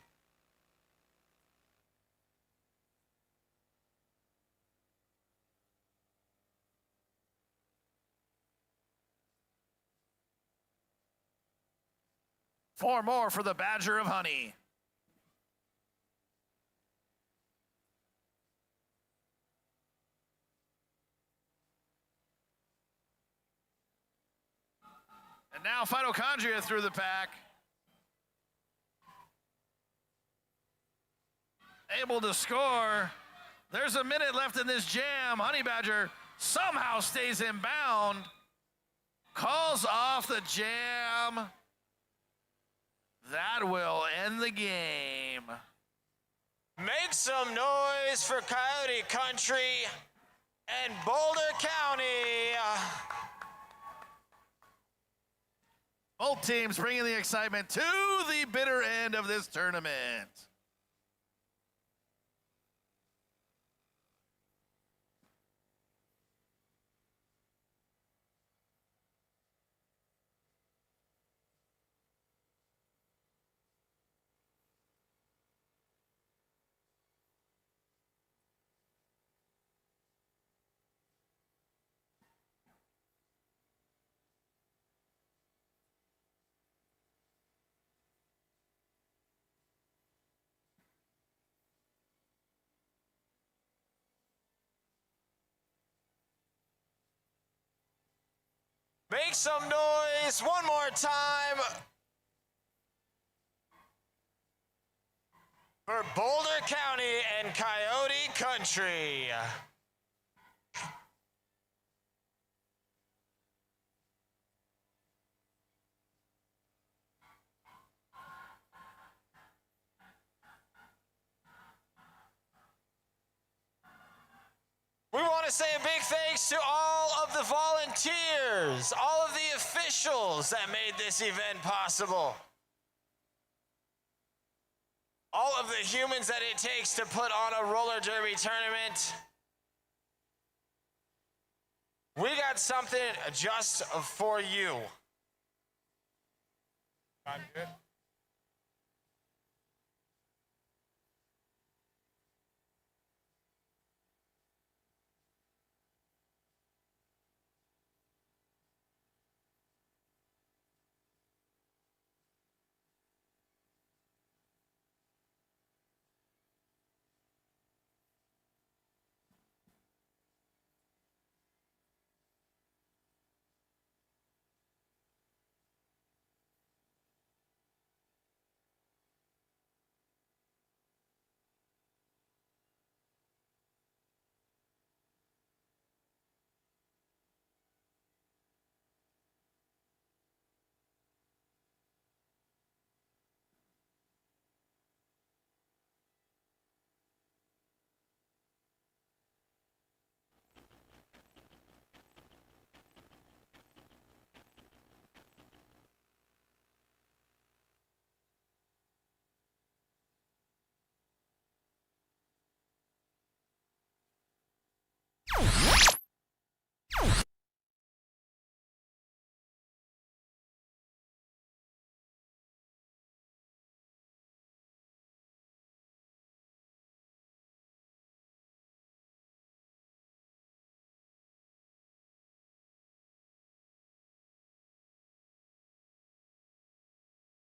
Four more for the Badger of Honey. And now Phytochondria through the pack. Able to score. There's a minute left in this jam. Honey Badger somehow stays in bound. Calls off the jam. That will end the game. Make some noise for Coyote Country and Boulder County. Both teams bringing the excitement to the bitter end of this tournament. Make some noise one more time for Boulder County and Coyote Country. We want to say a big thanks to all of the volunteers, all of the officials that made this event possible. All of the humans that it takes to put on a roller derby tournament. We got something just for you. I'm good.